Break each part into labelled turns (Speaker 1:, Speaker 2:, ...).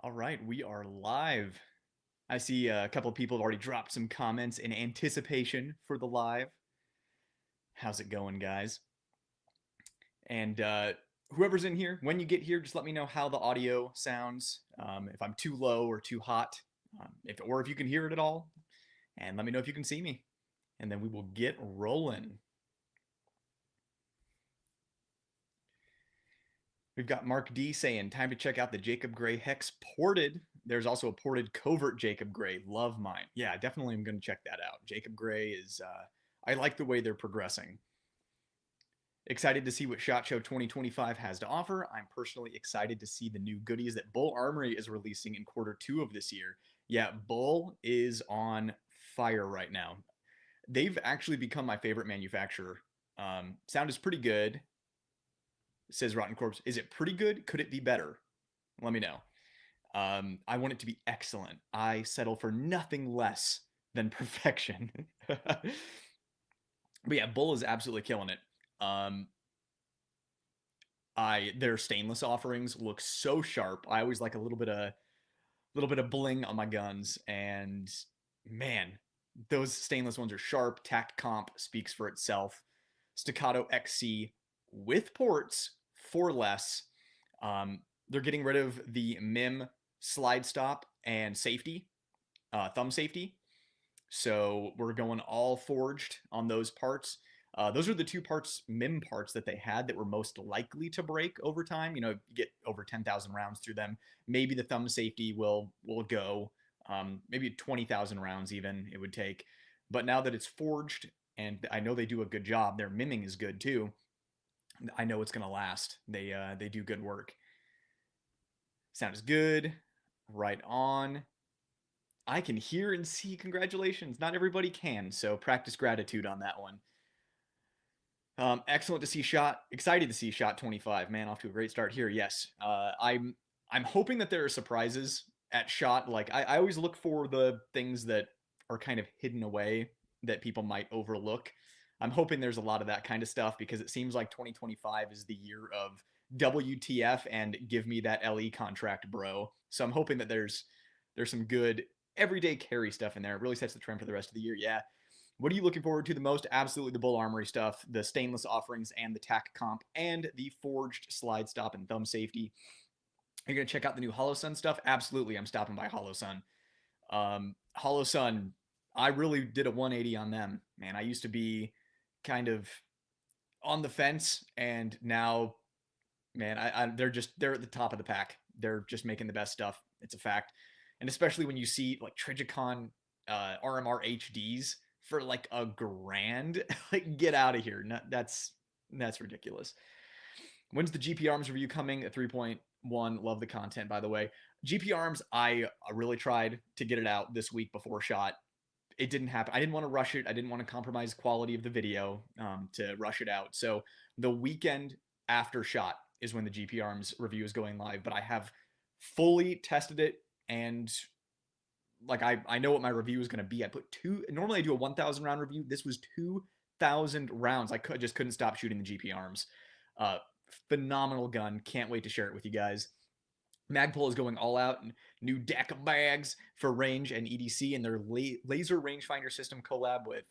Speaker 1: All right, we are live. I see a couple of people have already dropped some comments in anticipation for the live. How's it going, guys? And whoever's in here, when you get here, just let me know how the audio sounds. If I'm too low or too hot, or if you can hear it at all, and let me know if you can see me. And then we will get rolling. We've got Mark D saying, time to check out the Jacob Gray Hex ported. There's also a ported covert Jacob Gray. Love mine. Yeah, definitely I'm going to check that out. Jacob Gray is, I like the way they're progressing. Excited to see what SHOT Show 2025 has to offer. I'm personally excited to see the new goodies that Bull Armory is releasing in Q2 of this year. Yeah, Bull is on fire right now. They've actually become my favorite manufacturer. Sound is pretty good, says Rotten Corpse. Is it pretty good? Could it be better? Let me know. I want it to be excellent. I settle for nothing less than perfection. But yeah, Bull is absolutely killing it. Their stainless offerings look so sharp. I always like a little bit of bling on my guns, and man, those stainless ones are sharp. Tac comp speaks for itself. Staccato XC with ports for less. They're getting rid of the MIM slide stop and safety, thumb safety. So we're going all forged on those parts. Those are the two parts, MIM parts, that they had that were most likely to break over time. You get over 10,000 rounds through them. Maybe the thumb safety will go. Maybe 20,000 rounds even it would take. But now that it's forged, and I know they do a good job, their mimming is good too. I know it's gonna last. They do good work. Sound is good. Right on. I can hear and see. Congratulations. Not everybody can, so practice gratitude on that one. Excellent to see Shot. Excited to see Shot 25. Man, off to a great start here. Yes, I'm hoping that there are surprises at Shot. Like I always look for the things that are kind of hidden away that people might overlook. I'm hoping there's a lot of that kind of stuff because it seems like 2025 is the year of WTF and give me that LE contract, bro. So I'm hoping that there's some good everyday carry stuff in there. It really sets the trend for the rest of the year. Yeah. What are you looking forward to the most? Absolutely the Bull Armory stuff, the stainless offerings, and the tack comp, and the forged slide stop and thumb safety. You're going to check out the new Hollow Sun stuff? Absolutely, I'm stopping by Hollow Sun. Hollow Sun, I really did a 180 on them. Man, I used to be kind of on the fence, and now, man, they're at the top of the pack. They're just making the best stuff. It's a fact. And especially when you see like Trigicon RMR HDs for like a grand, like get out of here. No, that's ridiculous. When's the GP Arms review coming? At 3.1. Love the content, by the way. GP Arms, I really tried to get it out this week before Shot. It didn't happen. I didn't want to rush it. I didn't want to compromise quality of the video to rush it out. So the weekend after Shot is when the GP Arms review is going live. But I have fully tested it, and like I know what my review is going to be. I put two. Normally I do a 1,000 round review. This was 2,000 rounds. I just couldn't stop shooting the GP Arms. Phenomenal gun. Can't wait to share it with you guys. Magpul is going all out. New deck of bags for range and EDC, and their laser rangefinder system collab with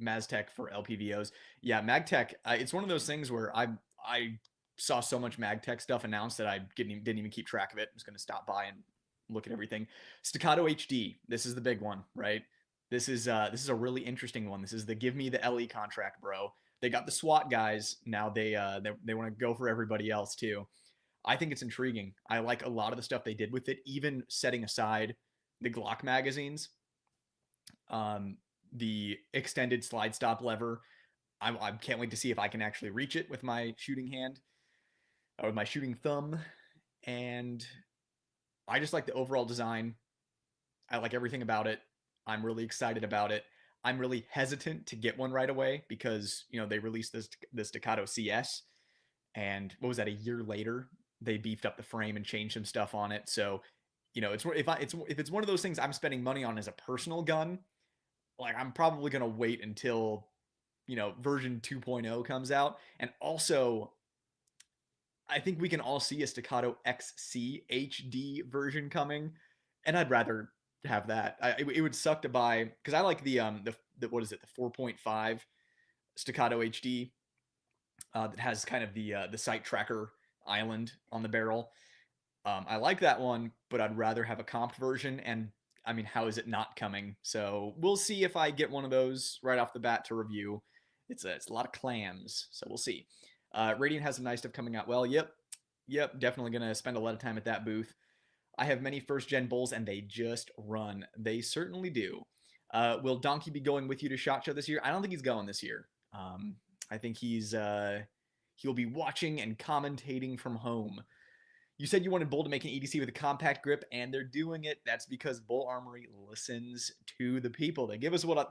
Speaker 1: Maztec for LPVOs. Yeah, Magtech. It's one of those things where I saw so much Magtech stuff announced that I didn't even keep track of it. I'm just going to stop by and look at everything. Staccato HD. This is the big one, right? This is a really interesting one. This is the give me the LE contract, bro. They got the SWAT guys. Now they want to go for everybody else too. I think it's intriguing. I like a lot of the stuff they did with it, even setting aside the Glock magazines, the extended slide stop lever. I can't wait to see if I can actually reach it with my shooting hand or with my shooting thumb. And I just like the overall design. I like everything about it. I'm really excited about it. I'm really hesitant to get one right away because, they released the Staccato CS, and what was that, a year later they beefed up the frame and changed some stuff on it. So, if it's one of those things I'm spending money on as a personal gun, like I'm probably going to wait until, version 2.0 comes out. And also I think we can all see a Staccato XC HD version coming, and I'd rather have that. It would suck to buy because I like the what is it, the 4.5 Staccato HD that has kind of the sight tracker island on the barrel. I like that one, but I'd rather have a comped version. And I mean, how is it not coming? So we'll see if I get one of those right off the bat to review. It's a lot of clams, so we'll see. Radiant has some nice stuff coming out. Well, yep, definitely gonna spend a lot of time at that booth. I have many first gen bulls, and they just run. They certainly do. Will Donkey be going with you to Shot Show this year? I don't think he's going this year. I think he'll be watching and commentating from home. You said you wanted Bull to make an EDC with a compact grip, and they're doing it. That's because Bull Armory listens to the people. They give us what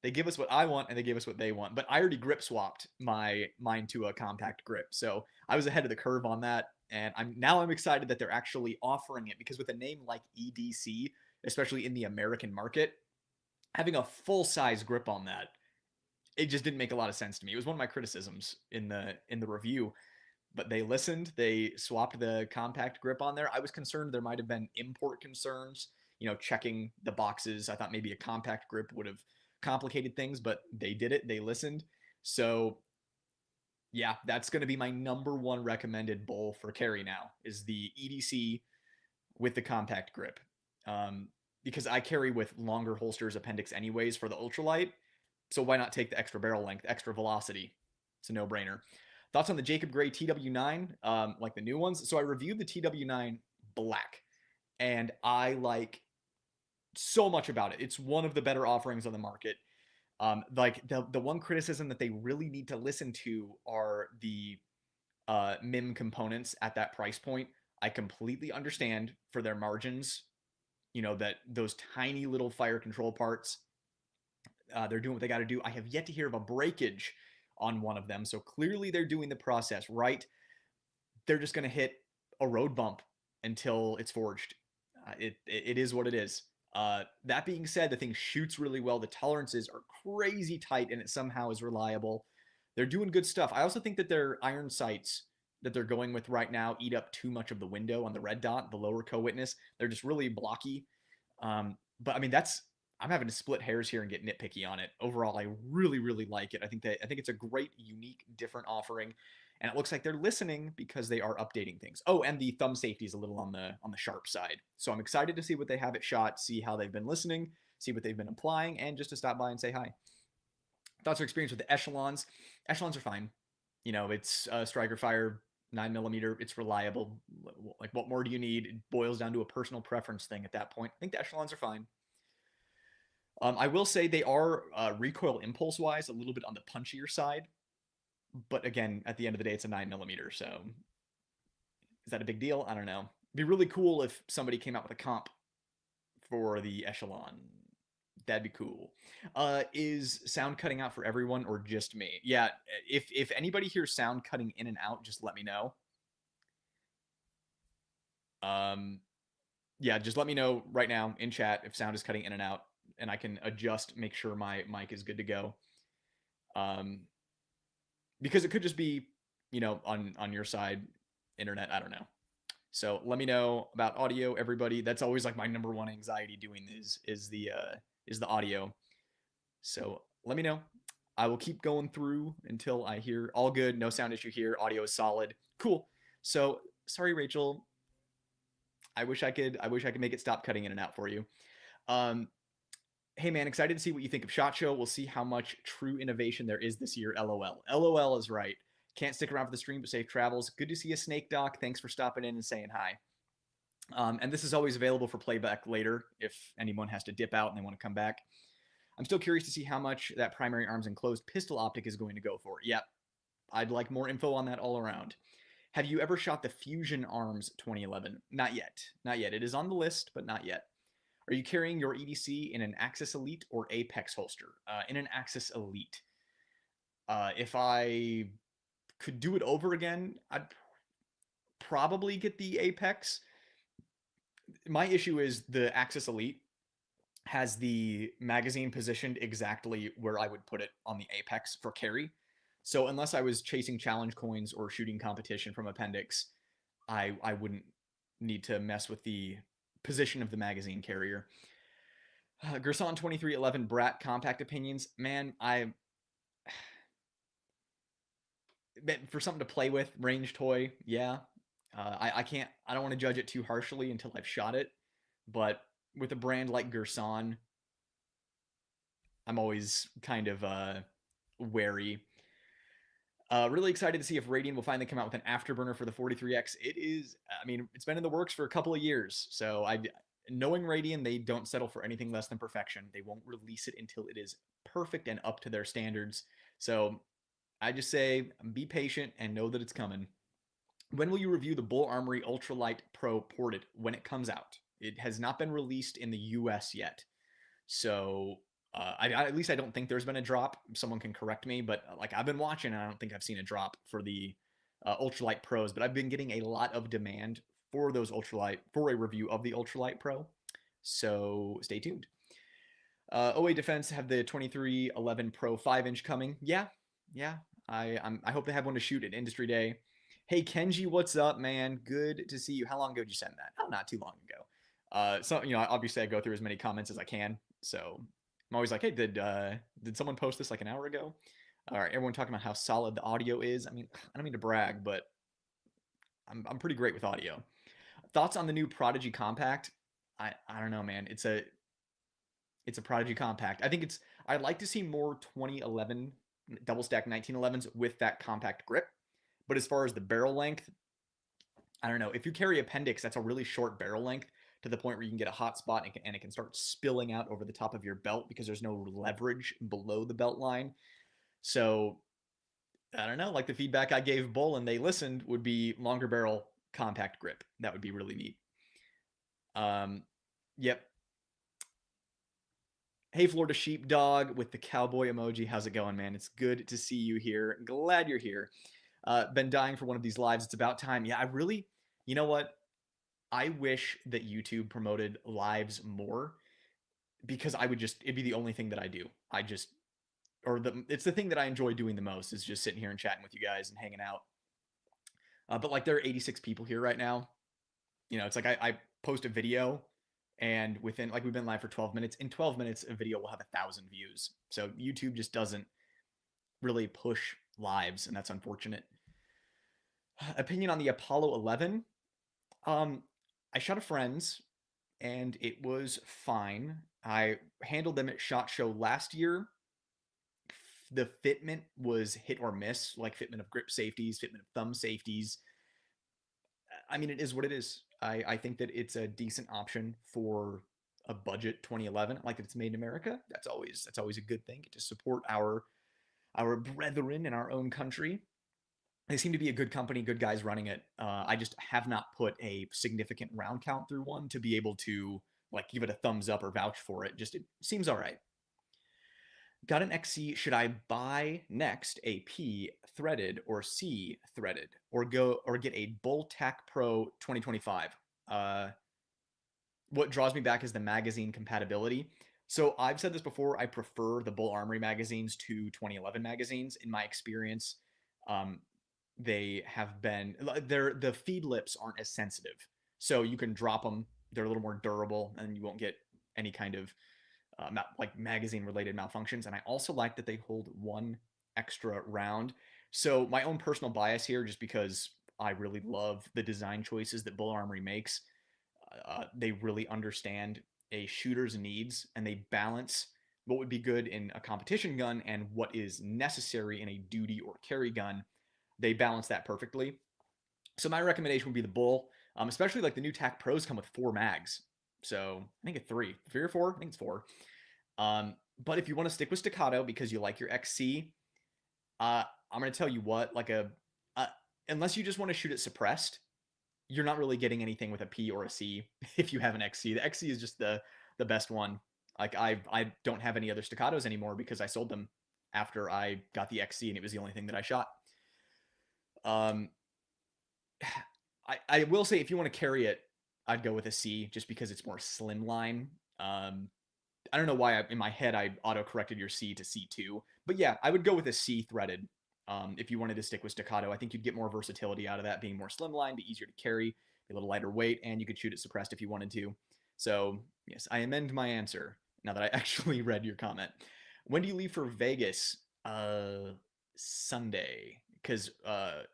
Speaker 1: they give us what I want, and they give us what they want. But I already grip swapped mine to a compact grip, so I was ahead of the curve on that. And I'm excited that they're actually offering it, because with a name like EDC, especially in the American market, having a full size grip on that, it just didn't make a lot of sense to me. It was one of my criticisms in the review, but they listened. They swapped the compact grip on there. I was concerned there might have been import concerns, checking the boxes. I thought maybe a compact grip would have complicated things, but they did it. They listened. So yeah, that's going to be my number one recommended bowl for carry now, is the EDC with the compact grip. Because I carry with longer holsters appendix anyways for the ultralight. So why not take the extra barrel length, extra velocity? It's a no-brainer. Thoughts on the Jacob Gray TW9, like the new ones? So I reviewed the TW9 Black, and I like so much about it. It's one of the better offerings on the market. Like the one criticism that they really need to listen to are the MIM components at that price point. I completely understand for their margins, that those tiny little fire control parts, they're doing what they got to do. I have yet to hear of a breakage on one of them, so clearly they're doing the process right. They're just going to hit a road bump until it's forged. It is what it is. That being said, the thing shoots really well. The tolerances are crazy tight, and it somehow is reliable. They're doing good stuff. I also think that their iron sights that they're going with right now eat up too much of the window on the red dot, the lower co-witness. They're just really blocky. But I mean, I'm having to split hairs here and get nitpicky on it. Overall, I really, really like it. I think it's a great, unique, different offering, and it looks like they're listening because they are updating things. Oh, and the thumb safety is a little on the sharp side. So I'm excited to see what they have at Shot, see how they've been listening, see what they've been applying, and just to stop by and say hi. Thoughts or experience with the echelons? Echelons are fine. It's striker fire 9mm. It's reliable. Like, what more do you need? It boils down to a personal preference thing at that point. I think the echelons are fine. I will say they are recoil impulse wise a little bit on the punchier side, but again, at the end of the day, it's a 9mm. So is that a big deal? I don't know. It'd be really cool if somebody came out with a comp for the echelon. That'd be cool. Is sound cutting out for everyone or just me? Yeah, if anybody hears sound cutting in and out, just let me know. Yeah, just let me know right now in chat if sound is cutting in and out, and I can adjust, make sure my mic is good to go. Because it could just be, on your side, internet. I don't know. So let me know about audio, everybody. That's always like my number one anxiety doing this is the audio. So let me know. I will keep going through until I hear all good, no sound issue here. Audio is solid. Cool. So sorry, Rachel. I wish I could make it stop cutting in and out for you. Hey man, excited to see what you think of SHOT Show. We'll see how much true innovation there is this year. LOL. LOL is right. Can't stick around for the stream, but safe travels. Good to see you, Snake Doc. Thanks for stopping in and saying hi. And this is always available for playback later if anyone has to dip out and they want to come back. I'm still curious to see how much that primary arms enclosed pistol optic is going to go for. Yep. I'd like more info on that all around. Have you ever shot the Fusion Arms 2011? Not yet. Not yet. It is on the list, but not yet. Are you carrying your EDC in an Axis Elite or Apex holster? In an Axis Elite. If I could do it over again, I'd probably get the Apex. My issue is the Axis Elite has the magazine positioned exactly where I would put it on the Apex for carry. So unless I was chasing challenge coins or shooting competition from Appendix, I wouldn't need to mess with the position of the magazine carrier. Gerson 2311 Brat compact opinions. Man, for something to play with, range toy, yeah. I can't. I don't want to judge it too harshly until I've shot it. But with a brand like Gerson, I'm always kind of wary. Really excited to see if Radian will finally come out with an afterburner for the 43X. It is, I mean, it's been in the works for a couple of years. So knowing Radian, they don't settle for anything less than perfection. They won't release it until it is perfect and up to their standards. So I just say be patient and know that it's coming. When will you review the Bull Armory Ultralight Pro Ported when it comes out? It has not been released in the US yet. So at least I don't think there's been a drop. Someone can correct me, but like I've been watching, and I don't think I've seen a drop for the Ultralight Pros. But I've been getting a lot of demand for those Ultralight, for a review of the Ultralight Pro. So stay tuned. OA Defense have the 2311 Pro 5-inch coming. Yeah, yeah. I hope they have one to shoot at Industry Day. Hey Kenji, what's up, man? Good to see you. How long ago did you send that? Oh, not too long ago. So obviously I go through as many comments as I can. So I'm always like, hey, did someone post this like an hour ago? All right, everyone talking about how solid the audio is. I mean, I don't mean to brag, but I'm pretty great with audio. Thoughts on the new Prodigy Compact? I don't know, man. It's a Prodigy Compact. I think I'd like to see more 2011 double stack 1911s with that compact grip. But as far as the barrel length, I don't know. If you carry Appendix, that's a really short barrel length to the point where you can get a hot spot and it can start spilling out over the top of your belt because there's no leverage below the belt line. So I don't know. Like the feedback I gave Bull and they listened would be longer barrel compact grip. That would be really neat. Yep. Hey, Florida Sheepdog with the cowboy emoji. How's it going, man? It's good to see you here. Glad you're here. Been dying for one of these lives. It's about time. Yeah, you know what? I wish that YouTube promoted lives more because it'd be the only thing that I do. It's the thing that I enjoy doing the most is just sitting here and chatting with you guys and hanging out. But like there are 86 people here right now. It's like I post a video and within like we've been live for 12 minutes. In 12 minutes, a video will have 1,000 views. So YouTube just doesn't really push lives, and that's unfortunate. Opinion on the Apollo 11. I shot a friend's and it was fine. I handled them at SHOT Show last year. The fitment was hit or miss, like fitment of grip safeties, fitment of thumb safeties. I mean, it is what it is. I think that it's a decent option for a budget 2011. I like that it's made in America. That's always a good thing to support our brethren in our own country. They seem to be a good company, good guys running it. I just have not put a significant round count through one to be able to like give it a thumbs up or vouch for it. Just it seems all right. Got an XC. Should I buy next a P threaded or C threaded or get a Bull Tac Pro 2025? What draws me back is the magazine compatibility. So I've said this before. I prefer the Bull Armory magazines to 2011 magazines. In my experience, they have been the feed lips aren't as sensitive, so you can drop them. They're a little more durable, and you won't get any kind of like magazine related malfunctions. And I also like that they hold one extra round. So my own personal bias here, just because I really love the design choices that Bull Armory makes, they really understand a shooter's needs and they balance what would be good in a competition gun and what is necessary in a duty or carry gun. They balance that perfectly. So my recommendation would be the Bull, especially like the new TAC Pros come with 4 mags. So I think it's 3 or 4. I think it's 4. But if you want to stick with staccato because you like your XC, I'm going to tell you what, like unless you just want to shoot it suppressed, you're not really getting anything with a P or a C if you have an XC. The XC is just the best one. Like I don't have any other staccatos anymore because I sold them after I got the XC and it was the only thing that I shot. I will say if you want to carry it, I'd go with a C just because it's more slimline. I don't know why in my head I auto corrected your C to C2, but yeah, I would go with a C threaded If you wanted to stick with staccato, I think you'd get more versatility out of that, being more slimline, be easier to carry, be a little lighter weight, and you could shoot it suppressed if you wanted to. So, yes, I amend my answer now that I actually read your comment. When do you leave for Vegas? Sunday, because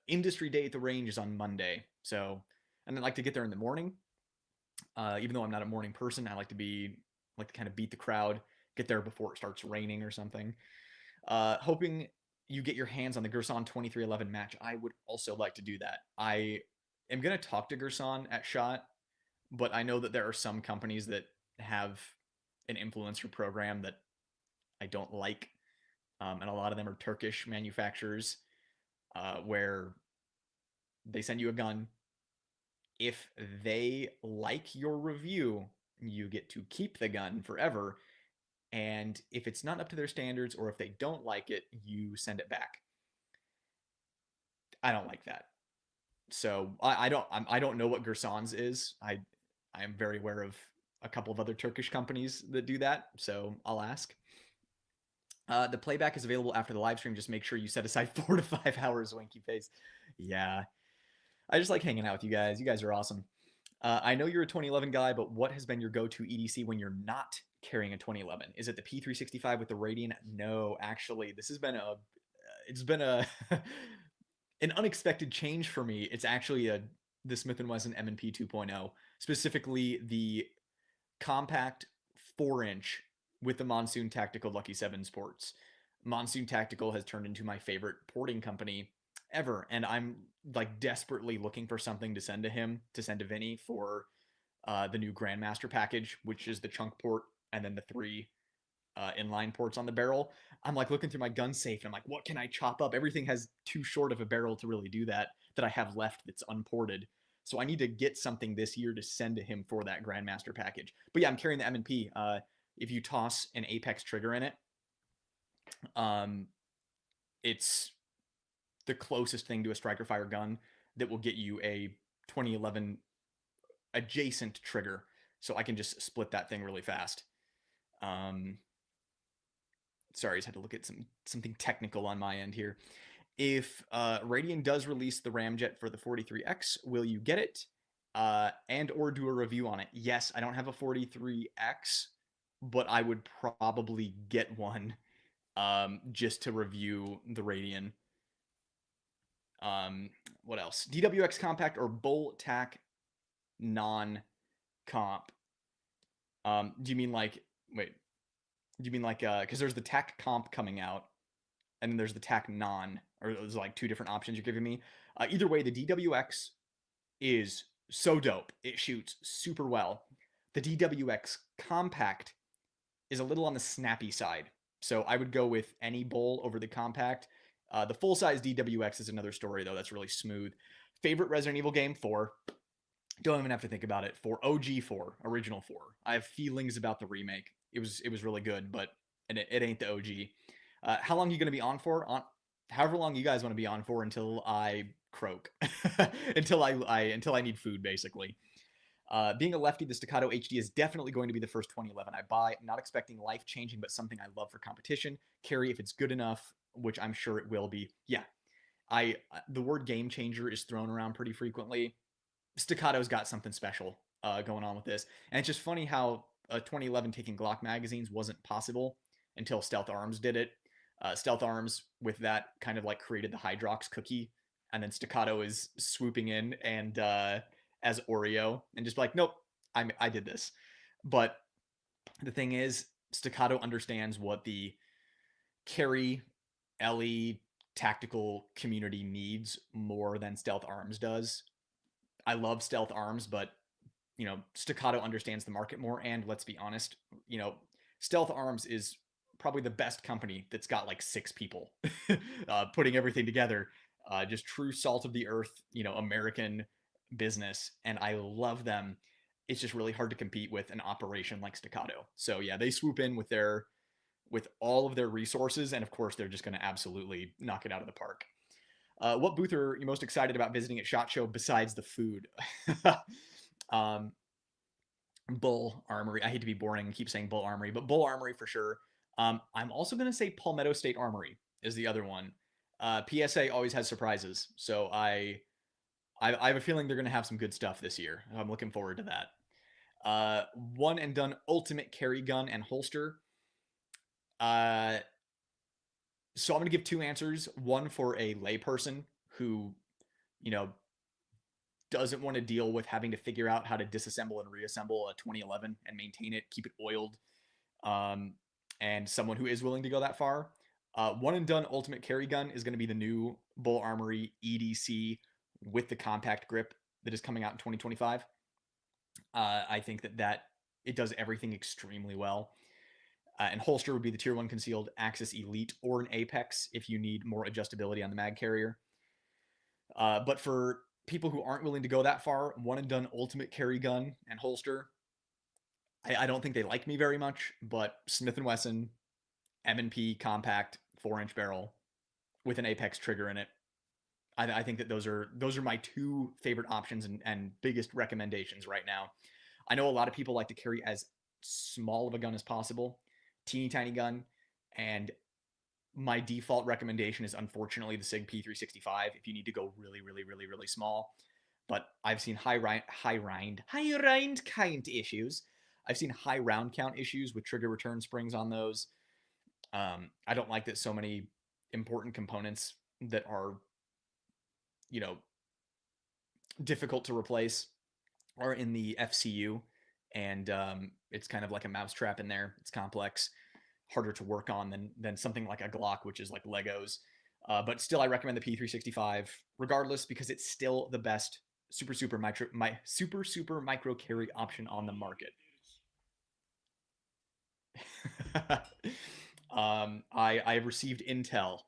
Speaker 1: industry day at the range is on Monday. So, and I like to get there in the morning. Even though I'm not a morning person, I like to kind of beat the crowd, get there before it starts raining or something. Hoping you get your hands on the Gerson 2311 match. I would also like to do that. I am going to talk to Gerson at SHOT, but I know that there are some companies that have an influencer program that I don't like. And a lot of them are Turkish manufacturers where they send you a gun. If they like your review, you get to keep the gun forever. And if it's not up to their standards or if they don't like it, you send it back. I don't like that. So I don't know what Gerson's is. I am very aware of a couple of other Turkish companies that do that, so I'll ask. The playback is available after the live stream. Just make sure you set aside 4 to 5 hours. Winky face. Yeah, I just like hanging out with you guys. You guys are awesome. I know you're a 2011 guy, but what has been your go-to EDC when you're not carrying a 2011? Is it the P365 with the Radian? No, actually, this has been a it's been a an unexpected change for me. It's actually the Smith & Wesson M&P 2.0, specifically the compact 4-inch with the Monsoon Tactical Lucky 7 Sports. Monsoon Tactical has turned into my favorite porting company ever, and I'm like desperately looking for something to send to him, to send to Vinny for the new Grandmaster package, which is the chunk port and then the 3 inline ports on the barrel. I'm like looking through my gun safe and I'm like, what can I chop up? Everything has too short of a barrel to really do that I have left that's unported. So I need to get something this year to send to him for that Grandmaster package. But yeah, I'm carrying the M&P. If you toss an Apex trigger in it, it's the closest thing to a striker fire gun that will get you a 2011 adjacent trigger. So I can just split that thing really fast. Sorry, I just had to look at something technical on my end here. If Radian does release the ramjet for the 43X, will you get it and or do a review on it? Yes, I don't have a 43X, but I would probably get one just to review the Radian. What else? DWX compact or Bull Tac non-comp? Do you mean like, wait, do you mean like, because there's the Tac comp coming out and then there's the TAC non, or there's like 2 different options you're giving me. Either way, the DWX is so dope. It shoots super well. The DWX compact is a little on the snappy side. So I would go with any bull over the compact. The full size DWX is another story though. That's really smooth. Favorite Resident Evil game? 4. Don't even have to think about it. 4. OG 4. Original 4. I have feelings about the remake. It was really good, but it ain't the OG. How long are you going to be on for? However long you guys want to be on for until I croak, until I need food, basically. Being a lefty, the Staccato HD is definitely going to be the first 2011 I buy. I'm not expecting life changing, but something I love for competition. Carry if it's good enough, which I'm sure it will be. Yeah, the word game changer is thrown around pretty frequently. Staccato's got something special going on with this, and it's just funny how 2011 taking Glock magazines wasn't possible until Stealth Arms did it. Stealth Arms with that kind of like created the Hydrox cookie, and then Staccato is swooping in and as Oreo and just like, nope, I did this. But the thing is, Staccato understands what the carry LE tactical community needs more than Stealth Arms does. I love Stealth Arms, but Staccato understands the market more. And let's be honest, Stealth Arms is probably the best company that's got like 6 people putting everything together. Just true salt of the earth, American business. And I love them. It's just really hard to compete with an operation like Staccato. So yeah, they swoop in with all of their resources. And of course, they're just going to absolutely knock it out of the park. What booth are you most excited about visiting at SHOT Show besides the food? Bull Armory. I hate to be boring and keep saying Bull Armory, but Bull Armory for sure. I'm also going to say Palmetto State Armory is the other one. PSA always has surprises, so I have a feeling they're going to have some good stuff this year. I'm looking forward to that. One and done ultimate carry gun and holster. Uh, so I'm going to give two answers. One for a layperson who, you know, doesn't want to deal with having to figure out how to disassemble and reassemble a 2011 and maintain it, keep it oiled, um, and someone who is willing to go that far. One and done ultimate carry gun is going to be the new Bull Armory EDC with the compact grip that is coming out in 2025. I think that it does everything extremely well. And holster would be the tier 1 concealed Axis Elite or an Apex if you need more adjustability on the mag carrier. But for people who aren't willing to go that far, one and done ultimate carry gun and holster, I don't think they like me very much, but Smith & Wesson M&P compact 4-inch barrel with an Apex trigger in it. I think that those are my two favorite options and biggest recommendations right now. I know a lot of people like to carry as small of a gun as possible, teeny tiny gun, and my default recommendation is unfortunately the SIG P365 if you need to go really, really, really, really small. But I've seen high round count issues. I've seen high round count issues with trigger return springs on those. I don't like that so many important components that are, you know, difficult to replace are in the FCU, and it's kind of like a mousetrap in there. It's complex, harder to work on than something like a Glock, which is like Legos. But still, I recommend the P365 regardless because it's still the best super micro carry option on the market. I've received intel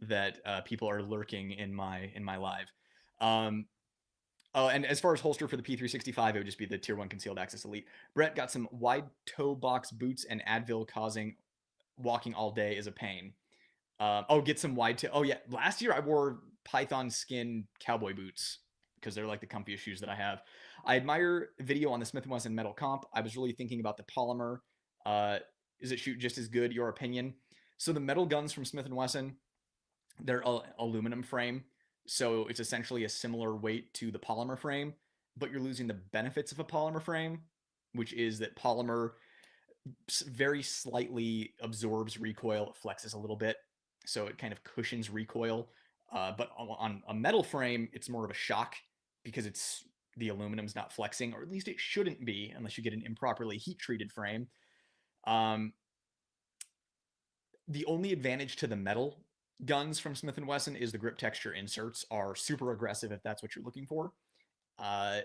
Speaker 1: that people are lurking in my live. Um, Oh, and as far as holster for the P365, it would just be the tier 1 concealed Axis Elite. Brett got some wide toe box boots and Advil causing walking all day is a pain. Get some wide toe. Oh, yeah. Last year I wore Python skin cowboy boots because they're like the comfiest shoes that I have. I admire video on the Smith & Wesson metal comp. I was really thinking about the polymer. Is it shoot just as good? Your opinion? So the metal guns from Smith & Wesson, they're aluminum frame, so it's essentially a similar weight to the polymer frame, but you're losing the benefits of a polymer frame, which is that polymer very slightly absorbs recoil, it flexes a little bit, so it kind of cushions recoil. But on a metal frame, it's more of a shock because it's the aluminum's not flexing, or at least it shouldn't be, unless you get an improperly heat treated frame. Um, the only advantage to the metal guns from Smith & Wesson is the grip texture inserts are super aggressive if that's what you're looking for. Uh,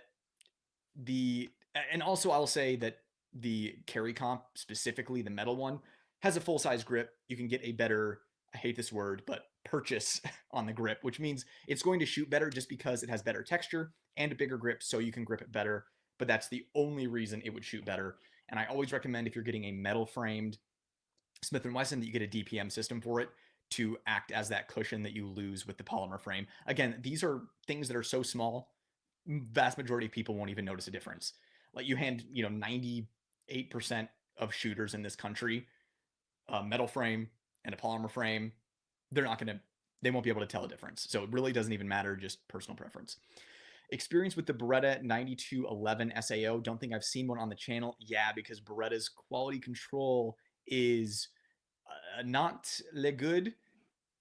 Speaker 1: the and also I'll say that the carry comp, specifically the metal one, has a full size grip. You can get a better, I hate this word, but purchase on the grip, which means it's going to shoot better just because it has better texture and a bigger grip, so you can grip it better. But that's the only reason it would shoot better. And I always recommend if you're getting a metal framed Smith & Wesson that you get a DPM system for it to act as that cushion that you lose with the polymer frame. Again, these are things that are so small, vast majority of people won't even notice a difference. Like you hand, 98% of shooters in this country a metal frame and a polymer frame, they won't be able to tell a difference. So it really doesn't even matter, just personal preference. Experience with the Beretta 9211 SAO. Don't think I've seen one on the channel. Yeah, because Beretta's quality control is not le good.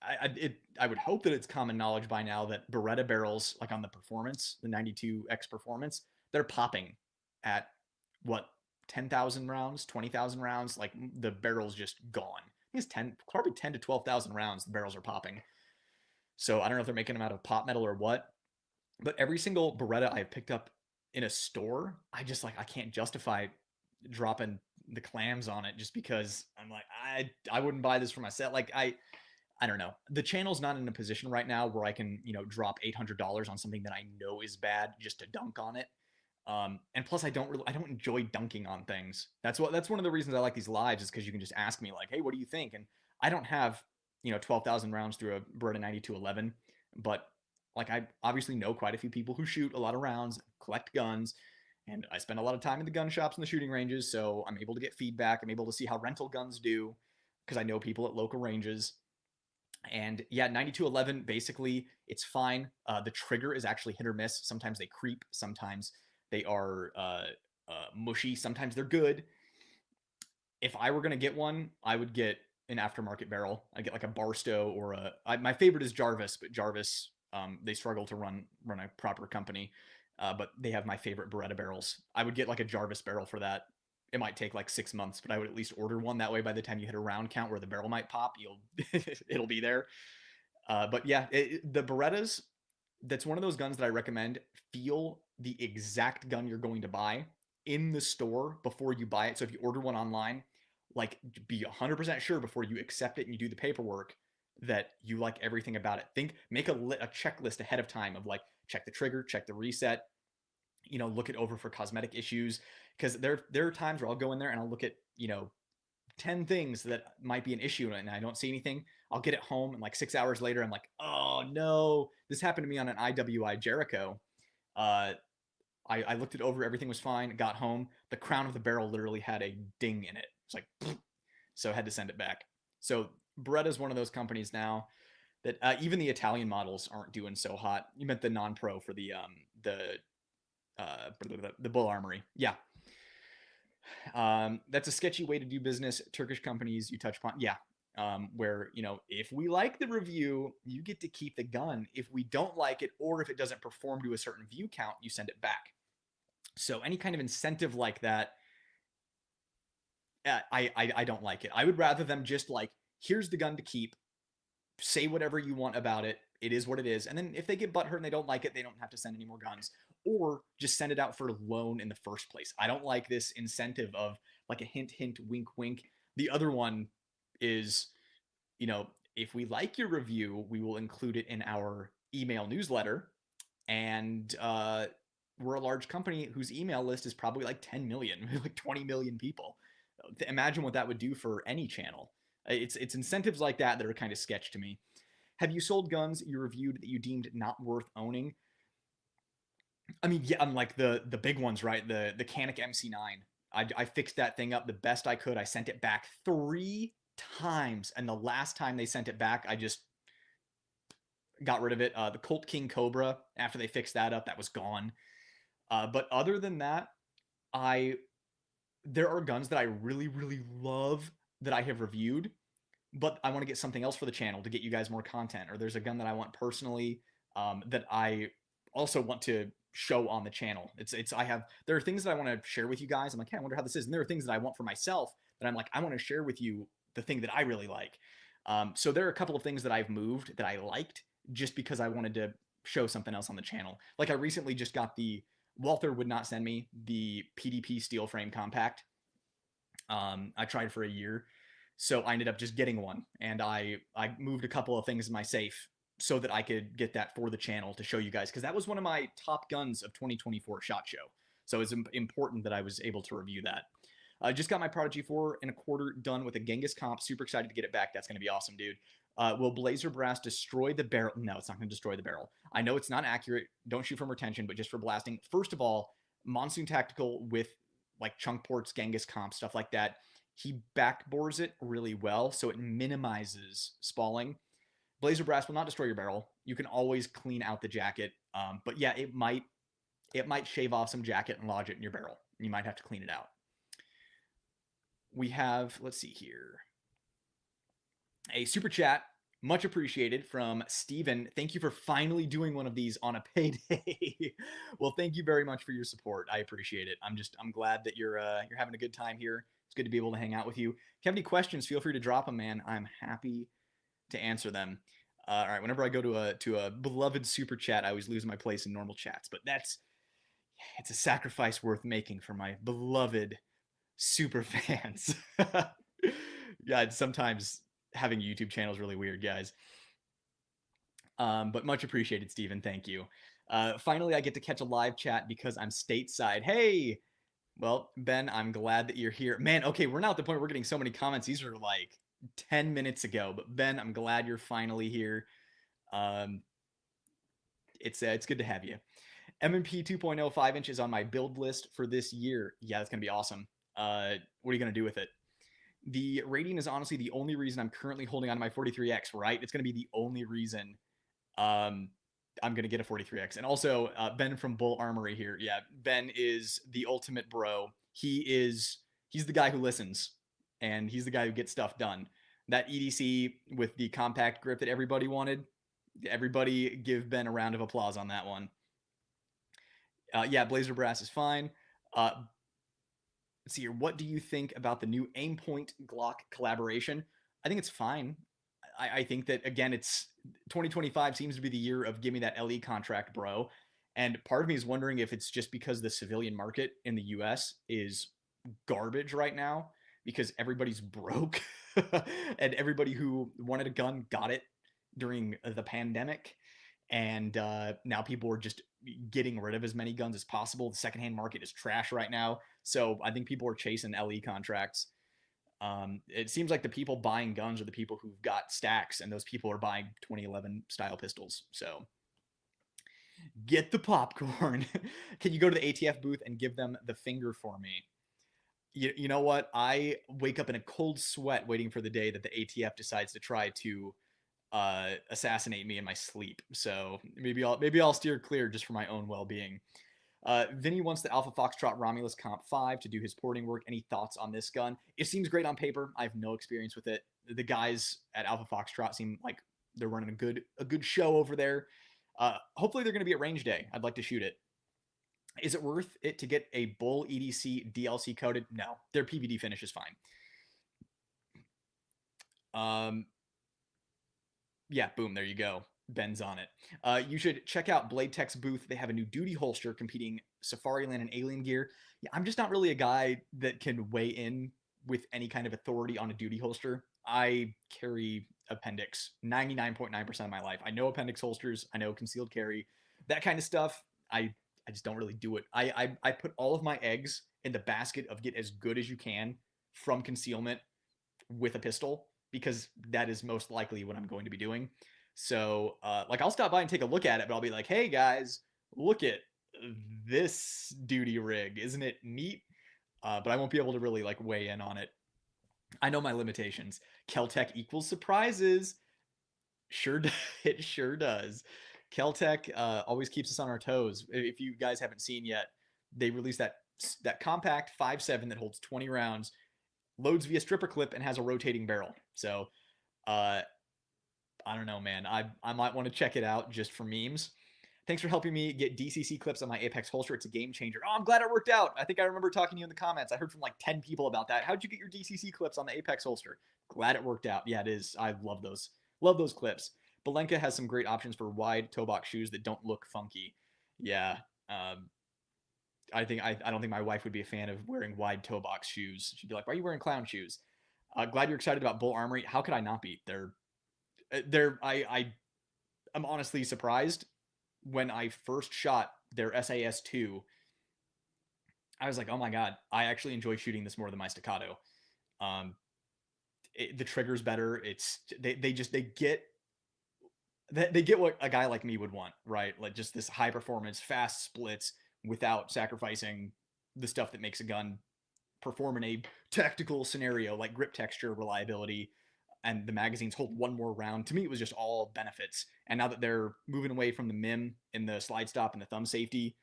Speaker 1: I would hope that it's common knowledge by now that Beretta barrels, like on the Performance, the 92X Performance, they're popping at what 10,000 rounds, 20,000 rounds. Like the barrel's just gone. I think it's probably 10 to 12,000 rounds. The barrels are popping. So I don't know if they're making them out of pot metal or what. But every single Beretta I've picked up in a store, I can't justify dropping the clams on it just because I'm like I wouldn't buy this for myself. Like I don't know. The channel's not in a position right now where I can, drop $800 on something that I know is bad just to dunk on it. And plus I don't enjoy dunking on things. That's one of the reasons I like these lives is because you can just ask me like, hey, what do you think? And I don't have, 12,000 rounds through a Beretta 9211, but like I obviously know quite a few people who shoot a lot of rounds, collect guns, and I spend a lot of time in the gun shops and the shooting ranges, so I'm able to get feedback. I'm able to see how rental guns do because I know people at local ranges. And yeah, 9211, basically, it's fine. The trigger is actually hit or miss. Sometimes they creep, sometimes they are mushy, sometimes they're good. If I were going to get one, I would get an aftermarket barrel. I get like a Barstow or my favorite is Jarvis, but Jarvis, they struggle to run a proper company. But they have my favorite Beretta barrels. I would get like a Jarvis barrel for that. It might take like 6 months, but I would at least order one. That way, by the time you hit a round count where the barrel might pop, it'll be there. But yeah, the Berettas, that's one of those guns that I recommend. Feel the exact gun you're going to buy in the store before you buy it. So if you order one online, like be 100% sure before you accept it and you do the paperwork that you like everything about it. Make a checklist ahead of time of like check the trigger, check the reset, look it over for cosmetic issues. Because there are times where I'll go in there and I'll look at 10 things that might be an issue and I don't see anything. I'll get it home and like 6 hours later, I'm like, oh no, this happened to me on an IWI Jericho. Uh, I looked it over, everything was fine, got home. The crown of the barrel literally had a ding in it. It's like, so I had to send it back. So Beretta is one of those companies now that even the Italian models aren't doing so hot. You meant the non-pro for the Bull Armory. Yeah, that's a sketchy way to do business. Turkish companies you touch upon, yeah. Where if we like the review, you get to keep the gun. If we don't like it, or if it doesn't perform to a certain view count, you send it back. So any kind of incentive like that, I don't like it. I would rather them just like, here's the gun to keep. Say whatever you want about it. It is what it is. And then if they get butthurt and they don't like it, they don't have to send any more guns. Or just send it out for loan in the first place. I don't like this incentive of like a hint, hint, wink, wink. The other one is, if we like your review, we will include it in our email newsletter. And we're a large company whose email list is probably like 10 million, like 20 million people. Imagine what that would do for any channel. It's incentives like that are kind of sketch to me. Have you sold guns you reviewed that you deemed not worth owning? I mean, yeah, unlike the big ones, right? The Canik MC9. I fixed that thing up the best I could. I sent it back 3 times, and the last time they sent it back, I just got rid of it. The Colt King Cobra, after they fixed that up, that was gone. But other than that, I there are guns that I really, really love that I have reviewed, but I want to get something else for the channel to get you guys more content. Or there's a gun that I want personally that I also want to show on the channel. There are things that I want to share with you guys. I'm like, hey, I wonder how this is. And there are things that I want for myself that I'm like, I want to share with you the thing that I really like. So there are a couple of things that I've moved that I liked just because I wanted to show something else on the channel. Like I recently just got Walther would not send me the PDP steel frame compact. I tried for a year, so I ended up just getting one, and I moved a couple of things in my safe so that I could get that for the channel to show you guys, because that was one of my top guns of 2024 SHOT Show. So it's important that I was able to review that. I just got my Prodigy 4.25 done with a Genghis comp. Super excited to get it back. That's going to be awesome, dude. Will Blazer Brass destroy the barrel? No, it's not going to destroy the barrel. I know it's not accurate. Don't shoot from retention, but just for blasting. First of all, Monsoon Tactical with like chunk ports, Genghis comp, stuff like that, he backbores it really well, so it minimizes spalling. Blazer Brass will not destroy your barrel. You can always clean out the jacket, but yeah, it might shave off some jacket and lodge it in your barrel. You might have to clean it out. We have, let's see here, a super chat, much appreciated, from Steven. Thank you for finally doing one of these on a payday. Well, thank you very much for your support. I appreciate it. I'm glad that you're having a good time here. It's good to be able to hang out with you. If you have any questions, feel free to drop them, man. I'm happy to answer them. All right, whenever I go to a beloved super chat, I always lose my place in normal chats, but it's a sacrifice worth making for my beloved super fans. Yeah, sometimes having a YouTube channel is really weird, guys. But much appreciated, Steven. Thank you. Finally, I get to catch a live chat because I'm stateside. Hey, well, Ben, I'm glad that you're here. Man, okay, we're now at the point where we're getting so many comments. These are like 10 minutes ago. But Ben, I'm glad you're finally here. It's good to have you. M&P 2.0 5-inch is on my build list for this year. Yeah, that's going to be awesome. What are you going to do with it? The rating is honestly the only reason I'm currently holding on to my 43X, right? It's going to be the only reason um, I'm going to get a 43X. And also, Ben from Bull Armory here. Yeah, Ben is the ultimate bro. He's the guy who listens, and he's the guy who gets stuff done. That EDC with the compact grip that everybody wanted, everybody give Ben a round of applause on that one. Yeah, Blazer Brass is fine. Let's see here. What do you think about the new Aimpoint Glock collaboration? I think it's fine. I think that again, it's 2025 seems to be the year of give me that LE contract, bro. And part of me is wondering if it's just because the civilian market in the US is garbage right now because everybody's broke and everybody who wanted a gun got it during the pandemic. And now people are just getting rid of as many guns as possible. The secondhand market is trash right now. So I think people are chasing LE contracts. It seems like the people buying guns are the people who've got stacks, and those people are buying 2011 style pistols. So get the popcorn. Can you go to the ATF booth and give them the finger for me? You know what? I wake up in a cold sweat waiting for the day that the ATF decides to try to assassinate me in my sleep. So maybe I'll steer clear just for my own well-being. Vinny wants the Alpha Foxtrot Romulus Comp 5 to do his porting work. Any thoughts on this gun? It seems great on paper. I have no experience with it. The guys at Alpha Foxtrot seem like they're running a good show over there. Hopefully they're going to be at range day. I'd like to shoot it. Is it worth it to get a Bull EDC DLC coated? No, their PVD finish is fine. Yeah, boom, there you go. Ben's on it. You should check out Blade Tech's booth. They have a new duty holster competing Safariland and Alien gear. Yeah, I'm just not really a guy that can weigh in with any kind of authority on a duty holster. I carry appendix 99.9% of my life. I know appendix holsters. I know concealed carry. That kind of stuff, I just don't really do it. I put all of my eggs in the basket of get as good as you can from concealment with a pistol because that is most likely what I'm going to be doing. So, like, I'll stop by and take a look at it, but I'll be like, hey guys, look at this duty rig. Isn't it neat? But I won't be able to really like weigh in on it. I know my limitations. Keltec equals surprises. Sure, it sure does. Keltec always keeps us on our toes. If you guys haven't seen yet, they released that compact 5.7 that holds 20 rounds, loads via stripper clip, and has a rotating barrel. So, I don't know, man. I might want to check it out just for memes. Thanks for helping me get DCC clips on my Apex holster. It's a game changer. Oh, I'm glad it worked out. I think I remember talking to you in the comments. I heard from like 10 people about that. How'd you get your DCC clips on the Apex holster? Glad it worked out. Yeah, it is. I love those. Love those clips. Balenka has some great options for wide toe box shoes that don't look funky. Yeah. I don't think my wife would be a fan of wearing wide toe box shoes. She'd be like, "Why are you wearing clown shoes?" Glad you're excited about Bull Armory. How could I not be? I'm honestly surprised when I first shot their SAS2. I was like, oh my god, I actually enjoy shooting this more than my staccato. The trigger's better. It's they get what a guy like me would want, right? Like just this high performance, fast splits without sacrificing the stuff that makes a gun perform in a tactical scenario, like grip texture, reliability, and the magazines hold one more round. To me, it was just all benefits. And now that they're moving away from the MIM in the slide stop and the thumb safety,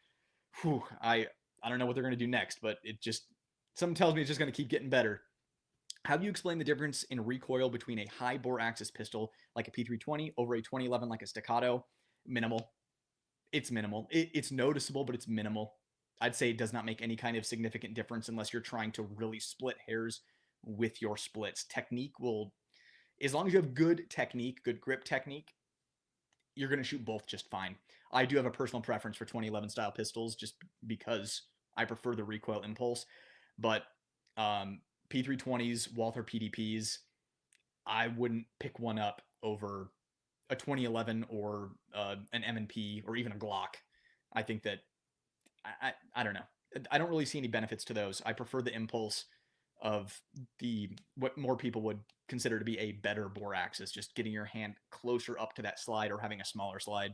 Speaker 1: I don't know what they're going to do next, but it just something tells me it's just going to keep getting better. How do you explain the difference in recoil between a high bore axis pistol like a P320 over a 2011 like a staccato? Minimal. It's minimal. It's noticeable, but it's minimal. I'd say it does not make any kind of significant difference unless you're trying to really split hairs with your splits. Technique will, as long as you have good technique, good grip technique, you're going to shoot both just fine. I do have a personal preference for 2011 style pistols just because I prefer the recoil impulse. But P320s, Walther PDPs, I wouldn't pick one up over a 2011 or an M&P or even a Glock. I think that I don't know. I don't really see any benefits to those. I prefer the impulse of the what more people would consider to be a better bore axis, just getting your hand closer up to that slide or having a smaller slide.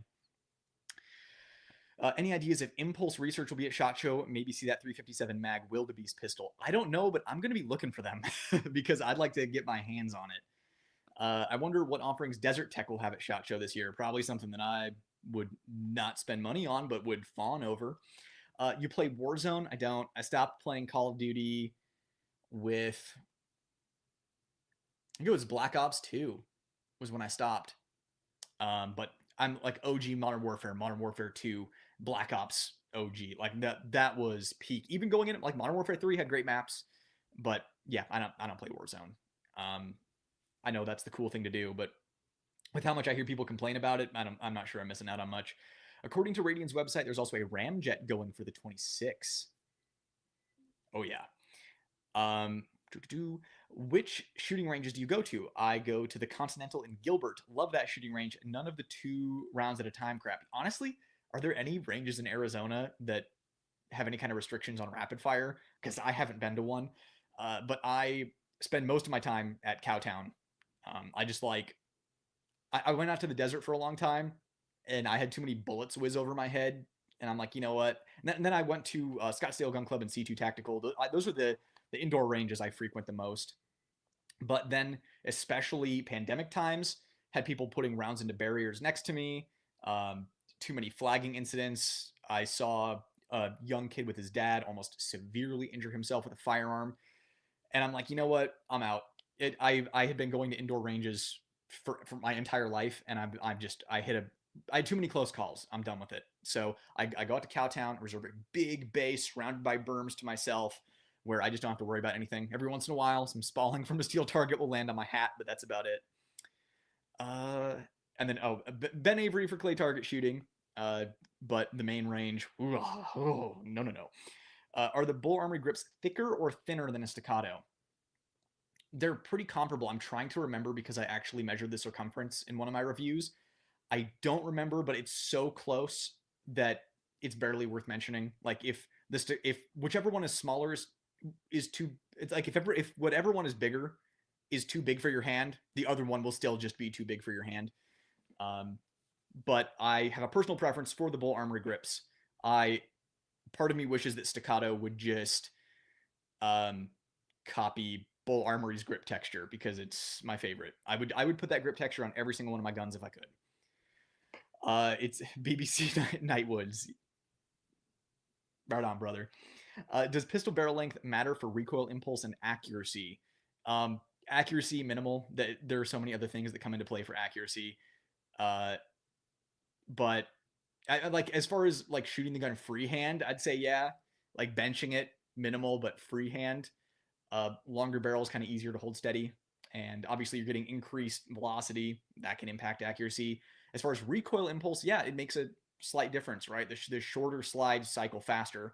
Speaker 1: Any ideas if Impulse Research will be at SHOT Show? Maybe see that 357 mag Wildebeest pistol. I don't know, but I'm going to be looking for them because I'd like to get my hands on it. I wonder what offerings Desert Tech will have at SHOT Show this year. Probably something that I would not spend money on, but would fawn over. You play Warzone? I don't. I stopped playing Call of Duty with, I think it was Black Ops 2 was when I stopped. But I'm like OG Modern Warfare 2, Black Ops OG. Like that was peak. Even going in like Modern Warfare 3 had great maps, but yeah, I don't play Warzone. I know that's the cool thing to do, but with how much I hear people complain about it, I'm not sure I'm missing out on much. According to Radiant's website, there's also a ramjet going for the 26. Oh yeah. Um, which shooting ranges do you go to? I go to the Continental in Gilbert. Love that shooting range. None of the 2 rounds at a time crap. Honestly, are there any ranges in Arizona that have any kind of restrictions on rapid fire? Because I haven't been to one. But I spend most of my time at Cowtown. I just like, I went out to the desert for a long time and I had too many bullets whiz over my head. And I'm like, you know what? And then I went to Scottsdale Gun Club and C2 Tactical. Those are the indoor ranges I frequent the most. But then, especially pandemic times, had people putting rounds into barriers next to me. Too many flagging incidents. I saw a young kid with his dad almost severely injure himself with a firearm. And I'm like, you know what? I'm out. I had been going to indoor ranges for my entire life, and I had too many close calls. I'm done with it. So I go out to Cowtown, reserve a big base surrounded by berms to myself, where I just don't have to worry about anything. Every once in a while, some spalling from a steel target will land on my hat, but that's about it. And then Ben Avery for clay target shooting, but the main range. No. Are the bull armory grips thicker or thinner than a staccato? They're pretty comparable. I'm trying to remember because I actually measured the circumference in one of my reviews. I don't remember, but it's so close that it's barely worth mentioning. Like if whichever one is smaller is too, it's like if whatever one is bigger is too big for your hand, the other one will still just be too big for your hand. But I have a personal preference for the bull armory grips. Part of me wishes that staccato would just copy bull armory's grip texture because it's my favorite. I would put that grip texture on every single one of my guns if I could. It's BBC Nightwoods. Right on, brother. Does pistol barrel length matter for recoil impulse and accuracy? Accuracy minimal. There are so many other things that come into play for accuracy. But I like, as far as like shooting the gun freehand, I'd say yeah. Like benching it minimal, but freehand. Longer barrel is kind of easier to hold steady, and obviously you're getting increased velocity that can impact accuracy. As far as recoil impulse, yeah, it makes a slight difference, right? The shorter slides cycle faster,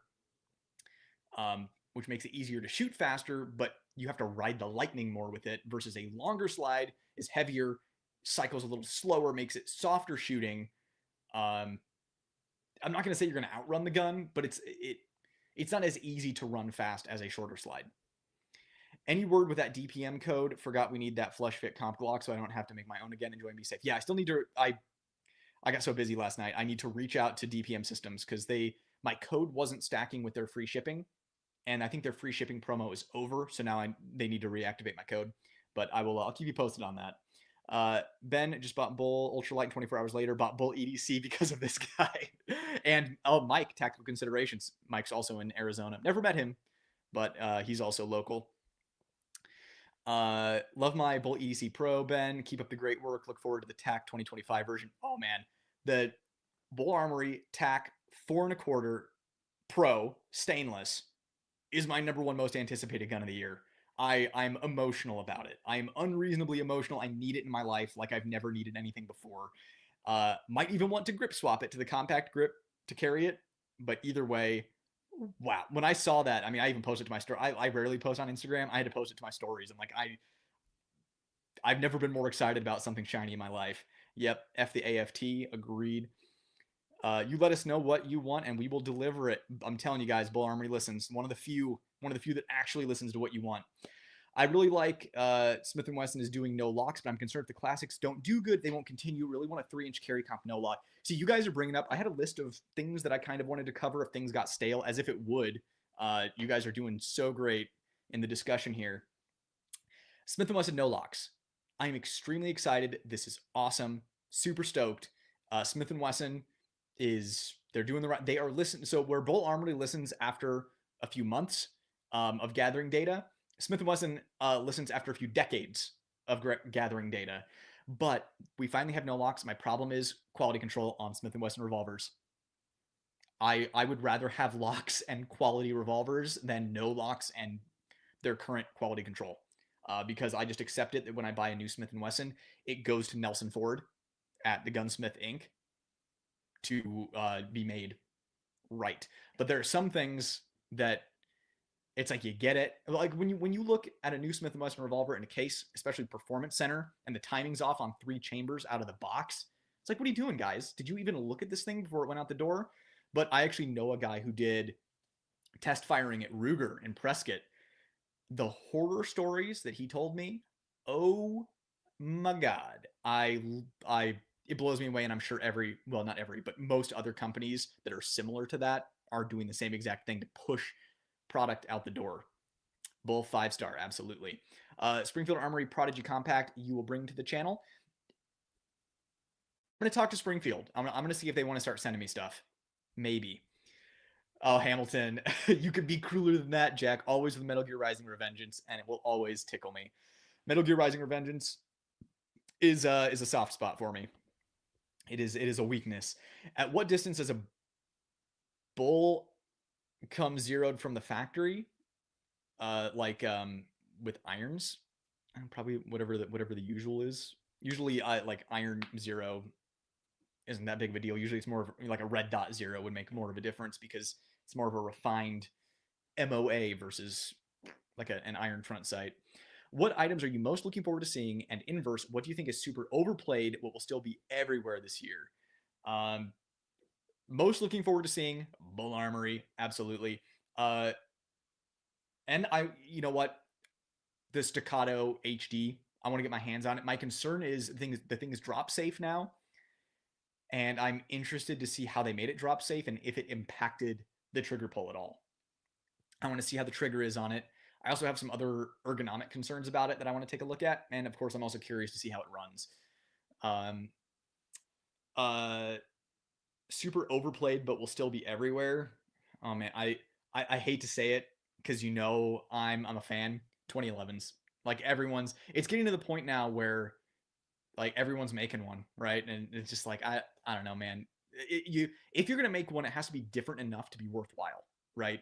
Speaker 1: which makes it easier to shoot faster, but you have to ride the lightning more with it, versus a longer slide is heavier, cycles a little slower, makes it softer shooting. I'm not going to say you're going to outrun the gun, but it's not as easy to run fast as a shorter slide. Any word with that DPM code? Forgot we need that flush fit comp Glock so I don't have to make my own again. Enjoy and be safe. Yeah, I still need to. I got so busy last night. I need to reach out to DPM Systems because my code wasn't stacking with their free shipping, and I think their free shipping promo is over. So now they need to reactivate my code. But I'll keep you posted on that. Ben just bought Bull Ultralight 24 hours later. Bought Bull EDC because of this guy. And Mike, Tactical Considerations. Mike's also in Arizona. Never met him, but he's also local. Love my Bull EDC Pro, Ben. Keep up the great work. Look forward to the TAC 2025 version. Oh man, the Bull Armory TAC 4.25 Pro stainless is my number one most anticipated gun of the year. I'm emotional about it. I'm unreasonably emotional. I need it in my life like I've never needed anything before. Might even want to grip swap it to the compact grip to carry it. But either way, wow. When I saw that, I mean, I even posted to my story. I rarely post on Instagram. I had to post it to my stories. I'm like, I've never been more excited about something shiny in my life. Yep. F the AFT. Agreed. You let us know what you want and we will deliver it. I'm telling you guys, Bull Armory listens. One of the few that actually listens to what you want. I really like Smith & Wesson is doing no locks, but I'm concerned if the classics don't do good, they won't continue. Really want a 3-inch carry comp no lock. See, you guys are bringing up, I had a list of things that I kind of wanted to cover if things got stale, as if it would. You guys are doing so great in the discussion here. Smith & Wesson no locks. I'm extremely excited. This is awesome. Super stoked. Smith & Wesson they're doing the right, they are listening. So where Bull Armory listens after a few months of gathering data, Smith & Wesson listens after a few decades of gathering data. But we finally have no locks. My problem is quality control on Smith & Wesson revolvers. I would rather have locks and quality revolvers than no locks and their current quality control. Because I just accept it that when I buy a new Smith & Wesson, it goes to Nelson Ford at the Gunsmith Inc. to be made right. But there are some things that it's like you get it. Like when you look at a new Smith & Wesson revolver in a case, especially Performance Center, and the timing's off on 3 chambers out of the box, it's like, what are you doing, guys? Did you even look at this thing before it went out the door? But I actually know a guy who did test firing at Ruger in Prescott. The horror stories that he told me, oh my god, it blows me away, and I'm sure not every, but most other companies that are similar to that are doing the same exact thing to push product out the door. Bull 5-star, absolutely. Springfield Armory Prodigy Compact you will bring to the channel. I'm going to talk to Springfield. I'm going to see if they want to start sending me stuff. Maybe. Oh, Hamilton, you could be crueler than that, Jack. Always with Metal Gear Rising Revengeance, and it will always tickle me. Metal Gear Rising Revengeance is a soft spot for me. It is a weakness. At what distance does a bull come zeroed from the factory? With irons, probably whatever the usual is. Usually, like iron 0 isn't that big of a deal. Usually, it's more of like a red dot 0 would make more of a difference because it's more of a refined MOA versus like an iron front sight. What items are you most looking forward to seeing? And inverse, what do you think is super overplayed, what will still be everywhere this year? Most looking forward to seeing Bull Armory, absolutely. And you know what? The Staccato HD, I want to get my hands on it. My concern is the thing is drop safe now, and I'm interested to see how they made it drop safe and if it impacted the trigger pull at all. I want to see how the trigger is on it. I also have some other ergonomic concerns about it that I want to take a look at, and of course, I'm also curious to see how it runs. Super overplayed, but will still be everywhere. Oh man, I hate to say it because I'm a fan. 2011s, like it's getting to the point now where like everyone's making one, right? And it's just like I don't know, man. If you're gonna make one, it has to be different enough to be worthwhile, right?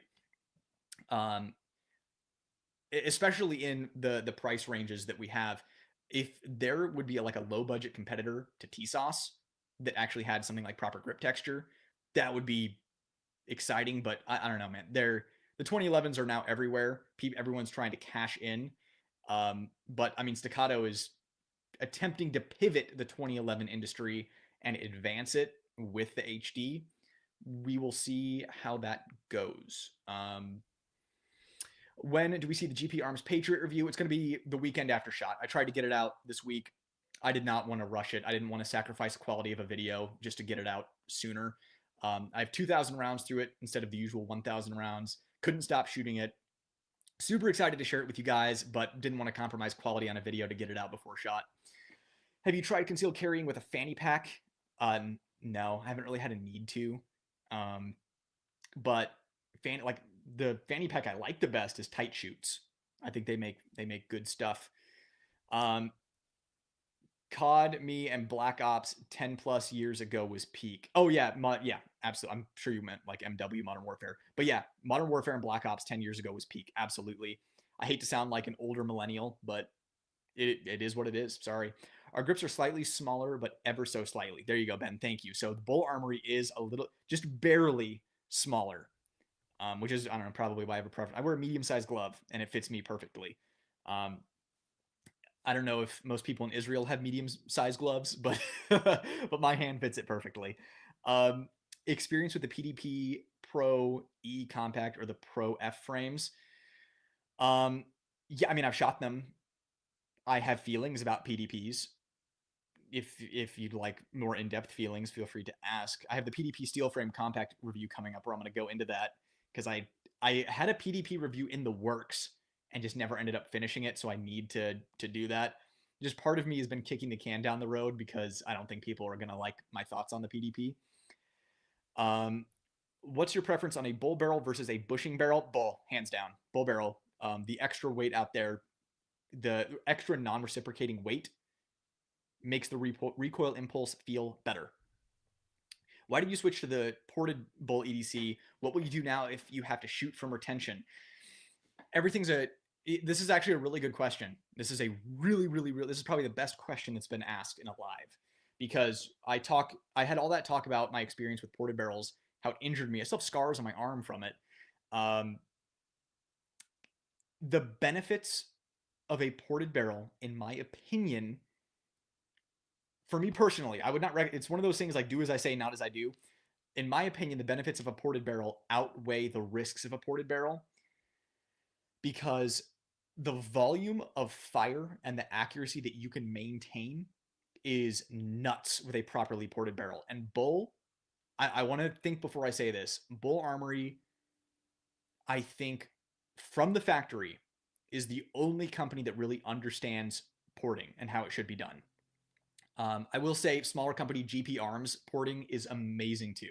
Speaker 1: Especially in the price ranges that we have. If there would be like a low budget competitor to TSOS that actually had something like proper grip texture, that would be exciting. But I don't know, man. The 2011s are now everywhere. Everyone's trying to cash in. But I mean, Staccato is attempting to pivot the 2011 industry and advance it with the HD. We will see how that goes. When do we see the GP Arms Patriot review? It's going to be the weekend after SHOT. I tried to get it out this week. I did not want to rush it. I didn't want to sacrifice the quality of a video just to get it out sooner. I have 2,000 rounds through it instead of the usual 1,000 rounds. Couldn't stop shooting it. Super excited to share it with you guys, but didn't want to compromise quality on a video to get it out before SHOT. Have you tried concealed carrying with a fanny pack? No, I haven't really had a need to. But the fanny pack I like the best is Tight Shoots. I think they make good stuff. COD, me, and Black Ops 10 plus years ago was peak. Oh yeah, yeah, absolutely. I'm sure you meant like MW, Modern Warfare. But yeah, Modern Warfare and Black Ops 10 years ago was peak. Absolutely. I hate to sound like an older millennial, but it is what it is. Sorry. Our grips are slightly smaller, but ever so slightly. There you go, Ben. Thank you. So the Bull Armory is a little, just barely smaller, which is, I don't know, probably why I have a preference. I wear a medium-sized glove, and it fits me perfectly. I don't know if most people in Israel have medium-sized gloves, but but my hand fits it perfectly. Experience with the PDP Pro E Compact or the Pro F frames. Yeah, I mean, I've shot them. I have feelings about PDPs. If you'd like more in-depth feelings, feel free to ask. I have the PDP steel frame compact review coming up where I'm going to go into that because I had a PDP review in the works and just never ended up finishing it, so I need to do that. Just part of me has been kicking the can down the road because I don't think people are going to like my thoughts on the PDP. Um, what's your preference on a bull barrel versus a bushing barrel? Bull, hands down. Bull barrel. The extra weight out there, the extra non-reciprocating weight makes the recoil impulse feel better. Why did you switch to the ported bull EDC? What will you do now if you have to shoot from retention? Everything's a. This is actually a really good question. This is a really. This is probably the best question that's been asked in a live, because I had all that talk about my experience with ported barrels, how it injured me. I still have scars on my arm from it. Um, the benefits of a ported barrel, in my opinion, for me personally, I would not. It's one of those things like do as I say, not as I do. In my opinion, the benefits of a ported barrel outweigh the risks of a ported barrel because the volume of fire and the accuracy that you can maintain is nuts with a properly ported barrel. And Bull, I want to think before I say this. Bull Armory, I think, from the factory, is the only company that really understands porting and how it should be done. I will say, smaller company GP Arms porting is amazing too.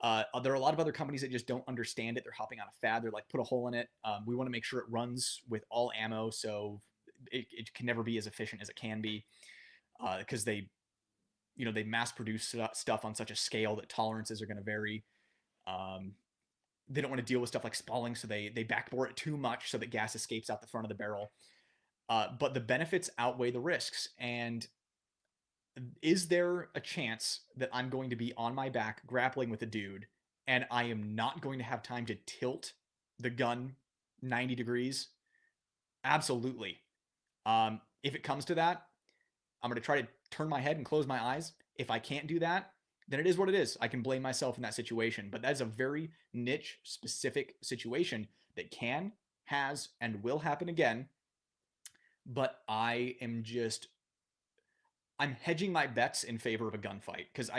Speaker 1: There are a lot of other companies that just don't understand it. They're hopping on a fad. They're like, put a hole in it. We want to make sure it runs with all ammo, so it can never be as efficient as it can be, because they mass produce stuff on such a scale that tolerances are going to vary. Um, they don't want to deal with stuff like spalling, so they backbore it too much so that gas escapes out the front of the barrel. But the benefits outweigh the risks, and is there a chance that I'm going to be on my back grappling with a dude and I am not going to have time to tilt the gun 90 degrees? Absolutely. If it comes to that, I'm going to try to turn my head and close my eyes. If I can't do that, then it is what it is. I can blame myself in that situation. But that is a very niche, specific situation that can, has, and will happen again. But I'm hedging my bets in favor of a gunfight because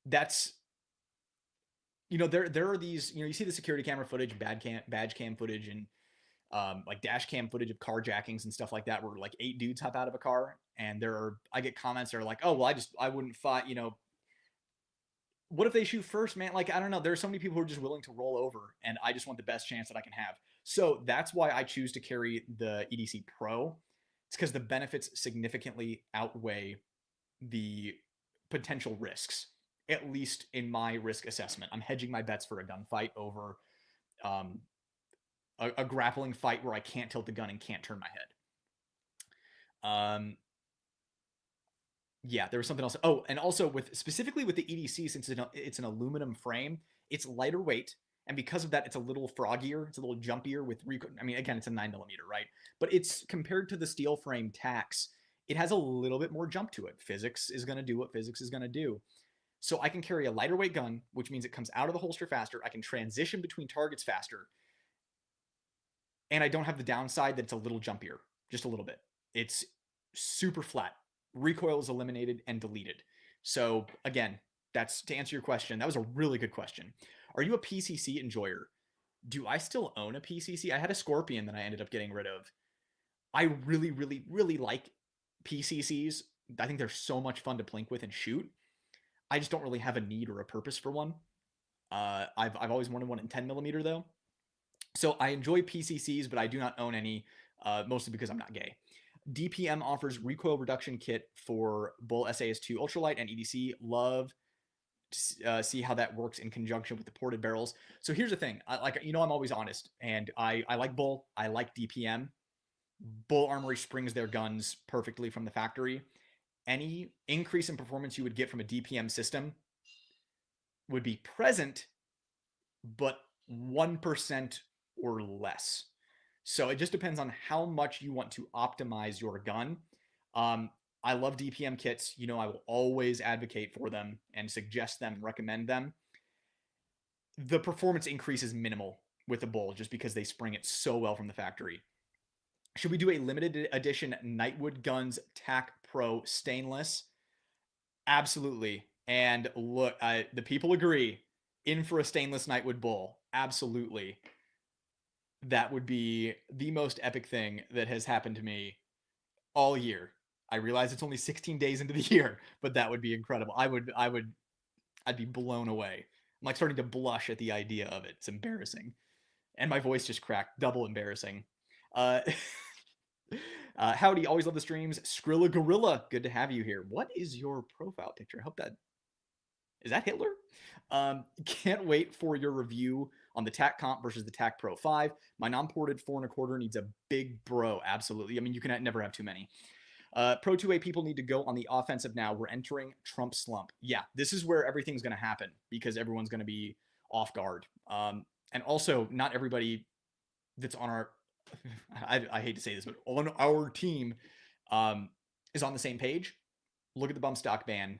Speaker 1: that's there are these, you see the security camera footage, badge cam footage, and like dash cam footage of carjackings and stuff like that, where like 8 dudes hop out of a car, and I get comments that are like, oh well, I wouldn't fight. What if they shoot first, man? Like, I don't know. There are so many people who are just willing to roll over, and I just want the best chance that I can have. So that's why I choose to carry the EDC Pro. It's because the benefits significantly outweigh the potential risks, at least in my risk assessment. I'm hedging my bets for a gunfight over um, a grappling fight where I can't tilt the gun and can't turn my head. Yeah, there was something else. Oh, and also specifically with the EDC, since it's an aluminum frame, it's lighter weight, and because of that, it's a little froggier. It's a little jumpier with. I mean, again, it's a 9mm, right? But it's compared to the steel frame tax, it has a little bit more jump to it. Physics is going to do what physics is going to do. So I can carry a lighter weight gun, which means it comes out of the holster faster. I can transition between targets faster, and I don't have the downside that it's a little jumpier, just a little bit. It's super flat. Recoil is eliminated and deleted. So again, that's to answer your question. That was a really good question. Are you a PCC enjoyer? Do I still own a PCC? I had a Scorpion that I ended up getting rid of. I really like PCCs. I think they're so much fun to plink with and shoot. I just don't really have a need or a purpose for one. I've always wanted one in 10mm though. So I enjoy PCCs, but I do not own any, mostly because I'm not gay. DPM offers recoil reduction kit for Bull SAS2 Ultralight and EDC. Love to see how that works in conjunction with the ported barrels. So here's the thing. I'm always honest, and I like Bull. I like DPM. Bull Armory springs their guns perfectly from the factory. Any increase in performance you would get from a DPM system would be present, but 1% or less. So it just depends on how much you want to optimize your gun. I love DPM kits. I will always advocate for them and suggest them, recommend them. The performance increase is minimal with a bull just because they spring it so well from the factory. Should we do a limited edition Nightwood Guns Tac Pro stainless? Absolutely. And look, the people agree. In for a stainless Nightwood bull. Absolutely. That would be the most epic thing that has happened to me all year. I realize it's only 16 days into the year, but that would be incredible. I'd be blown away. I'm like starting to blush at the idea of it. It's embarrassing. And my voice just cracked. Double embarrassing. Uh, howdy, always love the streams. Skrilla Gorilla, good to have you here. What is your profile picture? I hope that is that Hitler? Can't wait for your review on the TAC Comp versus the TAC Pro 5. My non-ported 4.25 needs a big bro. Absolutely. I mean, you can never have too many. Pro 2A people need to go on the offensive now. We're entering Trump slump. Yeah, this is where everything's going to happen because everyone's going to be off guard. And also, not everybody that's on our, I hate to say this, but on our team is on the same page. Look at the bump stock ban.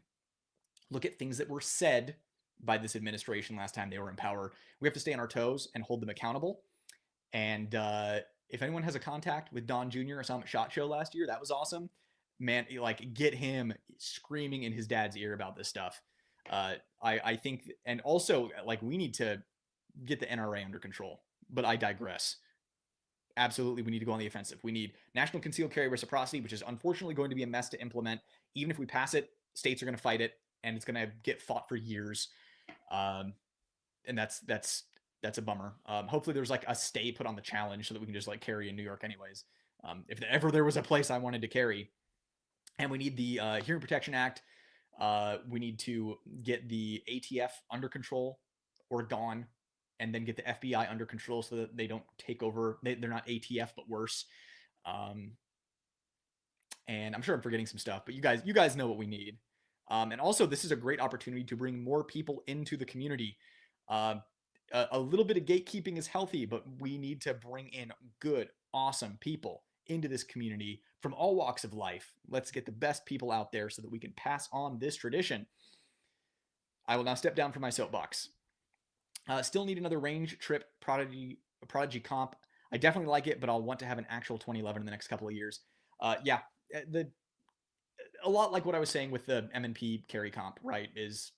Speaker 1: Look at things that were said by this administration last time they were in power. We have to stay on our toes and hold them accountable. And if anyone has a contact with Don Jr. or some SHOT Show last year, that was awesome. Man, like get him screaming in his dad's ear about this stuff. I think, and also like we need to get the NRA under control. But I digress. Absolutely, we need to go on the offensive. We need national concealed carry reciprocity, which is unfortunately going to be a mess to implement. Even if we pass it, states are going to fight it, and it's going to get fought for years. And that's a bummer. Hopefully there's like a stay put on the challenge so that we can just like carry in New York anyways. If ever there was a place I wanted to carry. And we need the Hearing Protection Act. We need to get the ATF under control or gone, and then get the FBI under control so that they don't take over. They're not ATF, but worse. And I'm sure I'm forgetting some stuff, but you guys know what we need. And also, this is a great opportunity to bring more people into the community. A little bit of gatekeeping is healthy, but we need to bring in good, awesome people into this community from all walks of life. Let's get the best people out there so that we can pass on this tradition. I will now step down from my soapbox. Still need another range trip Prodigy comp. I definitely like it, but I'll want to have an actual 2011 in the next couple of years. Yeah, a lot like what I was saying with the M&P carry comp, right? Is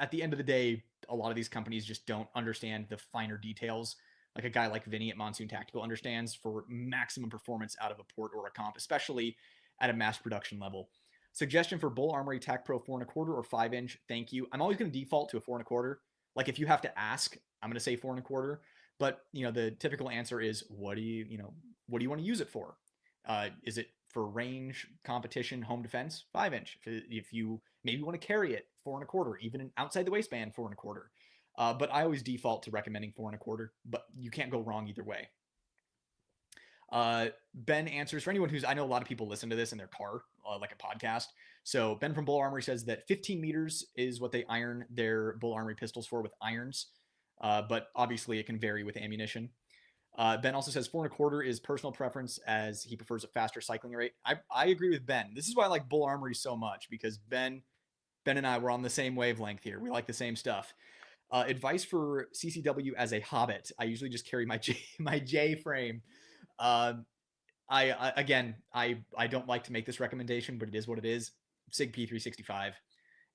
Speaker 1: at the end of the day, a lot of these companies just don't understand the finer details. Like a guy like Vinny at Monsoon Tactical understands for maximum performance out of a port or a comp, especially at a mass production level. Suggestion for Bull Armory Tac Pro 4.25 or 5-inch. Thank you. I'm always going to default to a 4.25. Like if you have to ask, I'm going to say 4.25. But the typical answer is, what do you want to use it for? Is it for range, competition, home defense? 5-inch. If you maybe want to carry it, 4.25, even outside the waistband, 4.25. But I always default to recommending 4.25. But you can't go wrong either way. Ben answers for anyone I know a lot of people listen to this in their car, like a podcast. So Ben from Bull Armory says that 15 meters is what they iron their Bull Armory pistols for with irons. But obviously it can vary with ammunition. Ben also says 4.25 is personal preference as he prefers a faster cycling rate. I agree with Ben. This is why I like Bull Armory so much, because Ben and I were on the same wavelength here. We like the same stuff. Advice for CCW as a hobbit. I usually just carry my J frame. I don't like to make this recommendation, but it is what it is. SIG P365.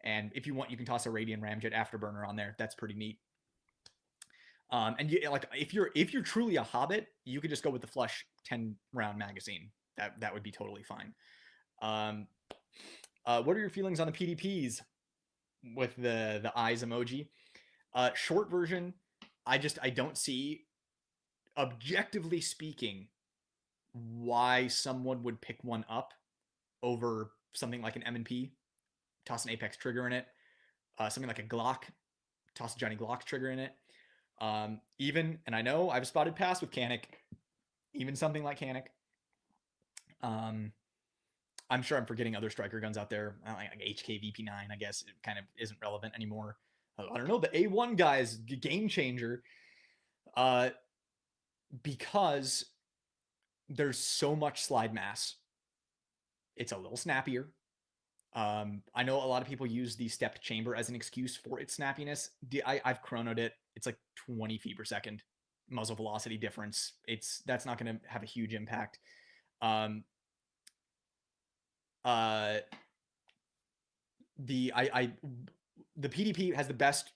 Speaker 1: And if you want, you can toss a Radian Ramjet Afterburner on there. That's pretty neat. And if you're truly a hobbit, you could just go with the flush 10-round magazine. That would be totally fine. What are your feelings on the PDPs with the eyes emoji? Short version, I don't see, objectively speaking, why someone would pick one up over something like an M&P, toss an Apex trigger in it, something like a Glock, toss a Johnny Glock trigger in it. Even, and I know I've spotted pass with Canik, even something like Canik. I'm sure I'm forgetting other striker guns out there, like HK VP9, I guess it kind of isn't relevant anymore. I don't know, the A1 guy is a game changer, because there's so much slide mass. It's a little snappier. I know a lot of people use the stepped chamber as an excuse for its snappiness. I've chronoed it. It's like 20 feet per second. muzzle velocity difference. That's not going to have a huge impact. Um, uh, the PDP has the best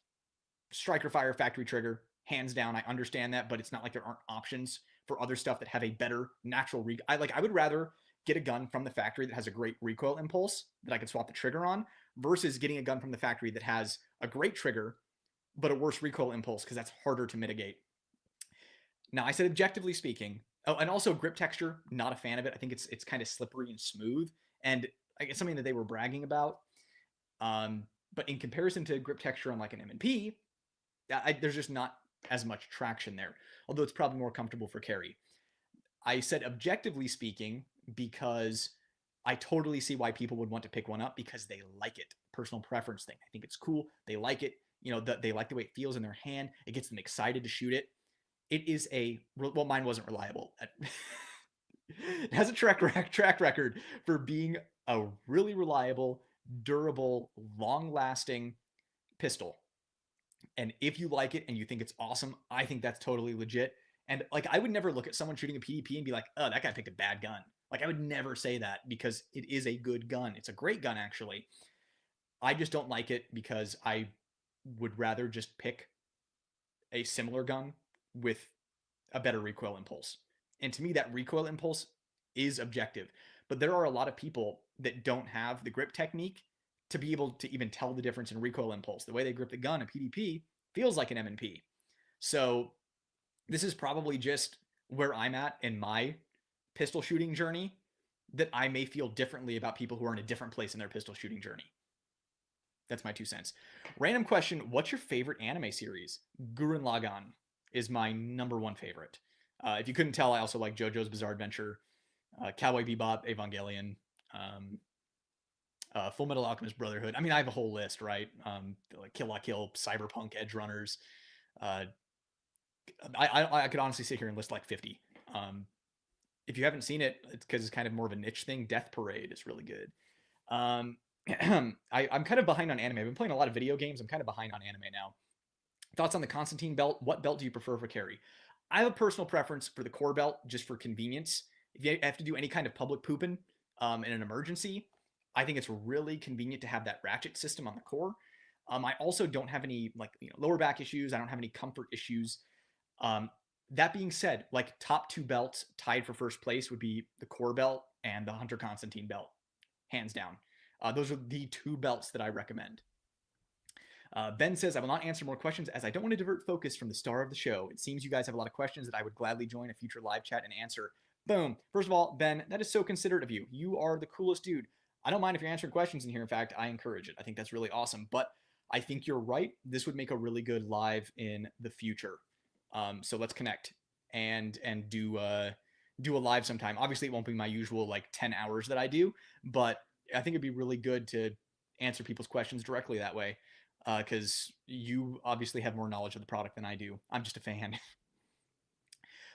Speaker 1: striker fire factory trigger, hands down. I understand that, but it's not like there aren't options for other stuff that have a better natural I would rather get a gun from the factory that has a great recoil impulse that I can swap the trigger on versus getting a gun from the factory that has a great trigger but a worse recoil impulse, because that's harder to mitigate. Now, I said objectively speaking. Oh, and also grip texture, not a fan of it. I think it's kind of slippery and smooth, and it's something that they were bragging about. But in comparison to grip texture on like an M&P, there's just not as much traction there, although it's probably more comfortable for carry. I said objectively speaking because I totally see why people would want to pick one up, because they like it. Personal preference thing. I think it's cool. They like it. They like the way it feels in their hand. It gets them excited to shoot it. It is well, mine wasn't reliable. It has a track record for being a really reliable, durable, long-lasting pistol. And if you like it and you think it's awesome, I think that's totally legit. And like, I would never look at someone shooting a PDP and be like, oh, that guy picked a bad gun. Like, I would never say that, because it is a good gun. It's a great gun, actually. I just don't like it because I would rather just pick a similar gun with a better recoil impulse. And to me, that recoil impulse is objective. But there are a lot of people that don't have the grip technique to be able to even tell the difference in recoil impulse. The way they grip the gun, a PDP feels like an M&P. So this is probably just where I'm at in my pistol shooting journey, that I may feel differently about people who are in a different place in their pistol shooting journey. That's my 2 cents. Random question. What's your favorite anime series? Gurren Lagann is my number one favorite. If you couldn't tell, I also like JoJo's Bizarre Adventure, Cowboy Bebop, Evangelion, Full Metal Alchemist Brotherhood. I mean, I have a whole list, right? Like Kill La Kill, Cyberpunk, Edge Runners. I could honestly sit here and list like 50. If you haven't seen it, it's because it's kind of more of a niche thing. Death Parade is really good. I'm kind of behind on anime. I've been playing a lot of video games. I'm kind of behind on anime now. Thoughts on the Constantine belt? What belt do you prefer for carry? I have a personal preference for the core belt, just for convenience. If you have to do any kind of public pooping in an emergency, I think it's really convenient to have that ratchet system on the core. I also don't have any lower back issues. I don't have any comfort issues. That being said, like top two belts tied for first place would be the core belt and the Hunter Constantine belt, hands down. Those are the two belts that I recommend. Ben says, I will not answer more questions as I don't want to divert focus from the star of the show. It seems you guys have a lot of questions that I would gladly join a future live chat and answer. Boom. First of all, Ben, that is so considerate of you. You are the coolest dude. I don't mind if you're answering questions in here. In fact, I encourage it. I think that's really awesome. But I think you're right. This would make a really good live in the future. So let's connect and do a live sometime. Obviously, it won't be my usual 10 hours that I do, but I think it'd be really good to answer people's questions directly that way, because you obviously have more knowledge of the product than I do. I'm just a fan.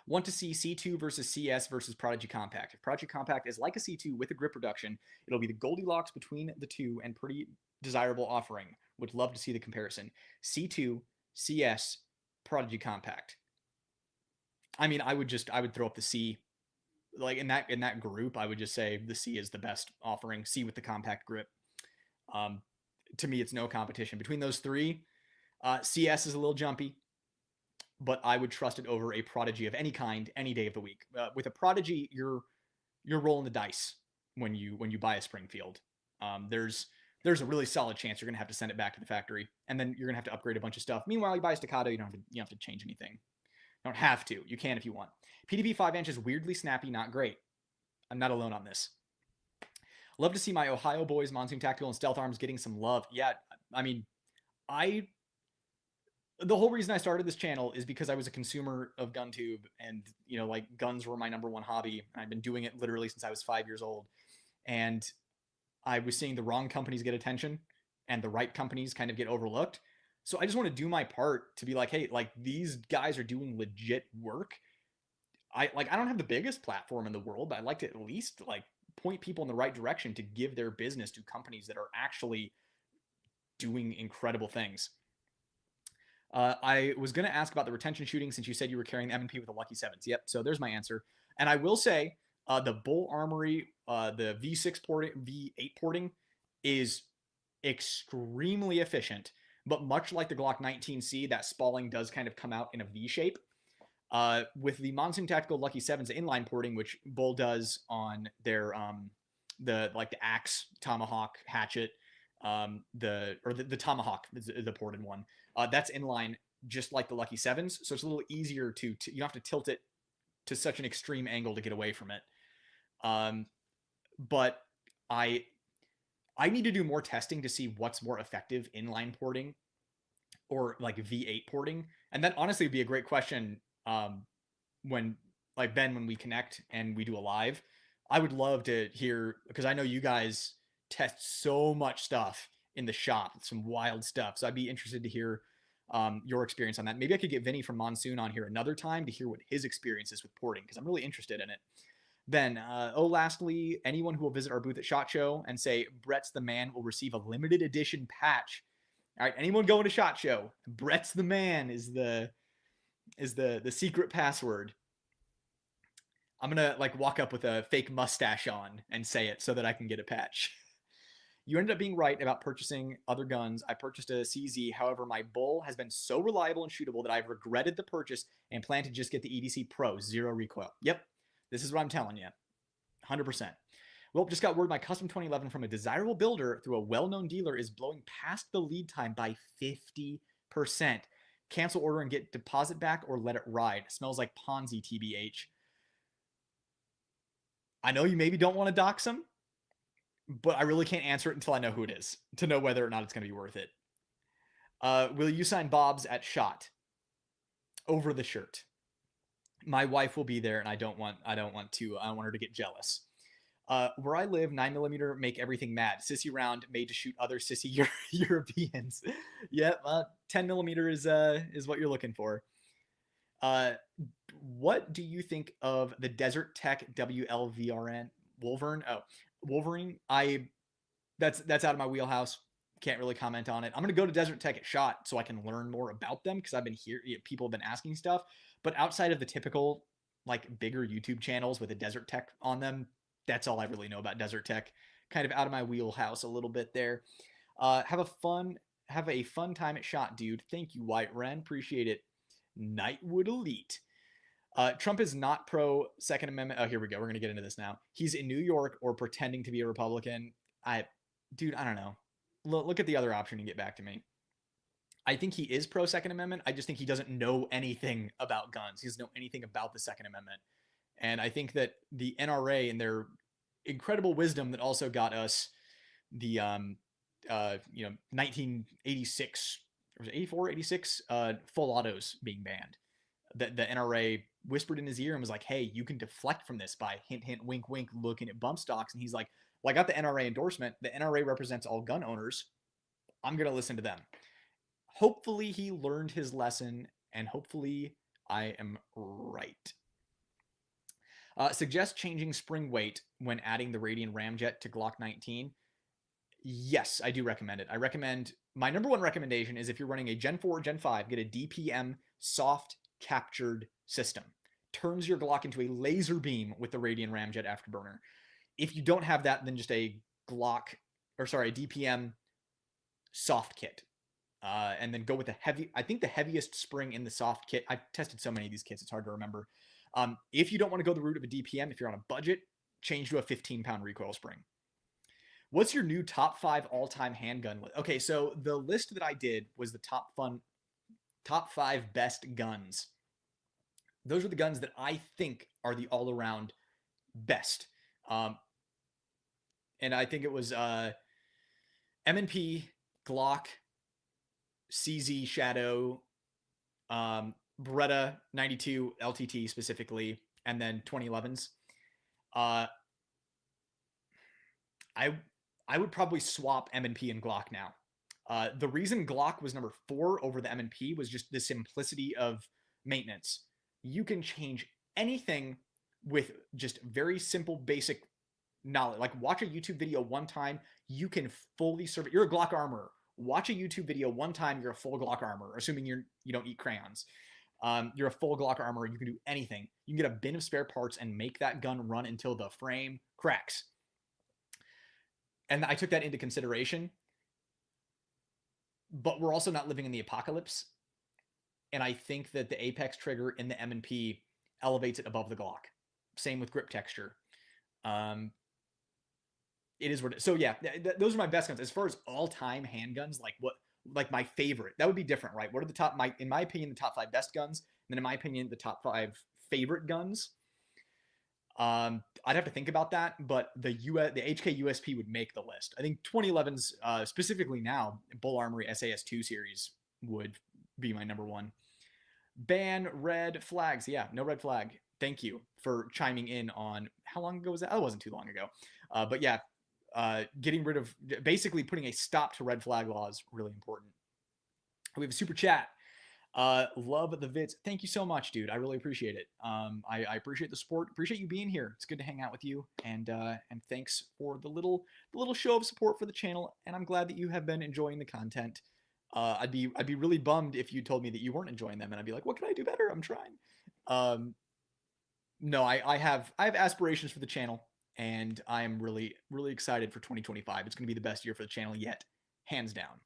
Speaker 1: Want to see C2 versus CS versus Prodigy Compact. If Prodigy Compact is like a C2 with a grip reduction, it'll be the Goldilocks between the two and pretty desirable offering. Would love to see the comparison. C2, CS, Prodigy Compact. I mean, I would throw up the C. Like in that group, I would just say the C is the best offering. C with the compact grip. To me, it's no competition between those three. CS is a little jumpy, but I would trust it over a Prodigy of any kind any day of the week. With a Prodigy, you're rolling the dice when you buy a Springfield. There's a really solid chance you're gonna have to send it back to the factory, and then you're gonna have to upgrade a bunch of stuff. Meanwhile, you buy a Staccato, you don't have to change anything. You don't have to. You can if you want. PDP 5-inch is weirdly snappy, not great. I'm not alone on this. Love to see my Ohio boys, Monsoon Tactical and Stealth Arms, getting some love. Yeah, I mean, the whole reason I started this channel is because I was a consumer of GunTube, and guns were my number one hobby. I've been doing it literally since I was 5 years old, and I was seeing the wrong companies get attention and the right companies kind of get overlooked. So I just want to do my part to be like, hey, these guys are doing legit work. I don't have the biggest platform in the world, but I like to at least point people in the right direction to give their business to companies that are actually doing incredible things. I was going to ask about the retention shooting since you said you were carrying the M&P with the Lucky Sevens. Yep, so there's my answer. And I will say the Bull Armory, the V6 porting, V8 porting is extremely efficient, but much like the Glock 19C, that spalling does kind of come out in a V shape. With the Monsoon Tactical Lucky Sevens inline porting, which Bull does on their the axe, tomahawk, hatchet, the tomahawk is the ported one. That's inline, just like the Lucky Sevens, so it's a little easier to you don't have to tilt it to such an extreme angle to get away from it. But I need to do more testing to see what's more effective, inline porting or like V8 porting, and that honestly would be a great question when like Ben, when we connect and we do a live. I would love to hear, because I know you guys test so much stuff in the shop, some wild stuff. So I'd be interested to hear your experience on that. Maybe I could get Vinny from Monsoon on here another time to hear what his experience is with porting, because I'm really interested in it. Then, lastly, anyone who will visit our booth at SHOT Show and say Brett's the man will receive a limited edition patch. All right, anyone going to SHOT Show? Brett's the man is the secret password. I'm gonna like walk up with a fake mustache on and say it so that I can get a patch. You ended up being right about purchasing other guns. I purchased a CZ. However, my Bull has been so reliable and shootable that I've regretted the purchase and plan to just get the EDC Pro, zero recoil. Yep, this is what I'm telling you. 100%. Well, just got word my custom 2011 from a desirable builder through a well-known dealer is blowing past the lead time by 50%. Cancel order and get deposit back or let it ride. Smells like Ponzi, TBH. I know you maybe don't want to dox them, but I really can't answer it until I know who it is to know whether or not it's going to be worth it. Will you sign Bob's at SHOT? Over the shirt. My wife will be there, and I don't want her to get jealous. Where I live, 9mm make everything mad. Sissy round made to shoot other sissy Europeans. Yep, 10mm is what you're looking for. What do you think of the Desert Tech WLVRN Wolverine? Oh, Wolverine. That's out of my wheelhouse. Can't really comment on it. I'm gonna go to Desert Tech at SHOT so I can learn more about them, because I've been here. People have been asking stuff, but outside of the typical like bigger YouTube channels with a Desert Tech on them, that's all I really know about Desert Tech. Kind of out of my wheelhouse a little bit there. Have a fun time at SHOT, dude. Thank you, White Ren. Appreciate it. Nightwood Elite. Trump is not pro Second Amendment. Oh, here we go. We're going to get into this now. He's in New York or pretending to be a Republican. Dude, I don't know. Look at the other option and get back to me. I think he is pro Second Amendment. I just think he doesn't know anything about guns. He doesn't know anything about the Second Amendment. And I think that the NRA and their incredible wisdom that also got us the 1986 or 84, 86 full autos being banned. The NRA whispered in his ear and was like, hey, you can deflect from this by hint, hint, wink, wink, looking at bump stocks. And he's like, well, I got the NRA endorsement. The NRA represents all gun owners. I'm going to listen to them. Hopefully he learned his lesson, and hopefully I am right. Suggest changing spring weight when adding the Radian Ramjet to Glock 19. Yes, I do recommend it. I recommend, my number one recommendation is if you're running a Gen 4 or Gen 5, get a DPM soft captured system. Turns your Glock into a laser beam with the Radian Ramjet afterburner. If you don't have that, then just a DPM soft kit. And then go with I think the heaviest spring in the soft kit. I've tested so many of these kits, it's hard to remember. If you don't want to go the route of a DPM, if you're on a budget, change to a 15-pound recoil spring. What's your new top 5 all-time handgun list? Okay, so the list that I did was the top 5 best guns. Those are the guns that I think are the all-around best. And I think it was M&P, Glock, CZ Shadow, Beretta 92 LTT specifically, and then 2011s. I would probably swap M&P and Glock now. The reason Glock was number 4 over the M&P was just the simplicity of maintenance. You can change anything with just very simple, basic knowledge. Like, watch a YouTube video one time, you can fully serve it. You're a Glock armorer. watch a YouTube video one time, you're a full Glock armor, assuming you don't eat crayons. You're a full Glock armor, you can do anything. You can get a bin of spare parts and make that gun run until the frame cracks. And I took that into consideration. But we're also not living in the apocalypse. And I think that the Apex trigger in the M&P elevates it above the Glock. Same with grip texture. It is what it is. So yeah, those are my best guns. As far as all-time handguns, like my favorite, that would be different, right? What are the top, in my opinion, the top 5 best guns? And then in my opinion, the top 5 favorite guns. I'd have to think about that, but the HK USP would make the list. I think 2011's, specifically now, Bull Armory SAS2 series would be my number 1. Ban red flags. Yeah, no red flag. Thank you for chiming in on, how long ago was that? Oh, it wasn't too long ago. But yeah, getting rid of, basically putting a stop to red flag law is really important. We have a super chat. Love the vids. Thank you so much, dude. I really appreciate it. I appreciate the support. Appreciate you being here. It's good to hang out with you. And thanks for the little show of support for the channel. And I'm glad that you have been enjoying the content. I'd be really bummed if you told me that you weren't enjoying them, and I'd be like, what can I do better? I'm trying. No, I have aspirations for the channel, and I am really, really excited for 2025. It's going to be the best year for the channel yet, hands down.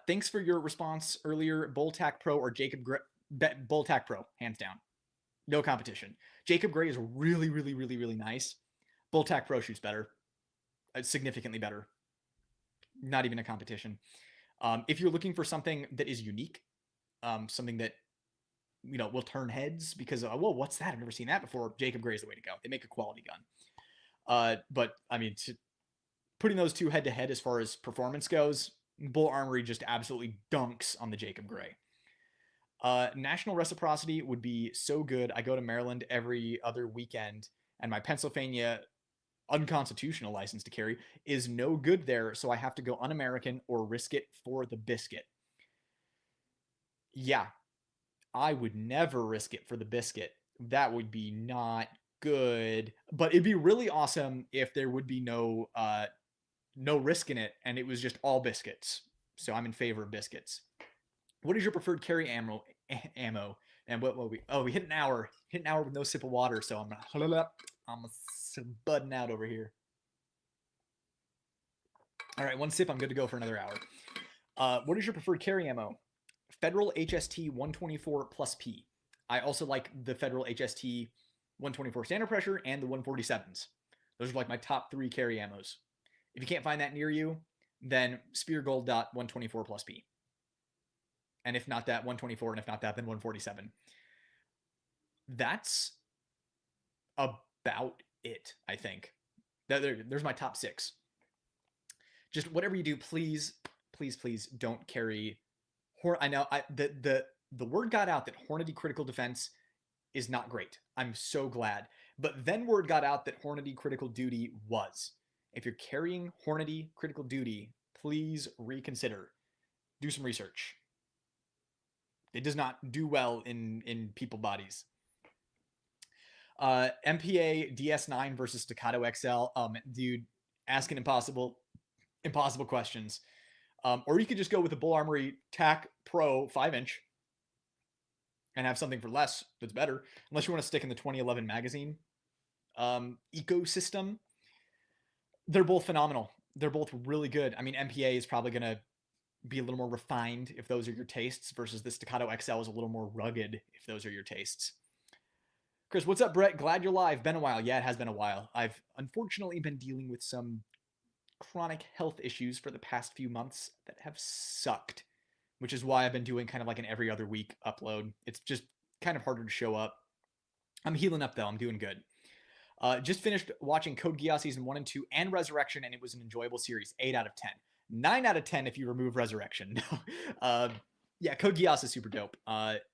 Speaker 1: Thanks for your response earlier. Boltac Pro or Jacob Gray? Boltac Pro, hands down. No competition. Jacob Gray is really, really, really, really nice. Boltac Pro shoots better. Significantly better. Not even a competition. If you're looking for something that is unique, something that, will turn heads because, whoa, what's that? I've never seen that before. Jacob Gray is the way to go. They make a quality gun. But, I mean, putting those two head-to-head as far as performance goes, Bull Armory just absolutely dunks on the Jacob Gray. National reciprocity would be so good. I go to Maryland every other weekend, and my Pennsylvania unconstitutional license to carry is no good there, so I have to go un-American or risk it for the biscuit. Yeah, I would never risk it for the biscuit. That would be not good. But it'd be really awesome if there would be no risk in it, and it was just all biscuits. So I'm in favor of biscuits. What is your preferred carry ammo? And we hit an hour. Hit an hour with no sip of water, so I'm budding out over here. All right, one sip, I'm good to go for another hour. What is your preferred carry ammo? Federal HST 124 plus P. I also like the Federal HST 124 standard pressure and the 147s. Those are like my top 3 carry ammos. If you can't find that near you, then Spear Gold dot 124 plus P. And if not that, 124, and if not that, then 147. That's about it, I think. There's my top 6. Just whatever you do, please, please, please don't carry. I know the word got out that Hornady Critical Defense is not great. I'm so glad. But then word got out that Hornady Critical Duty was. If you're carrying Hornady Critical Duty, please reconsider. Do some research. It does not do well in people bodies. MPA DS9 versus Staccato XL. Dude, asking impossible questions. Or you could just go with the Bull Armory TAC Pro 5-inch and have something for less that's better. Unless you want to stick in the 2011 magazine ecosystem. They're both phenomenal. They're both really good. I mean, MPA is probably going to be a little more refined if those are your tastes, versus the Staccato XL is a little more rugged if those are your tastes. Chris, what's up, Brett? Glad you're live. Been a while. Yeah, it has been a while. I've unfortunately been dealing with some chronic health issues for the past few months that have sucked, which is why I've been doing kind of like an every other week upload. It's just kind of harder to show up. I'm healing up though. I'm doing good. Just finished watching Code Geass Season 1 and 2 and Resurrection, and it was an enjoyable series. 8 out of 10. 9 out of 10 if you remove Resurrection. Yeah, Code Geass is super dope.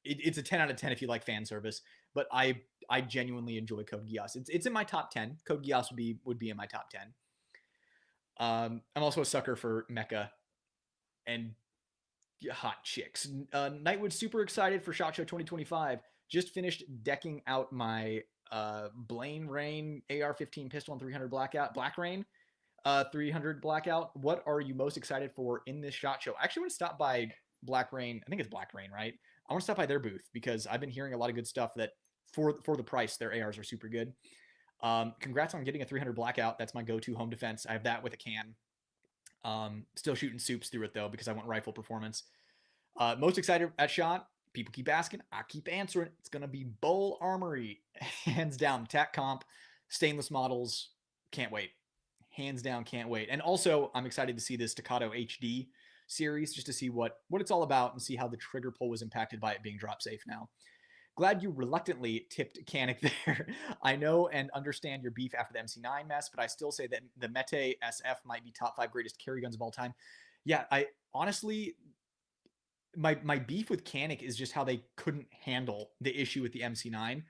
Speaker 1: It's a 10 out of 10 if you like fan service, but I genuinely enjoy Code Geass. It's in my top 10. Code Geass would be in my top 10. I'm also a sucker for mecha and hot chicks. Nightwood, super excited for SHOT Show 2025. Just finished decking out my Blaine Rain AR-15 pistol and 300 Black Rain. 300 blackout. What are you most excited for in this shot show? I actually want to stop by Black Rain. I think it's Black Rain, right? I want to stop by their booth because I've been hearing a lot of good stuff that for the price, their ARs are super good. Congrats on getting a 300 blackout. That's my go-to home defense. I have that with a can. Still shooting soups through it though because I want rifle performance. Most excited at shot. People keep asking. I keep answering. It's gonna be Bull Armory, hands down. Tac comp, stainless models. Can't wait. Hands down, can't wait. And also, I'm excited to see this Staccato HD series just to see what it's all about and see how the trigger pull was impacted by it being drop safe now. Glad you reluctantly tipped Canic there. I know and understand your beef after the MC9 mess, but I still say that the Mete SF might be top 5 greatest carry guns of all time. Yeah, I honestly, my beef with Canic is just how they couldn't handle the issue with the MC9.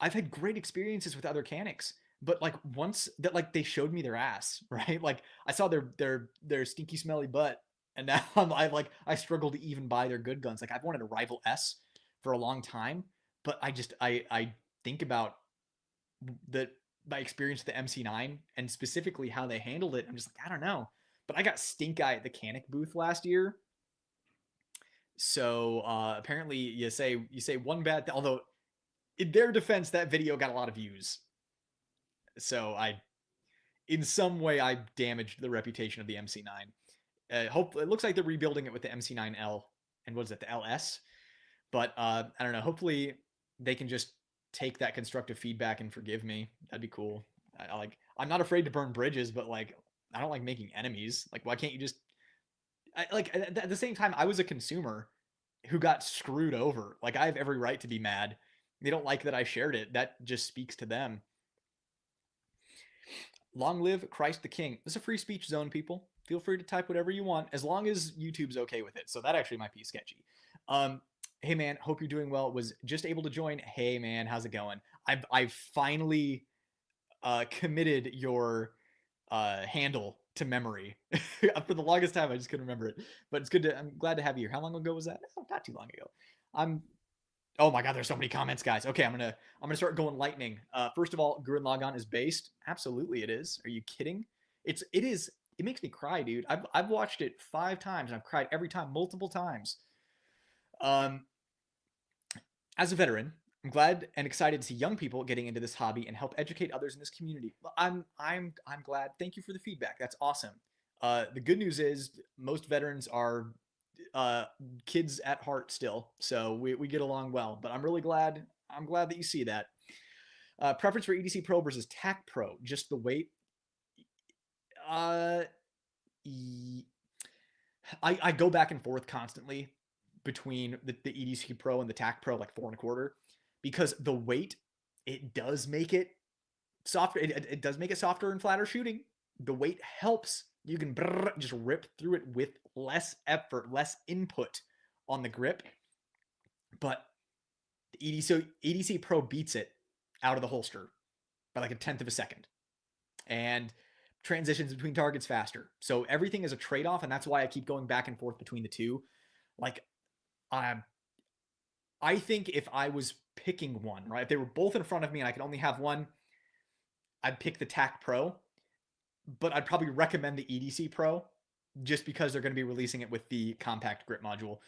Speaker 1: I've had great experiences with other Canics, but like once that like they showed me their ass, right? Like I saw their stinky smelly butt, and now I struggle to even buy their good guns. Like I've wanted a Rival S for a long time, but I think about the my experience with the MC9 and specifically how they handled it. I'm just like I don't know, but I got stink eye at the Canic booth last year. So apparently you say one bad thing, although in their defense that video got a lot of views. So in some way I damaged the reputation of the MC9. Hope it looks like they're rebuilding it with the MC9L and what is it, the LS? But I don't know. Hopefully they can just take that constructive feedback and forgive me. That'd be cool. I'm not afraid to burn bridges, but like I don't like making enemies. Like why can't you just like at the same time I was a consumer who got screwed over. Like I have every right to be mad. They don't like that I shared it. That just speaks to them. Long live Christ the King. This is a free speech zone, people. Feel free to type whatever you want as long as YouTube's okay with it. So that actually might be sketchy. Hey man, hope you're doing well. Was just able to join. Hey man, how's it going? I've finally committed your handle to memory. For the longest time I just couldn't remember it. But it's good to I'm glad to have you here. How long ago was that? Oh, not too long ago. I'm Oh my god, there's so many comments, guys. Okay, I'm gonna start going lightning. First of all, Gurren Lagann is based. Absolutely, it is. Are you kidding? It is. It makes me cry, dude. I've watched it 5 times and I've cried every time, multiple times. Um, as a veteran, I'm glad and excited to see young people getting into this hobby and help educate others in this community. I'm glad. Thank you for the feedback. That's awesome. The good news is most veterans are uh, kids at heart still, so we get along well. But I'm really glad. I'm glad that you see that. Preference for EDC Pro versus TAC Pro, just the weight. Uh, I go back and forth constantly between the EDC Pro and the TAC Pro, like 4.25, because the weight it does make it softer. It does make it softer and flatter shooting. The weight helps. You can just rip through it with less effort, less input on the grip. But the EDC Pro beats it out of the holster by like 1/10 of a second, and transitions between targets faster. So everything is a trade-off, and that's why I keep going back and forth between the two. Like, I think if I was picking one, right, if they were both in front of me and I could only have one, I'd pick the TAC Pro, but I'd probably recommend the EDC Pro just because they're going to be releasing it with the compact grip module.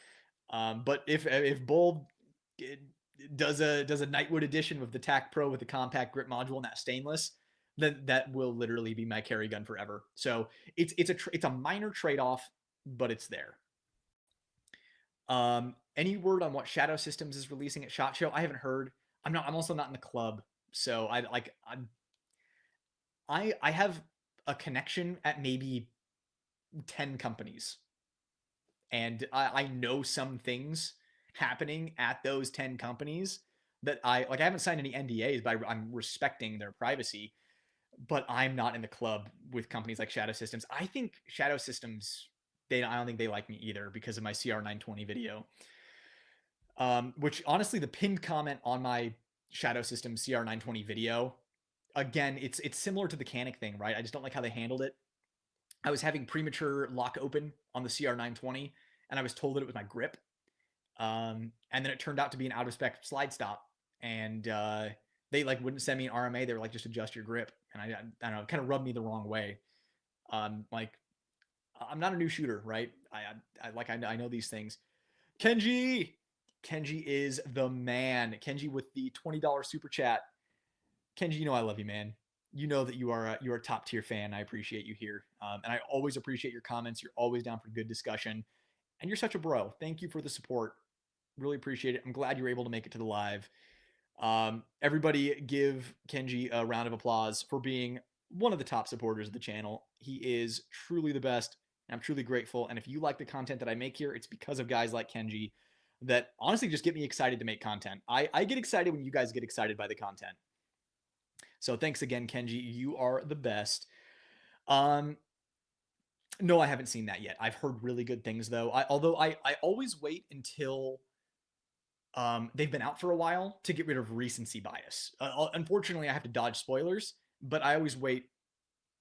Speaker 1: But if Bull does a Nightwood edition with the TAC Pro with the compact grip module and that stainless, then that will literally be my carry gun forever. So it's a minor trade-off, but it's there. Any word on what Shadow Systems is releasing at SHOT Show? I haven't heard. I'm also not in the club, so I have a connection at maybe 10 companies, and I know some things happening at those 10 companies that I haven't signed any NDAs, but I'm respecting their privacy. But I'm not in the club with companies like Shadow Systems. I think Shadow Systems, I don't think they like me either because of my CR920 video. Which honestly, the pinned comment on my Shadow Systems CR920 video, again, it's similar to the Canic thing, right? I just don't like how they handled it. I was having premature lock open on the CR920, and I was told that it was my grip. And then it turned out to be an out of spec slide stop, and they wouldn't send me an RMA. They were like, just adjust your grip, and I don't know, it kind of rubbed me the wrong way. Like I'm not a new shooter, right? I know these things. Kenji, Kenji is the man. Kenji with the $20 super chat. Kenji, you know I love you, man. You know that you are a top tier fan. I appreciate you here, and I always appreciate your comments. You're always down for good discussion, and you're such a bro. Thank you for the support. Really appreciate it. I'm glad you were able to make it to the live. Everybody give Kenji a round of applause for being one of the top supporters of the channel. He is truly the best, and I'm truly grateful. And if you like the content that I make here, it's because of guys like Kenji that honestly just get me excited to make content. I get excited when you guys get excited by the content. So thanks again, Kenji. You are the best. Um, no, I haven't seen that yet. I've heard really good things though. Although I always wait until they've been out for a while to get rid of recency bias. Unfortunately, I have to dodge spoilers, but I always wait.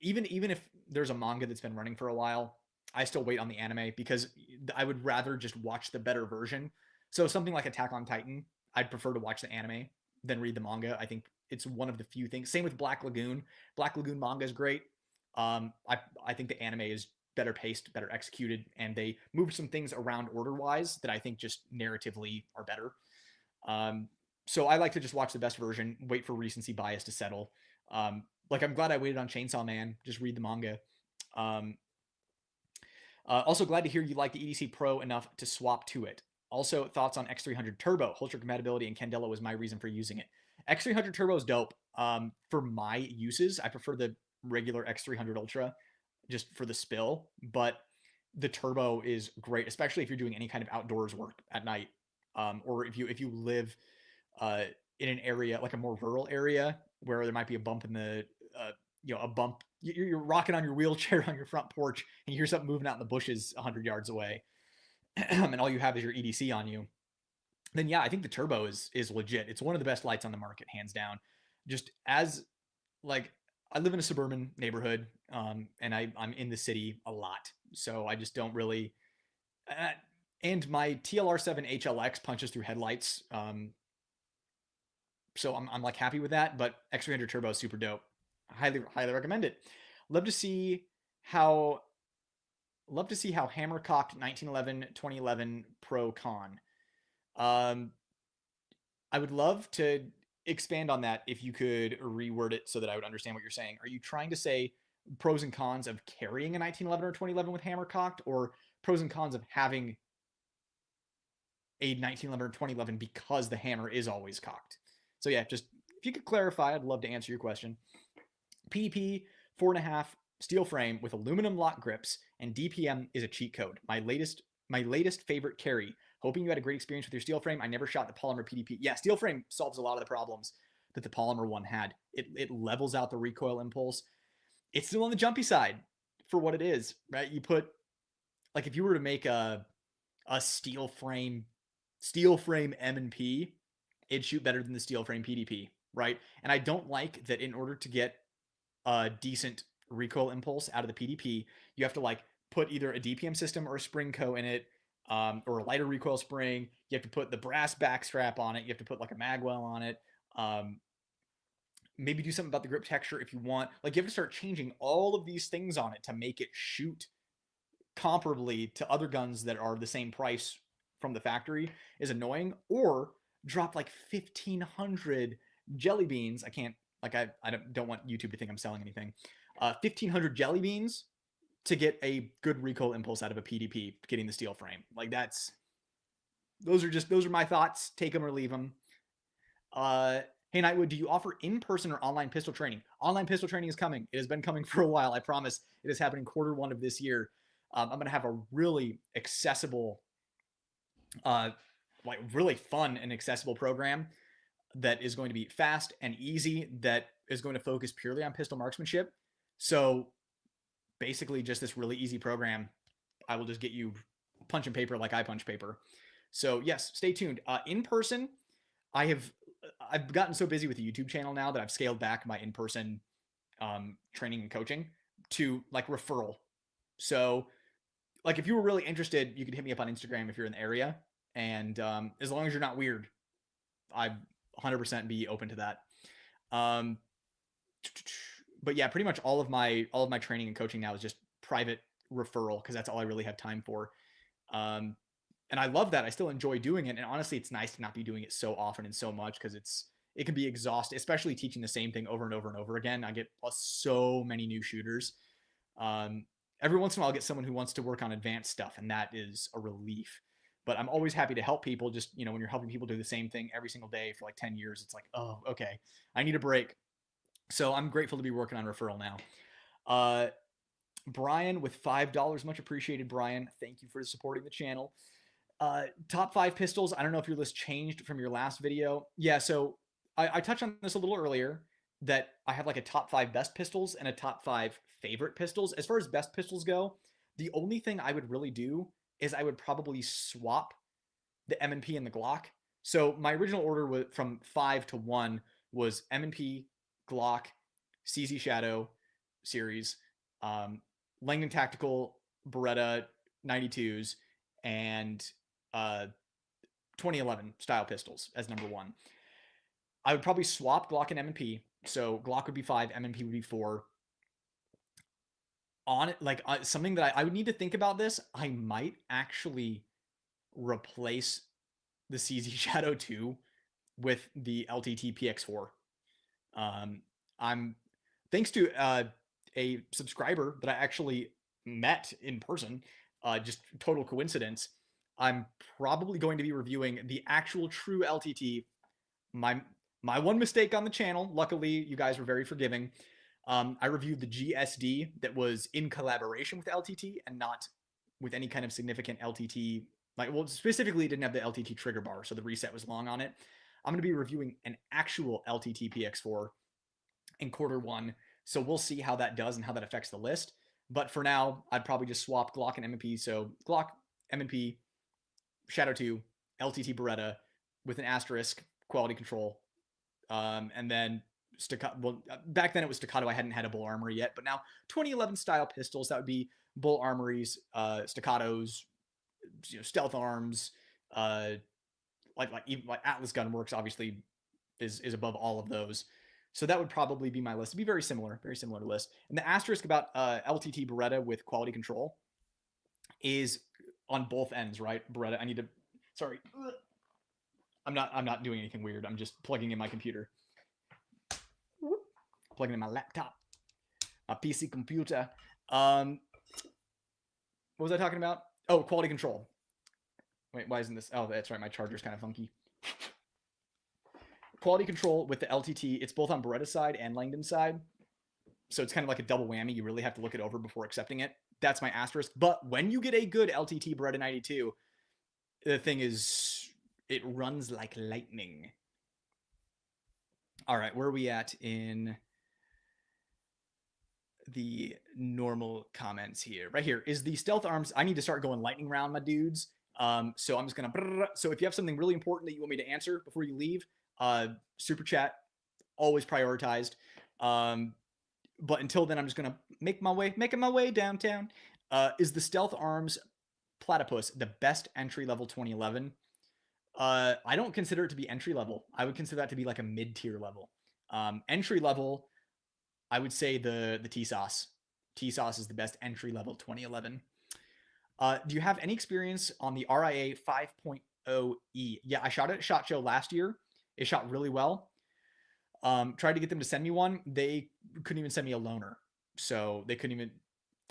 Speaker 1: Even if there's a manga that's been running for a while, I still wait on the anime because I would rather just watch the better version. So something like Attack on Titan, I'd prefer to watch the anime than read the manga. I think it's one of the few things. Same with Black Lagoon. Black Lagoon manga is great. I think the anime is better paced, better executed, and they moved some things around order wise that I think just narratively are better. Um, so I like to just watch the best version, wait for recency bias to settle. Like I'm glad I waited on Chainsaw Man. Just read the manga. Um, Also glad to hear you like the EDC Pro enough to swap to it. Also, thoughts on X300 Turbo. Holster compatibility and Candela was my reason for using it. X300 Turbo is dope. For my uses, I prefer the regular X300 Ultra just for the spill, but the Turbo is great, especially if you're doing any kind of outdoors work at night, or if you live uh, in an area like a more rural area where there might be a bump in the a bump. You're rocking on your wheelchair on your front porch and you hear something moving out in the bushes 100 yards away, and all you have is your EDC on you. Then yeah, I think the Turbo is legit. It's one of the best lights on the market, hands down. Just as like I live in a suburban neighborhood, and I'm in the city a lot, so I just don't really. Uh, and my TLR7 HLX punches through headlights, so I'm like happy with that. But X300 Turbo is super dope. Highly recommend it. Love to see how Hammercocked 1911 2011 Pro Con. Um, I would love to expand on that if you could reword it so that I would understand what you're saying. Are you trying to say pros and cons of carrying a 1911 or 2011 with Hammercocked, or pros and cons of having a 1911 or 2011 because the hammer is always cocked? So yeah, just if you could clarify, I'd love to answer your question. PDP 4.5 steel frame with aluminum lock grips and DPM is a cheat code. My latest favorite carry. Hoping you had a great experience with your steel frame. I never shot the polymer PDP. Yeah, steel frame solves a lot of the problems that the polymer one had. It levels out the recoil impulse. It's still on the jumpy side for what it is, right? You put like if you were to make a steel frame M&P, it'd shoot better than the steel frame PDP, right? And I don't like that in order to get a decent recoil impulse out of the PDP, you have to like put either a DPM system or a spring co in it, or a lighter recoil spring. You have to put the brass backstrap on it. You have to put like a magwell on it. Maybe do something about the grip texture if you want. Like you have to start changing all of these things on it to make it shoot comparably to other guns that are the same price from the factory is annoying. Or drop like 1,500 jelly beans. I can't like I don't want YouTube to think I'm selling anything. 1,500 jelly beans to get a good recoil impulse out of a PDP, getting the steel frame. Like those are my thoughts. Take them or leave them. Hey Nightwood, do you offer in-person or online pistol training? Online pistol training is coming. It has been coming for a while. I promise. It is happening Q1 of this year. I'm going to have a really accessible, like really fun and accessible program that is going to be fast and easy, that is going to focus purely on pistol marksmanship. So basically just this really easy program. I will just get you punching paper like I punch paper. So yes, stay tuned. In person, I've gotten so busy with the YouTube channel now that I've scaled back my in-person training and coaching to like referral. So like if you were really interested, you could hit me up on Instagram if you're in the area. And as long as you're not weird, I'd 100% be open to that. but yeah, pretty much all of my training and coaching now is just private referral because that's all I really have time for. Um, and I love that. I still enjoy doing it. And honestly, it's nice to not be doing it so often and so much because it can be exhausting, especially teaching the same thing over and over and over again. I get so many new shooters. Um, every once in a while, I'll get someone who wants to work on advanced stuff, and that is a relief. But I'm always happy to help people. Just, you know, when you're helping people do the same thing every single day for like 10 years, it's like, oh, okay, I need a break. So I'm grateful to be working on referral now. Uh, Brian with $5, much appreciated, Brian. Thank you for supporting the channel. Top 5 pistols. I don't know if your list changed from your last video. Yeah, so I touched on this a little earlier that I have like a top 5 best pistols and a top 5 favorite pistols. As far as best pistols go, the only thing I would really do is I would probably swap the M&P and the Glock. So my original order was from 5 to 1 was M&P, Glock, CZ Shadow series, Langdon Tactical, Beretta 92s, and 2011 style pistols as number 1. I would probably swap Glock and M&P. So Glock would be 5, M&P would be 4. On it, like something that I would need to think about this. I might actually replace the CZ Shadow 2 with the LTT PX4. I'm thanks to a subscriber that I actually met in person, just total coincidence. I'm probably going to be reviewing the actual true LTT. My my one mistake on the channel. Luckily, you guys were very forgiving. I reviewed the GSD that was in collaboration with LTT and not with any kind of significant LTT. Like, well, specifically, it didn't have the LTT trigger bar, so the reset was long on it. I'm going to be reviewing an actual LTT PX4 in quarter 1, so we'll see how that does and how that affects the list. But for now, I'd probably just swap Glock and M&P. So Glock, M&P, Shadow 2, LTT Beretta with an asterisk, quality control, and then staccato. Well, back then it was staccato. I hadn't had a bull armory yet, but now 2011 style pistols. That would be bull armories, staccatos, stealth arms, even like Atlas Gunworks obviously is above all of those. So that would probably be my list. It'd be very similar list. And the asterisk about LTT Beretta with quality control is on both ends, right? Beretta. I need to. Sorry, I'm not doing anything weird. I'm just plugging in my computer, plugging in my laptop, my PC computer. What was I talking about? Oh, quality control. Wait, why isn't this? Oh, that's right. My charger's kind of funky. Quality control with the LTT, it's both on Beretta's side and Langdon's side. So it's kind of like a double whammy. You really have to look it over before accepting it. That's my asterisk. But when you get a good LTT Beretta 92, the thing is, it runs like lightning. All right, where are we at in the normal comments here? Right here is the stealth arms. I need to start going lightning round, my dudes. So I'm just gonna. So if you have something really important that you want me to answer before you leave, super chat, always prioritized. But until then, I'm just gonna making my way downtown. Is the stealth arms platypus the best entry level 2011? I don't consider it to be entry level. I would consider that to be like a mid tier level. Entry level, I would say the TSOS. TSOS is the best entry level 2011. Do you have any experience on the RIA 5.0E? Yeah, I shot it at SHOT Show last year. It shot really well. Tried to get them to send me one. They couldn't even send me a loaner. So they couldn't even,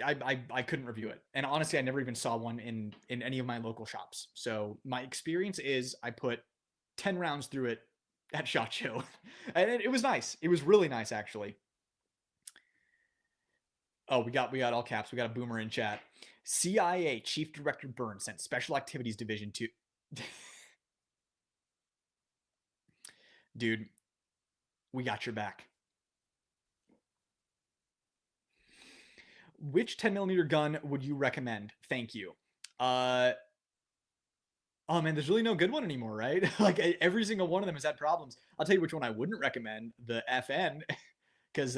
Speaker 1: I couldn't review it. And honestly, I never even saw one in any of my local shops. So my experience is I put 10 rounds through it at SHOT Show. And it was nice. It was really nice, actually. Oh, we got all caps. We got a boomer in chat. CIA Chief Director Burns sent Special Activities Division to... Dude, we got your back. Which 10mm gun would you recommend? Thank you. Oh man, there's really no good one anymore, right? Like every single one of them has had problems. I'll tell you which one I wouldn't recommend, the FN, because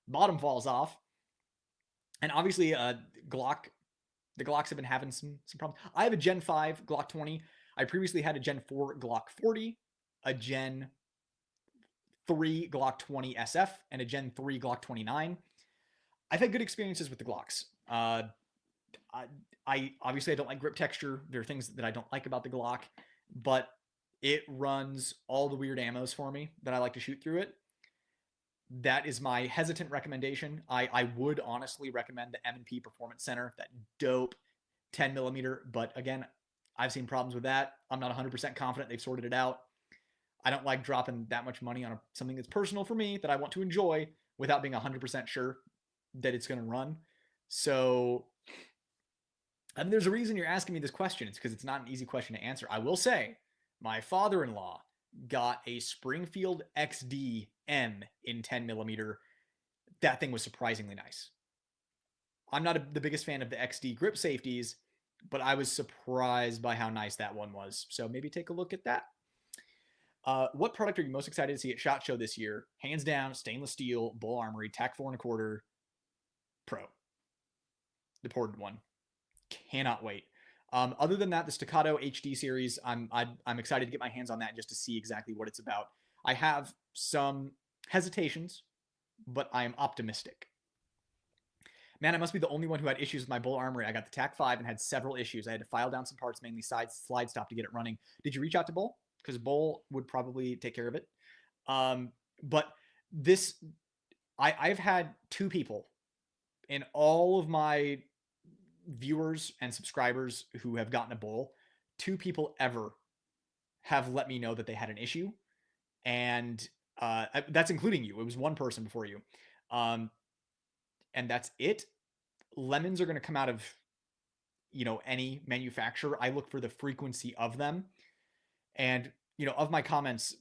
Speaker 1: bottom falls off. And obviously, the Glocks have been having some problems. I have a Gen 5 Glock 20. I previously had a Gen 4 Glock 40, a Gen 3 Glock 20 SF and a Gen 3 Glock 29. I've had good experiences with the Glocks. I obviously I don't like grip texture. There are things that I don't like about the Glock, but it runs all the weird ammos for me that I like to shoot through it. That is my hesitant recommendation. I would honestly recommend the M&P Performance Center, that dope 10 millimeter. But again, I've seen problems with that. I'm not 100% confident they've sorted it out. I don't like dropping that much money on something that's personal for me that I want to enjoy without being 100% sure that it's going to run. So, I mean, there's a reason you're asking me this question. It's because it's not an easy question to answer. I will say, my father-in-law got a Springfield XD M in 10 millimeter. That thing was surprisingly nice. I'm not the biggest fan of the XD grip safeties, but I was surprised by how nice that one was. So maybe take a look at that. What product are you most excited to see at SHOT Show this year? Hands down, stainless steel, Bull Armory, TAC 4.25 Pro. The ported one. Cannot wait. Other than that, the Staccato HD series, I'm excited to get my hands on that just to see exactly what it's about. I have some hesitations, but I am optimistic. Man, I must be the only one who had issues with my Bull Armory. I got the TAC 5 and had several issues. I had to file down some parts, mainly slide stop, to get it running. Did you reach out to Bull? Because Bull would probably take care of it. But this, I've had 2 people in all of my viewers and subscribers who have gotten a Bull. 2 people ever have let me know that they had an issue, and that's including you. It was 1 person before you, and that's it. Lemons are going to come out of, any manufacturer. I look for the frequency of them, and of my comments,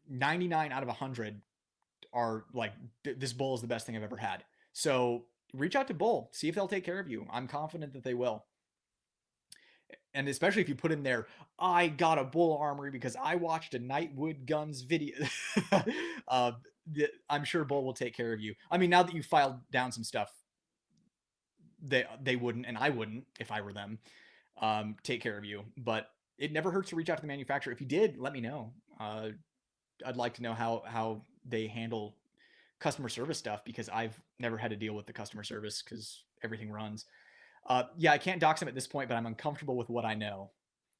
Speaker 1: 99 out of 100 are like, this Bull is the best thing I've ever had. So reach out to Bull, see if they'll take care of you. I'm confident that they will. And especially if you put in there, I got a Bull Armory because I watched a Nightwood Guns video. I'm sure Bull will take care of you. I mean, now that you've filed down some stuff, they wouldn't, and I wouldn't if I were them, take care of you. But it never hurts to reach out to the manufacturer. If you did, let me know. I'd like to know how they handle customer service stuff, because I've never had to deal with the customer service because everything runs. Yeah, I can't dox him at this point, but I'm uncomfortable with what I know.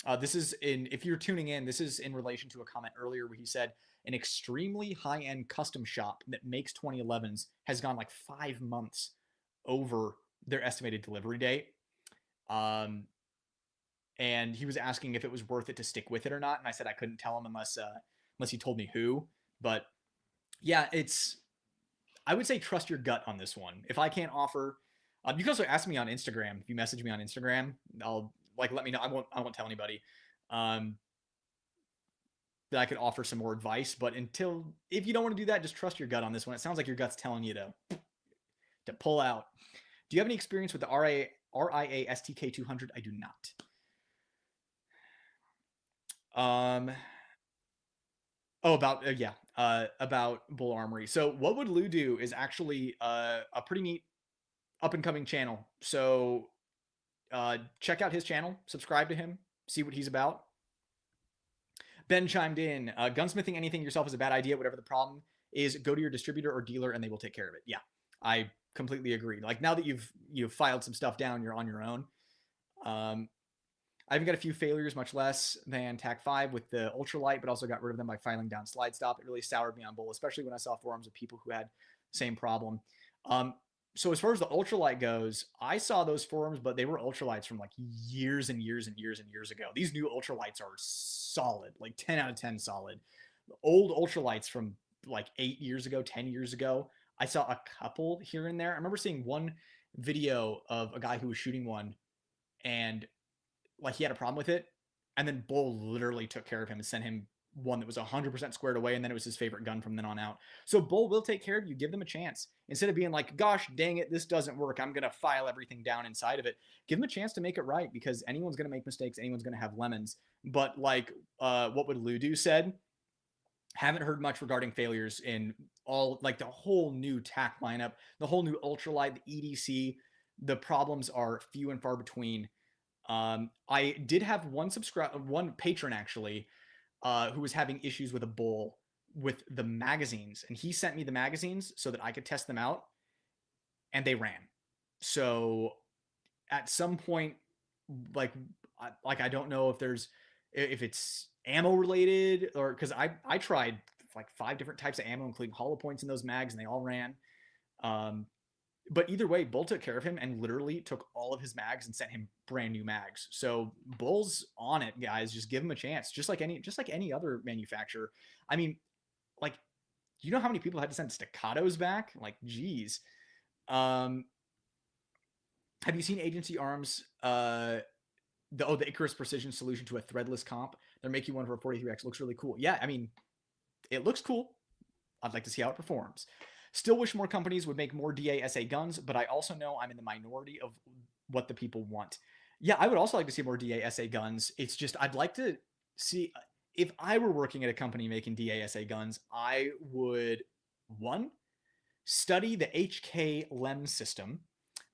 Speaker 1: If you're tuning in, this is in relation to a comment earlier where he said an extremely high-end custom shop that makes 2011s has gone like 5 months over their estimated delivery date. And he was asking if it was worth it to stick with it or not. And I said I couldn't tell him unless he told me who. But yeah, I would say trust your gut on this one. If I can't offer, you can also ask me on Instagram. If you message me on Instagram, I'll let me know. I won't tell anybody that I could offer some more advice. But if you don't want to do that, just trust your gut on this one. It sounds like your gut's telling you to pull out. Do you have any experience with the RIA STK 200? I do not. About Bull Armory. So what would Lou do is actually a pretty neat up and coming channel. So check out his channel, subscribe to him, see what he's about. Ben chimed in, gunsmithing anything yourself is a bad idea. Whatever the problem is, go to your distributor or dealer and they will take care of it. Yeah, I completely agree. Like, now that you've filed some stuff down, you're on your own. I even got a few failures, much less than TAC 5 with the ultralight, but also got rid of them by filing down slide stop. It really soured me on Bull, especially when I saw forums of people who had the same problem. So as far as the ultralight goes, I saw those forums, but they were ultralights from like years and years and years and years ago. These new ultralights are solid, like 10 out of 10 solid. The old ultralights from like 8 years ago, 10 years ago, I saw a couple here and there. I remember seeing one video of a guy who was shooting one, and like he had a problem with it, and then Bull literally took care of him and sent him one that was 100% squared away, and then it was his favorite gun from then on out. So Bull will take care of you. Give them a chance. Instead of being like, gosh, dang it, this doesn't work, I'm going to file everything down inside of it. Give them a chance to make it right, because anyone's going to make mistakes. Anyone's going to have lemons. But like what would Lou do said, haven't heard much regarding failures in all, like the whole new TAC lineup, the whole new ultralight, the EDC. The problems are few and far between. I did have one patron actually, who was having issues with a Bull with the magazines, and he sent me the magazines so that I could test them out, and they ran. So at some point, like I don't know if it's ammo related, or because I tried like 5 different types of ammo, including hollow points in those mags, and they all ran. Um, but either way, Bull took care of him and literally took all of his mags and sent him brand new mags. So Bull's on it, guys. Just give him a chance, just like any other manufacturer. I mean, like, you know how many people had to send staccatos back? Like, geez. Um, have you seen Agency Arms? The Icarus Precision solution to a threadless comp. They're making one for a 43X. Looks really cool. Yeah, I mean, it looks cool. I'd like to see how it performs. Still wish more companies would make more DASA guns, but I also know I'm in the minority of what the people want. Yeah, I would also like to see more DASA guns. It's just I'd like to see, if I were working at a company making DASA guns, I would, one, study the HK LEM system.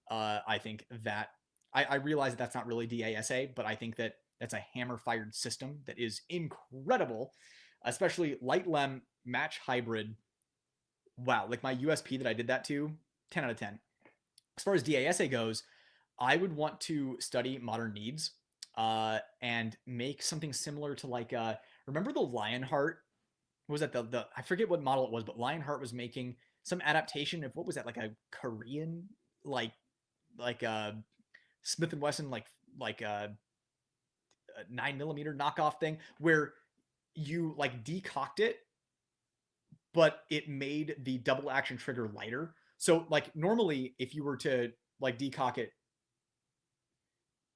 Speaker 1: I think that I realize that that's not really DASA, but I think that that's a hammer fired system that is incredible, especially light LEM match hybrid. Wow, like my USP that I did that to, 10 out of 10. As far as DASA goes, I would want to study modern needs and make something similar to like, remember the Lionheart? What was that? The I forget what model it was, but Lionheart was making some adaptation of, what was that, like a Korean, like like Smith and Wesson, like a 9mm knockoff thing where you like decocked it, but it made the double action trigger lighter. So like normally, if you were to like decock it,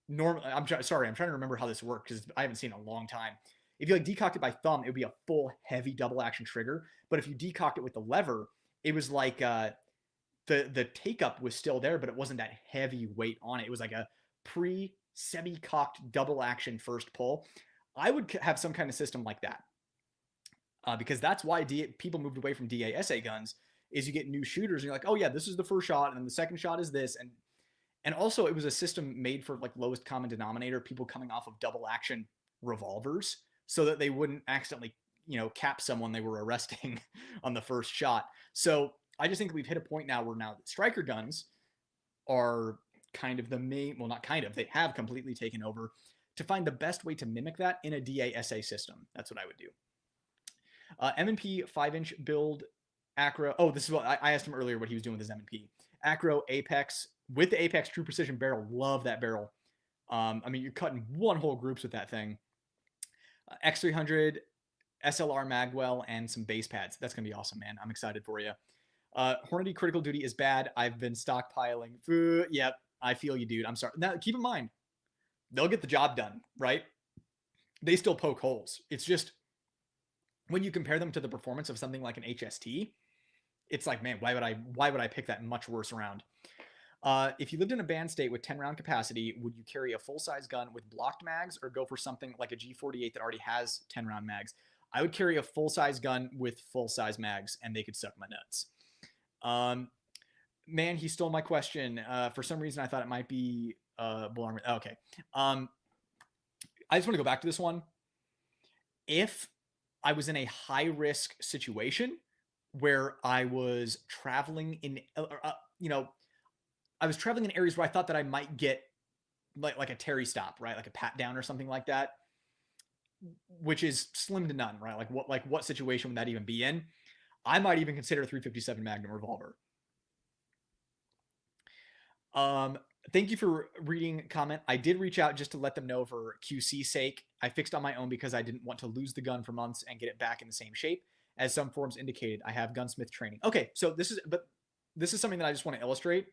Speaker 1: I'm trying to remember how this worked because I haven't seen it in a long time. If you like decocked it by thumb, it would be a full heavy double action trigger. But if you decocked it with the lever, it was like the take up was still there, but it wasn't that heavy weight on it. It was like a pre semi cocked double action first pull. I would have some kind of system like that because that's why people moved away from DASA guns. Is you get new shooters and you're like, oh yeah, this is the first shot, and then the second shot is this, and also it was a system made for like lowest common denominator, people coming off of double action revolvers, so that they wouldn't accidentally cap someone they were arresting on the first shot. So I just think we've hit a point now where now striker guns are kind of the main, well, not kind of, they have completely taken over to find the best way to mimic that in a DASA system. That's what I would do. M&P 5-inch build Acro. Oh, this is what I asked him earlier what he was doing with his M&P. Acro Apex with the Apex True Precision barrel. Love that barrel. I mean, you're cutting one whole groups with that thing. X300 SLR magwell and some base pads. That's gonna be awesome, man. I'm excited for you. Hornady Critical Duty is bad. I've been stockpiling. Yep, I feel you, dude. I'm sorry. Now, keep in mind, they'll get the job done, right? They still poke holes. It's just when you compare them to the performance of something like an HST, it's like, man, why would I pick that much worse round? If you lived in a band state with 10 round capacity, would you carry a full size gun with blocked mags or go for something like a G48 that already has 10 round mags? I would carry a full size gun with full size mags, and they could suck my nuts. Man, he stole my question. For some reason, I thought it might be Bull Armory. Okay. I just want to go back to this one. If I was in a high risk situation where I was traveling in, I was traveling in areas where I thought that I might get like a Terry stop, right? Like a pat down or something like that, which is slim to none, right? Like what situation would that even be in? I might even consider a 357 Magnum revolver. Thank you for reading comment. I did reach out just to let them know for QC's sake. I fixed on my own because I didn't want to lose the gun for months and get it back in the same shape. As some forums indicated, I have gunsmith training. Okay, so this is something that I just want to illustrate.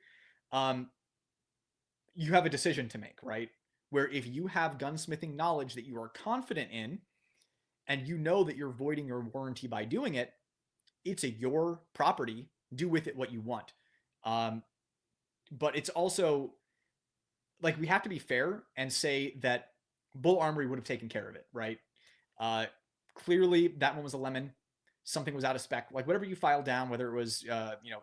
Speaker 1: You have a decision to make, right? Where if you have gunsmithing knowledge that you are confident in, and you know that you're voiding your warranty by doing it, it's your property. Do with it what you want. But it's also like we have to be fair and say that Bull Armory would have taken care of it, right? Clearly, that one was a lemon. Something was out of spec. Like whatever you filed down, whether it was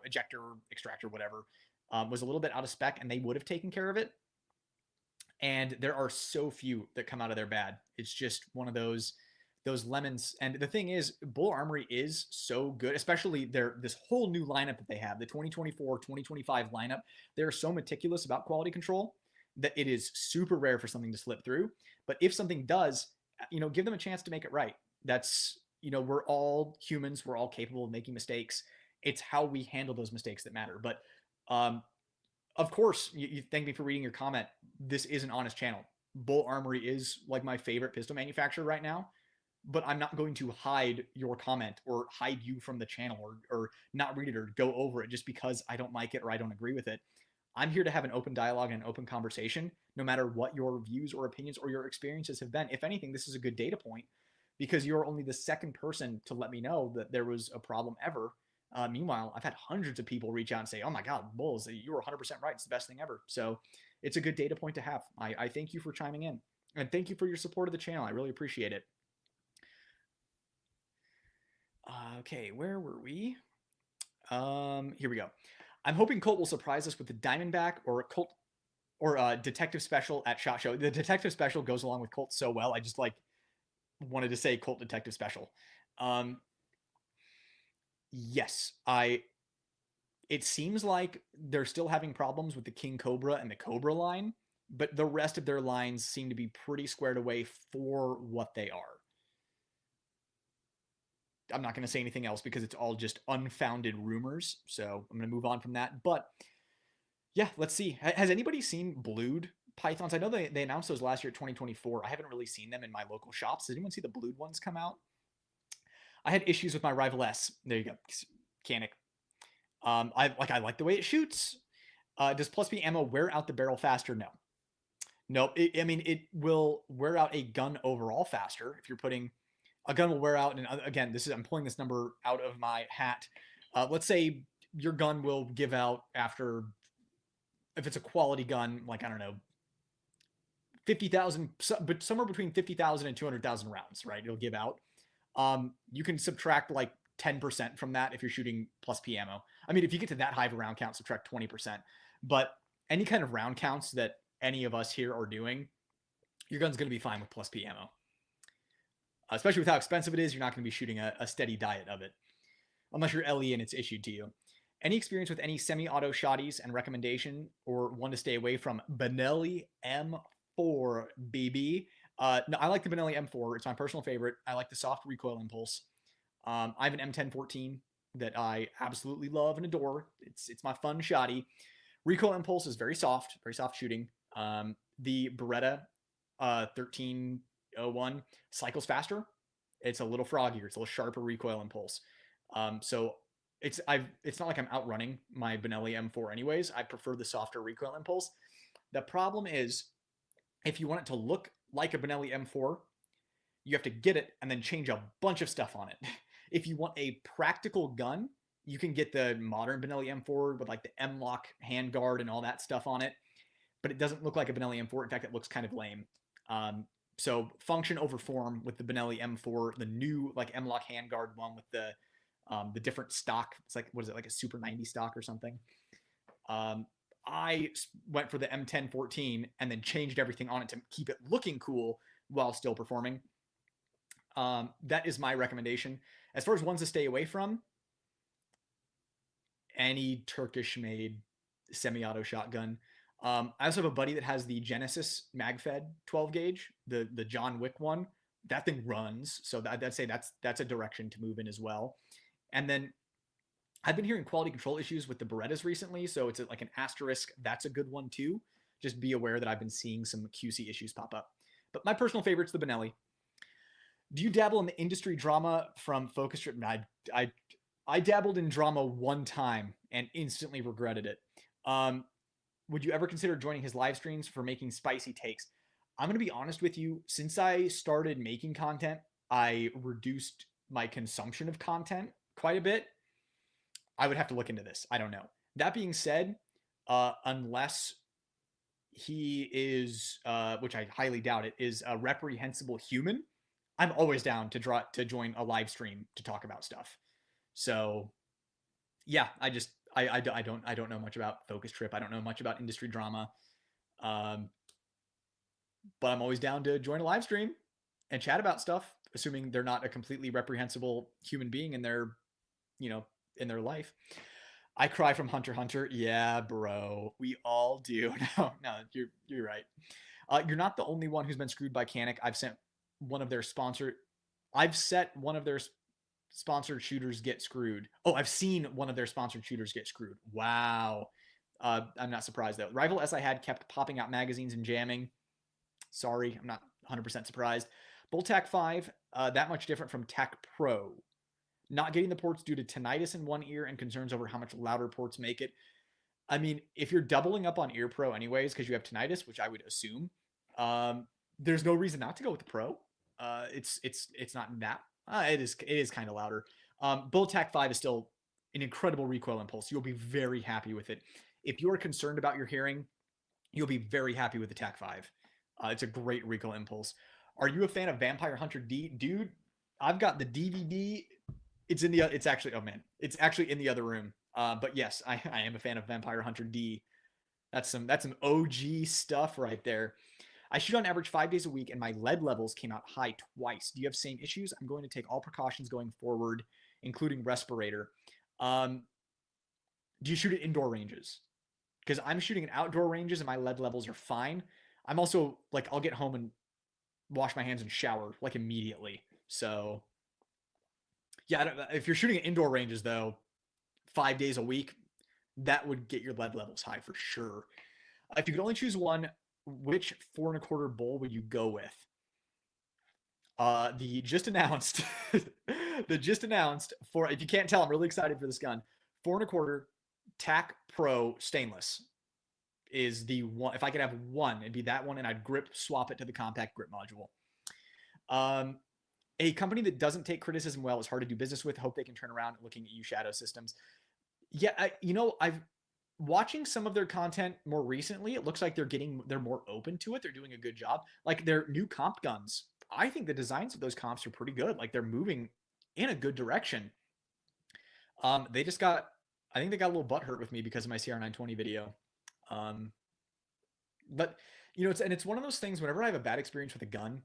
Speaker 1: ejector, extractor, whatever, was a little bit out of spec, and they would have taken care of it. And there are so few that come out of there bad. It's just one of those those lemons. And the thing is, Bull Armory is so good, especially this whole new lineup that they have, the 2024, 2025 lineup. They're so meticulous about quality control that it is super rare for something to slip through. But if something does, give them a chance to make it right. That's, we're all humans. We're all capable of making mistakes. It's how we handle those mistakes that matter. But of course, you thank me for reading your comment. This is an honest channel. Bull Armory is like my favorite pistol manufacturer right now, but I'm not going to hide your comment or hide you from the channel or not read it or go over it just because I don't like it or I don't agree with it. I'm here to have an open dialogue and an open conversation, no matter what your views or opinions or your experiences have been. If anything, this is a good data point because you're only the second person to let me know that there was a problem ever. Meanwhile, I've had hundreds of people reach out and say, "Oh my God, Bulls, you were 100% right. It's the best thing ever." So it's a good data point to have. I thank you for chiming in and thank you for your support of the channel. I really appreciate it. Okay, where were we? Here we go. I'm hoping Colt will surprise us with the Diamondback or Colt or Detective Special at SHOT Show. The Detective Special goes along with Colt so well. I just wanted to say Colt Detective Special. Yes, it seems like they're still having problems with the King Cobra and the Cobra line, but the rest of their lines seem to be pretty squared away for what they are. I'm not going to say anything else because it's all just unfounded rumors. So I'm going to move on from that. But yeah, let's see. Has anybody seen blued pythons? I know they announced those last year at 2024. I haven't really seen them in my local shops. Did anyone see the blued ones come out? I had issues with my Rival S. There you go. Canic. I like the way it shoots. Does plus B ammo wear out the barrel faster? No. Nope. It will wear out a gun overall faster if you're putting a gun will wear out. And again, I'm pulling this number out of my hat. Let's say your gun will give out after, if it's a quality gun, like, I don't know, 50,000, but somewhere between 50,000 and 200,000 rounds, right? It'll give out. You can subtract like 10% from that if you're shooting plus P ammo. If you get to that high of a round count, subtract 20%. But any kind of round counts that any of us here are doing, your gun's going to be fine with plus P ammo. Especially with how expensive it is, you're not going to be shooting a steady diet of it. Unless you're LE and it's issued to you. Any experience with any semi-auto shotties and recommendation or one to stay away from? Benelli M4, BB. No, I like the Benelli M4. It's my personal favorite. I like the soft recoil impulse. I have an M1014 that I absolutely love and adore. It's my fun shotty. Recoil impulse is very soft shooting. The Beretta 1301 cycles faster. It's a little froggier. It's a little sharper recoil impulse. So it's not like I'm outrunning my Benelli M4 anyways. I prefer the softer recoil impulse. The problem is, if you want it to look like a Benelli M4, you have to get it and then change a bunch of stuff on it. If you want a practical gun, you can get the modern Benelli M4 with like the M-lock handguard and all that stuff on it, but it doesn't look like a Benelli M4. In fact, it looks kind of lame. So function over form with the Benelli M4, the new like M-lock handguard one with the different stock. It's like, what is it, like a Super 90 stock or something? I went for the M1014 and then changed everything on it to keep it looking cool while still performing. That is my recommendation. As far as ones to stay away from, any Turkish-made semi-auto shotgun. I also have a buddy that has the Genesis MagFed 12 gauge, the John Wick one. That thing runs, so I'd say that's a direction to move in as well. And then I've been hearing quality control issues with the Berettas recently, so it's like an asterisk. That's a good one too. Just be aware that I've been seeing some QC issues pop up. But my personal favorite's the Benelli. Do you dabble in the industry drama from Focus Trip? I dabbled in drama one time and instantly regretted it. Would you ever consider joining his live streams for making spicy takes? I'm going to be honest with you. Since I started making content, I reduced my consumption of content quite a bit. I would have to look into this. I don't know. That being said, unless he is, which I highly doubt it, is a reprehensible human, I'm always down to join a live stream to talk about stuff. So yeah, I don't know much about Focus Trip. I don't know much about industry drama. But I'm always down to join a live stream and chat about stuff. assuming they're not a completely reprehensible human being in their, you know, in their life. I cry from Hunter x Hunter. Yeah, bro. We all do. No, no, you're right. You're not the only one who's been screwed by Canic. One of their sponsor I've set one of their sponsored shooters get screwed. Oh, I've seen one of their sponsored shooters get screwed. Wow. I'm not surprised though. Rival S I had kept popping out magazines and jamming. Sorry, I'm not 100% surprised. Boltac 5, that much different from Tac Pro. Not getting the ports due to tinnitus in one ear and concerns over how much louder ports make it. I mean, if you're doubling up on Ear Pro anyways because you have tinnitus, which I would assume, um, there's no reason not to go with the Pro. It's not that. It is kind of louder. Bultac 5 is still an incredible recoil impulse. You'll be very happy with it. If you are concerned about your hearing, you'll be very happy with the Tac 5. It's a great recoil impulse. Are you a fan of Vampire Hunter D? Dude, I've got the DVD. It's actually, oh man, it's actually in the other room. But yes, I am a fan of Vampire Hunter D. That's some OG stuff right there. I shoot on average 5 days a week, and my lead levels came out high twice. Do you have same issues? I'm going to take all precautions going forward, including respirator. Um, do you shoot at indoor ranges? Because I'm shooting at outdoor ranges, and my lead levels are fine. I'm also like, I'll get home and wash my hands and shower like immediately. So yeah, if you're shooting at indoor ranges though, 5 days a week, that would get your lead levels high for sure. If you could only choose one, which 4 1/4 bowl would you go with? The just announced, the just announced for, if you can't tell, I'm really excited for this gun. 4 1/4 Tac Pro stainless is the one. If I could have one, it'd be that one, and I'd grip swap it to the compact grip module. Um, a company that doesn't take criticism well is hard to do business with. Hope they can turn around looking at you, Shadow Systems. Yeah, I've watching some of their content more recently. It looks like they're more open to it. They're doing a good job. Like their new comp guns, I think the designs of those comps are pretty good. Like they're moving in a good direction. They just got, I think they got a little butt hurt with me because of my CR920 video. Um, but it's one of those things. Whenever I have a bad experience with a gun,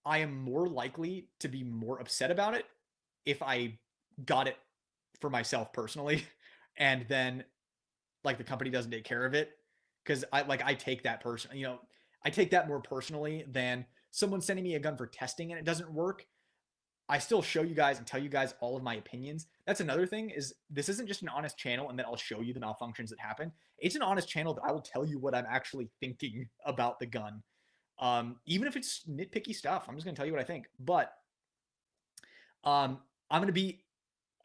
Speaker 1: I am more likely to be more upset about it if I got it for myself personally, and then like the company doesn't take care of it, because I take that I take that more personally than someone sending me a gun for testing and it doesn't work. I still show you guys and tell you guys all of my opinions. That's another thing, is this isn't just an honest channel and then I'll show you the malfunctions that happen. It's an honest channel that I will tell you what I'm actually thinking about the gun. Even if it's nitpicky stuff, I'm just gonna tell you what I think. But I'm gonna be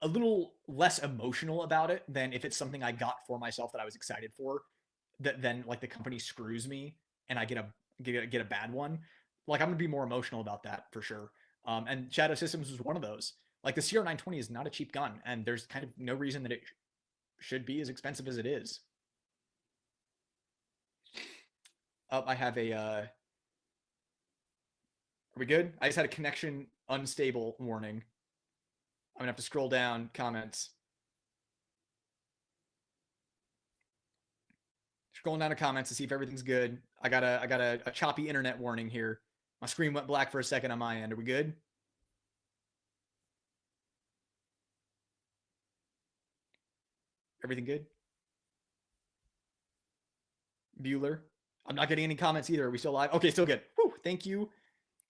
Speaker 1: a little less emotional about it than if it's something I got for myself that I was excited for, that then like the company screws me and I get a bad one. Like I'm gonna be more emotional about that for sure. And Shadow Systems was one of those. Like the CR920 is not a cheap gun, and there's kind of no reason that it should be as expensive as it is. I have a. Are we good? I just had a connection unstable warning. I'm gonna have to scroll down comments. Scrolling down to comments to see if everything's good. I got a choppy internet warning here. My screen went black for a second on my end. Are we good? Everything good? Bueller. I'm not getting any comments either. Are we still live? Okay, still good. Whew, thank you.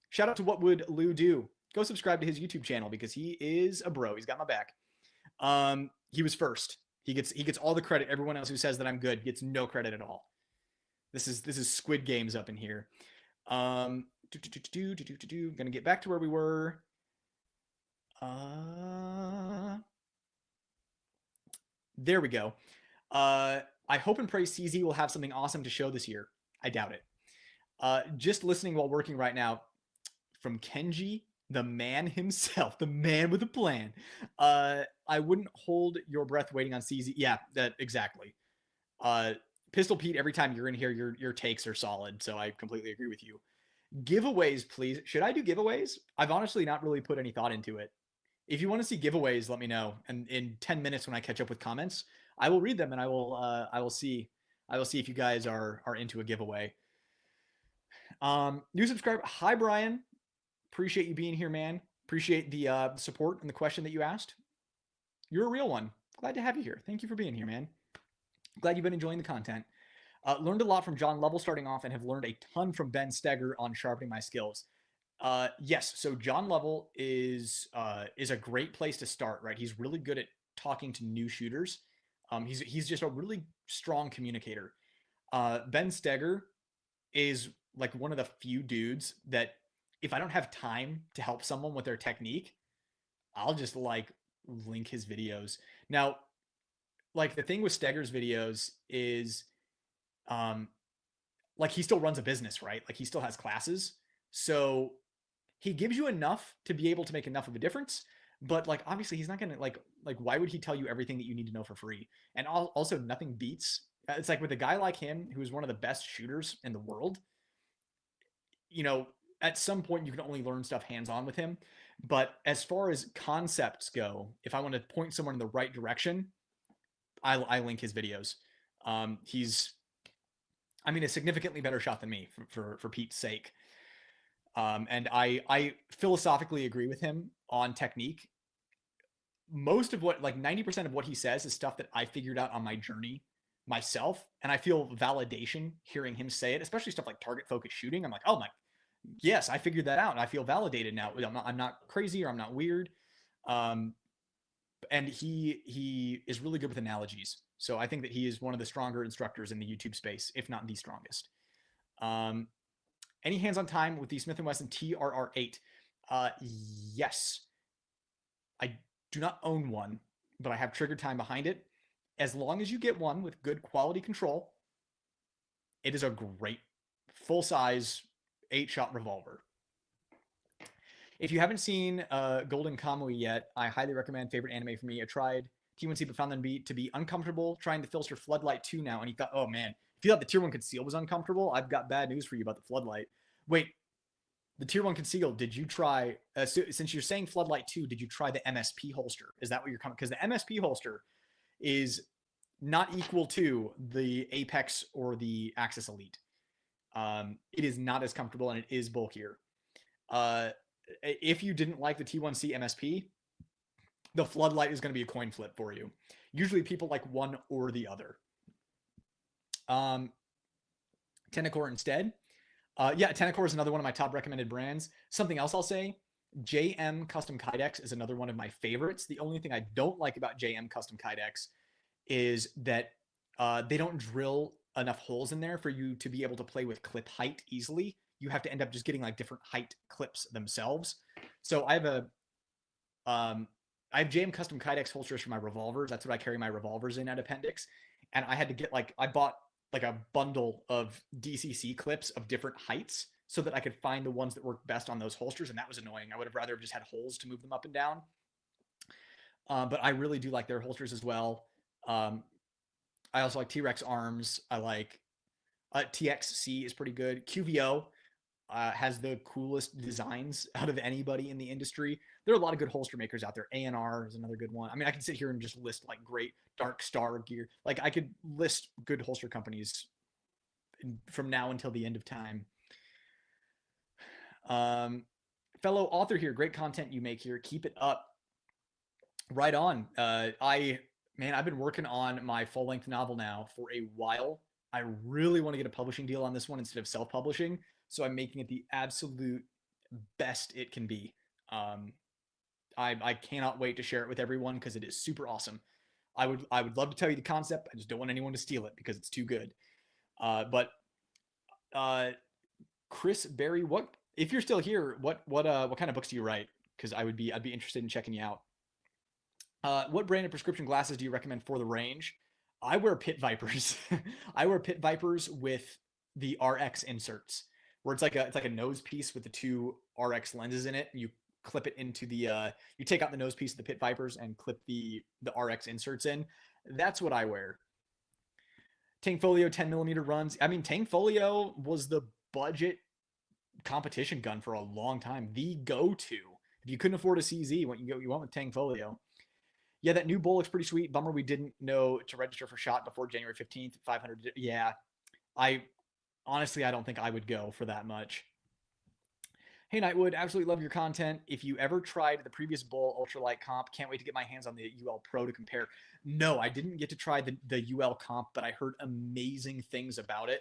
Speaker 1: Shout out to What Would Lou Do? Go subscribe to his YouTube channel because he is a bro. He's got my back. He was first. He gets all the credit. Everyone else who says that I'm good gets no credit at all. This is Squid Games up in here. Gonna get back to where we were. There we go. I hope and pray CZ will have something awesome to show this year. I doubt it. Just listening while working right now from Kenji, the man himself, the man with a plan. I wouldn't hold your breath waiting on CZ. Yeah, that exactly. Pistol Pete, every time you're in here, your takes are solid. So I completely agree with you. Giveaways, please. Should I do giveaways? I've honestly not really put any thought into it. If you want to see giveaways, let me know. And in 10 minutes when I catch up with comments, I will read them and I will see if you guys are into a giveaway. New subscriber. Hi, Brian. Appreciate you being here, man. Appreciate the support and the question that you asked. You're a real one. Glad to have you here. Thank you for being here, man. Glad you've been enjoying the content. Learned a lot from John Lovell starting off, and have learned a ton from Ben Steger on sharpening my skills. Yes, so John Lovell is a great place to start. Right, he's really good at talking to new shooters. He's just a really strong communicator. Ben Steger is like one of the few dudes that if I don't have time to help someone with their technique, I'll just like link his videos. Now, like the thing with Steger's videos is um like he still runs a business, right? Like he still has classes. So he gives you enough to be able to make enough of a difference, but like obviously he's not going to like why would he tell you everything that you need to know for free? And also nothing beats it's like with a guy like him who is one of the best shooters in the world, you know, at some point you can only learn stuff hands on with him. But as far as concepts go, if I want to point someone in the right direction, I link his videos. He's, I mean, a significantly better shot than me for Pete's sake. And I philosophically agree with him on technique. Most of what, like 90% of what he says is stuff that I figured out on my journey myself. And I feel validation hearing him say it, especially stuff like target focused shooting. I'm like, oh my, yes, I figured that out. And I feel validated now. I'm not crazy or I'm not weird. Um, and he is really good with analogies. So I think that he is one of the stronger instructors in the YouTube space, if not the strongest. Um, any hands on time with the Smith & Wesson TRR8? Yes. I do not own one, but I have trigger time behind it. As long as you get one with good quality control, it is a great full-size 8-shot revolver. If you haven't seen Golden Kamuy yet, I highly recommend. Favorite anime for me. I tried T1C but found them to be uncomfortable trying the Filster Floodlight 2 now, and he thought, oh man, if you thought the Tier 1 Conceal was uncomfortable, I've got bad news for you about the Floodlight. Wait, the Tier 1 Conceal, did you try, since you're saying Floodlight 2, did you try the MSP holster? Is that what you're coming? Because the MSP holster is not equal to the Apex or the Axis Elite. It is not as comfortable and it is bulkier. If you didn't like the T1C MSP, the Floodlight is going to be a coin flip for you. Usually people like one or the other. Tenacore instead. Yeah, Tenacore is another one of my top recommended brands. Something else I'll say, JM Custom Kydex is another one of my favorites. The only thing I don't like about JM Custom Kydex is that they don't drill enough holes in there for you to be able to play with clip height easily. You have to end up just getting like different height clips themselves. So I have JM Custom Kydex holsters for my revolvers. That's what I carry my revolvers in at Appendix. And I had to get I bought like a bundle of DCC clips of different heights so that I could find the ones that work best on those holsters. And that was annoying. I would have rather have just had holes to move them up and down. But I really do like their holsters as well. I also like T-Rex arms. I like TXC is pretty good. QVO has the coolest designs out of anybody in the industry. There are a lot of good holster makers out there. ANR is another good one. I mean, I can sit here and just list like great Dark Star gear. Like I could list good holster companies from now until the end of time. Fellow author here, great content you make here. Keep it up. Right on. I've been working on my full-length novel now for a while. I really want to get a publishing deal on this one instead of self-publishing. So I'm making it the absolute best it can be. I cannot wait to share it with everyone because it is super awesome. I would love to tell you the concept. I just don't want anyone to steal it because it's too good. But Chris Berry, what if you're still here? What kind of books do you write? Because I'd be interested in checking you out. What brand of prescription glasses do you recommend for the range? I wear Pit Vipers. I wear Pit Vipers with the RX inserts, where it's like a nose piece with the two RX lenses in it. You clip it into the you take out the nose piece of the Pit Vipers and clip the RX inserts in. That's what I wear. Tangfolio 10mm runs. I mean, Tangfolio was the budget competition gun for a long time. The go-to. If you couldn't afford a CZ, you went with Tangfolio. Yeah, that new bowl looks pretty sweet. Bummer we didn't know to register for SHOT before January 15th. 500. Yeah, I honestly don't think I would go for that much. Hey Nightwood, absolutely love your content. If you ever tried the previous Bull Ultralight comp, can't wait to get my hands on the UL Pro to compare. No, I didn't get to try the UL comp, but I heard amazing things about it.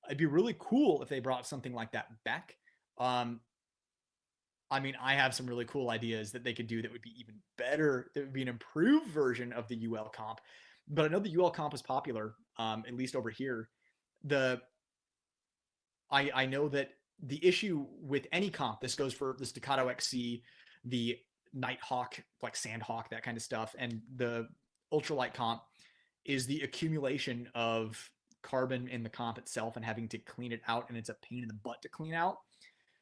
Speaker 1: It'd be really cool if they brought something like that back. Um, I mean, I have some really cool ideas that they could do that would be even better. That would be an improved version of the UL comp. But I know the UL comp is popular, at least over here. The I know that the issue with any comp, this goes for the Staccato XC, the Nighthawk, like Sandhawk, that kind of stuff, and the ultralight comp, is the accumulation of carbon in the comp itself and having to clean it out, and it's a pain in the butt to clean out.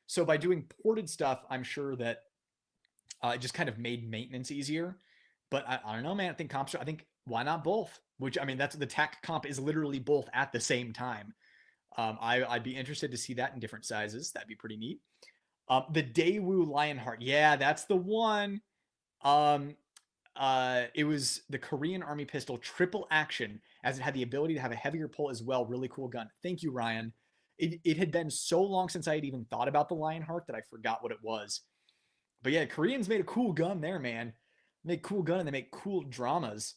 Speaker 1: So by doing ported stuff, I'm sure that it just kind of made maintenance easier. But I don't know, man. I think comps. I think why not both? Which I mean, that's the TAC comp is literally both at the same time. I'd be interested to see that in different sizes. That'd be pretty neat. The Daewoo Lionheart. Yeah, that's the one. Um, it was the Korean Army pistol triple action, as it had the ability to have a heavier pull as well. Really cool gun. Thank you, Ryan. It had been so long since I had even thought about the Lionheart that I forgot what it was. But yeah, Koreans made a cool gun there, man. They make cool gun and they make cool dramas.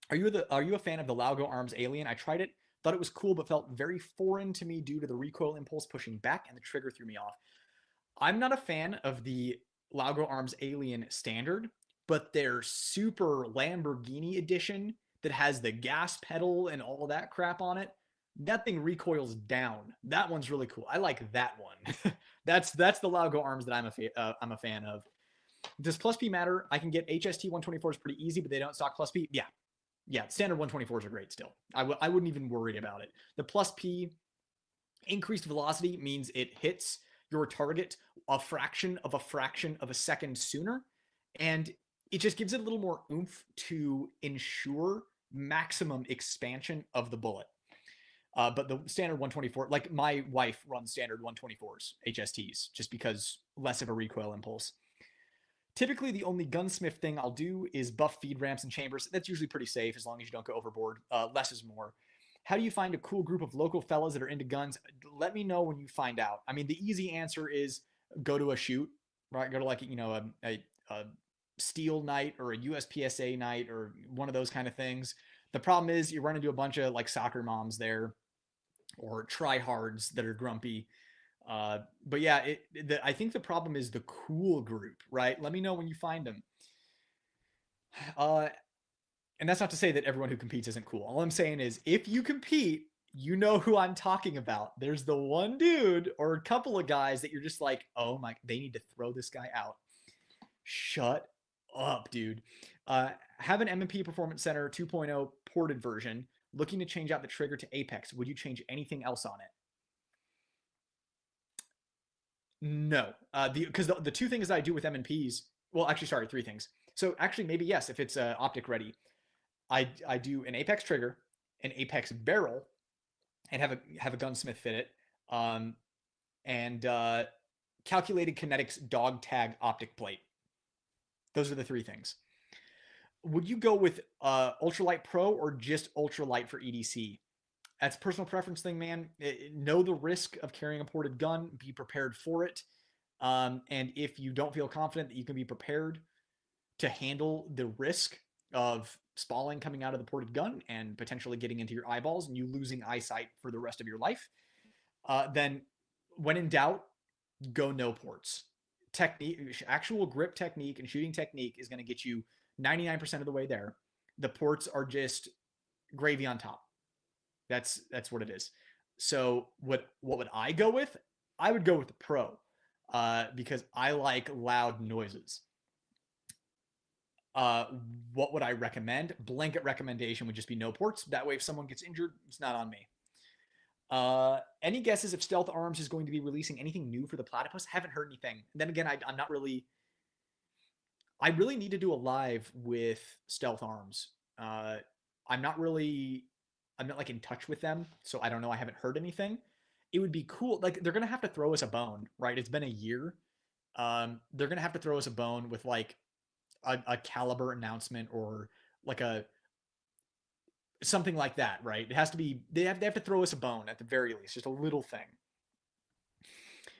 Speaker 1: Are you a fan of the Laugo Arms Alien? I tried it, thought it was cool, but felt very foreign to me due to the recoil impulse pushing back and the trigger threw me off. I'm not a fan of the Laugo Arms Alien standard, but their super Lamborghini edition that has the gas pedal and all that crap on it, that thing recoils down. That one's really cool. I like that one. That's the Laugo Arms that I'm a fan of. Does plus P matter? I can get HST 124s pretty easy, but they don't stock plus P. Yeah, standard 124s are great still. I wouldn't even worry about it. The plus P increased velocity means it hits your target a fraction of a second sooner, and it just gives it a little more oomph to ensure maximum expansion of the bullet. But the standard 124, like my wife runs standard 124s, HSTs, just because less of a recoil impulse. Typically, the only gunsmith thing I'll do is buff feed ramps and chambers. That's usually pretty safe as long as you don't go overboard. Less is more. How do you find a cool group of local fellas that are into guns? Let me know when you find out. I mean, the easy answer is go to a shoot, right? Go to like, a steel night or a USPSA night or one of those kind of things. The problem is you run into a bunch of like soccer moms there or tryhards that are grumpy. But yeah, I think the problem is the cool group, right? Let me know when you find them. Uh, and that's not to say that everyone who competes isn't cool. All I'm saying is if you compete, you know who I'm talking about. There's the one dude or a couple of guys that you're just like, oh my, they need to throw this guy out. Shut up, dude. Have an M&P Performance Center 2.0 ported version. Looking to change out the trigger to Apex. Would you change anything else on it? No, because the two things that I do with M&Ps, well, actually, sorry, three things. So actually, maybe yes, if it's optic ready, I do an Apex trigger, an Apex barrel, and have a gunsmith fit it, and calculated kinetics dog tag optic plate. Those are the three things. Would you go with ultralight pro or just ultralight for EDC? That's a personal preference thing, man. Know the risk of carrying a ported gun. Be prepared for it. And if you don't feel confident that you can be prepared to handle the risk of spalling coming out of the ported gun and potentially getting into your eyeballs and you losing eyesight for the rest of your life, then when in doubt, go no ports. Technique, actual grip technique and shooting technique is going to get you 99% of the way there. The ports are just gravy on top. That's what it is. So what would I go with? I would go with the pro because I like loud noises. Uh, what would I recommend? Blanket recommendation would just be no ports. That way, if someone gets injured, it's not on me. Any guesses if Stealth Arms is going to be releasing anything new for the Platypus? Haven't heard anything. And then again, I'm not really. I really need to do a live with Stealth Arms. Uh, I'm not really. I'm not like in touch with them, so I don't know. I haven't heard anything. It would be cool. Like they're gonna have to throw us a bone, right? It's been a year. They're gonna have to throw us a bone with like a caliber announcement or like a something like that, right? It has to be they have to throw us a bone at the very least, just a little thing.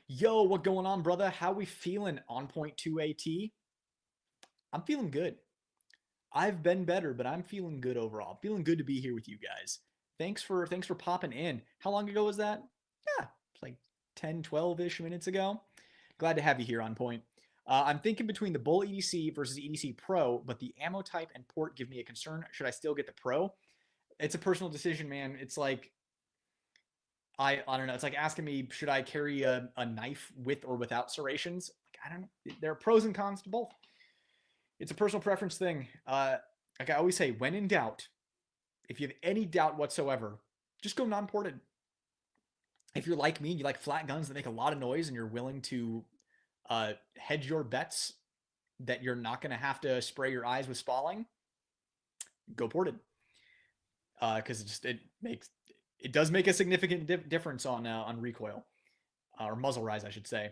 Speaker 1: Yo, what going on, brother? How we feeling on point 2 AT? I'm feeling good. I've been better, but I'm feeling good overall. Feeling good to be here with you guys. Thanks for popping in. How long ago was that? Yeah, it's like 10, 12-ish minutes ago. Glad to have you here on point. I'm thinking between the Bull EDC versus EDC Pro, but the ammo type and port give me a concern. Should I still get the Pro? It's a personal decision, man. It's like I don't know. It's like asking me, should I carry a knife with or without serrations? Like, I don't know. There are pros and cons to both. It's a personal preference thing. Like I always say, when in doubt, if you have any doubt whatsoever, just go non-ported. If you're like me and you like flat guns that make a lot of noise and you're willing to hedge your bets that you're not going to have to spray your eyes with spalling, go ported. Because it does make a significant difference on recoil or muzzle rise, I should say.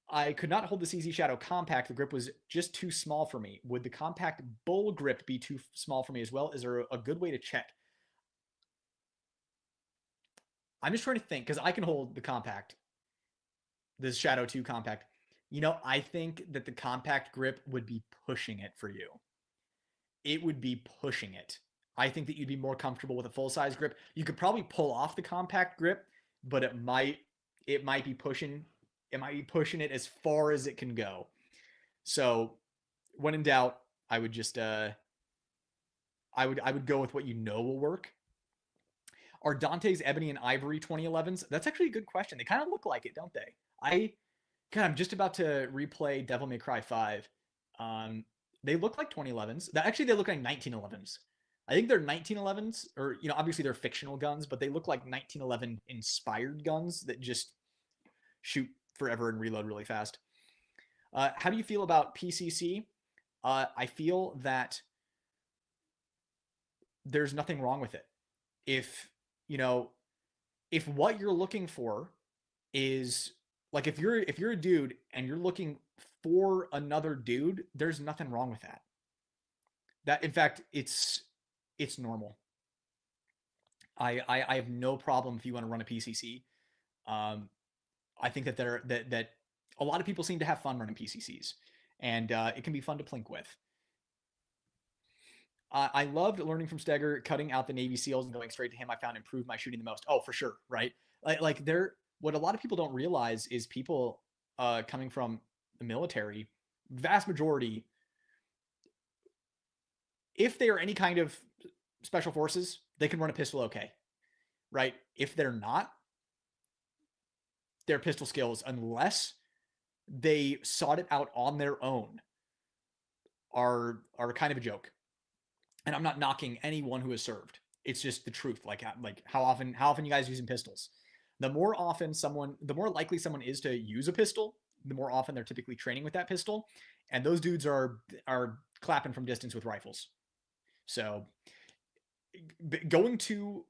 Speaker 1: I could not hold the CZ Shadow compact. The grip was just too small for me. Would the compact bull grip be too small for me as well? Is there a good way to check? I'm just trying to think because I can hold the compact, this Shadow 2 compact. I think that the compact grip would be pushing it for you. It would be pushing it. I think that you'd be more comfortable with a full-size grip. You could probably pull off the compact grip, but it might be pushing it as far as it can go. So when in doubt, I would just I would go with what will work. Are Dante's Ebony and Ivory 2011s? That's actually a good question. They kind of look like it, don't they? I'm just about to replay Devil May Cry 5. They look like 2011s. Actually, they look like 1911s. I think they're 1911s, or obviously they're fictional guns, but they look like 1911 inspired guns that just shoot forever and reload really fast. How do you feel about PCC? I feel that there's nothing wrong with it. If what you're looking for is like if you're a dude and you're looking for another dude, there's nothing wrong with that. That in fact, it's normal. I have no problem if you want to run a PCC. I think that a lot of people seem to have fun running PCCs, and it can be fun to plink with. I loved learning from Steger, cutting out the Navy SEALs and going straight to him. I found improved my shooting the most. Oh, for sure, right? What a lot of people don't realize is people coming from the military, vast majority, if they are any kind of special forces, they can run a pistol okay, right? If they're not, their pistol skills, unless they sought it out on their own, are kind of a joke. And I'm not knocking anyone who has served. It's just the truth. Like how often you guys using pistols? The more likely someone is to use a pistol, the more often they're typically training with that pistol. And those dudes are clapping from distance with rifles. So going to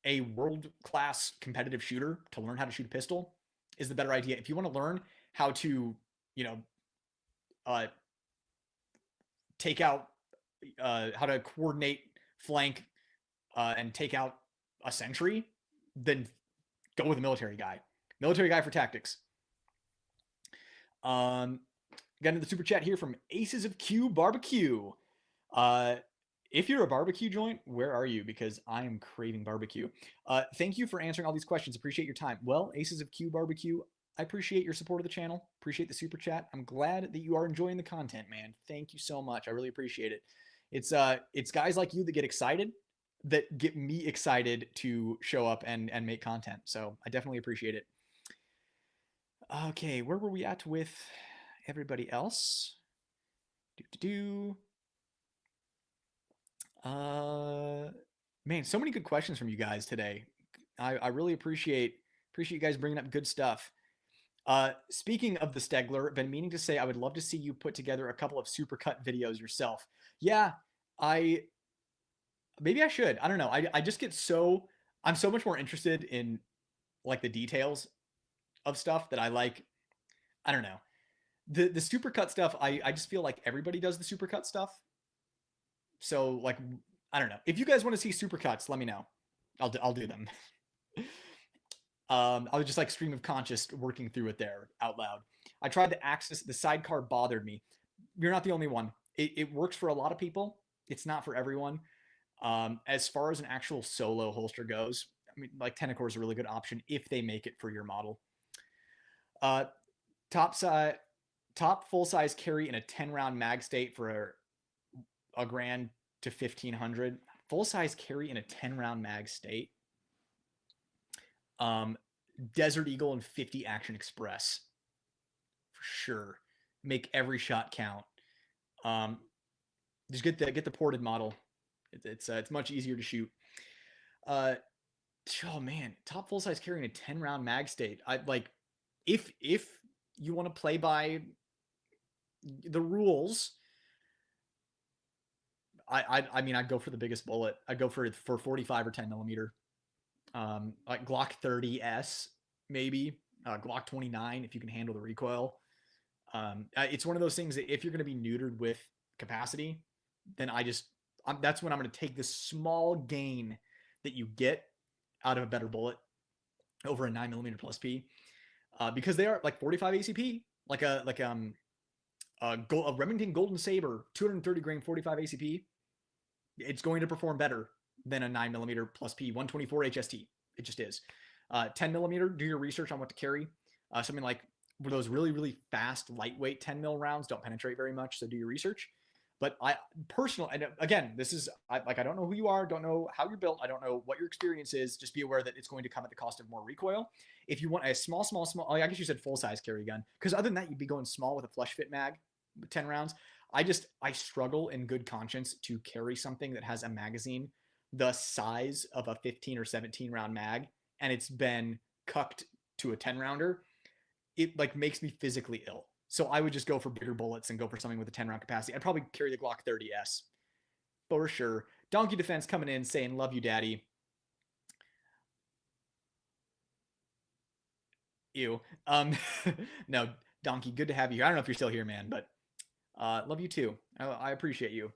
Speaker 1: a world-class competitive shooter to learn how to shoot a pistol is the better idea. If you want to learn how to, take out, how to coordinate, flank, and take out a sentry, then go with a military guy. Military guy for tactics. Got into the super chat here from Aces of Q Barbecue. If you're a barbecue joint, where are you? Because I am craving barbecue. Thank you for answering all these questions. Appreciate your time. Well, Aces of Q Barbecue, I appreciate your support of the channel. Appreciate the super chat. I'm glad that you are enjoying the content, man. Thank you so much. I really appreciate it. It's guys like you that get excited, that get me excited to show up and make content. So I definitely appreciate it. Okay, where were we at with everybody else? Man, so many good questions from you guys today. I really appreciate you guys bringing up good stuff. Speaking of the Stegler, been meaning to say I would love to see you put together a couple of supercut videos yourself. Yeah, maybe I should. I don't know. I just get I'm so much more interested in like the details of stuff that I like. I don't know. The supercut stuff, I just feel like everybody does the supercut stuff. So like, I don't know. If you guys want to see supercuts, let me know. I'll do them. I was just like stream of conscious working through it there out loud. I tried the Axis. The sidecar bothered me. You're not the only one. It works for a lot of people. It's not for everyone. As far as an actual solo holster goes, I mean, like Tenacore is a really good option if they make it for your model. Uh, top size, top full size carry in a 10 round mag state for a grand to 1500. Full size carry in a 10 round mag state. Desert Eagle and 50 Action Express for sure. Make every shot count. Just get the ported model. It's much easier to shoot. Oh man, top full size carrying a 10 round mag state. I like if you want to play by the rules. I mean I'd go for the biggest bullet. I'd go for 45 or 10 millimeter. Like Glock 30S maybe. Glock 29 if you can handle the recoil. It's one of those things that if you're going to be neutered with capacity, then that's when I'm going to take this small gain that you get out of a better bullet over a 9mm plus P, because they are like 45 ACP, like a Remington Golden Saber 230 grain 45 ACP. It's going to perform better than a 9mm plus P 124 HST. It just is. 10mm. Do your research on what to carry. Something like those really fast lightweight 10mm rounds don't penetrate very much, so do your research. But I personally, and again, this is I don't know who you are, don't know how you're built, I don't know what your experience is. Just be aware that it's going to come at the cost of more recoil. If you want a small, oh, I guess you said full size carry gun, because other than that, you'd be going small with a flush fit mag, 10 rounds. I struggle in good conscience to carry something that has a magazine the size of a 15 or 17 round mag, and it's been cucked to a 10 rounder. It like makes me physically ill. So I would just go for bigger bullets and go for something with a 10 round capacity. I'd probably carry the Glock 30S for sure. Donkey Defense coming in saying, love you, daddy. Ew. No, Donkey, good to have you here. I don't know if you're still here, man, but love you too. I appreciate you.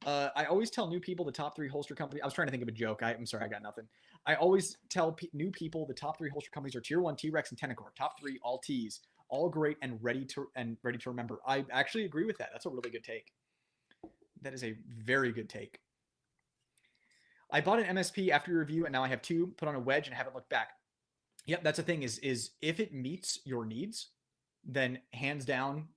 Speaker 1: I always tell new people the top 3 holster companies. I was trying to think of a joke. I'm sorry, I got nothing. I always tell new people the top 3 holster companies are Tier 1, T-Rex, and Tenacore. Top 3, all T's. All great and ready to remember. I actually agree with that. That's a really good take. That is a very good take. I bought an MSP after your review, and now I have 2. Put on a wedge and haven't looked back. Yep, that's the thing. Is if it meets your needs, then hands down,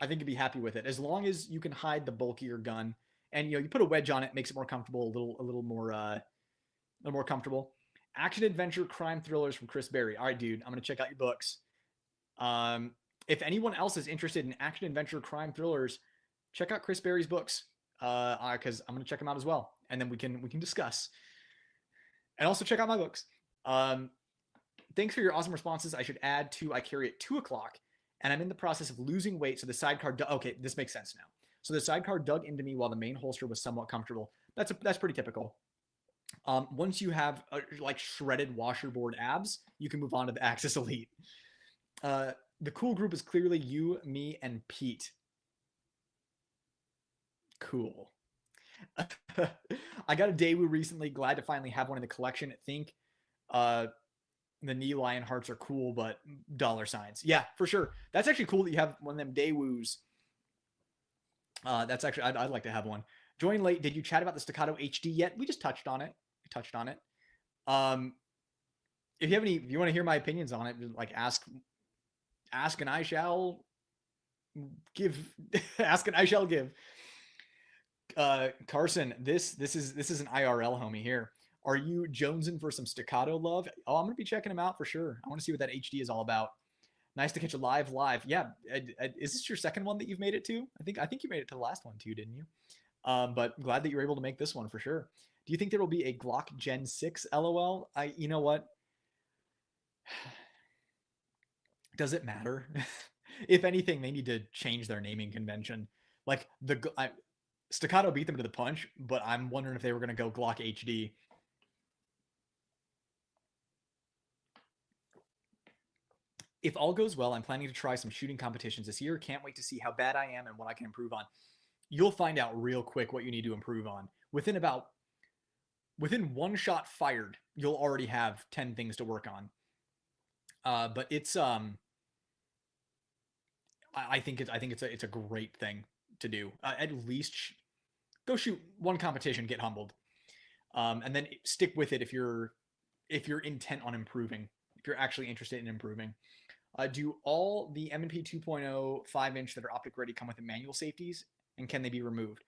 Speaker 1: I think you'd be happy with it. As long as you can hide the bulkier gun, and you put a wedge on it, makes it more comfortable, a little more comfortable. Action adventure crime thrillers from Chris Berry. All right, dude, I'm gonna check out your books. If anyone else is interested in action adventure crime thrillers, check out Chris Berry's books, because I'm gonna check them out as well, and then we can discuss. And also check out my books. Thanks for your awesome responses. I should add too, I carry at 2 o'clock, and I'm in the process of losing weight, so the sidecar. Okay, this makes sense now. So the sidecar dug into me while the main holster was somewhat comfortable. That's pretty typical. Once you have like shredded washerboard abs, you can move on to the Axis Elite. The cool group is clearly you, me, and Pete. Cool. I got a Daewoo recently. Glad to finally have one in the collection. I think the knee lion hearts are cool, but $signs. Yeah, for sure. That's actually cool that you have one of them Daewoos. That's actually, I'd like to have one. Join late. Did you chat about the Staccato HD yet? We just touched on it. If you want to hear my opinions on it, like ask and I shall give. Ask and I shall give. Carson, this is an IRL homie here. Are you jonesing for some Staccato love? Oh, I'm gonna be checking him out for sure. I want to see what that HD is all about. Nice to catch a live. Yeah. Is this your second one that you've made it to? I think you made it to the last one too, didn't you? But glad that you're able to make this one for sure. Do you think there will be a Glock Gen 6 LOL? You know what? Does it matter? If anything, they need to change their naming convention. Like Staccato beat them to the punch, but I'm wondering if they were going to go Glock HD. If all goes well, I'm planning to try some shooting competitions this year. Can't wait to see how bad I am and what I can improve on. You'll find out real quick what you need to improve on. Within about within one shot fired, you'll already have 10 things to work on. But it's I think it's a great thing to do. At least go shoot one competition, get humbled, and then stick with it if you're intent on improving, if you're actually interested in improving. Do all the M&P 2.0 5-inch that are optic ready come with manual safeties, and can they be removed?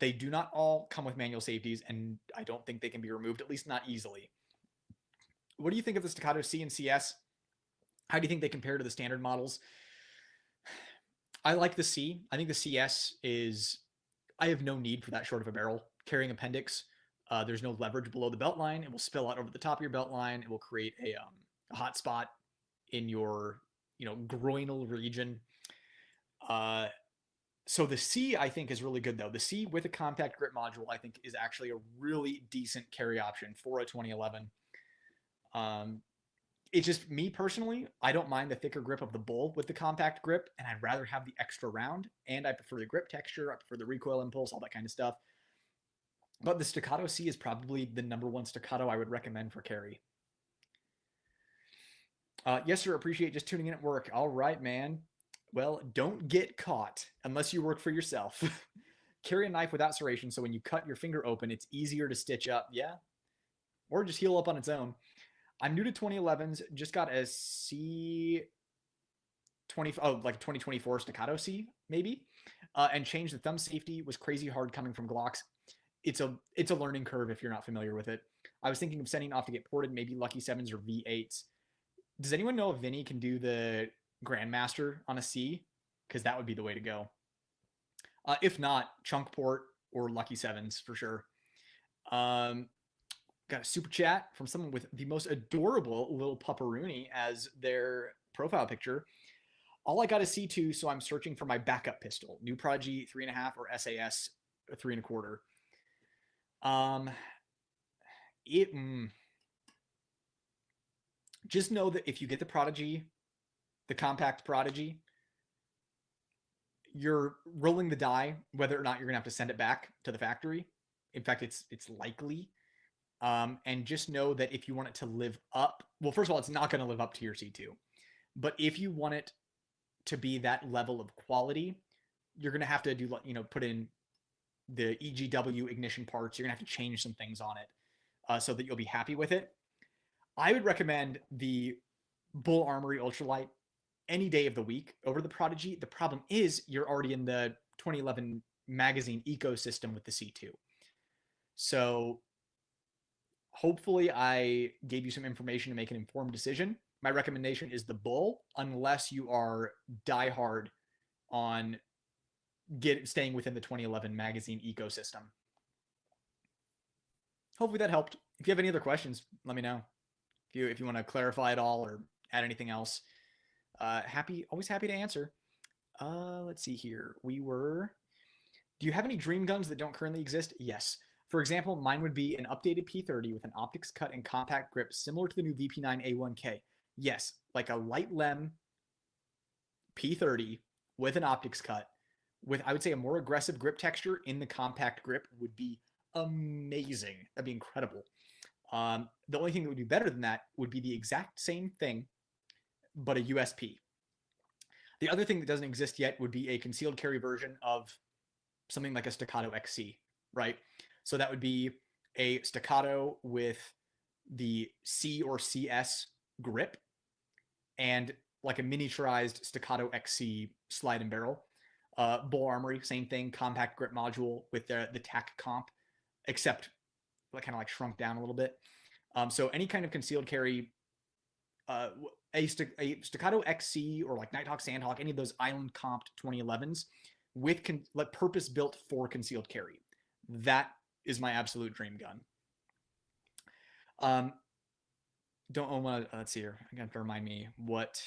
Speaker 1: They do not all come with manual safeties, and I don't think they can be removed, at least not easily. What do you think of the Staccato C and CS? How do you think they compare to the standard models? I like the C. I think the CS is. I have no need for that short of a barrel carrying appendix. There's no leverage below the belt line. It will spill out over the top of your belt line. It will create a hot spot in your groinal region. So the C I think is really good though. The C with a compact grip module I think is actually a really decent carry option for a 2011. It's just me personally, I don't mind the thicker grip of the bull with the compact grip, and I'd rather have the extra round, and I prefer the grip texture, I prefer the recoil impulse, all that kind of stuff. But the Staccato C is probably the number one Staccato I would recommend for carry. Yes, sir, appreciate just tuning in at work. All right, man. Well, don't get caught unless you work for yourself. Carry a knife without serration, so when you cut your finger open, it's easier to stitch up. Yeah. Or just heal up on its own. I'm new to 2011s, just got a C20, like 2024 Staccato C, maybe, and changed the thumb safety. Was crazy hard coming from Glocks. It's a learning curve if you're not familiar with it. I was thinking of sending off to get ported, maybe Lucky 7s or V8s. Does anyone know if Vinny can do the Grandmaster on a C? Because that would be the way to go. If not, chunk port or Lucky 7s for sure. Got a super chat from someone with the most adorable little pupperoonie as their profile picture. All I got is C2, so I'm searching for my backup pistol. New Prodigy 3.5 or SAS 3.25. Just know that if you get the Prodigy, the compact Prodigy, you're rolling the die whether or not you're gonna have to send it back to the factory. In fact, it's likely. And just know that if you want it to live up, well, first of all, it's not going to live up to your C2. But if you want it to be that level of quality, you're going to have to do, put in the EGW ignition parts. You're going to have to change some things on it so that you'll be happy with it. I would recommend the Bull Armory Ultralight any day of the week over the Prodigy. The problem is you're already in the 2011 magazine ecosystem with the C2. So hopefully I gave you some information to make an informed decision. My recommendation is the Bull, unless you are diehard on staying within the 2011 magazine ecosystem. Hopefully that helped. If you have any other questions, let me know. If you want to clarify it all or add anything else, always happy to answer. Let's see here. Do you have any dream guns that don't currently exist? Yes. For example, mine would be an updated P30 with an optics cut and compact grip similar to the new VP9A1K. Yes, like a light lem P30 with an optics cut with, I would say, a more aggressive grip texture in the compact grip would be amazing. That'd be incredible. The only thing that would be better than that would be the exact same thing, but a USP. The other thing that doesn't exist yet would be a concealed carry version of something like a Staccato XC, right? So that would be a Staccato with the C or CS grip and like a miniaturized Staccato XC slide and barrel. Bull Armory, same thing, compact grip module with the TAC comp, except kind of like shrunk down a little bit. So any kind of concealed carry, a Staccato XC or like Nighthawk, Sandhawk, any of those island comped 2011s with purpose built for concealed carry. That is my absolute dream gun. Let's see here. I got to remind me what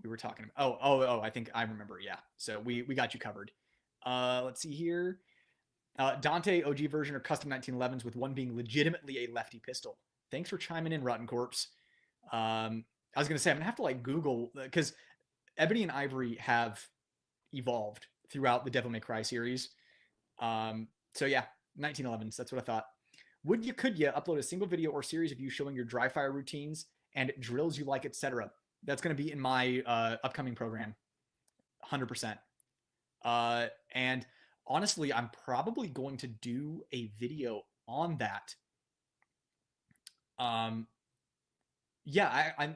Speaker 1: we were talking about. Oh, I think I remember. Yeah. So we got you covered. Let's see here. Dante OG version or custom 1911s with one being legitimately a lefty pistol. Thanks for chiming in, Rotten Corpse. I was going to say, I'm going to have to like Google because Ebony and Ivory have evolved throughout the Devil May Cry series. So yeah, 1911s. That's what I thought. Would you, could you upload a single video or series of you showing your dry fire routines and drills you like, etc.? That's going to be in my upcoming program, 100%. And honestly, I'm probably going to do a video on that. Um, yeah, I'm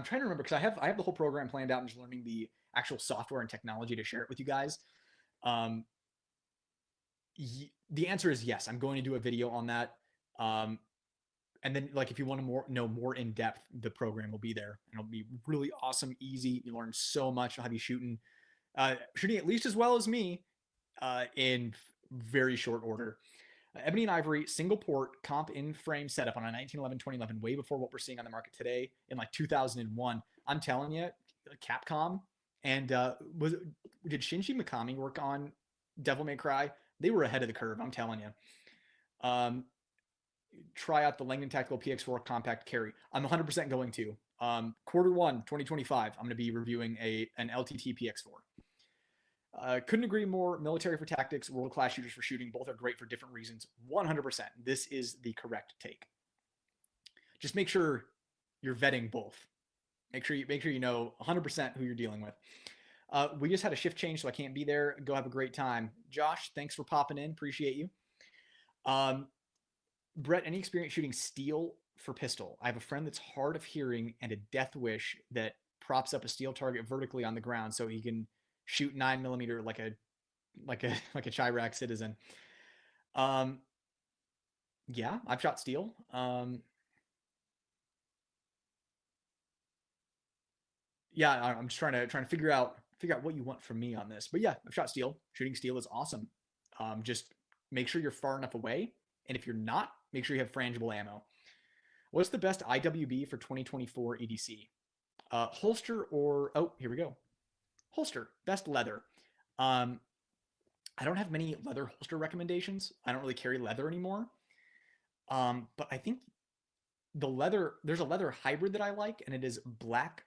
Speaker 1: trying to remember because I have the whole program planned out and just learning the actual software and technology to share it with you guys. Um, the answer is yes. I'm going to do a video on that. Um, and then like if you want to know more in depth, the program will be there and it'll be really awesome, easy. You learn so much. I'll have you shooting at least as well as me in very short order. Ebony and Ivory single port comp in frame setup on a 1911 2011, way before what we're seeing on the market today in like 2001. I'm telling you, Capcom and did Shinji Mikami work on Devil May Cry? They were ahead of the curve. I'm telling you. Try out the Langdon Tactical PX4 compact carry. I'm 100% going to. Q1 2025, I'm going to be reviewing an LTT PX4. Couldn't agree more. Military for tactics, world-class shooters for shooting. Both are great for different reasons. 100%. This is the correct take. Just make sure you're vetting both. Make sure you know 100% who you're dealing with. We just had a shift change, so I can't be there. Go have a great time. Josh, thanks for popping in. Appreciate you. Brett, any experience shooting steel for pistol? I have a friend that's hard of hearing and a death wish that props up a steel target vertically on the ground so he can shoot 9mm like a Chirac citizen. Yeah, I've shot steel. Yeah, I'm just trying to figure out what you want from me on this. But yeah, I've shot steel. Shooting steel is awesome. Just make sure you're far enough away, and if you're not, make sure you have frangible ammo. What's the best IWB for 2024 EDC? Holster or here we go. Holster, best leather. I don't have many leather holster recommendations. I don't really carry leather anymore. But I think there's a leather hybrid that I like, and it is Black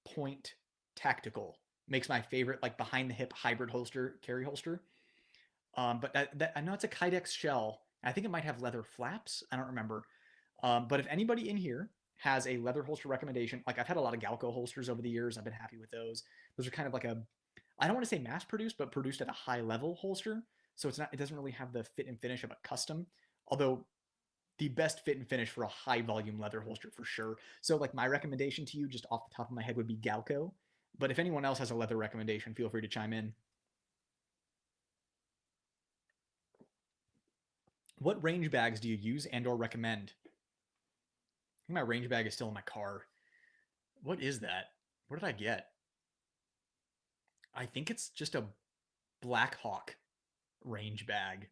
Speaker 1: Point Tactical. Makes my favorite like behind the hip hybrid carry holster. But I know it's a Kydex shell. I think it might have leather flaps. I don't remember. But if anybody in here has a leather holster recommendation, like I've had a lot of Galco holsters over the years. I've been happy with those. Those are kind of like I don't want to say mass produced, but produced at a high level holster. So it doesn't really have the fit and finish of a custom. Although the best fit and finish for a high volume leather holster for sure. So like my recommendation to you just off the top of my head would be Galco. But if anyone else has a leather recommendation, feel free to chime in. What range bags do you use and or recommend? I think my range bag is still in my car. What is that? What did I get? I think it's just a Black Hawk range bag.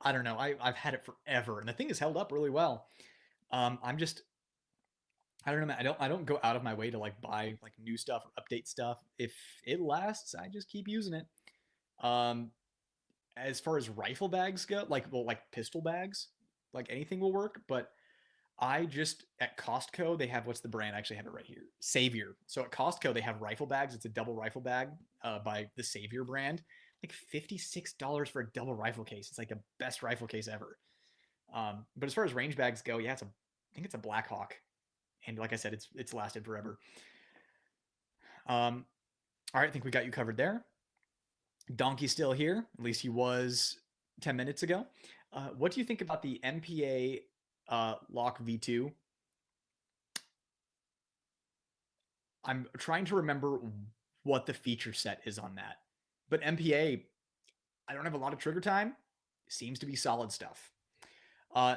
Speaker 1: I don't know. I've had it forever, and the thing has held up really well. I'm just I don't know, man. I don't go out of my way to like buy like new stuff or update stuff. If it lasts, I just keep using it. Um, as far as rifle bags go, like pistol bags, like anything will work. But I just at Costco they have what's the brand? I actually have it right here. Savior. So at Costco they have rifle bags. It's a double rifle bag by the Savior brand. Like $56 for a double rifle case. It's like the best rifle case ever. But as far as range bags go, yeah, I think it's a Black Hawk, and like I said, it's lasted forever. All right, I think we got you covered there. Donkey's still here. At least he was 10 minutes ago. What do you think about the MPA Lock V2? I'm trying to remember what the feature set is on that. But MPA, I don't have a lot of trigger time. Seems to be solid stuff.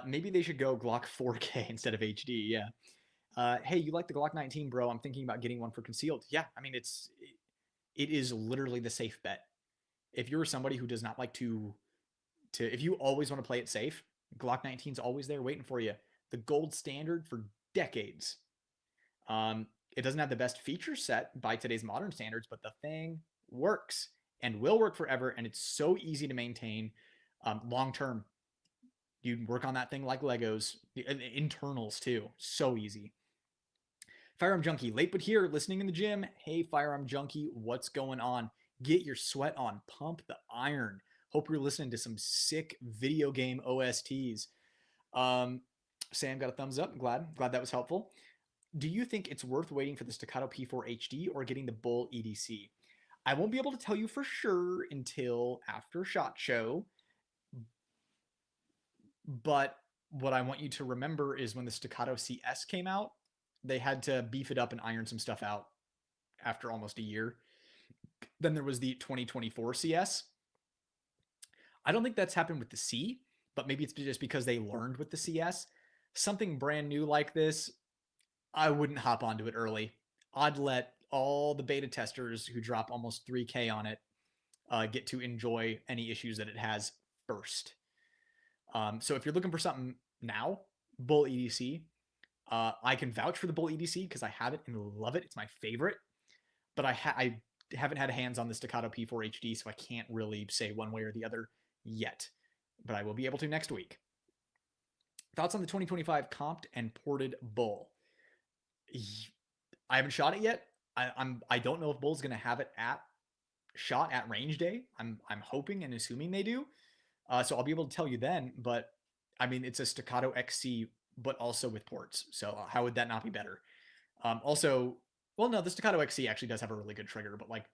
Speaker 1: Maybe they should go Glock 4K instead of HD. Yeah. Hey, you like the Glock 19, bro? I'm thinking about getting one for concealed. Yeah, I mean it is literally the safe bet. If you're somebody who does not like to if you always want to play it safe, Glock 19 is always there waiting for you. The gold standard for decades. It doesn't have the best feature set by today's modern standards, but the thing works and will work forever, and it's so easy to maintain long term. You work on that thing like Legos, internals too, so easy. Firearm Junkie, late but here, listening in the gym. Hey, Firearm Junkie, what's going on? Get your sweat on, pump the iron. Hope you're listening to some sick video game OSTs. Um, Sam got a thumbs up. Glad that was helpful. Do you think it's worth waiting for the Staccato P4 HD or getting the Bull EDC? I won't be able to tell you for sure until after SHOT Show, but what I want you to remember is when the Staccato CS came out, they had to beef it up and iron some stuff out after almost a year. Then there was the 2024 CS. I don't think that's happened with the C, but maybe it's just because they learned with the CS. Something brand new like this, I wouldn't hop onto it early. I'd let all the beta testers who drop almost 3K on it get to enjoy any issues that it has first. So if you're looking for something now, Bull EDC. I can vouch for the Bull EDC because I have it and love it. It's my favorite. But I haven't had hands on the Staccato P4 HD, so I can't really say one way or the other yet. But I will be able to next week. Thoughts on the 2025 comped and ported Bull? I haven't shot it yet. I don't know if Bull's going to have it at shot at range day. I'm hoping and assuming they do. So I'll be able to tell you then. But I mean, it's a Staccato XC, but also with ports. So how would that not be better? Also, well, no, the Staccato XC actually does have a really good trigger, but like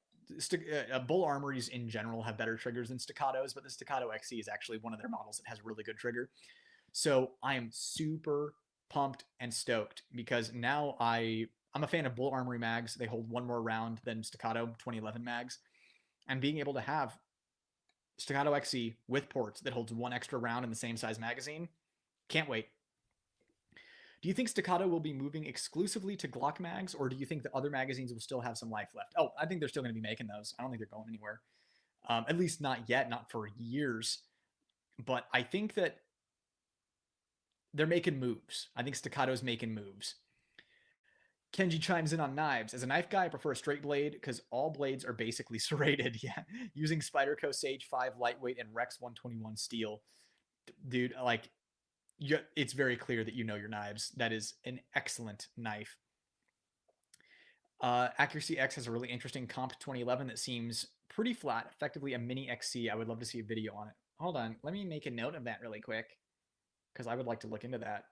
Speaker 1: Bull Armories in general have better triggers than Staccatos, but the Staccato XC is actually one of their models that has a really good trigger. So I am super pumped and stoked because now I'm a fan of Bull Armory mags. They hold one more round than Staccato 2011 mags, and being able to have Staccato XC with ports that holds one extra round in the same size magazine, can't wait. Do you think Staccato will be moving exclusively to Glock mags, or do you think the other magazines will still have some life left? Oh, I think they're still going to be making those. I don't think they're going anywhere. At least not yet, not for years. But I think that they're making moves. I think Staccato's making moves. Kenji chimes in on knives. As a knife guy, I prefer a straight blade because all blades are basically serrated. Yeah, using Spyderco Sage 5 lightweight and Rex 121 steel. Dude, like, it's very clear that you know your knives. That is an excellent knife. Accuracy X has a really interesting comp 2011 that seems pretty flat, effectively a mini XC. I would love to see a video on it. Hold on, let me make a note of that really quick because I would like to look into that.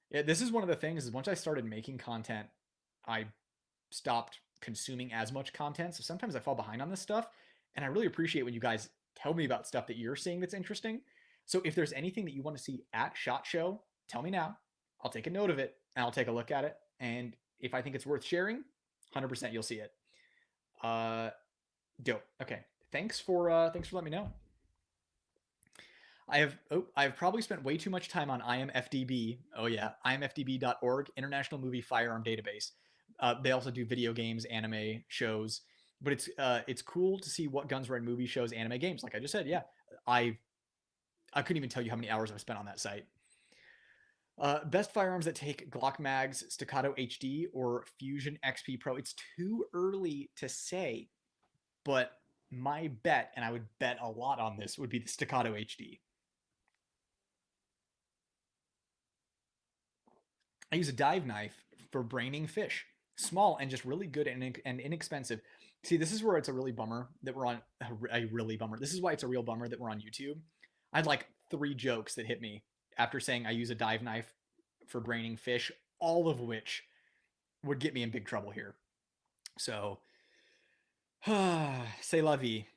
Speaker 1: Yeah, this is one of the things is once I started making content, I stopped consuming as much content. So sometimes I fall behind on this stuff. And I really appreciate when you guys tell me about stuff that you're seeing that's interesting. So if there's anything that you want to see at SHOT Show, tell me now. I'll take a note of it and I'll take a look at it. And if I think it's worth sharing, 100% you'll see it. Dope. Okay. Thanks for letting me know. I've probably spent way too much time on IMFDB. Oh yeah, imfdb.org, International Movie Firearm Database. They also do video games, anime shows, but it's cool to see what guns were in movie shows, anime games. Like I just said, yeah, I couldn't even tell you how many hours I've spent on that site. Best firearms that take Glock mags, Staccato HD, or Fusion XP Pro. It's too early to say, but my bet, and I would bet a lot on this, would be the Staccato HD. I use a dive knife for braining fish. Small and just really good and inexpensive. See, this is where it's a really bummer that we're on a really bummer. This is why it's a real bummer that we're on YouTube. I had like 3 jokes that hit me after saying I use a dive knife for braining fish, all of which would get me in big trouble here. So, say la vie.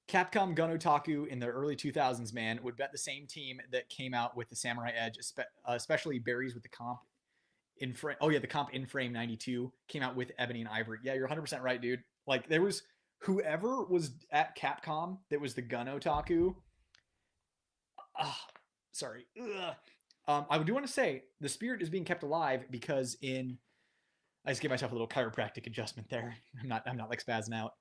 Speaker 1: Capcom Gun Otaku in the early 2000s, man, would bet the same team that came out with the Samurai Edge, especially Berries with the comp in frame. Oh yeah, the comp in frame 92 came out with Ebony and Ivory. Yeah, you're 100% right, dude. Like there was whoever was at Capcom that was the Gun Otaku. Sorry. I do want to say the spirit is being kept alive because I just gave myself a little chiropractic adjustment there. I'm not like spazzing out.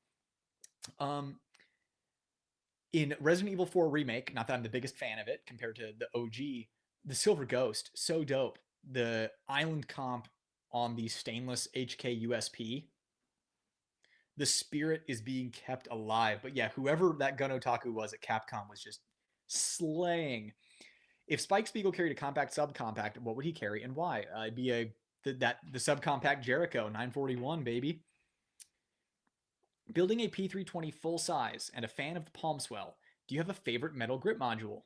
Speaker 1: In Resident Evil 4 Remake, not that I'm the biggest fan of it compared to the OG, the Silver Ghost, so dope. The island comp on the stainless HK USP, the spirit is being kept alive. But yeah, whoever that Gun Otaku was at Capcom was just slaying. If Spike Spiegel carried a compact subcompact, what would he carry and why? It'd be the subcompact Jericho 941, baby. Building a P320 full size and a fan of the Palm Swell, do you have a favorite metal grip module?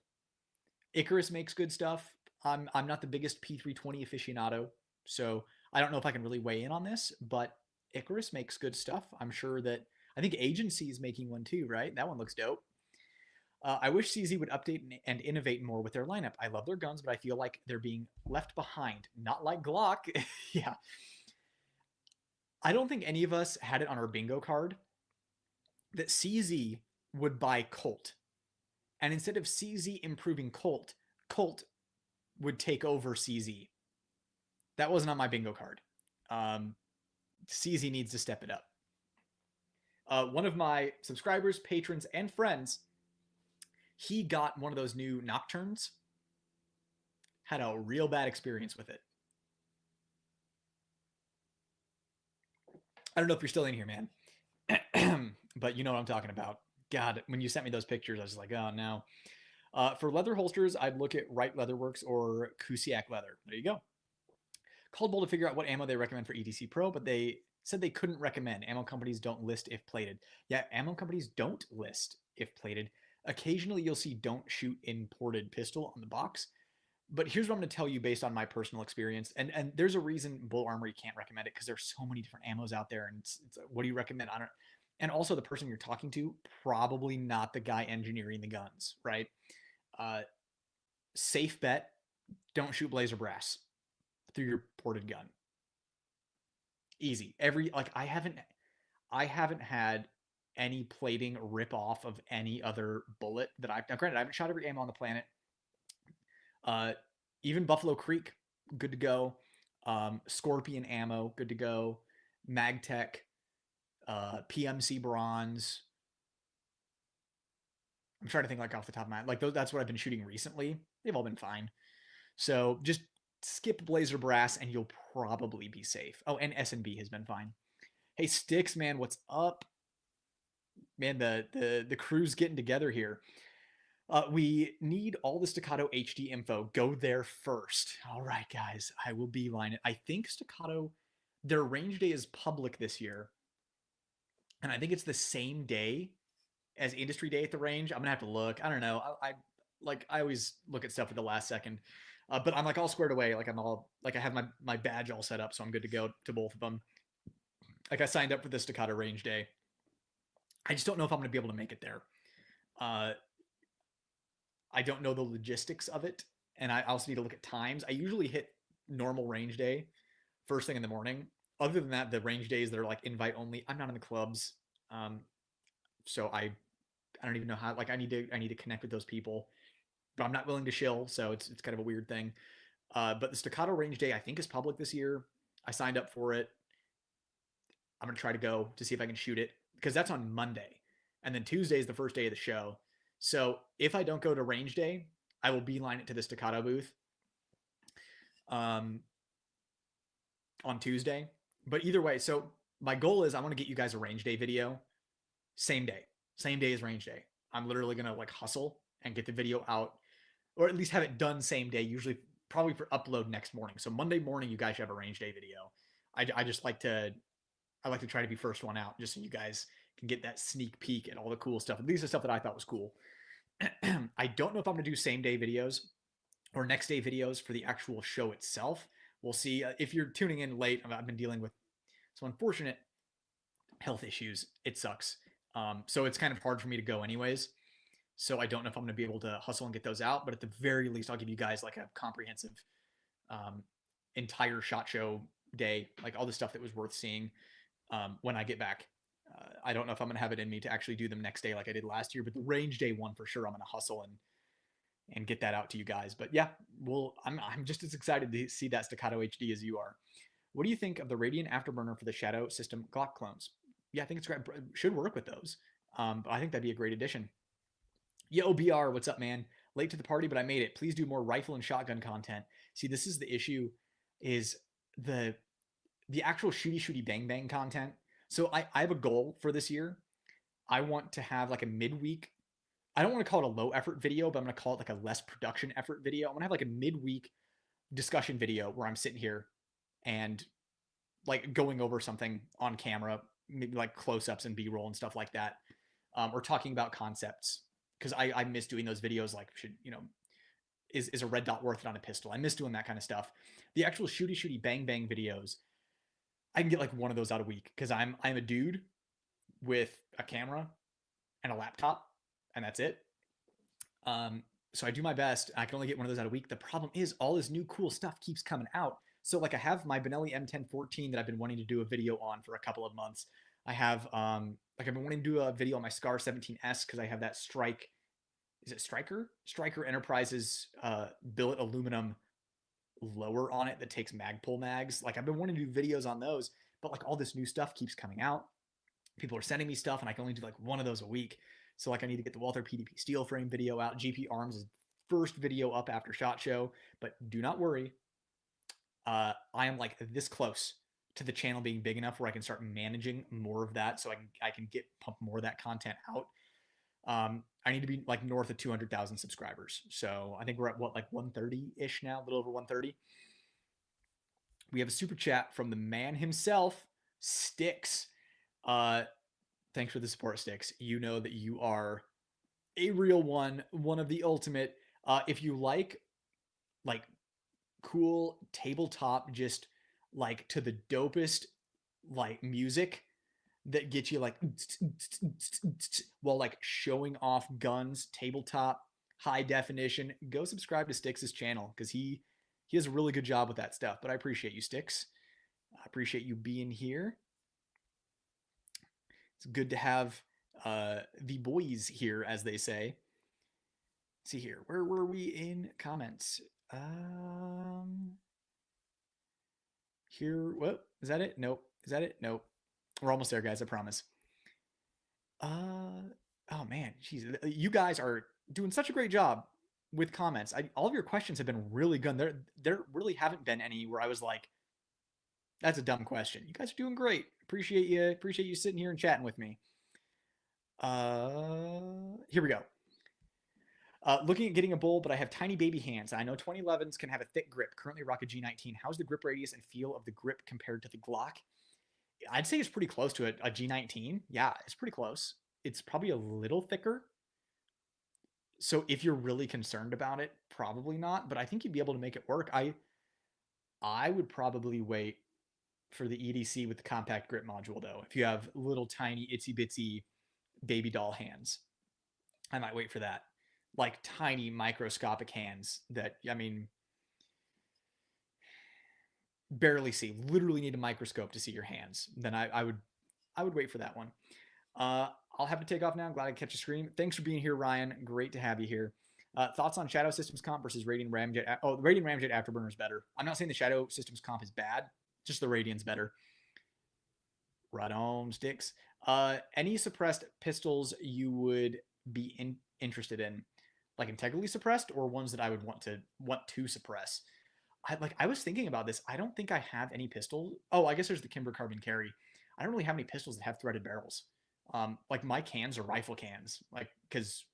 Speaker 1: Icarus makes good stuff. I'm not the biggest P320 aficionado, so I don't know if I can really weigh in on this, but Icarus makes good stuff. I'm sure that I think Agency is making one too, right? That one looks dope. I wish CZ would update and innovate more with their lineup. I love their guns, but I feel like they're being left behind. Not like Glock. Yeah. I don't think any of us had it on our bingo card that CZ would buy Colt. And instead of CZ improving Colt, Colt would take over CZ. That wasn't on my bingo card. CZ needs to step it up. One of my subscribers, patrons, and friends, he got one of those new Nocturnes. Had a real bad experience with it. I don't know if you're still in here, man. But you know what I'm talking about. God, when you sent me those pictures, I was like, oh no. For leather holsters, I'd look at Wright Leatherworks or Kusiak Leather. There you go. Called Bull to figure out what ammo they recommend for EDC Pro, but they said they couldn't recommend. Ammo companies don't list if plated. Yeah, ammo companies don't list if plated. Occasionally, you'll see don't shoot imported pistol on the box. But here's what I'm going to tell you based on my personal experience. And there's a reason Bull Armory can't recommend it because there's so many different ammos out there. And it's what do you recommend? I don't. And also, the person you're talking to, probably not the guy engineering the guns, right? Safe bet, don't shoot blazer brass through your ported gun. Easy. I haven't had any plating rip off of any other bullet that I've now granted I haven't shot every ammo on the planet. Even Buffalo Creek, good to go. Scorpion ammo, good to go. Magtech, PMC bronze. I'm trying to think like off the top of my head. Like that's what I've been shooting recently. They've all been fine. So just skip blazer brass and you'll probably be safe. Oh, and S&B has been fine. Hey Sticks, man, what's up? Man, the crew's getting together here. We need all the Staccato HD info. Go there first. All right, guys, I will beeline it. I think Staccato, their range day is public this year, and I think it's the same day as industry day at the range. I'm gonna have to look. I don't know. I always look at stuff at the last second. But I'm like all squared away. Like I'm all like I have my badge all set up, so I'm good to go to both of them. Like I signed up for the Staccato range day. I just don't know if I'm going to be able to make it there. I don't know the logistics of it, and I also need to look at times. I usually hit normal range day first thing in the morning. Other than that, the range days that are like invite only, I'm not in the clubs, so I don't even know how. Like I need to connect with those people, but I'm not willing to shill, so it's kind of a weird thing. But the Staccato range day I think is public this year. I signed up for it. I'm gonna try to go to see if I can shoot it because that's on Monday, and then Tuesday is the first day of the show. So if I don't go to range day, I will beeline it to the Staccato booth on Tuesday. But either way, so my goal is I want to get you guys a range day video same day as range day. I'm literally gonna like hustle and get the video out, or at least have it done same day. Usually, probably for upload next morning. So Monday morning, you guys should have a range day video. I just like to try to be first one out, just so you guys can get that sneak peek at all the cool stuff. At least the stuff that I thought was cool. I don't know if I'm going to do same day videos or next day videos for the actual show itself. We'll see. If you're tuning in late, I've been dealing with some unfortunate health issues. It sucks. So it's kind of hard for me to go anyways. So I don't know if I'm going to be able to hustle and get those out, but at the very least, I'll give you guys like a comprehensive entire SHOT Show day, like all the stuff that was worth seeing when I get back. I don't know if I'm going to have it in me to actually do them next day like I did last year, but the range day one for sure, I'm going to hustle and get that out to you guys. But yeah, I'm just as excited to see that Staccato HD as you are. What do you think of the Radiant Afterburner for the Shadow System Glock clones? Yeah, I think it's great. Should work with those. But I think that'd be a great addition. Yo, BR, what's up, man? Late to the party, but I made it. Please do more rifle and shotgun content. See, this is the issue, is the actual shooty bang bang content. So I have a goal for this year. I want to have like a midweek. I don't want to call it a low effort video, but I'm going to call it like a less production effort video. I'm going to have like a midweek discussion video where I'm sitting here and like going over something on camera, maybe like close-ups and B-roll and stuff like that. Or talking about concepts, because I miss doing those videos. Like, is a red dot worth it on a pistol? I miss doing that kind of stuff. The actual shooty bang bang videos, I can get like one of those out a week because I'm a dude with a camera and a laptop, and that's it. Um, so I do my best. I can only get one of those out a week. The problem is all this new cool stuff keeps coming out. So like I have my Benelli M1014 that I've been wanting to do a video on for a couple of months. I have like I've been wanting to do a video on my Scar 17S because I have that Strike. Is it Striker Enterprises billet aluminum lower on it that takes Magpul mags. Like I've been wanting to do videos on those, but like all this new stuff keeps coming out. People are sending me stuff, and I can only do like one of those a week. So like I need to get the Walther PDP steel frame video out. GP Arms is first video up after SHOT Show, but do not worry. I am like this close to the channel being big enough where I can start managing more of that, so I can get pump more of that content out. I need to be like north of 200,000 subscribers. So I think we're at what, like 130 ish now, a little over 130. We have a super chat from the man himself, Sticks. Thanks for the support, Sticks. You know that you are a real one of the ultimate. If you like cool tabletop, just like to the dopest like music that gets you like while like showing off guns, tabletop, high definition, go subscribe to Stix's channel because he does a really good job with that stuff. But I appreciate you, Stix. I appreciate you being here. It's good to have the boys here, as they say. Let's see here. Where were we in comments? Here. What? Is that it? Nope. Is that it? Nope. We're almost there, guys. I promise. Oh man, jeez, you guys are doing such a great job with comments. All of your questions have been really good. There really haven't been any where I was like, "That's a dumb question." You guys are doing great. Appreciate you. Appreciate you sitting here and chatting with me. Here we go. Looking at getting a bull, but I have tiny baby hands. I know 2011s can have a thick grip. Currently rock a G19. How's the grip radius and feel of the grip compared to the Glock? I'd say it's pretty close to a G19. Yeah, it's pretty close. It's probably a little thicker. So if you're really concerned about it, probably not. But I think you'd be able to make it work. I would probably wait for the EDC with the compact grip module, though. If you have little tiny itsy bitsy baby doll hands, I might wait for that. Like tiny microscopic hands that, I mean, barely see. Literally need a microscope to see your hands. Then I would wait for that one. I'll have to take off now. I'm glad I catch a screen. Thanks for being here, Ryan. Great to have you here. Thoughts on Shadow Systems comp versus Radiant Ramjet? Oh, the Radiant Ramjet Afterburner is better. I'm not saying the Shadow Systems comp is bad. Just the Radiant's better. Right on, Sticks. Any suppressed pistols you would be interested in? Like integrally suppressed or ones that I would want to suppress? I was thinking about this. I don't think I have any pistols. Oh, I guess there's the Kimber Carbon Carry. I don't really have any pistols that have threaded barrels. Like my cans are rifle cans, like because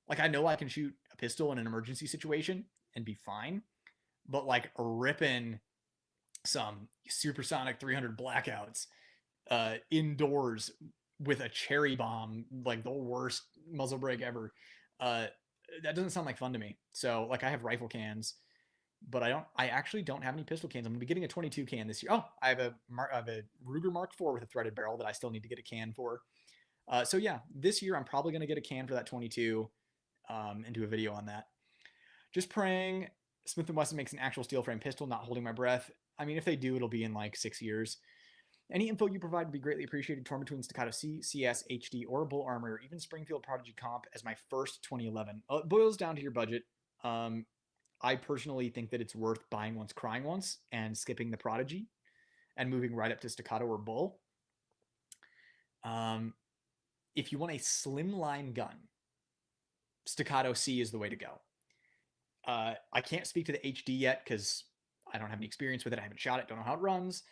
Speaker 1: like I know I can shoot a pistol in an emergency situation and be fine, but like ripping some supersonic 300 blackouts indoors with a cherry bomb, like the worst muzzle brake ever, that doesn't sound like fun to me. So like I have rifle cans, but I actually don't have any pistol cans. I'm gonna be getting a 22 can this year. Oh, I have a Ruger Mark IV with a threaded barrel that I still need to get a can for. So yeah, this year I'm probably gonna get a can for that 22 and do a video on that. Just praying Smith & Wesson makes an actual steel frame pistol, not holding my breath. I mean, if they do, it'll be in like 6 years. Any info you provide would be greatly appreciated. Torn between Staccato C, CS, HD, or Bull Armory, or even Springfield Prodigy Comp as my first 2011. It boils down to your budget. I personally think that it's worth buying once, crying once, and skipping the Prodigy and moving right up to Staccato or Bull. If you want a slimline gun, Staccato C is the way to go. I can't speak to the HD yet because I don't have any experience with it. I haven't shot it. Don't know how it runs.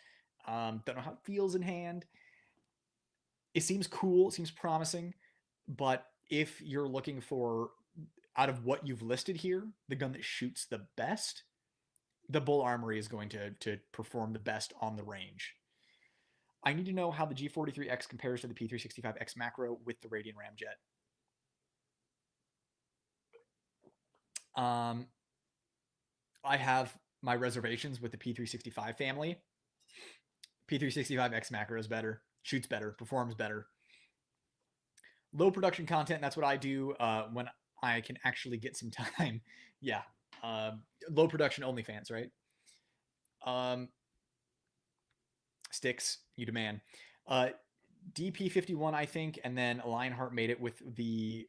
Speaker 1: Don't know how it feels in hand. It seems cool. It seems promising. But if you're looking for, out of what you've listed here, the gun that shoots the best, the Bull Armory is going to perform the best on the range. I need to know how the G43X compares to the P365X macro with the Radiant Ramjet. Um, I have my reservations with the P365 family. P365X macro is better, shoots better, performs better. Low production content. That's what I do when I can actually get some time. Yeah. Low production OnlyFans, right? Um, Sticks, you demand. Uh, DP51, I think, and then Lionheart made it with the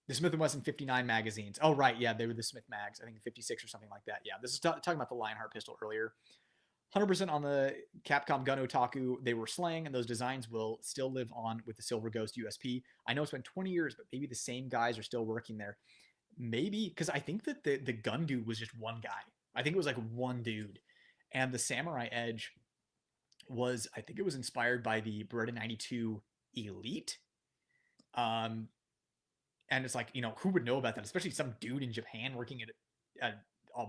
Speaker 1: Smith & Wesson 59 magazines. Oh, right. Yeah, they were the Smith mags. I think 56 or something like that. Yeah, this is talking about the Lionheart pistol earlier. 100% on the Capcom Gun Otaku. They were slang, and those designs will still live on with the Silver Ghost USP. I know it's been 20 years, but maybe the same guys are still working there. Maybe, because I think that the gun dude was just one guy. I think it was like one dude. And the Samurai Edge was, I think it was inspired by the Beretta 92 Elite. Um, and it's like, who would know about that? Especially some dude in Japan working at a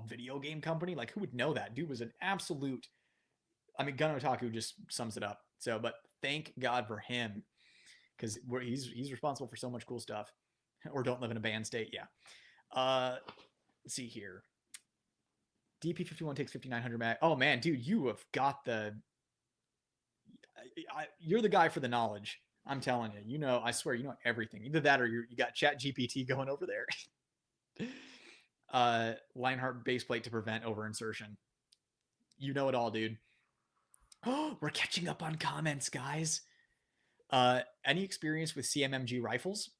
Speaker 1: video game company. Like, who would know that? Dude was an absolute. I mean, Gun Otaku just sums it up. So, but thank God for him, because he's responsible for so much cool stuff. Or don't live in a banned state. Yeah. Let's see here. DP51 takes 5900 mag. Oh man, dude, you have got you're the guy for the knowledge. I'm telling you. I swear, you know everything. Either that or you got Chat GPT going over there. Lionheart baseplate to prevent over insertion. You know it all, dude. Oh, we're catching up on comments, guys. Any experience with CMMG rifles?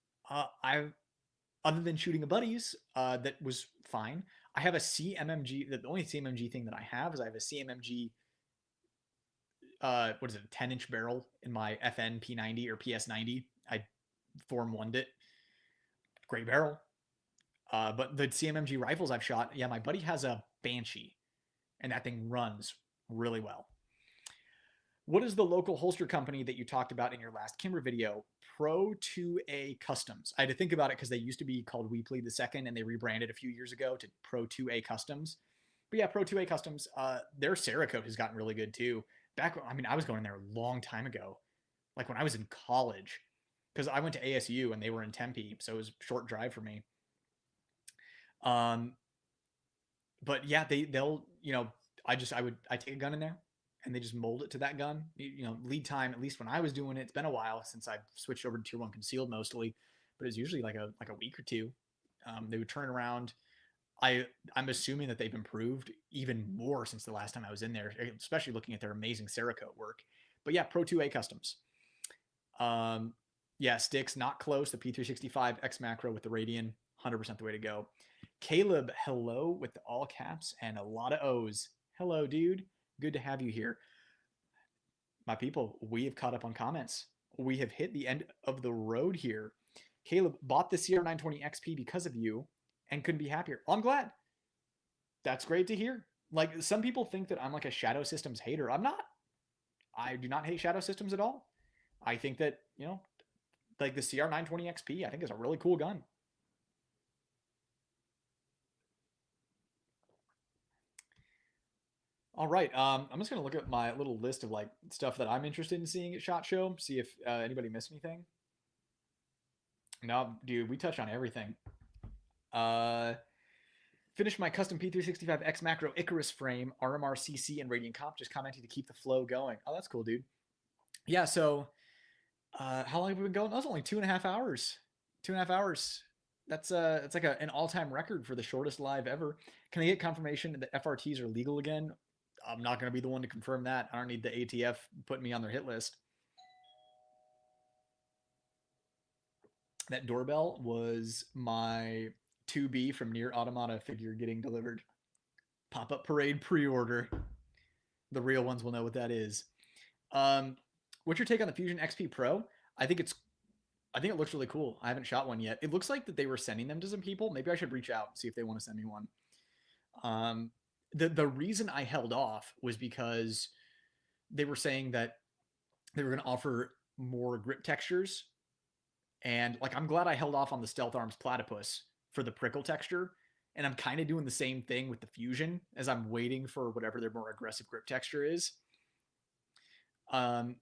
Speaker 1: I've other than shooting a buddies, that was fine. I have a CMMG. The only CMMG thing that I have is I have a CMMG. What is it? 10-inch barrel in my FN P90 or PS90. I Form 1'd it. Great barrel. But the CMMG rifles I've shot, yeah, my buddy has a Banshee, and that thing runs really well. What is the local holster company that you talked about in your last Kimber video? Pro 2A Customs. I had to think about it because they used to be called We Plead the Second, and they rebranded a few years ago to Pro 2A Customs. But yeah, Pro 2A Customs, their Cerakote has gotten really good too. I was going there a long time ago, like when I was in college, because I went to ASU and they were in Tempe, so it was a short drive for me. But yeah, they'll I take a gun in there and they just mold it to that gun. Lead time, at least when I was doing it, it's been a while since I've switched over to Tier 1 concealed mostly, but it's usually like a week or two. They would turn it around. I'm assuming that they've improved even more since the last time I was in there, especially looking at their amazing Cerakote work. But yeah, Pro 2A Customs. Yeah, sticks, not close. The P365 X Macro with the Radian, 100% the way to go. Caleb, hello with the all caps and a lot of O's. Hello, dude. Good to have you here. My people, we have caught up on comments. We have hit the end of the road here. Caleb bought the CR920 XP because of you and couldn't be happier. Well, I'm glad. That's great to hear. Like, some people think that I'm like a Shadow Systems hater. I'm not. I do not hate Shadow Systems at all. I think that, like the CR920 XP, I think is a really cool gun. All right. I'm just gonna look at my little list of like stuff that I'm interested in seeing at SHOT Show. See if anybody missed anything. No, dude, we touched on everything. Finished my custom P365 X Macro Icarus frame, RMR CC, and Radiant Comp. Just commenting to keep the flow going. Oh, that's cool, dude. Yeah. So, how long have we been going? That was only 2.5 hours. 2.5 hours. That's it's like an all-time record for the shortest live ever. Can I get confirmation that FRTs are legal again? I'm not going to be the one to confirm that. I don't need the ATF putting me on their hit list. That doorbell was my 2B from Near Automata figure getting delivered. Pop-up parade pre-order. The real ones will know what that is. What's your take on the Fusion XP Pro? I think it looks really cool. I haven't shot one yet. It looks like that they were sending them to some people. Maybe I should reach out, see if they want to send me one. The reason I held off was because they were saying that they were going to offer more grip textures. And like, I'm glad I held off on the Stealth Arms Platypus for the prickle texture. And I'm kind of doing the same thing with the Fusion as I'm waiting for whatever their more aggressive grip texture is. I'm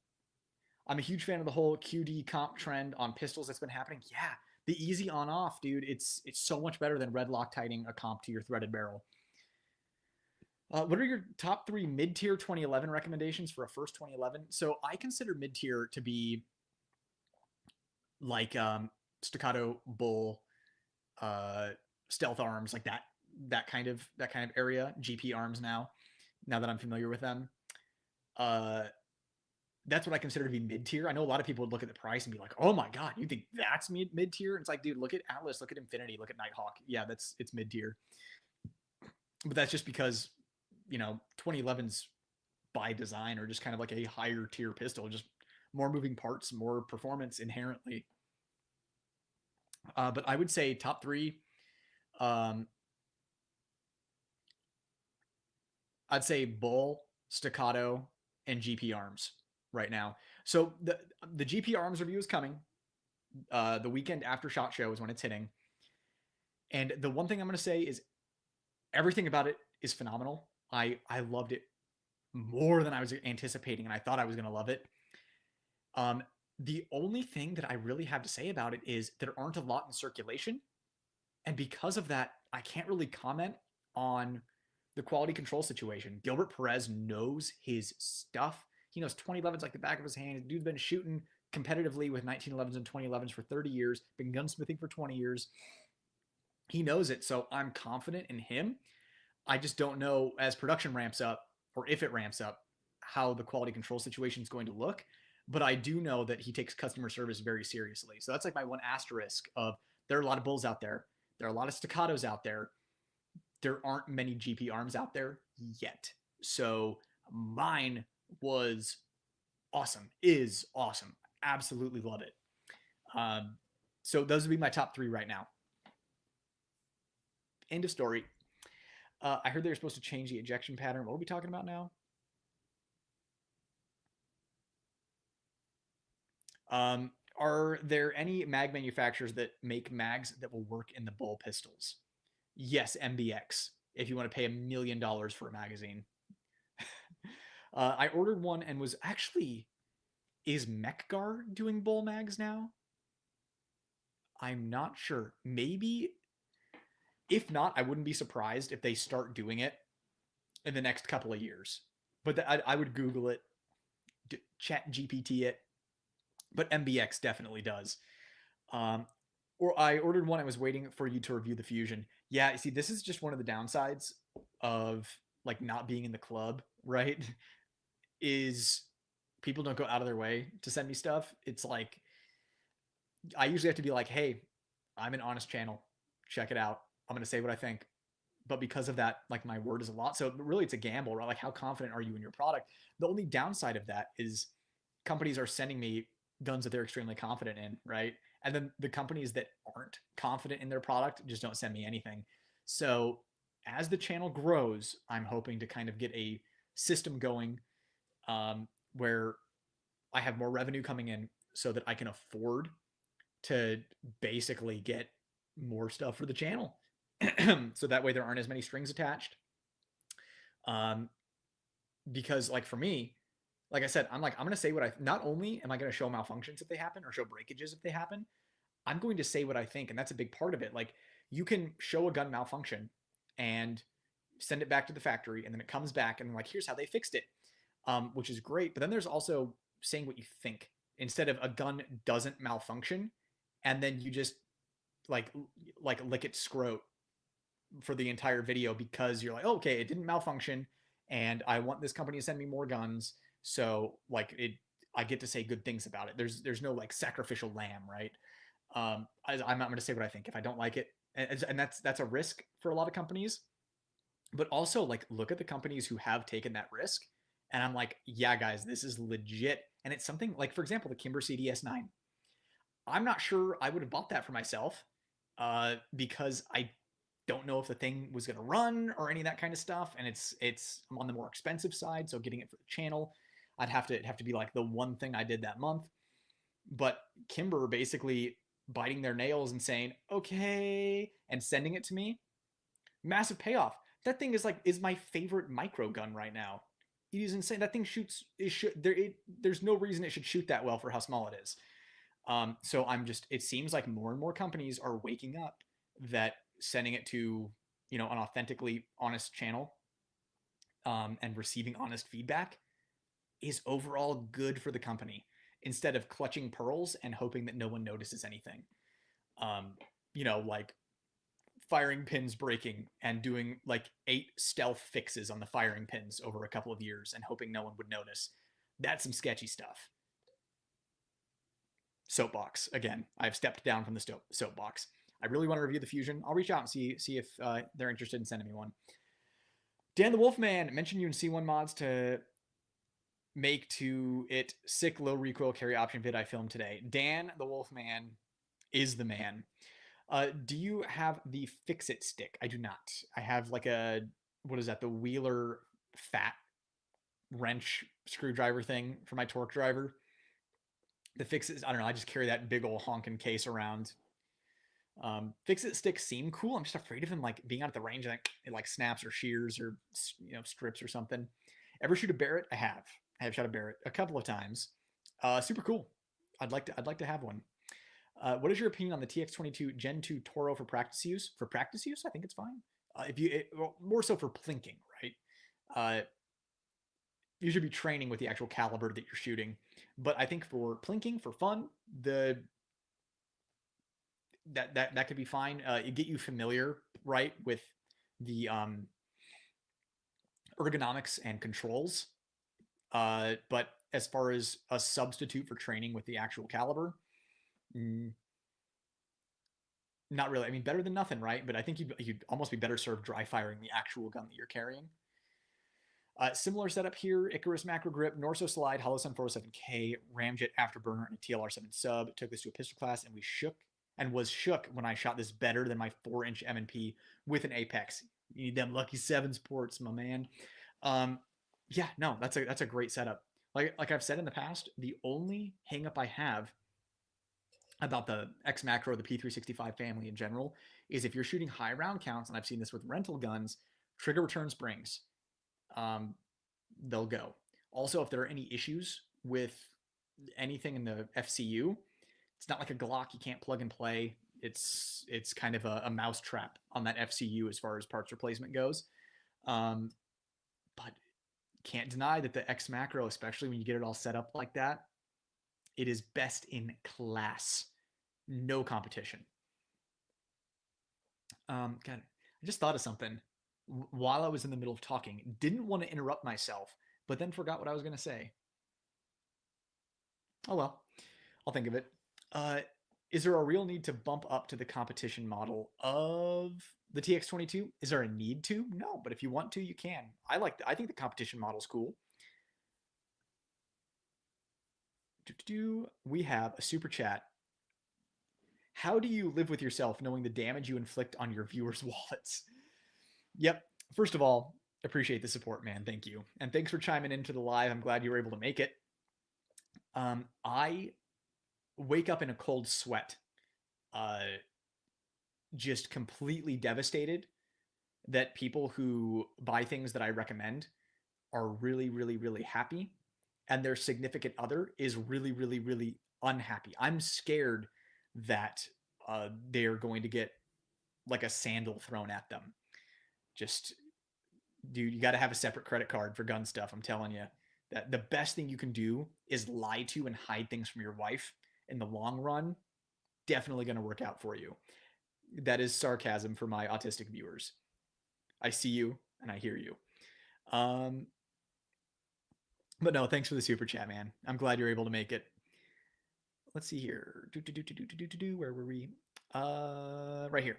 Speaker 1: a huge fan of the whole QD comp trend on pistols that's been happening. Yeah, The easy on off, dude. It's so much better than red Loctiting a comp to your threaded barrel. What are your top three mid tier 2011 recommendations for a first 2011? So I consider mid tier to be like staccato bull, uh, stealth arms, like that kind of area. GP arms now. Now that I'm familiar with them, uh, that's what I consider to be mid tier. I know a lot of people would look at the price and be like, "Oh my god, you think that's mid tier?" It's like, dude, look at Atlas, look at Infinity, look at Nighthawk. Yeah, it's mid tier. But that's just because 2011s by design are just kind of like a higher tier pistol, just more moving parts, more performance inherently. But I would say top three. Um, I'd say bull, staccato, and GP arms right now. So the GP arms review is coming. The weekend after SHOT Show is when it's hitting. And the one thing I'm going to say is everything about it is phenomenal. I loved it more than I was anticipating, and I thought I was going to love it. The only thing that I really have to say about it is there aren't a lot in circulation. And because of that, I can't really comment on the quality control situation. Gilbert Perez knows his stuff. He knows 2011s like the back of his hand. The dude's been shooting competitively with 1911s and 2011s for 30 years, been gunsmithing for 20 years. He knows it, so I'm confident in him. I just don't know as production ramps up, or if it ramps up, how the quality control situation is going to look. But I do know that he takes customer service very seriously. So that's like my one asterisk of there are a lot of bulls out there. There are a lot of staccatos out there. There aren't many GP arms out there yet. So mine was awesome, is awesome. Absolutely love it. So those would be my top three right now. End of story. I heard they were supposed to change the ejection pattern. What are we talking about now? Are there any mag manufacturers that make mags that will work in the bull pistols? Yes, MBX. If you want to pay $1 million for a magazine. I ordered one and was actually, is Mechgar doing bull mags now? I'm not sure. Maybe. If not, I wouldn't be surprised if they start doing it in the next couple of years. But I would Google it, chat GPT it. But MBX definitely does. Or I ordered one. I was waiting for you to review the Fusion. Yeah, see, this is just one of the downsides of like not being in the club, right? Is people don't go out of their way to send me stuff. It's like I usually have to be like, hey, I'm an honest channel. Check it out. I'm going to say what I think. But because of that, like my word is a lot. So really it's a gamble, right? Like how confident are you in your product? The only downside of that is companies are sending me guns that they're extremely confident in, right? And then the companies that aren't confident in their product just don't send me anything. So as the channel grows, I'm hoping to kind of get a system going where I have more revenue coming in so that I can afford to basically get more stuff for the channel. So that way there aren't as many strings attached. Because like for me, like I said, I'm going to say what not only am I going to show malfunctions if they happen or show breakages if they happen, I'm going to say what I think. And that's a big part of it. Like you can show a gun malfunction and send it back to the factory and then it comes back and like, here's how they fixed it. Which is great. But then there's also saying what you think instead of a gun doesn't malfunction and then you just like lick its scrote for the entire video because you're like, oh, okay, it didn't malfunction and I want this company to send me more guns. So like I get to say good things about it. There's no like sacrificial lamb, right? I'm not going to say what I think if I don't like it. And that's a risk for a lot of companies, but also like look at the companies who have taken that risk. And I'm like, yeah, guys, this is legit. And it's something like, for example, the Kimber CDS9. I'm not sure I would have bought that for myself because I don't know if the thing was going to run or any of that kind of stuff. And it's I'm on the more expensive side, so getting it for the channel, I'd have to be like the one thing I did that month. But Kimber basically biting their nails and saying okay and sending it to me, massive payoff. That thing is my favorite micro gun right now. It is insane. That thing shoots. There's no reason it should shoot that well for how small it is. So it seems like more and more companies are waking up that sending it to, an authentically honest channel, and receiving honest feedback is overall good for the company instead of clutching pearls and hoping that no one notices anything. Um, like firing pins breaking and doing like 8 stealth fixes on the firing pins over a couple of years and hoping no one would notice. That's some sketchy stuff. Soapbox again. I've stepped down from the soapbox. I really want to review the Fusion. I'll reach out and see if they're interested in sending me one. Dan the Wolfman mentioned you in C1 mods to make to it sick low recoil carry option vid I filmed today. Dan the Wolfman is the man. Do you have the fix it stick? I do not. I have like what is that? The Wheeler fat wrench screwdriver thing for my torque driver. The fix it, I don't know. I just carry that big old honking case around. Fix it sticks seem cool. I'm just afraid of them like being out at the range and it like snaps or shears or strips or something. Ever shoot a Barrett? I have. I have shot a Barrett a couple of times. Super cool. I'd like to have one. What is your opinion on the TX22 Gen 2 Toro for practice use? For practice use, I think it's fine. More so for plinking, right? You should be training with the actual caliber that you're shooting. But I think for plinking, for fun, that could be fine. It get you familiar, right, with the ergonomics and controls. But as far as a substitute for training with the actual caliber, not really. I mean, better than nothing, right? But I think you'd almost be better served dry firing the actual gun that you're carrying. Similar setup here: Icarus macro grip, Norso slide, Holosun 407K, Ramjet afterburner, and a TLR7 sub. Took this to a pistol class, and was shook when I shot this better than my 4-inch M&P with an Apex. You need them lucky 7s ports, my man. Yeah, no, that's a great setup. Like I've said in the past, the only hangup I have about the X Macro, the P365 family in general, is if you're shooting high round counts, and I've seen this with rental guns, trigger return springs, they'll go. Also, if there are any issues with anything in the FCU, it's not like a Glock you can't plug and play. It's kind of a mouse trap on that FCU as far as parts replacement goes. But can't deny that the X Macro, especially when you get it all set up like that, it is best in class. No competition. God, I just thought of something while I was in the middle of talking. Didn't want to interrupt myself, but then forgot what I was going to say. Oh well, I'll think of it. Is there a real need to bump up to the competition model of the TX22? Is there a need to? No, but if you want to, you can. I think the competition model is cool. We have a super chat. How do you live with yourself knowing the damage you inflict on your viewers' wallets? Yep. First of all, appreciate the support, man. Thank you. And thanks for chiming into the live. I'm glad you were able to make it. I wake up in a cold sweat, just completely devastated that people who buy things that I recommend are really, really, really happy, and their significant other is really, really, really unhappy. I'm scared that they're going to get like a sandal thrown at them. Just, dude, you got to have a separate credit card for gun stuff. I'm telling you that the best thing you can do is lie to and hide things from your wife. In the long run, definitely going to work out for you. That is sarcasm for my autistic viewers. I see you and I hear you. But no, thanks for the super chat, man. I'm glad you're able to make it. Let's see here. Where were we? Right here.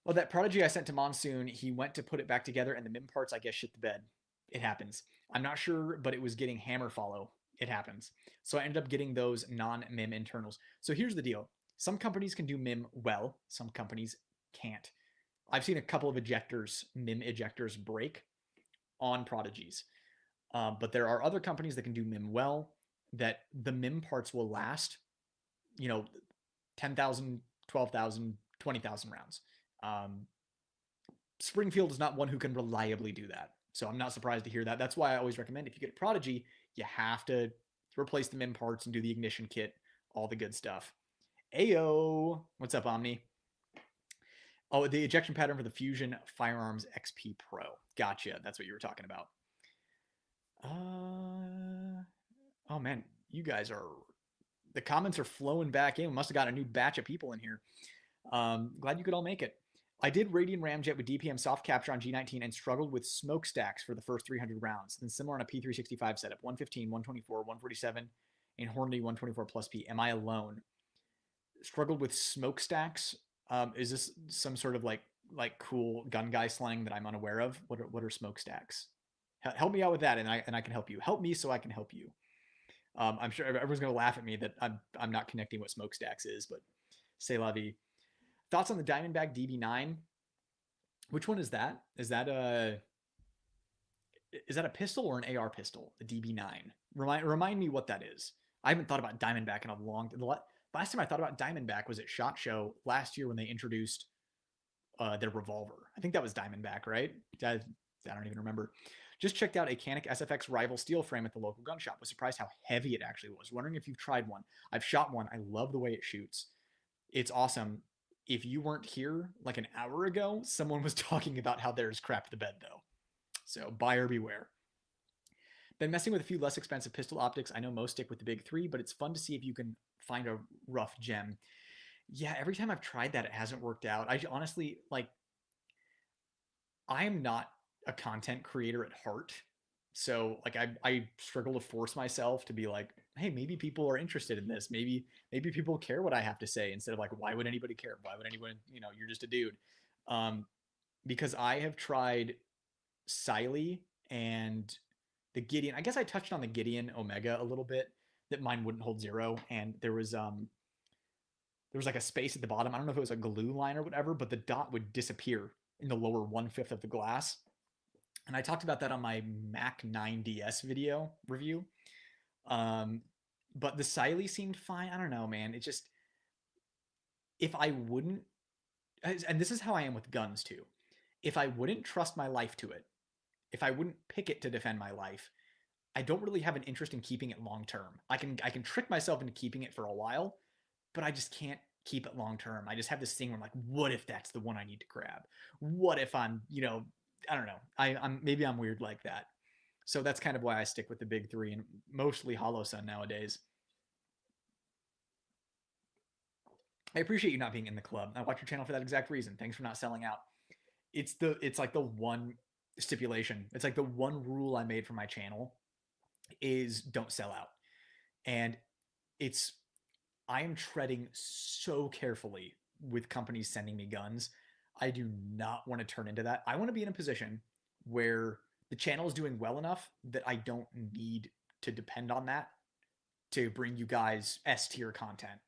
Speaker 1: Well, that Prodigy I sent to Monsoon, he went to put it back together, and the MIM parts, I guess, shit the bed. It happens. I'm not sure, but it was getting hammer follow. It happens. So I ended up getting those non-MIM internals. So here's the deal. Some companies can do MIM well. Some companies can't. I've seen a couple of MIM ejectors break on Prodigies. But there are other companies that can do MIM well, that the MIM parts will last, 10,000, 12,000, 20,000 rounds. Springfield is not one who can reliably do that. So I'm not surprised to hear that. That's why I always recommend if you get a Prodigy, you have to replace the MIM parts and do the ignition kit all the good stuff. Ayo, what's up, Omni? Oh, the ejection pattern for the Fusion Firearms XP Pro. Gotcha. That's what you were talking about. Oh man, you guys are, the comments are flowing back in. We must have got a new batch of people in here. Glad you could all make it. I did Radiant Ramjet with DPM soft capture on G19 and struggled with smokestacks for the first 300 rounds. Then similar on a P365 setup, 115, 124, 147, and Hornady 124 plus P. Am I alone? Struggled with smokestacks. Is this some sort of like cool gun guy slang that I'm unaware of? What are smokestacks? Help me out with that, and I can help you. Help me so I can help you. I'm sure everyone's gonna laugh at me that I'm not connecting what smokestacks is, but c'est la vie. Thoughts on the Diamondback DB9? Which one is that? Is that a pistol or an AR pistol? The DB9. Remind me what that is. I haven't thought about Diamondback in a long. The last time I thought about Diamondback was at SHOT Show last year when they introduced their revolver. I think that was Diamondback, right? I don't even remember. Just checked out a Canik SFX Rival steel frame at the local gun shop. Was surprised how heavy it actually was. Wondering if you've tried one. I've shot one. I love the way it shoots. It's awesome. If you weren't here like an hour ago, someone was talking about how theirs crapped the bed though. So buyer beware. Been messing with a few less expensive pistol optics. I know most stick with the big three, but it's fun to see if you can find a rough gem. Yeah, every time I've tried that, it hasn't worked out. I honestly, like, I am not a content creator at heart. So like I struggle to force myself to be like, hey, maybe people are interested in this. Maybe people care what I have to say, instead of like, why would anybody care? Why would anyone, you're just a dude. Because I have tried Siley and the Gideon. I guess I touched on the Gideon Omega a little bit, that mine wouldn't hold zero. And there was like a space at the bottom. I don't know if it was a glue line or whatever, but the dot would disappear in the lower 1/5 of the glass. And I talked about that on my Mac 9DS video review. But the Siley seemed fine. I don't know, man. It just, if I wouldn't, and this is how I am with guns too. If I wouldn't trust my life to it, if I wouldn't pick it to defend my life, I don't really have an interest in keeping it long term. I can trick myself into keeping it for a while, but I just can't keep it long term. I just have this thing where I'm like, what if that's the one I need to grab? What if I'm, I don't know. I'm maybe I'm weird like that. So that's kind of why I stick with the big three and mostly Hollow Sun nowadays. I appreciate you not being in the club. I watch your channel for that exact reason. Thanks for not selling out. It's like the one stipulation. It's like the one rule I made for my channel is don't sell out. And I am treading so carefully with companies sending me guns. I do not want to turn into that. I want to be in a position where the channel is doing well enough that I don't need to depend on that to bring you guys S tier content.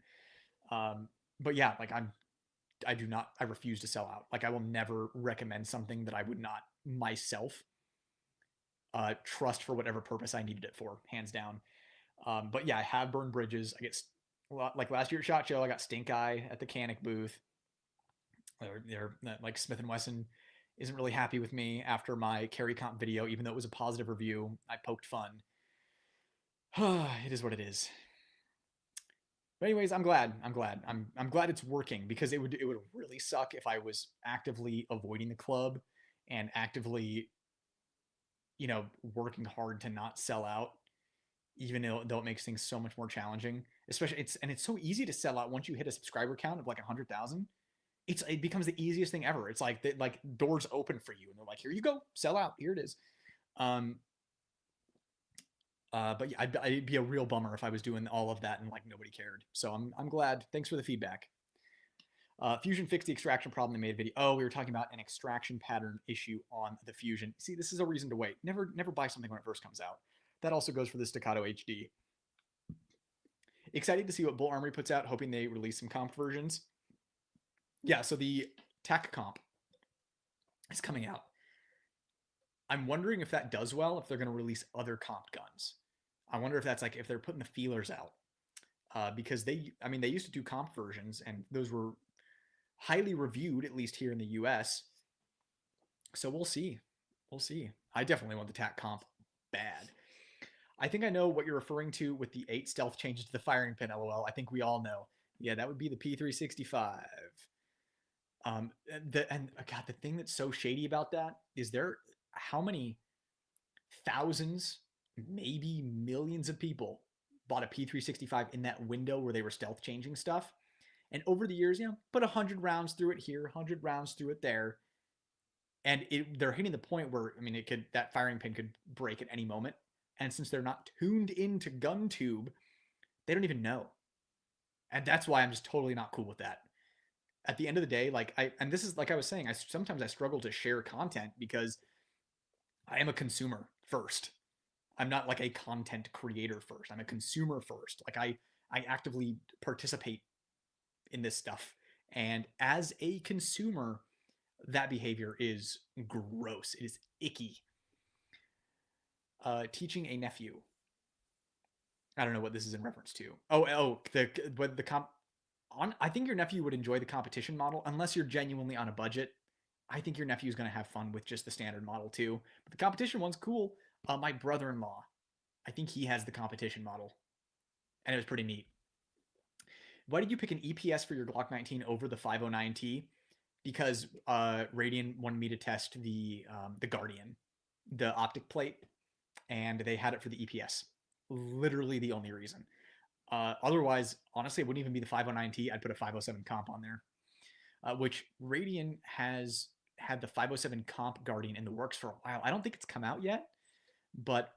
Speaker 1: But yeah, like I refuse to sell out. Like I will never recommend something that I would not myself trust for whatever purpose I needed it for, hands down. But yeah, I have burned bridges. I get, like last year at SHOT Show, I got stink eye at the Canik booth. They're like Smith and Wesson isn't really happy with me after my carry comp video, even though it was a positive review. I poked fun. It is what it is. But anyways, I'm glad. I'm glad it's working, because it would really suck if I was actively avoiding the club and actively, working hard to not sell out, even though it makes things so much more challenging. Especially it's so easy to sell out once you hit a subscriber count of like 100,000. It becomes the easiest thing ever. It's like doors open for you, and they're like, here you go, sell out. Here it is. But yeah, I'd be a real bummer if I was doing all of that and like nobody cared. So I'm glad. Thanks for the feedback. Fusion fixed the extraction problem. They made a video. Oh, we were talking about an extraction pattern issue on the Fusion. See, this is a reason to wait. Never buy something when it first comes out. That also goes for the Staccato HD. Excited to see what Bull Armory puts out. Hoping they release some comp versions. Yeah, so the TAC comp is coming out. I'm wondering if that does well, if they're going to release other comp guns. I wonder if that's like if they're putting the feelers out, because they used to do comp versions, and those were highly reviewed, at least here in the US. So we'll see. I definitely want the TAC comp bad. I think I know what you're referring to with the 8 stealth changes to the firing pin, lol. I think we all know. Yeah, that would be the P365. God, the thing that's so shady about that is there how many thousands, maybe millions of people bought a P365 in that window where they were stealth changing stuff. And over the years, put 100 rounds through it here, 100 rounds through it there. And they're hitting the point where, I mean, that firing pin could break at any moment. And since they're not tuned into gun tube, they don't even know. And that's why I'm just totally not cool with that. At the end of the day, and this is like I was saying, sometimes I struggle to share content because I am a consumer first. I'm not like a content creator first. I'm a consumer first. Like I actively participate in this stuff. And as a consumer, that behavior is gross. It is icky. Teaching a nephew. I don't know what this is in reference to. The comp. I think your nephew would enjoy the competition model unless you're genuinely on a budget. I think your nephew is going to have fun with just the standard model too. But the competition one's cool. My brother-in-law, I think he has the competition model, and it was pretty neat. Why did you pick an EPS for your Glock 19 over the 509T? Because Radian wanted me to test the Guardian, the optic plate, and they had it for the EPS. Literally the only reason. Otherwise, honestly, it wouldn't even be the 509T. I'd put a 507 comp on there, which Radian has had the 507 comp Guardian in the works for a while. I don't think it's come out yet, but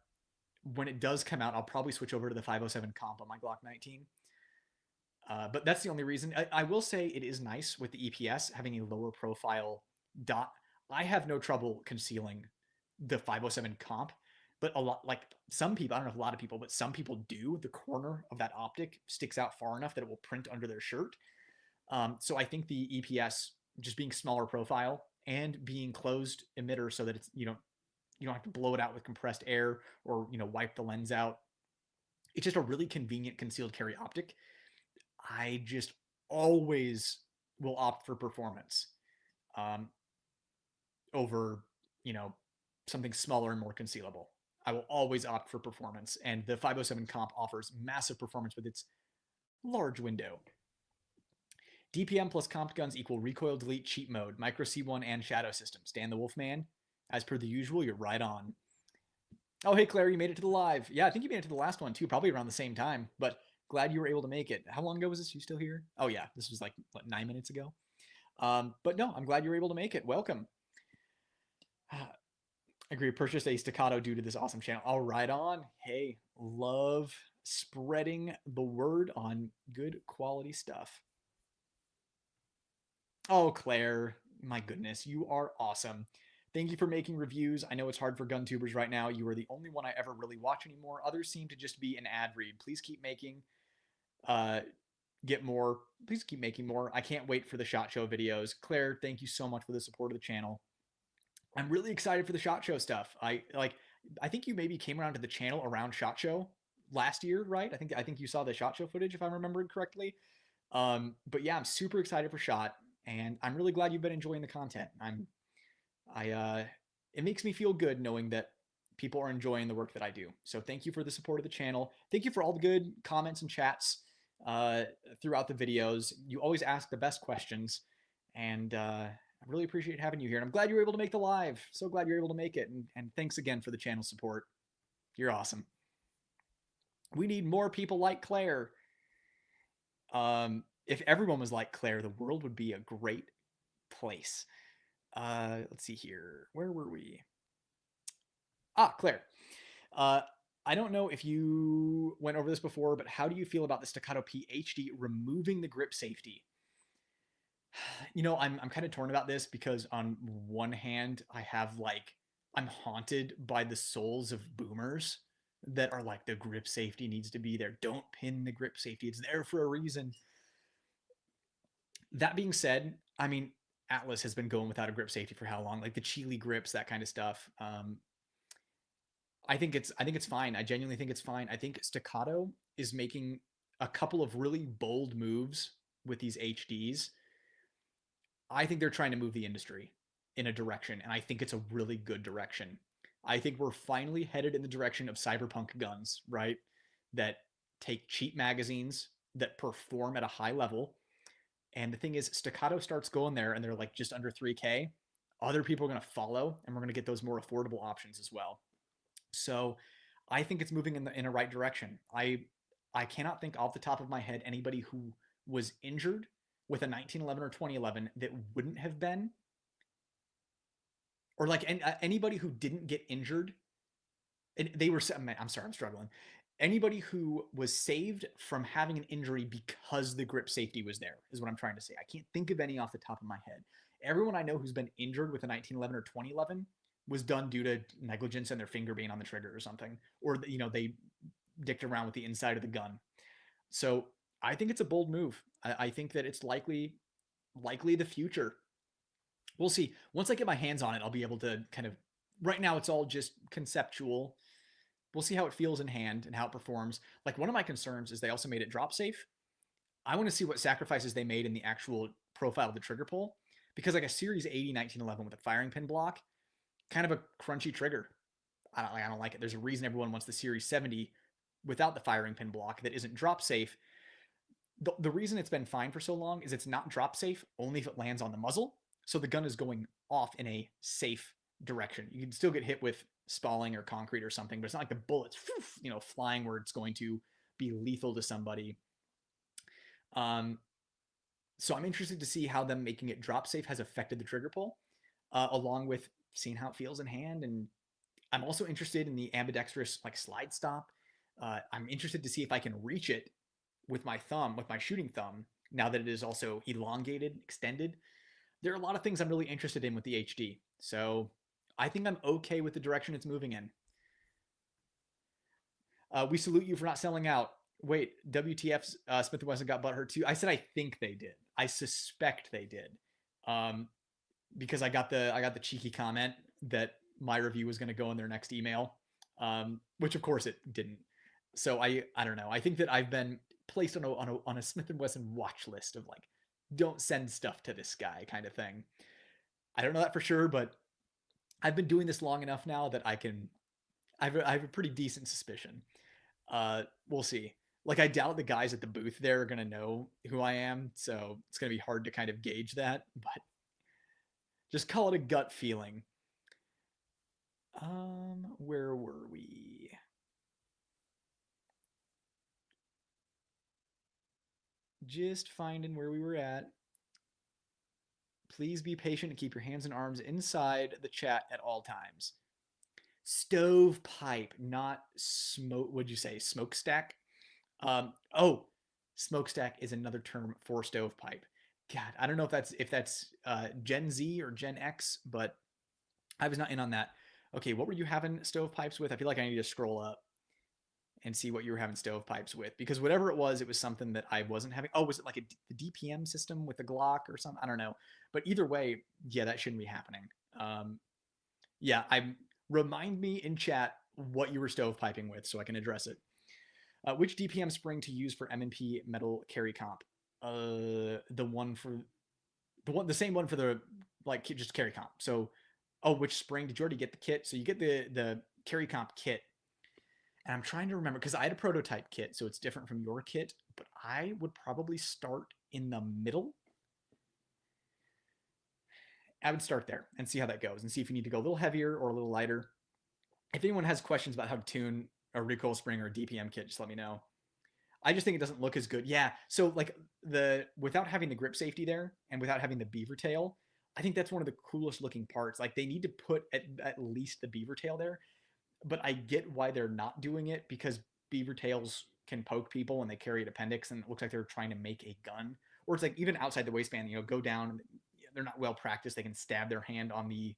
Speaker 1: when it does come out, I'll probably switch over to the 507 comp on my Glock 19. But that's the only reason. I will say it is nice with the EPS having a lower profile dot. I have no trouble concealing the 507 comp, but a lot, like some people, I don't know if a lot of people, but some people do. The corner of that optic sticks out far enough that it will print under their shirt. So I think the EPS just being smaller profile and being closed emitter so that it's you don't have to blow it out with compressed air or wipe the lens out. It's just a really convenient concealed carry optic. I just always will opt for performance um, over, something smaller and more concealable. I will always opt for performance, and the 507 comp offers massive performance with its large window. DPM plus comp guns equal recoil delete cheat mode, micro C1 and shadow system. Stan the Wolfman, as per the usual, you're right on. Oh, hey Claire, you made it to the live. Yeah, I think you made it to the last one too, probably around the same time. But glad you were able to make it. How long ago was this? You still here? Oh yeah, this was like 9 minutes ago. But no, I'm glad you were able to make it. Welcome. Agree. Purchased a staccato due to this awesome channel. All right, on. Hey, love spreading the word on good quality stuff. Oh, Claire, my goodness, you are awesome. Thank you for making reviews. I know it's hard for gun tubers right now. You are the only one I ever really watch anymore. Others seem to just be an ad read. Please keep making. Get more. Please keep making more. I can't wait for the SHOT Show videos. Claire, thank you so much for the support of the channel. I'm really excited for the SHOT Show stuff. I think you maybe came around to the channel around SHOT Show last year, right? I think you saw the SHOT Show footage if I'm remembering correctly. But yeah, I'm super excited for SHOT, and I'm really glad you've been enjoying the content. It makes me feel good knowing that people are enjoying the work that I do. So thank you for the support of the channel. Thank you for all the good comments and chats throughout the videos. You always ask the best questions, and I really appreciate having you here. And I'm glad you were able to make the live. So glad you're able to make it. And thanks again for the channel support. You're awesome. We need more people like Claire. If everyone was like Claire, the world would be a great place. Let's see here. Where were we? Claire. I don't know if you went over this before, but how do you feel about the Staccato PhD removing the grip safety? I'm kind of torn about this because on one hand, I'm haunted by the souls of boomers that are like, the grip safety needs to be there. Don't pin the grip safety. It's there for a reason. That being said, I mean, Atlas has been going without a grip safety for how long? Like the Chile grips, that kind of stuff. I think it's fine. I genuinely think it's fine. I think Staccato is making a couple of really bold moves with these HDs. I think they're trying to move the industry in a direction, and I think it's a really good direction. I think we're finally headed in the direction of cyberpunk guns, right? That take cheap magazines that perform at a high level. And the thing is, Staccato starts going there and they're like just under 3K. Other people are going to follow, and we're going to get those more affordable options as well. So I think it's moving in a right direction. I cannot think off the top of my head anybody who was injured with a 1911 or 2011 that wouldn't have been, or like anybody who didn't get injured. And they were. I'm sorry, I'm struggling. Anybody who was saved from having an injury because the grip safety was there is what I'm trying to say. I can't think of any off the top of my head. Everyone I know who's been injured with a 1911 or 2011 was done due to negligence and their finger being on the trigger or something, or they dicked around with the inside of the gun. So I think it's a bold move. I think that it's likely the future. We'll see. Once I get my hands on it, I'll be able to kind of. Right now, it's all just conceptual. We'll see how it feels in hand and how it performs. Like, one of my concerns is they also made it drop safe. I want to see what sacrifices they made in the actual profile of the trigger pull, because like a Series 80 1911 with a firing pin block, kind of a crunchy trigger. I don't like it. There's a reason everyone wants the Series 70 without the firing pin block that isn't drop safe. The reason it's been fine for so long is it's not drop safe only if it lands on the muzzle. So the gun is going off in a safe direction. You can still get hit with spalling or concrete or something, but it's not like the bullets, flying where it's going to be lethal to somebody. So I'm interested to see how them making it drop safe has affected the trigger pull, along with seeing how it feels in hand. And I'm also interested in the ambidextrous like slide stop. I'm interested to see if I can reach it with my thumb, with my shooting thumb, now that it is also elongated, extended. There are a lot of things I'm really interested in with the HD. So I think I'm okay with the direction it's moving in. We salute you for not selling out. Wait, WTF's Smith & Wesson got butthurt too? I said I think they did. I suspect they did, because I got the cheeky comment that my review was going to go in their next email, which of course it didn't. So I don't know. I think that I've been placed on a Smith & Wesson watch list of like, don't send stuff to this guy kind of thing. I don't know that for sure, but I've been doing this long enough now that I have a pretty decent suspicion. We'll see. Like, I doubt the guys at the booth there are gonna know who I am, so it's gonna be hard to kind of gauge that. But just call it a gut feeling. Where were we? Just finding where we were at. Please be patient and keep your hands and arms inside the chat at all times. Stovepipe, not smoke. What'd you say? Smokestack? Oh, smokestack is another term for stovepipe. God, I don't know if that's Gen Z or Gen X, but I was not in on that. Okay, what were you having stovepipes with? I feel like I need to scroll up and see what you were having stovepipes with, because whatever it was something that I wasn't having. Oh, was it like the DPM system with the Glock or something? I don't know. But either way, yeah, that shouldn't be happening. Yeah, remind me in chat what you were stovepiping with so I can address it. Which DPM spring to use for M&P metal carry comp? The same one for the like just carry comp. So, which spring did you already get the kit? So you get the carry comp kit, and I'm trying to remember because I had a prototype kit, so it's different from your kit. But I would probably start in the middle. I would start there and see how that goes, and see if you need to go a little heavier or a little lighter. If anyone has questions about how to tune a recoil spring or a DPM kit, just let me know. I just think it doesn't look as good. Yeah. So like without having the grip safety there and without having the beaver tail, I think that's one of the coolest looking parts. Like, they need to put at least the beaver tail there, but I get why they're not doing it, because beaver tails can poke people when they carry an appendix, and it looks like they're trying to make a gun. Or it's like even outside the waistband, go down. They're not well practiced. They can stab their hand on the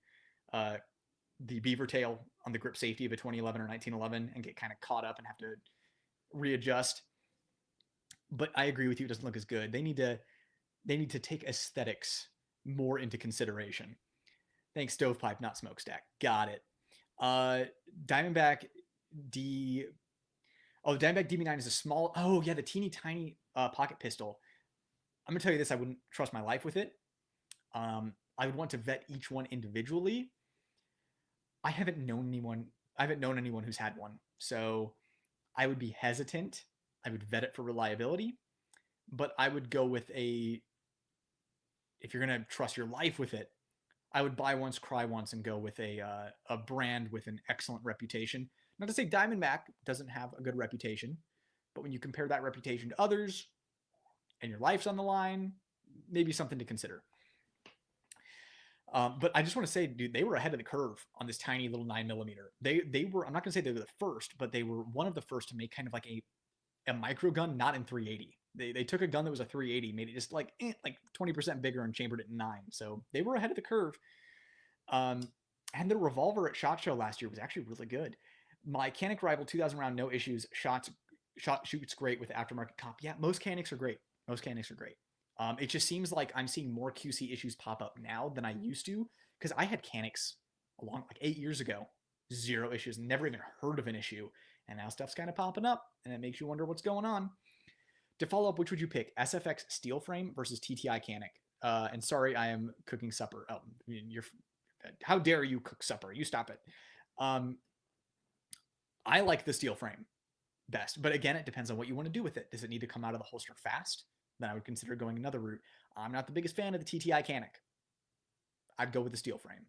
Speaker 1: beaver tail on the grip safety of a 2011 or 1911 and get kind of caught up and have to readjust. But I agree with you, it doesn't look as good. They need to take aesthetics more into consideration. Thanks, stovepipe, not smokestack. Got it. Diamondback D. Oh, the Diamondback DB9 is a small. Oh yeah, the teeny tiny pocket pistol. I'm gonna tell you this: I wouldn't trust my life with it. I would want to vet each one individually. I haven't known anyone. I haven't known anyone who's had one, so I would be hesitant. I would vet it for reliability, but I would go with a. If you're gonna trust your life with it, I would buy once, cry once, and go with a brand with an excellent reputation. Not to say Diamondback doesn't have a good reputation, but when you compare that reputation to others, and your life's on the line, maybe something to consider. But I just want to say, dude, they were ahead of the curve on this tiny little 9mm. They were. I'm not gonna say they were the first, but they were one of the first to make kind of like a micro gun, not in 380. They took a gun that was a 380, made it just like 20% bigger, and chambered it in 9. So they were ahead of the curve. Um, and the revolver at SHOT Show last year was actually really good. My Canic Rival 2000 round, no issues. Shoots great with aftermarket comp. Yeah, most Canics are great. Most Canics are great. It just seems like I'm seeing more QC issues pop up now than I used to, because I had Canics along like 8 years ago, zero issues, never even heard of an issue, and now stuff's kind of popping up, and it makes you wonder what's going on. To follow up, which would you pick? SFX steel frame versus TTI Canic? And sorry, I am cooking supper. Oh, you're. How dare you cook supper? You stop it. Um, I like the steel frame best, but again, it depends on what you want to do with it. Does it need to come out of the holster fast? Then I would consider going another route. I'm not the biggest fan of the TTI Canic. I'd go with the steel frame.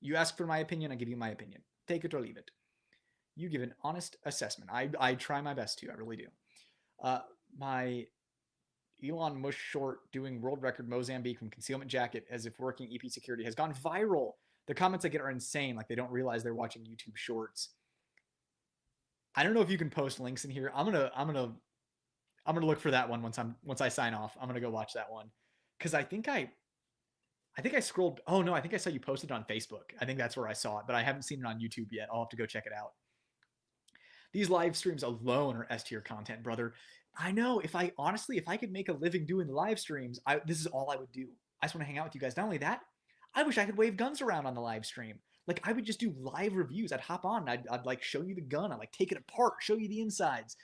Speaker 1: You ask for my opinion, I give you my opinion. Take it or leave it. You give an honest assessment. I try my best to. I really do. My Elon Musk short doing world record Mozambique from concealment jacket as if working EP security has gone viral. The comments I get are insane. Like they don't realize they're watching YouTube shorts. I don't know if you can post links in here. I'm gonna look for that one once I sign off. I'm gonna go watch that one because I think I scrolled. Oh no, I think I saw you posted on Facebook. I think that's where I saw it, but I haven't seen it on YouTube yet. I'll have to go check it out. These live streams alone are S tier content, brother. I know. If I could make a living doing live streams, this is all I would do. I just want to hang out with you guys. Not only that, I wish I could wave guns around on the live stream. Like I would just do live reviews. I'd hop on. I'd like show you the gun. I'd like take it apart, show you the insides.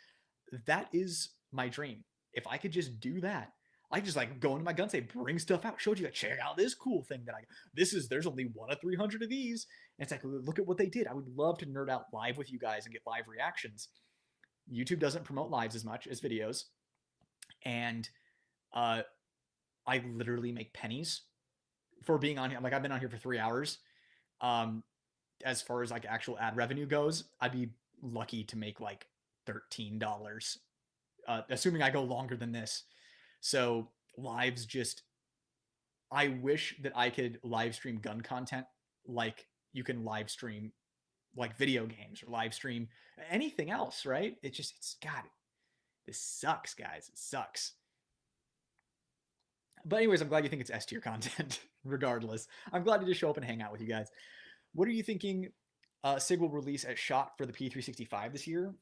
Speaker 1: That is my dream. If I could just do that, I just like go into my gun, say, bring stuff out, showed you, check out this cool thing that there's only 1 of 300 of these. And it's like, look at what they did. I would love to nerd out live with you guys and get live reactions. YouTube doesn't promote lives as much as videos. And I literally make pennies for being on here. Like I've been on here for 3 hours. As far as like actual ad revenue goes, I'd be lucky to make like $13, assuming I go longer than this. So lives just, I wish that I could live stream gun content like you can live stream like video games or live stream anything else, right? It's God, this sucks, guys. It sucks. But anyways, I'm glad you think it's S tier content. Regardless, I'm glad to just show up and hang out with you guys. What are you thinking? SIG will release at SHOT for the P365 this year.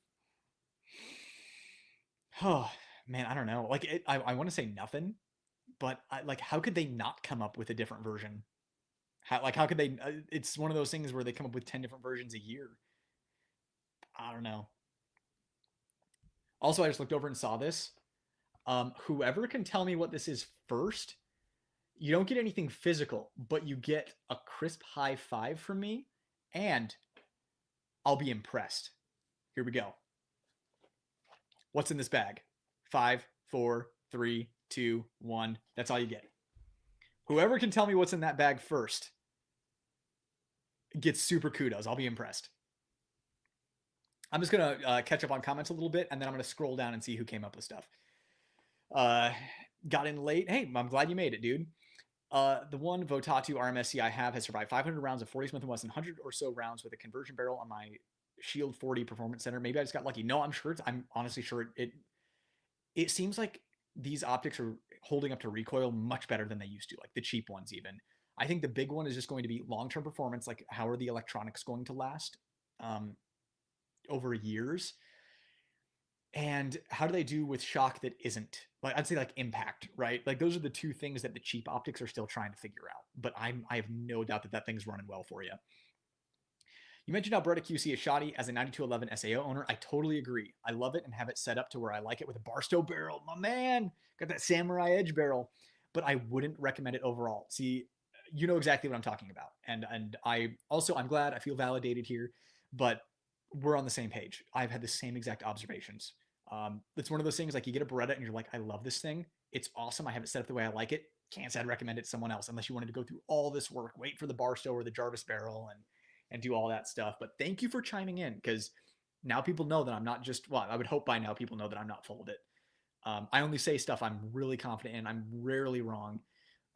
Speaker 1: Oh man, I don't know. Like I want to say nothing, but like how could they not come up with a different version? How could they? It's one of those things where they come up with 10 different versions a year. I don't know. Also, I just looked over and saw this. Whoever can tell me what this is first, you don't get anything physical, but you get a crisp high five from me, and I'll be impressed. Here we go. What's in this bag? 5, 4, 3, 2, 1. That's all you get. Whoever can tell me what's in that bag first gets super kudos. I'll be impressed. I'm just going to catch up on comments a little bit, and then I'm going to scroll down and see who came up with stuff. Got in late. Hey, I'm glad you made it, dude. The one Votatu RMSC I have has survived 500 rounds of 40 Smith & Wesson, 100 or so rounds with a conversion barrel on my Shield 40 Performance Center. Maybe I just got lucky. No, I'm honestly sure it seems like these optics are holding up to recoil much better than they used to, like the cheap ones even. I think the big one is just going to be long-term performance, like how are the electronics going to last over years? And how do they do with shock that isn't, like I'd say like impact, right? Like those are the two things that the cheap optics are still trying to figure out. But I have no doubt that thing's running well for you. You mentioned Alberta QC is shoddy. As a 9211 SAO owner, I totally agree. I love it and have it set up to where I like it with a Barstow barrel. My man, got that Samurai Edge barrel, but I wouldn't recommend it overall. See, you know exactly what I'm talking about. And I'm glad I feel validated here, but we're on the same page. I've had the same exact observations. It's one of those things like you get a Beretta and you're like, I love this thing. It's awesome. I have it set up the way I like it. Can't say I'd recommend it to someone else unless you wanted to go through all this work, wait for the bar stow or the Jarvis barrel and do all that stuff. But thank you for chiming in, because now people know that I'm not just, well, I would hope by now people know that I'm not full of it. I only say stuff I'm really confident in. I'm rarely wrong.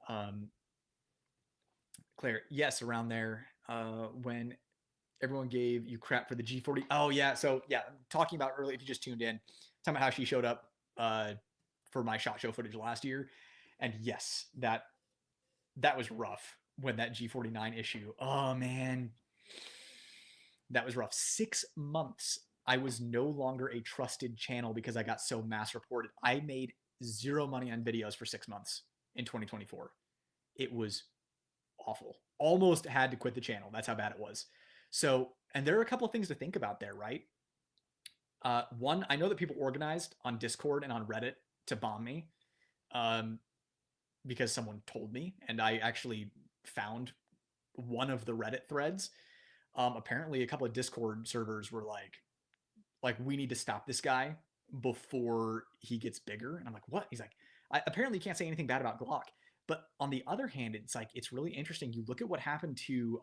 Speaker 1: Um, Claire, yes, around there, when everyone gave you crap for the G40. Oh yeah, so yeah, talking about earlier, if you just tuned in, talking about how she showed up for my SHOT Show footage last year, and yes, that was rough when that G49 issue. Oh man, that was rough. 6 months. I was no longer a trusted channel because I got so mass reported. I made zero money on videos for 6 months in 2024. It was awful. Almost had to quit the channel. That's how bad it was. So, and there are a couple of things to think about there, right? One, I know that people organized on Discord and on Reddit to bomb me, um, because someone told me, and I actually found one of the Reddit threads. Apparently, a couple of Discord servers were like, we need to stop this guy before he gets bigger. And I'm like, what? He's like, apparently you can't say anything bad about Glock. But on the other hand, it's like, it's really interesting. You look at what happened to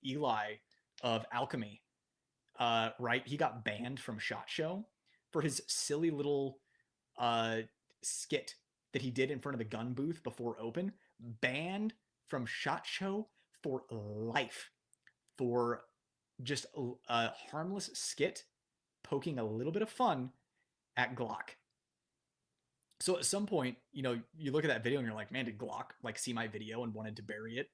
Speaker 1: Eli of Alchemy, right? He got banned from SHOT Show for his silly little uh, skit that he did in front of the gun booth before open. Banned from SHOT Show for life for just a harmless skit poking a little bit of fun at Glock. So at some point, you look at that video and you're like, man, did Glock like see my video and wanted to bury it?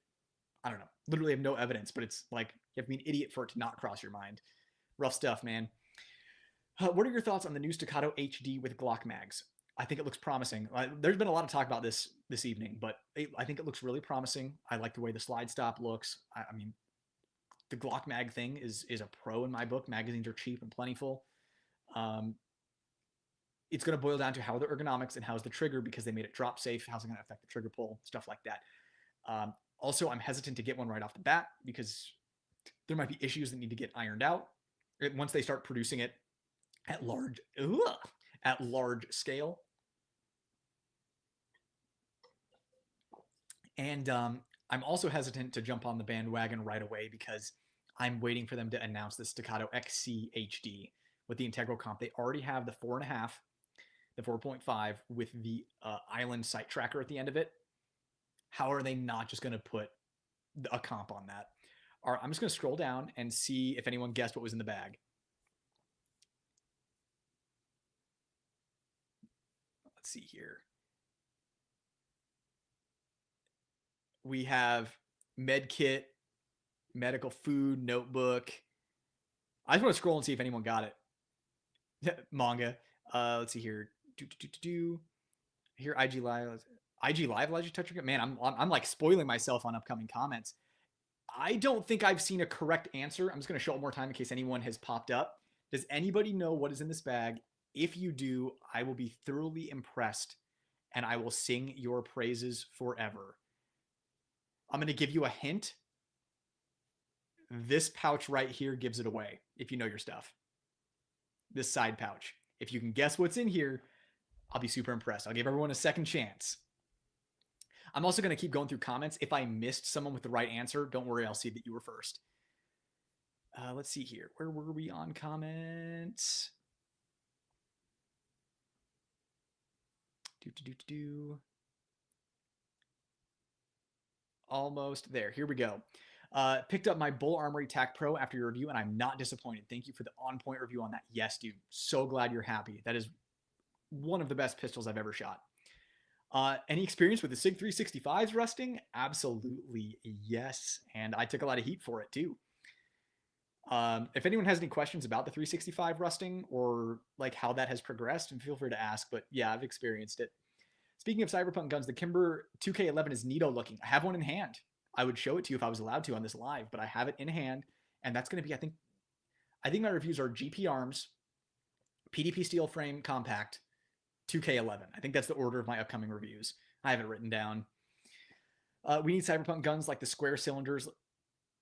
Speaker 1: I don't know. Literally have no evidence, but it's like you have to be an idiot for it to not cross your mind. Rough stuff, man. What are your thoughts on the new Staccato HD with Glock mags? I think it looks promising. There's been a lot of talk about this evening, but I think it looks really promising. I like the way the slide stop looks. I mean, the Glock mag thing is a pro in my book. Magazines are cheap and plentiful. It's going to boil down to how the ergonomics and how's the trigger, because they made it drop safe. How's it going to affect the trigger pull? Stuff like that. Also, I'm hesitant to get one right off the bat because there might be issues that need to get ironed out once they start producing it at large scale. And I'm also hesitant to jump on the bandwagon right away because I'm waiting for them to announce the Staccato XC HD with the integral comp. They already have the 4.5, the 4.5 with the island sight tracker at the end of it. How are they not just going to put a comp on that? All right, I'm just going to scroll down and see if anyone guessed what was in the bag. Let's see here. We have med kit, medical food, notebook. I just want to scroll and see if anyone got it. Manga. Let's see here. Here, IG Live. IG Live allows you to touch your. Man, I'm like spoiling myself on upcoming comments. I don't think I've seen a correct answer. I'm just going to show it more time in case anyone has popped up. Does anybody know what is in this bag? If you do, I will be thoroughly impressed and I will sing your praises forever. I'm going to give you a hint. This pouch right here gives it away if you know your stuff. This side pouch. If you can guess what's in here, I'll be super impressed. I'll give everyone a second chance. I'm also going to keep going through comments. If I missed someone with the right answer, don't worry, I'll see that you were first. Let's see here. Where were we on comments? Almost there. Here we go. Picked up my Bull Armory Tac Pro after your review, and I'm not disappointed. Thank you for the on-point review on that. Yes, dude. So glad you're happy. That is one of the best pistols I've ever shot. Any experience with the SIG 365s rusting? Absolutely yes. And I took a lot of heat for it too. If anyone has any questions about the 365 rusting or like how that has progressed, feel free to ask. But yeah, I've experienced it. Speaking of cyberpunk guns, the Kimber 2K11 is neato looking. I have one in hand. I would show it to you if I was allowed to on this live, but I have it in hand, and that's going to be, I think my reviews are GP Arms, PDP steel frame compact, 2K11. I think that's the order of my upcoming reviews. I have it written down. We need cyberpunk guns like the square cylinders,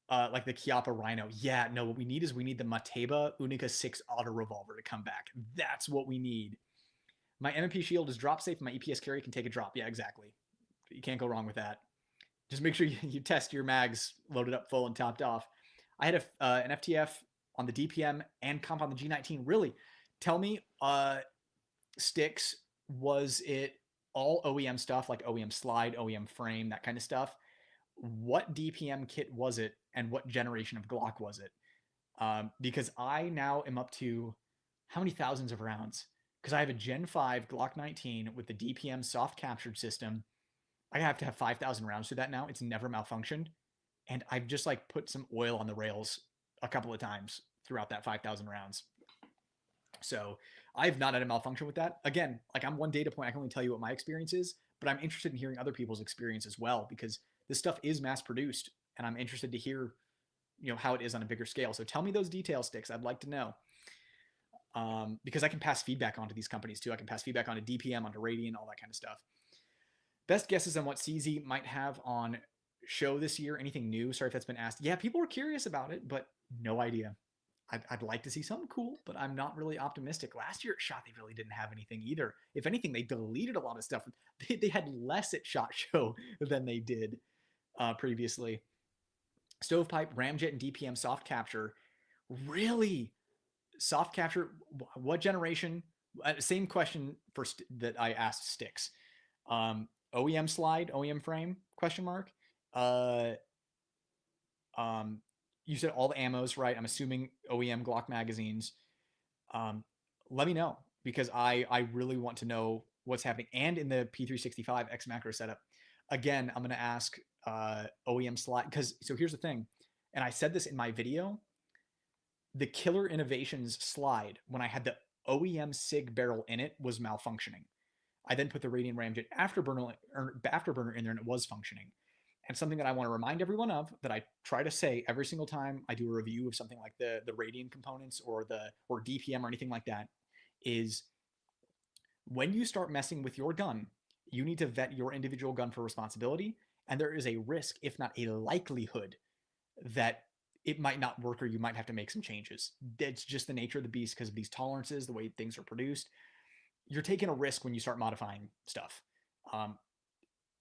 Speaker 1: like the Chiappa Rhino. Yeah, no, what we need is we need the Mateba Unica 6 auto revolver to come back. That's what we need. My MP shield is drop safe. My EPS carry can take a drop. Yeah, exactly. You can't go wrong with that. Just make sure you test your mags loaded up full and topped off. I had an FTF on the DPM and comp on the G19. Really, tell me, Sticks, was it all OEM stuff like OEM slide, OEM frame, that kind of stuff? What DPM kit was it, and what generation of Glock was it? Because I now am up to how many thousands of rounds? Because I have a Gen 5 Glock 19 with the DPM soft captured system. I have to have 5,000 rounds through that now. It's never malfunctioned. And I've just like put some oil on the rails a couple of times throughout that 5,000 rounds. So I've not had a malfunction with that. Again, like I'm one data point. I can only tell you what my experience is, but I'm interested in hearing other people's experience as well because this stuff is mass produced, and I'm interested to hear, how it is on a bigger scale. So tell me those details, Sticks. I'd like to know. Because I can pass feedback onto these companies too. I can pass feedback onto DPM, onto Radian, all that kind of stuff. Best guesses on what CZ might have on show this year? Anything new? Sorry if that's been asked. Yeah, people were curious about it, but no idea. I'd like to see something cool, but I'm not really optimistic. Last year at SHOT, they really didn't have anything either. If anything, they deleted a lot of stuff. They had less at SHOT Show than they did previously. Stovepipe, Ramjet, and DPM soft capture. Really? Soft capture? What generation? Same question that I asked Sticks. OEM slide, OEM frame? Question mark. You said all the ammos, right? I'm assuming OEM Glock magazines. Let me know because I really want to know what's happening. And in the P365 X macro setup, again, I'm going to ask OEM slide because so here's the thing, and I said this in my video. The Killer Innovations slide when I had the OEM SIG barrel in it was malfunctioning. I then put the Radiant Ramjet afterburner in there and it was functioning. And something that I want to remind everyone of that I try to say every single time I do a review of something like the Radiant components or DPM or anything like that is when you start messing with your gun, you need to vet your individual gun for responsibility. And there is a risk, if not a likelihood, that it might not work or you might have to make some changes. It's just the nature of the beast because of these tolerances, the way things are produced. You're taking a risk when you start modifying stuff.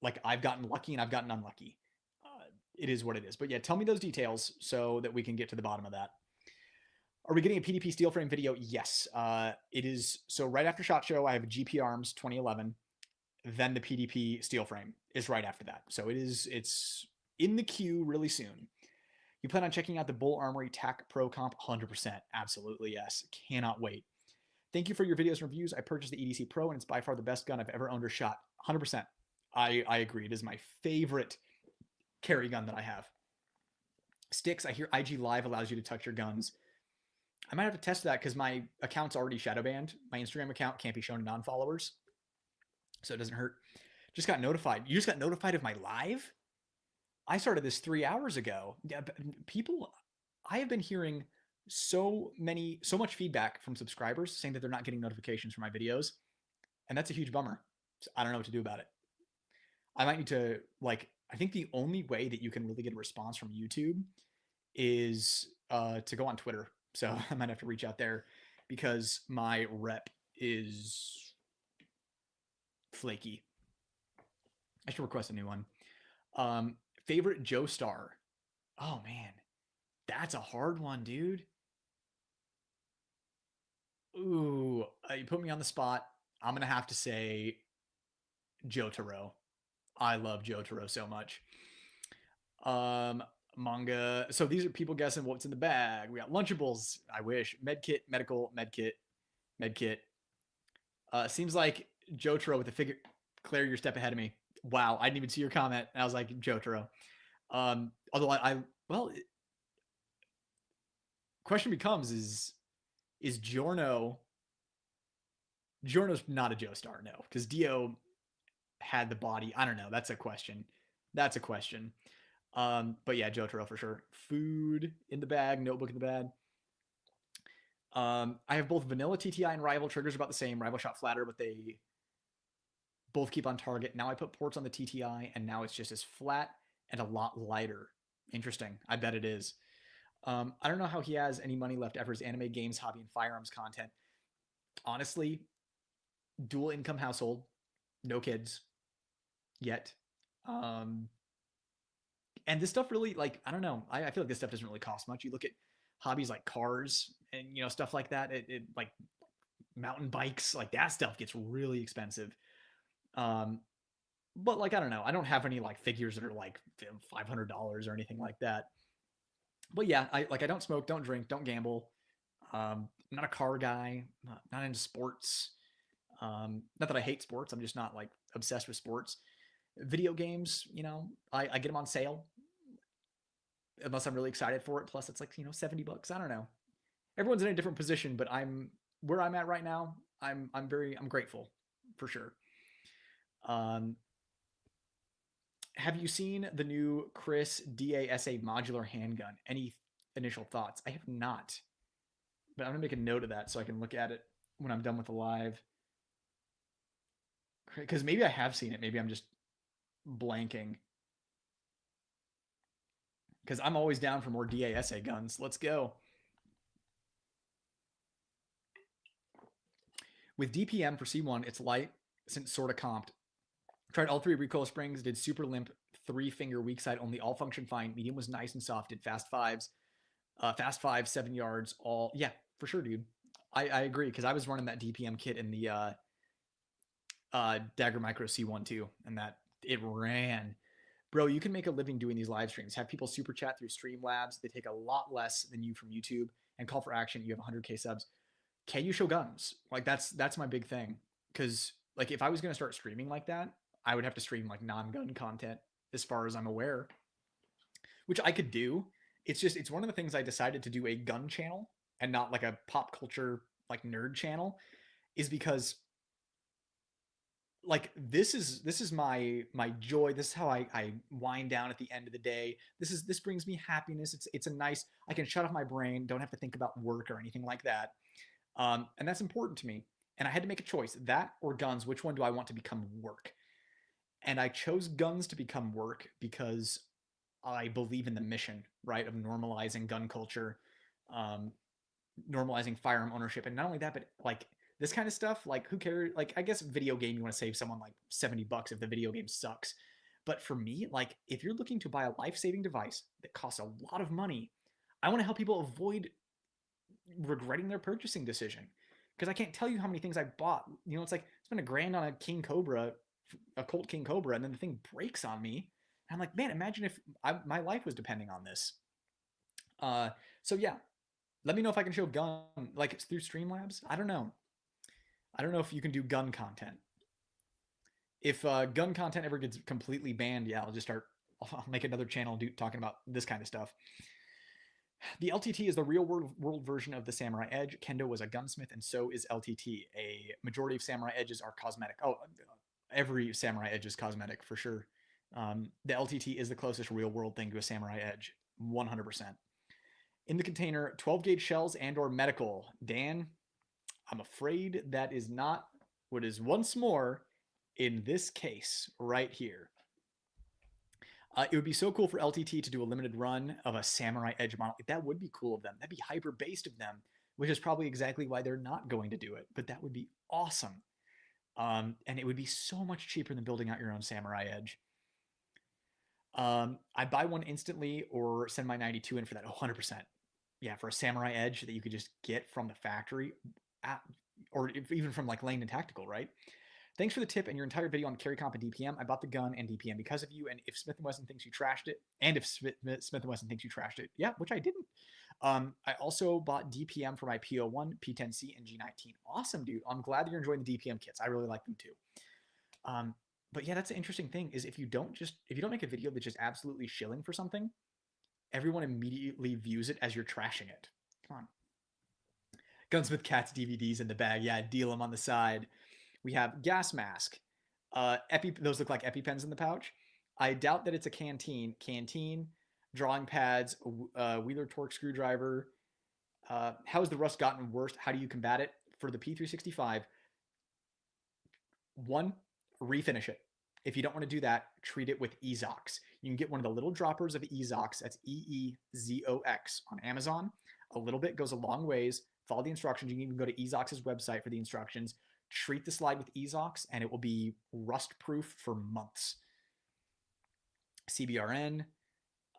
Speaker 1: Like I've gotten lucky and I've gotten unlucky. It is what it is. But yeah, tell me those details so that we can get to the bottom of that. Are we getting a PDP steel frame video? Yes. It is. So right after SHOT Show, I have a GP Arms 2011. Then the PDP steel frame is right after that. So it's in the queue really soon. You plan on checking out the Bull Armory TAC Pro comp? 100%. Absolutely, yes. Cannot wait. Thank you for your videos and reviews. I purchased the EDC Pro, and it's by far the best gun I've ever owned or shot. 100%. I agree. It is my favorite carry gun that I have. Sticks, I hear IG Live allows you to touch your guns. I might have to test that because my account's already shadow banned. My Instagram account can't be shown to non-followers, so it doesn't hurt. Just got notified. You just got notified of my live? I started this 3 hours ago. People, I have been hearing so much feedback from subscribers saying that they're not getting notifications for my videos, and that's a huge bummer. So I don't know what to do about it. I might need to, I think the only way that you can really get a response from YouTube is to go on Twitter. So I might have to reach out there because my rep is flaky. I should request a new one. Favorite Joe Star? Oh man, that's a hard one, dude. Ooh, you put me on the spot. I'm gonna have to say Jotaro. I love Jotaro so much. Manga. So these are people guessing what's in the bag. We got Lunchables. I wish. Medkit, medical, medkit. Seems like Jotaro with the figure. Claire, you're a step ahead of me. Wow, I didn't even see your comment. I was like Jotaro. Although question becomes is Giorno's not a Joe Star, no, because Dio had the body. I don't know. That's a question. But yeah, Jotaro for sure. Food in the bag, notebook in the bag. I have both vanilla TTI and rival triggers about the same. Rival shot flatter, but Both keep on target. Now I put ports on the TTI, and now it's just as flat and a lot lighter. Interesting. I bet it is. I don't know how he has any money left after his anime, games, hobby, and firearms content. Honestly, dual income household, no kids yet. Um, and this stuff really, like, I don't know. I feel like this stuff doesn't really cost much. You look at hobbies like cars and stuff like that. It like mountain bikes, like that stuff gets really expensive. Um, but like I don't know. I don't have any like figures that are like $500 or anything like that. But yeah, I don't smoke, don't drink, don't gamble. Not a car guy, not into sports. Not that I hate sports. I'm just not like obsessed with sports. Video games, I get them on sale unless I'm really excited for it. Plus, it's like $70. I don't know. Everyone's in a different position, but I'm where I'm at right now. I'm grateful for sure. Um, have you seen the new Chris DASA modular handgun? Any initial thoughts? I have not, but I'm gonna make a note of that so I can look at it when I'm done with the live. Because maybe I have seen it. Maybe I'm just blanking. Because I'm always down for more DASA guns. Let's go. With DPM for C1, it's light since sort of comped. Tried all three recoil springs, did super limp, 3-finger weak side only, all function fine. Medium was nice and soft, did fast fives, fast five, 7 yards, all. Yeah, for sure, dude. I agree, because I was running that DPM kit in the Dagger Micro C1 too, and that it ran. Bro, you can make a living doing these live streams. Have people super chat through Streamlabs. They take a lot less than you from YouTube. And call for action. You have 100K subs. Can you show guns? Like that's my big thing. Because like if I was gonna start streaming like that, I would have to stream like non-gun content, as far as I'm aware, which I could do. It's one of the things I decided to do a gun channel and not like a pop culture like nerd channel, is because like this is my joy. This is how I wind down at the end of the day. This brings me happiness. It's a nice, I can shut off my brain, don't have to think about work or anything like that. And that's important to me. And I had to make a choice, that or guns. Which one do I want to become work? And I chose guns to become work because I believe in the mission, right, of normalizing gun culture, um, normalizing firearm ownership, and not only that, but like this kind of stuff. Like, who cares? Like, I guess video game, you want to save someone like $70 if the video game sucks. But for me, like, if you're looking to buy a life-saving device that costs a lot of money, I want to help people avoid regretting their purchasing decision. Because I can't tell you how many things I bought. It's like spend $1,000 on a King Cobra, a Colt King Cobra, and then the thing breaks on me. And I'm like, man, imagine if my life was depending on this. So yeah, let me know if I can show gun like it's through Streamlabs. I don't know. I don't know if you can do gun content. If gun content ever gets completely banned, yeah, I'll make another channel talking about this kind of stuff. The LTT is the real world version of the Samurai Edge. Kendo was a gunsmith, and so is LTT. A majority of Samurai Edges are cosmetic. Oh, every Samurai Edge is cosmetic for sure. The LTT is the closest real world thing to a Samurai Edge, 100%. In the container, 12 gauge shells and or medical. Dan, I'm afraid that is not what is once more in this case right here. It would be so cool for LTT to do a limited run of a Samurai Edge model. That would be cool of them. That'd be hyper based of them, which is probably exactly why they're not going to do it. But that would be awesome. And it would be so much cheaper than building out your own Samurai Edge. I'd buy one instantly or send my 92 in for that 100%. Yeah, for a Samurai Edge that you could just get from the factory, or even from like Langdon Tactical, right? Thanks for the tip and your entire video on carry comp and DPM. I bought the gun and DPM because of you. And if Smith & Wesson thinks you trashed it, and if Smith & Wesson thinks you trashed it, yeah, which I didn't. I also bought DPM for my P01, P10C, and G19. Awesome, dude. I'm glad that you're enjoying the DPM kits. I really like them too. But yeah, that's the interesting thing is if you don't make a video that's just absolutely shilling for something, everyone immediately views it as you're trashing it. Come on. Gunsmith Cats DVDs in the bag. Yeah, deal them on the side. We have gas mask. Those look like EpiPens in the pouch. I doubt that it's a canteen. Canteen, drawing pads, Wheeler torque screwdriver. How has the rust gotten worse? How do you combat it? For the P365, one, refinish it. If you don't want to do that, treat it with Ezox. You can get one of the little droppers of Ezox, that's EEZOX, on Amazon. A little bit goes a long ways. Follow the instructions. You can even go to Ezox's website for the instructions. Treat the slide with Ezox, and it will be rust proof for months. CBRN.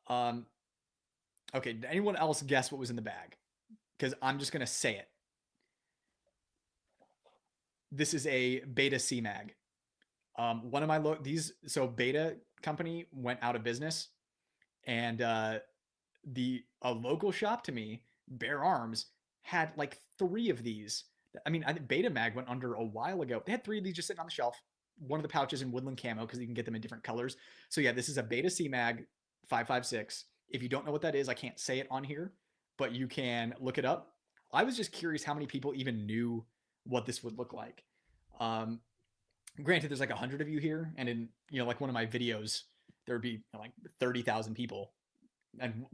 Speaker 1: Okay, did anyone else guess what was in the bag? Because I'm just going to say it. This is a Beta C-Mag. One of my so Beta company went out of business, and a local shop to me, Bear Arms, had like 3 of these. I mean, I think Beta Mag went under a while ago. They had 3 of these just sitting on the shelf. One of the pouches in woodland camo because you can get them in different colors. So yeah, this is a Beta C-Mag 556. If you don't know what that is, I can't say it on here, but you can look it up. I was just curious how many people even knew what this would look like. Granted, there's like 100 of you here, and in like one of my videos, there would be like 30,000 people, and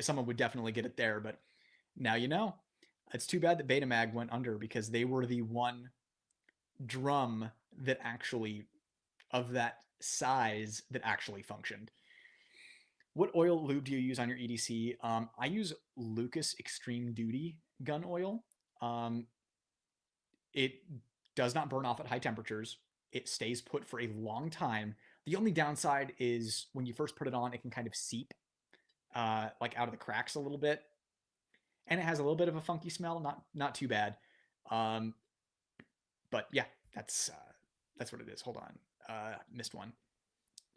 Speaker 1: someone would definitely get it there. But now you know. It's too bad that Betamax went under because they were the one drum that actually, of that size, that actually functioned. What oil lube do you use on your EDC? I use Lucas Extreme Duty gun oil. It does not burn off at high temperatures. It stays put for a long time. The only downside is when you first put it on, it can kind of seep like out of the cracks a little bit. And it has a little bit of a funky smell, not too bad. But yeah, that's what it is. Hold on. Missed one.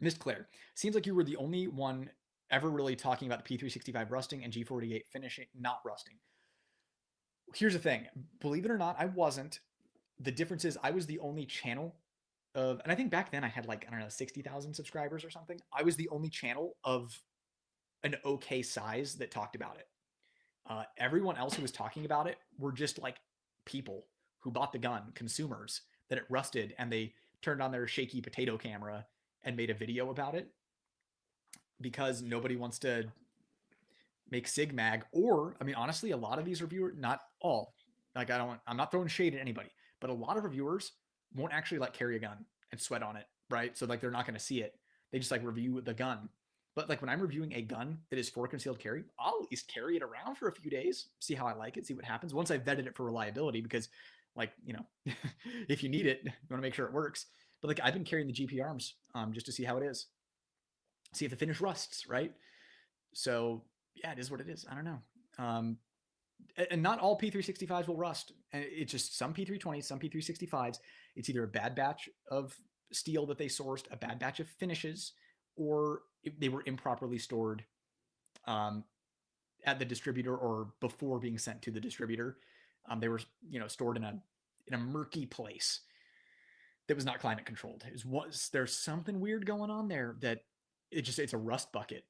Speaker 1: Missed Claire. Seems like you were the only one ever really talking about the P365 rusting and G48 finishing not rusting. Here's the thing. Believe it or not, I wasn't. The difference is I was the only channel of, and I think back then I had like, I don't know, 60,000 subscribers or something. I was the only channel of an okay size that talked about it. Everyone else who was talking about it were just like people who bought the gun, consumers, that it rusted, and they turned on their shaky potato camera and made a video about it because nobody wants to make SigMag. Or, I mean, honestly, a lot of these reviewers, not all, like I'm not throwing shade at anybody, but a lot of reviewers won't actually like carry a gun and sweat on it, right? So like they're not going to see it. They just like review the gun. But like when I'm reviewing a gun that is for concealed carry, I'll at least carry it around for a few days, see how I like it, see what happens. Once I've vetted it for reliability, because like, if you need it, you want to make sure it works. But like I've been carrying the GP arms just to see how it is. See if the finish rusts, right? So yeah, it is what it is. I don't know. And not all P365s will rust. And it's just some P320s, some P365s. It's either a bad batch of steel that they sourced, a bad batch of finishes, or they were improperly stored at the distributor or before being sent to the distributor. They were, stored in a murky place that was not climate controlled. There's something weird going on there that it's a rust bucket.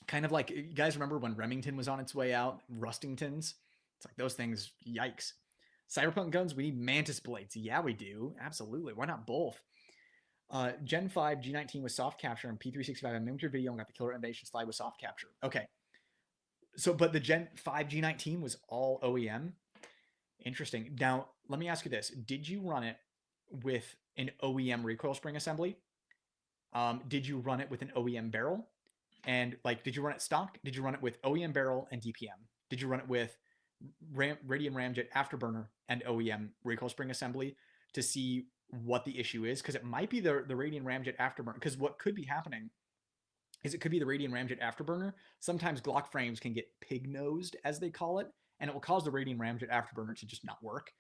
Speaker 1: Kind of like, you guys remember when Remington was on its way out, Rustingtons? It's like those things, yikes. Cyberpunk guns, we need Mantis blades. Yeah, we do. Absolutely. Why not both? Gen 5 G19 with soft capture and P365. I mimicked your video and got the killer animation slide with soft capture. Okay. So, but the Gen 5 G19 was all OEM. Interesting. Now, let me ask you this. Did you run it with an OEM recoil spring assembly? Did you run it with an OEM barrel? And like, did you run it stock? Did you run it with OEM barrel and DPM? Did you run it with Radium Ramjet afterburner and OEM recoil spring assembly to see what the issue is? Because it might be the Radium Ramjet afterburner. Because what could be happening is it could be the Radium Ramjet afterburner. Sometimes Glock frames can get pig-nosed, as they call it, and it will cause the Radium Ramjet afterburner to just not work.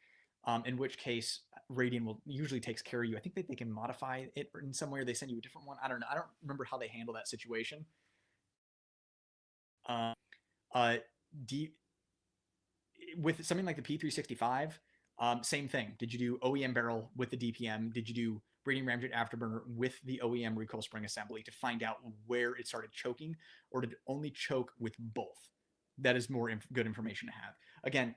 Speaker 1: In which case, Radian will usually takes care of you. I think that they can modify it in some way, or they send you a different one. I don't know. I don't remember how they handle that situation. With something like the P365, same thing. Did you do OEM barrel with the DPM? Did you do Radium Ramjet afterburner with the OEM recoil spring assembly to find out where it started choking, or did it only choke with both? That is more good information to have. Again,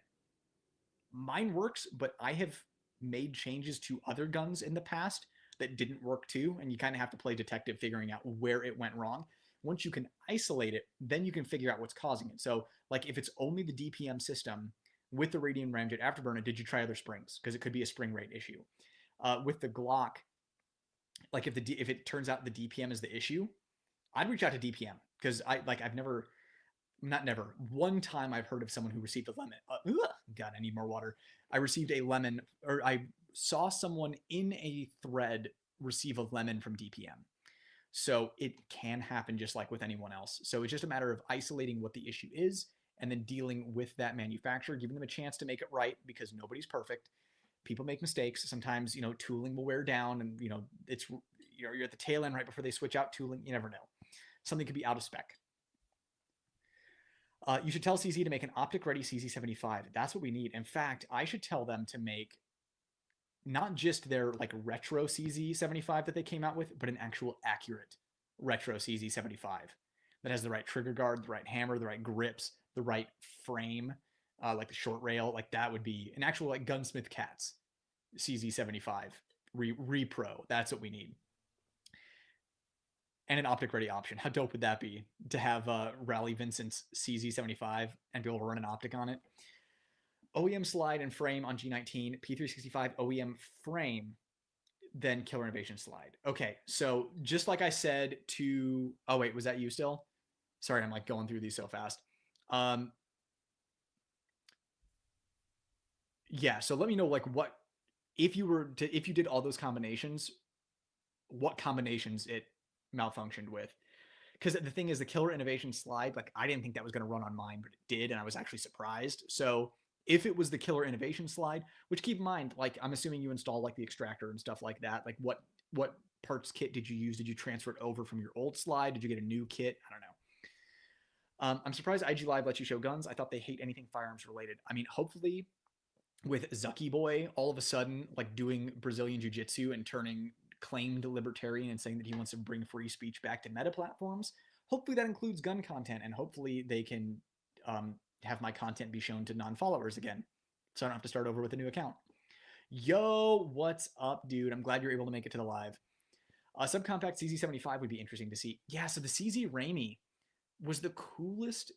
Speaker 1: mine works, but I have made changes to other guns in the past that didn't work too, and you kind of have to play detective figuring out where it went wrong. Once you can isolate it, then you can figure out what's causing it. So like if it's only the DPM system with the Radium Ramjet afterburner, did you try other springs? Because it could be a spring rate issue. With the Glock, like if it turns out the DPM is the issue, I'd reach out to DPM because I've never, not never, one time I've heard of someone who received a lemon. God, I need more water. I received a lemon, or I saw someone in a thread receive a lemon from DPM. So it can happen just like with anyone else. So it's just a matter of isolating what the issue is and then dealing with that manufacturer, giving them a chance to make it right because nobody's perfect. People make mistakes. Sometimes, tooling will wear down and, it's, you're at the tail end right before they switch out tooling. You never know. Something could be out of spec. You should tell CZ to make an optic-ready CZ75. That's what we need. In fact, I should tell them to make not just their like retro CZ75 that they came out with, but an actual accurate retro CZ75 that has the right trigger guard, the right hammer, the right grips, the right frame, like the short rail. Like that would be an actual like Gunsmith Cats CZ75 repro. That's what we need. And an optic ready option. How dope would that be to have Raleigh Vincent's CZ75 and be able to run an optic on it? OEM slide and frame on G19, P365 OEM frame, then Killer Innovation slide. Okay, so just like I said to, oh wait, was that you still? Sorry, I'm like going through these so fast. Yeah, so let me know like what, if you did all those combinations, what combinations it malfunctioned with. Because the thing is, the Killer Innovation slide, like I didn't think that was going to run on mine, but it did, and I was actually surprised. So if it was the Killer Innovation slide, which keep in mind, like I'm assuming you install like the extractor and stuff like that, like what parts kit did you use? Did you transfer it over from your old slide? Did you get a new kit? I don't know. I'm surprised IG Live lets you show guns. I thought they hate anything firearms related. I mean, hopefully with Zucky Boy all of a sudden like doing Brazilian Jiu-Jitsu and turning claimed libertarian and saying that he wants to bring free speech back to meta platforms, hopefully that includes gun content, and hopefully they can have my content be shown to non-followers again, so I don't have to start over with a new account. Yo, what's up, dude? I'm glad you're able to make it to the live. Subcompact CZ75 would be interesting to see. Yeah, so the CZ Raimi was the coolest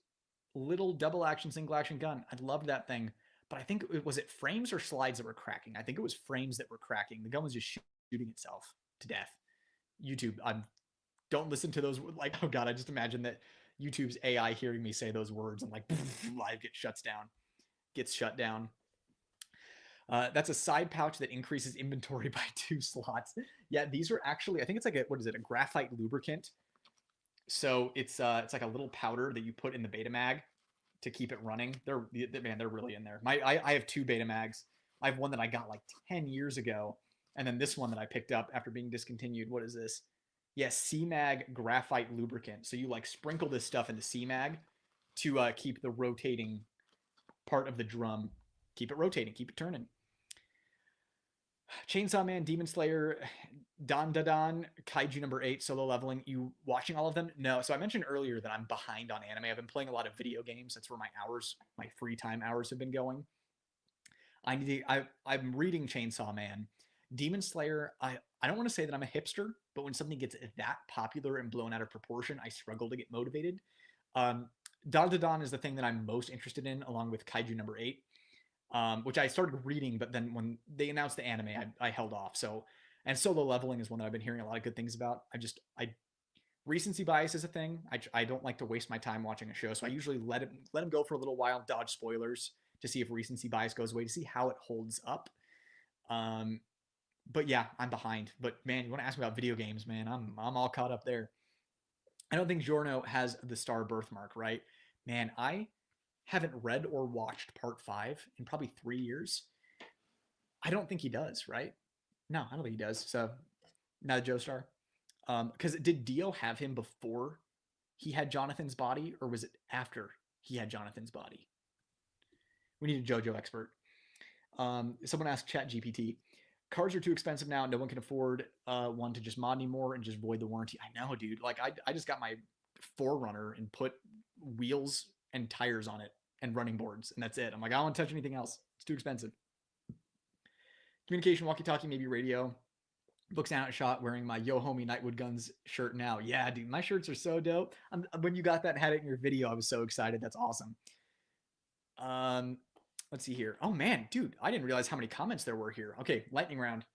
Speaker 1: little double action, single action gun. I loved that thing. But I think was it frames or slides that were cracking? I think it was frames that were cracking. The gun was just shooting itself to death. YouTube, don't listen to those. Like, oh god, I just imagine that YouTube's AI hearing me say those words and like live gets shut down. That's a side pouch that increases inventory by 2 slots. Yeah, these are actually, I think it's like a graphite lubricant. So it's like a little powder that you put in the beta mag to keep it running. They're really in there. I have 2 beta mags. I have one that I got like 10 years ago, and then this one that I picked up after being discontinued. What is this? Yes, CMAG graphite lubricant. So you like sprinkle this stuff in the CMAG to keep the rotating part of the drum, keep it rotating, keep it turning. Chainsaw Man, Demon Slayer, Don Dadan, Kaiju number 8, solo leveling. You watching all of them? No. So I mentioned earlier that I'm behind on anime. I've been playing a lot of video games. That's where my free time hours have been going. I'm reading Chainsaw Man. Demon Slayer, I don't want to say that I'm a hipster, but when something gets that popular and blown out of proportion, I struggle to get motivated. Don Dadan is the thing that I'm most interested in, along with Kaiju number 8. Which I started reading, but then when they announced the anime, I held off. So, and solo leveling is one that I've been hearing a lot of good things about. Recency bias is a thing. I don't like to waste my time watching a show, so I usually let him go for a little while, dodge spoilers to see if recency bias goes away, to see how it holds up. But yeah, I'm behind. But man, you want to ask me about video games, man? I'm all caught up there. I don't think Giorno has the star birthmark, right? Man, I haven't read or watched part 5 in probably 3 years. I don't think he does, right? No, I don't think he does. So, not a Joe Star. Because did Dio have him before he had Jonathan's body, or was it after he had Jonathan's body? We need a JoJo expert. Someone asked ChatGPT. Cars are too expensive now. No one can afford one to just mod anymore and just void the warranty. I know, dude. Like, I just got my 4Runner and put wheels and tires on it and running boards, and that's it. I'm like, I don't want to touch anything else. It's too expensive. Communication, walkie-talkie, maybe radio. Looks down at shot wearing my Yo Homie Nightwood Guns shirt now. Yeah, dude, my shirts are so dope. When you got that and had it in your video, I was so excited. That's awesome. Let's see here. Oh man, dude, I didn't realize how many comments there were here. Okay, lightning round.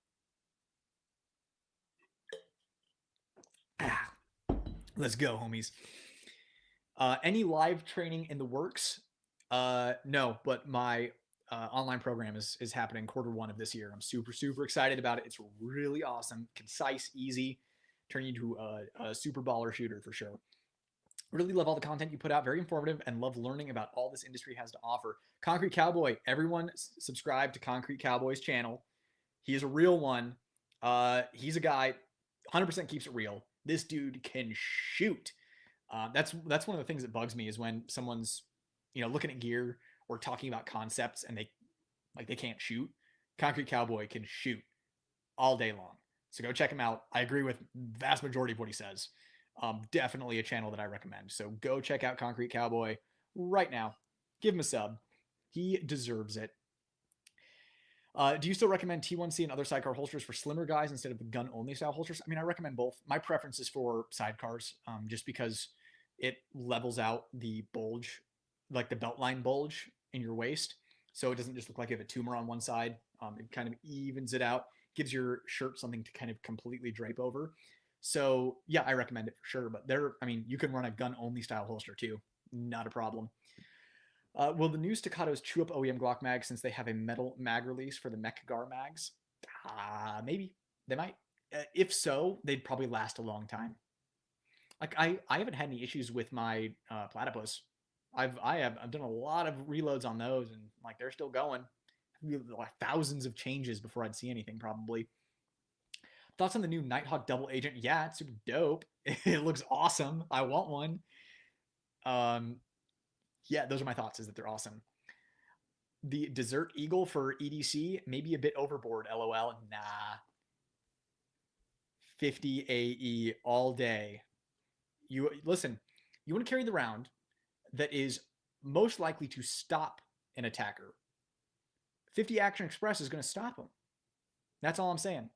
Speaker 1: Let's go, homies. Any live training in the works? No, but my online program is happening quarter 1 of this year. I'm super excited about it. It's really awesome, concise, easy, turn you into a super baller shooter for sure. Really love all the content you put out, very informative, and love learning about all this industry has to offer. Concrete Cowboy, everyone subscribe to Concrete Cowboy's channel. He is a real one. He's a guy, 100% keeps it real. This dude can shoot. That's one of the things that bugs me is when someone's looking at gear or talking about concepts and they can't shoot. Concrete Cowboy can shoot all day long. So go check him out. I agree with the vast majority of what he says. Definitely a channel that I recommend. So go check out Concrete Cowboy right now. Give him a sub. He deserves it. Do you still recommend T1C and other sidecar holsters for slimmer guys instead of the gun-only style holsters? I mean, I recommend both. My preference is for sidecars, just because it levels out the bulge, like the belt line bulge in your waist. So it doesn't just look like you have a tumor on one side. It kind of evens it out, gives your shirt something to kind of completely drape over. So yeah, I recommend it for sure. But you can run a gun-only style holster too. Not a problem. Will the new Staccatos chew up OEM Glock mags since they have a metal mag release for the Mech Gar mags? Maybe. They might. If so, they'd probably last a long time. Like I haven't had any issues with my Platypus. I've done a lot of reloads on those, and like they're still going. Like thousands of changes before I'd see anything probably. Thoughts on the new Nighthawk Double Agent? Yeah, it's super dope. It looks awesome. I want one. Yeah, those are my thoughts, is that they're awesome. The Desert Eagle for EDC, maybe a bit overboard, LOL. Nah. 50 AE all day. You want to carry the round that is most likely to stop an attacker. 50 Action Express is going to stop them. That's all I'm saying.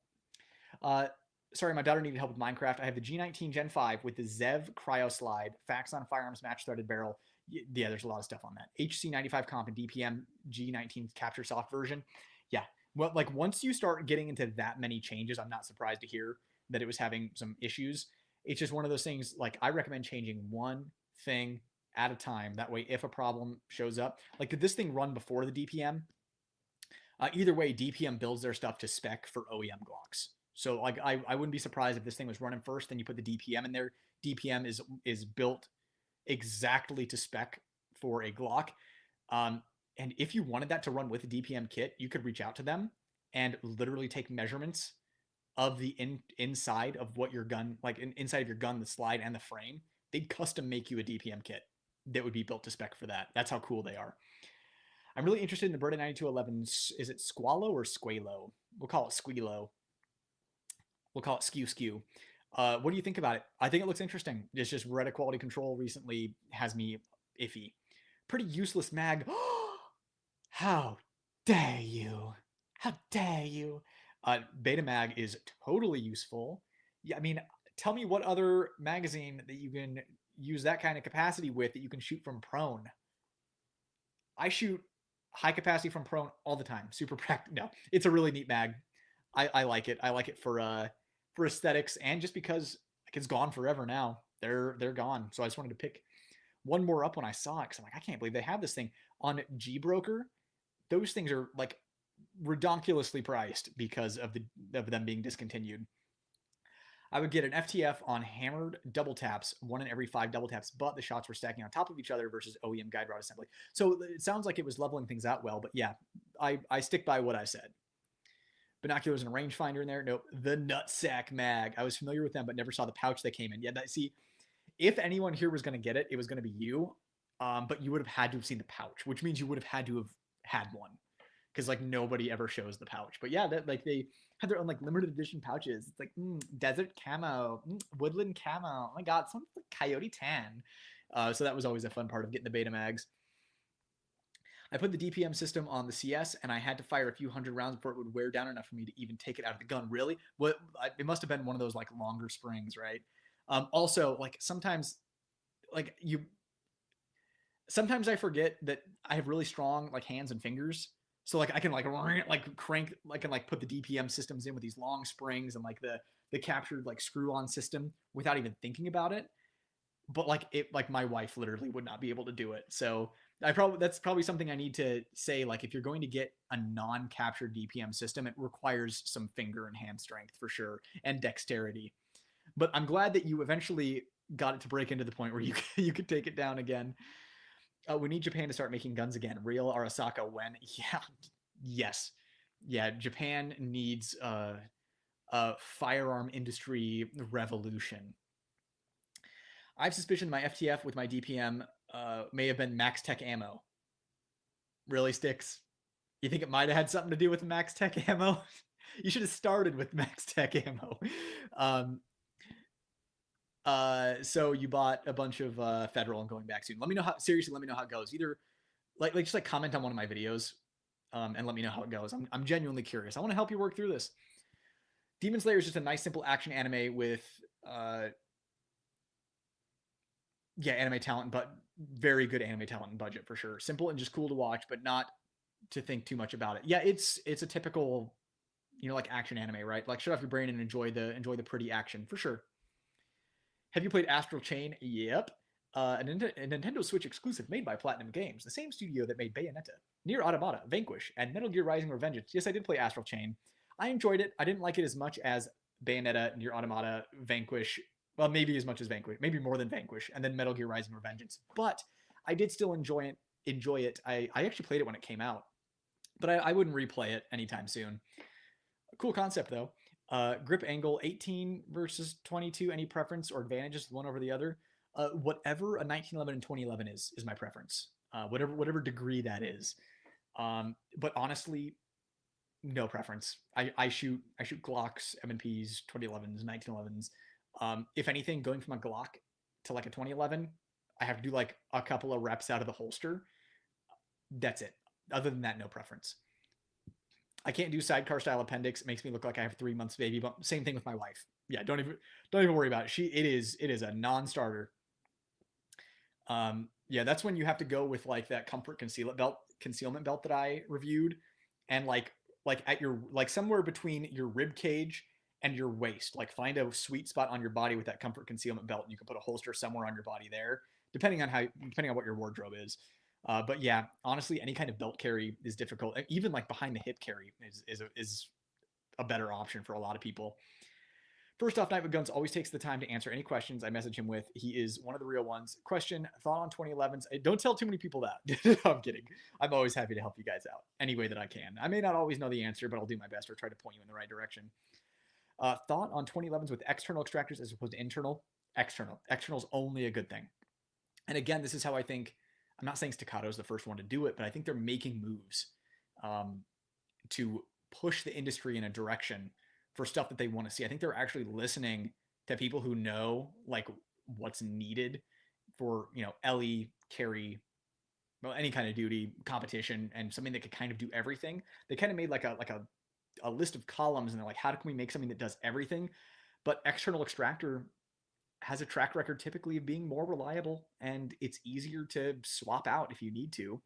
Speaker 1: Sorry, my daughter needed help with Minecraft. I have the G19 Gen 5 with the Zev Cryo Slide, Faxon Firearms Match Threaded Barrel. Yeah, there's a lot of stuff on that. HC95 Comp and DPM G19 Capture Soft version. Yeah, well, like once you start getting into that many changes, I'm not surprised to hear that it was having some issues. It's just one of those things, like I recommend changing one thing at a time. That way, if a problem shows up, like did this thing run before the DPM? Either way, DPM builds their stuff to spec for OEM Glocks. So like I wouldn't be surprised if this thing was running first, then you put the DPM in there. DPM is built exactly to spec for a Glock. And if you wanted that to run with a DPM kit, you could reach out to them and literally take measurements of the inside of what your gun, like inside of your gun, the slide and the frame. They'd custom make you a DPM kit that would be built to spec for that. That's how cool they are. I'm really interested in the Beretta 9211. Is it Squalo or Squalo? We'll call it Squilo. We'll call it Skew. What do you think about it? I think it looks interesting. It's just Beretta quality control recently has me iffy. Pretty useless mag. How dare you? How dare you? Beta mag is totally useful. Yeah, I mean, tell me what other magazine that you can use that kind of capacity with that you can shoot from prone. I shoot high capacity from prone all the time. Super practical. No, it's a really neat mag. I like it. I like it for aesthetics and just because like, it's gone forever now. They're gone. So I just wanted to pick one more up when I saw it because I'm like, I can't believe they have this thing on G-Broker. Those things are like redonkulously priced because of them being discontinued. I would get an FTF on hammered double taps, 1 in every 5 double taps, but the shots were stacking on top of each other versus OEM guide rod assembly. So it sounds like it was leveling things out well, but yeah, I stick by what I said. Binoculars and a rangefinder in there. Nope. The Nutsack mag. I was familiar with them, but never saw the pouch they came in. Yeah, see, if anyone here was going to get it, it was going to be you. But you would have had to have seen the pouch, which means you would have had to have had one. Because like nobody ever shows the pouch. But yeah, that like they had their own like limited edition pouches. It's like desert camo, woodland camo. Oh my god, sounds like coyote tan. So that was always a fun part of getting the beta mags. I put the DPM system on the CS and I had to fire a few hundred rounds before it would wear down enough for me to even take it out of the gun. Really? What? It must have been one of those like longer springs, right? Also, like sometimes I forget that I have really strong like hands and fingers. So like I can like crank, I can like put the DPM systems in with these long springs and like the captured like screw on system without even thinking about it. but like my wife literally would not be able to do it. So that's probably something I need to say. Like if you're going to get a non-captured DPM system, it requires some finger and hand strength for sure and dexterity. But I'm glad that you eventually got it to break into the point where you could take it down again. We need Japan to start making guns again. Real Arasaka when? Yeah, yes, yeah. Japan needs a firearm industry revolution. I have suspicion my FTF with my DPM may have been Max Tech ammo. Really, Sticks? You think it might have had something to do with Max Tech ammo? You should have started with Max Tech ammo. So you bought a bunch of Federal and going back soon. Let me know how. Seriously, let me know how it goes. Either just like comment on one of my videos, and let me know how it goes. I'm genuinely curious. I want to help you work through this. Demon Slayer is just a nice, simple action anime with anime talent, but very good anime talent and budget for sure. Simple and just cool to watch, but not to think too much about it. Yeah, it's a typical, like action anime, right? Like shut off your brain and enjoy the pretty action for sure. Have you played Astral Chain? Yep. A Nintendo Switch exclusive made by Platinum Games, the same studio that made Bayonetta, Nier Automata, Vanquish, and Metal Gear Rising: Revengeance. Yes, I did play Astral Chain. I enjoyed it. I didn't like it as much as Bayonetta, Nier Automata, Vanquish. Well, maybe as much as Vanquish, maybe more than Vanquish, and then Metal Gear Rising: Revengeance. But I did still enjoy it. I actually played it when it came out, but I wouldn't replay it anytime soon. Cool concept though. Grip angle 18 versus 22. Any preference or advantages one over the other? Whatever a 1911 and 2011 is my preference. Whatever degree that is. But honestly, no preference. I shoot Glocks, M&Ps, 2011s, 1911s. If anything, going from a Glock to like a 2011, I have to do like a couple of reps out of the holster. That's it. Other than that, no preference. I can't do sidecar style appendix. It makes me look like I have 3 months baby. But same thing with my wife. Yeah, don't even worry about it. It is a non-starter. Yeah, that's when you have to go with like that comfort concealment belt that I reviewed, and like at your like somewhere between your rib cage and your waist. Like find a sweet spot on your body with that comfort concealment belt, and you can put a holster somewhere on your body there, depending on what your wardrobe is. But yeah, honestly, any kind of belt carry is difficult. Even like behind the hip carry is a better option for a lot of people. First off, Night with Guns always takes the time to answer any questions I message him with. He is one of the real ones. Question, thought on 2011s. Don't tell too many people that. No, I'm kidding. I'm always happy to help you guys out any way that I can. I may not always know the answer, but I'll do my best or try to point you in the right direction. Thought on 2011s with external extractors as opposed to internal? External. External is only a good thing. And again, this is how I think. I'm not saying Staccato is the first one to do it, but I think they're making moves to push the industry in a direction for stuff that they want to see. I think they're actually listening to people who know like what's needed for, LE, carry, well, any kind of duty, competition, and something that could kind of do everything. They kind of made like a list of columns, and they're like, how can we make something that does everything? But external extractor has a track record typically of being more reliable, and it's easier to swap out if you need to.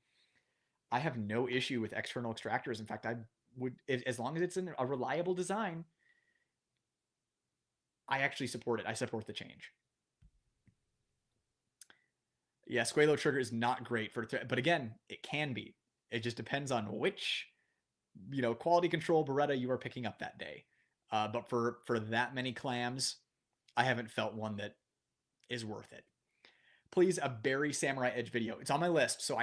Speaker 1: I have no issue with external extractors. In fact, I would, as long as it's in a reliable design, I actually support it. I support the change. Yeah, Squalo trigger is not great but again, it can be. It just depends on which, quality control Beretta you are picking up that day. But for that many clams, I haven't felt one that is worth it. Please, a Barry Samurai Edge video. It's on my list. So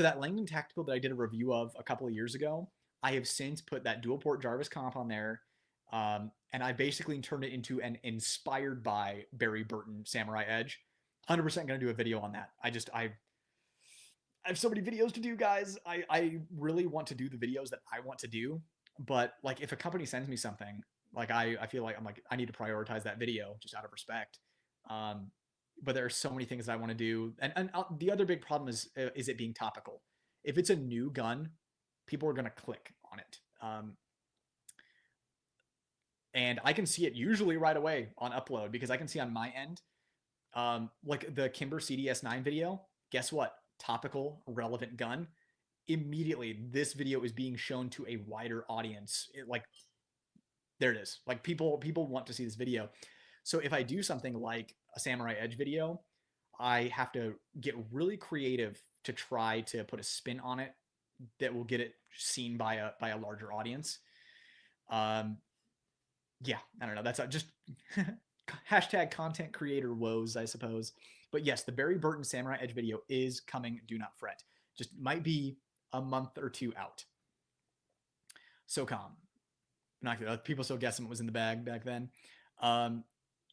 Speaker 1: that Langdon Tactical that I did a review of a couple of years ago, I have since put that dual port Jarvis comp on there. And I basically turned it into an inspired by Barry Burton Samurai Edge. 100% going to do a video on that. I have so many videos to do, guys. I really want to do the videos that I want to do. But like if a company sends me something, like I feel like I need to prioritize that video just out of respect. But there are so many things I want to do. And the other big problem is it being topical. If it's a new gun, people are going to click on it. And I can see it usually right away on upload because I can see on my end, like the Kimber CDS9 video, guess what? Topical, relevant gun. Immediately, this video is being shown to a wider audience. There it is. Like people want to see this video. So if I do something like a Samurai Edge video, I have to get really creative to try to put a spin on it that will get it seen by a larger audience. Um, yeah, I don't know. That's just hashtag content creator woes, I suppose. But yes, the Barry Burton Samurai Edge video is coming. Do not fret. Just might be a month or two out. So calm. Not people still guessing what was in the bag back then.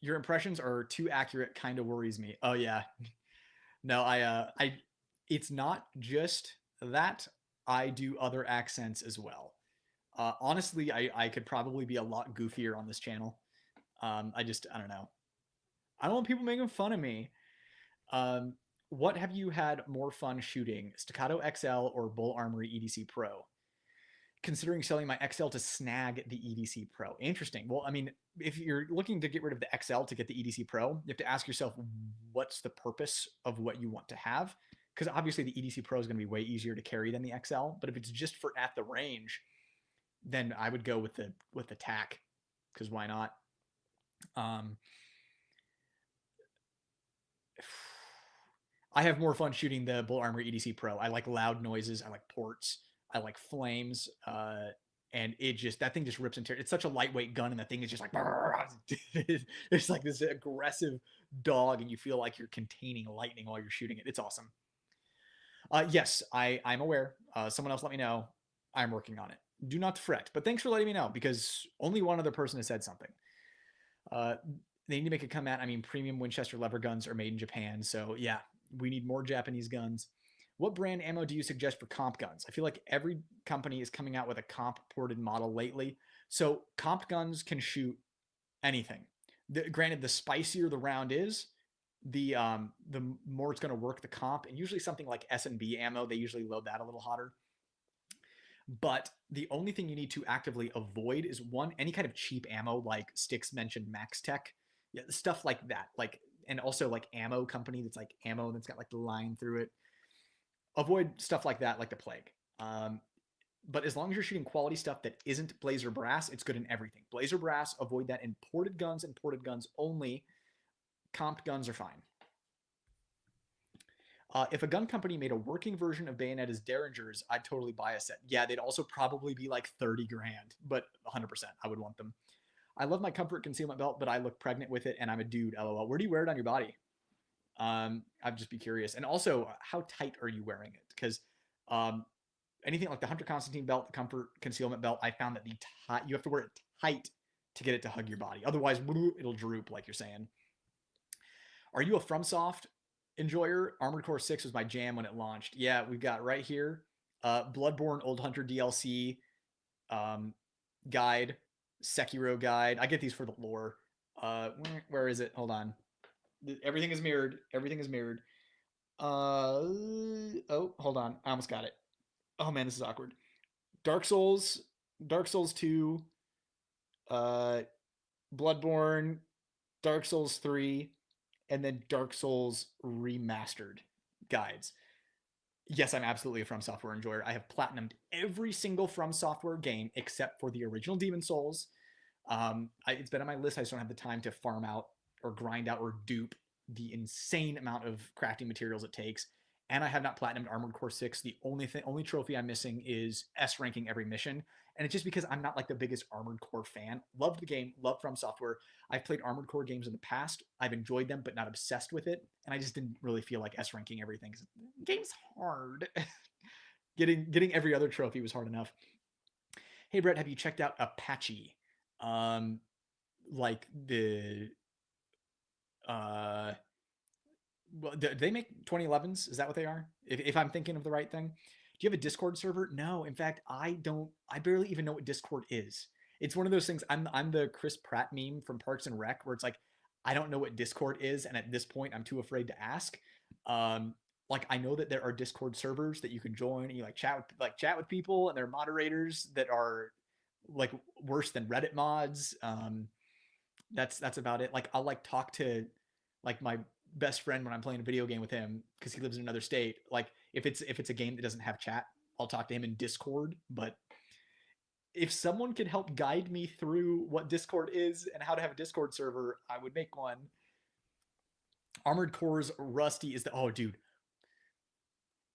Speaker 1: Your impressions are too accurate. Kind of worries me. Oh yeah, no, I. It's not just that. I do other accents as well. Honestly, I could probably be a lot goofier on this channel. I don't know. I don't want people making fun of me. Um, what have you had more fun shooting, Staccato XL or Bull Armory EDC Pro? Considering selling my XL to snag the EDC Pro. Interesting. Well, I mean, if you're looking to get rid of the XL to get the EDC Pro, you have to ask yourself, what's the purpose of what you want to have? Because obviously the EDC Pro is going to be way easier to carry than the XL. But if it's just for at the range, then I would go with the TAC, because why not? Um, I have more fun shooting the Bull Armory EDC Pro. I like loud noises. I like ports. I like flames. And it just, that thing just rips and tears. It's such a lightweight gun, and the thing is just like it's like this aggressive dog, and you feel like you're containing lightning while you're shooting it. It's awesome. Yes, I'm aware. Someone else let me know. I'm working on it. Do not fret. But thanks for letting me know, because only one other person has said something. They need to make a comeback. I mean, premium Winchester lever guns are made in Japan, so yeah, we need more Japanese guns. What brand ammo do you suggest for comp guns? I feel like every company is coming out with a comp ported model lately. So comp guns can shoot anything. Granted, the spicier the round is, the more it's going to work the comp. And usually something like S&B ammo, they usually load that a little hotter. But the only thing you need to actively avoid is any kind of cheap ammo, like Styx mentioned Max Tech, yeah, stuff like that. Like, and also like ammo company that's like ammo that's got like the line through it. Avoid stuff like that, like the plague. But as long as you're shooting quality stuff that isn't Blazer Brass, it's good in everything. Blazer Brass, avoid that in ported guns and ported guns only. Comped guns are fine. If a gun company made a working version of Bayonetta's Derringers, I'd totally buy a set. Yeah, they'd also probably be like 30 grand, but 100%, I would want them. I love my comfort concealment belt, but I look pregnant with it, and I'm a dude, lol. Where do you wear it on your body? I'd just be curious. And also, how tight are you wearing it? Because anything like the Hunter Constantine belt, the comfort concealment belt, I found that you have to wear it tight to get it to hug your body. Otherwise, it'll droop, like you're saying. Are you a FromSoft enjoyer? Armored Core 6 was my jam when it launched. Yeah, we've got right here Bloodborne Old Hunter DLC guide, Sekiro guide. I get these for the lore. Where is it? Hold on. Everything is mirrored. Everything is mirrored. Oh, hold on. I almost got it. Oh man, this is awkward. Dark Souls 2, Bloodborne, Dark Souls 3, and then Dark Souls Remastered guides. Yes, I'm absolutely a From Software enjoyer. I have platinumed every single From Software game except for the original Demon Souls. It's been on my list. I just don't have the time to farm out or grind out or dupe the insane amount of crafting materials it takes. And I have not platinumed Armored Core 6. The only trophy I'm missing is S ranking every mission. And it's just because I'm not like the biggest Armored Core fan. Loved the game, loved From Software. I've played Armored Core games in the past. I've enjoyed them, but not obsessed with it. And I just didn't really feel like S ranking everything. The game's hard. getting every other trophy was hard enough. Hey Brett, have you checked out Apache? Like the well, do they make 2011s? Is that what they are? If I'm thinking of the right thing. Do you have a Discord server? No. In fact, I don't. I barely even know what Discord is. It's one of those things. I'm the Chris Pratt meme from Parks and Rec, where it's like, I don't know what Discord is, and at this point, I'm too afraid to ask. Like I know that there are Discord servers that you can join, and you chat with people, and there are moderators that are like worse than Reddit mods. That's about it. Like I'll talk to like my best friend when I'm playing a video game with him because he lives in another state. Like if it's a game that doesn't have chat, I'll talk to him in Discord. But if someone could help guide me through what Discord is and how to have a Discord server, I would make one. Armored Core's Rusty is the oh dude,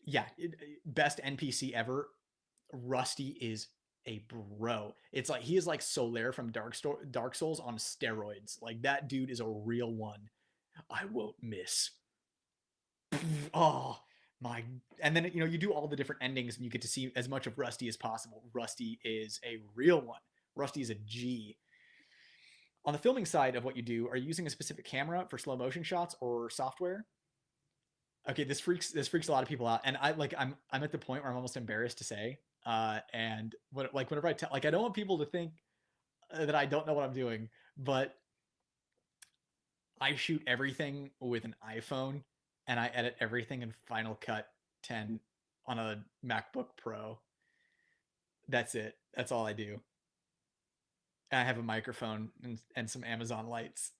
Speaker 1: yeah, best NPC ever. Rusty is a bro. It's like he is like Solaire from Dark Souls on steroids. Like that dude is a real one. I won't miss. Oh my! And then you do all the different endings, and you get to see as much of Rusty as possible. Rusty is a real one. Rusty is a G. On the filming side of what you do, are you using a specific camera for slow motion shots or software? Okay, this freaks a lot of people out, and I'm at the point where I'm almost embarrassed to say. And whenever I tell, like, I don't want people to think that I don't know what I'm doing, but I shoot everything with an iPhone, and I edit everything in Final Cut 10 on a MacBook Pro. That's it. That's all I do. And I have a microphone and some Amazon lights,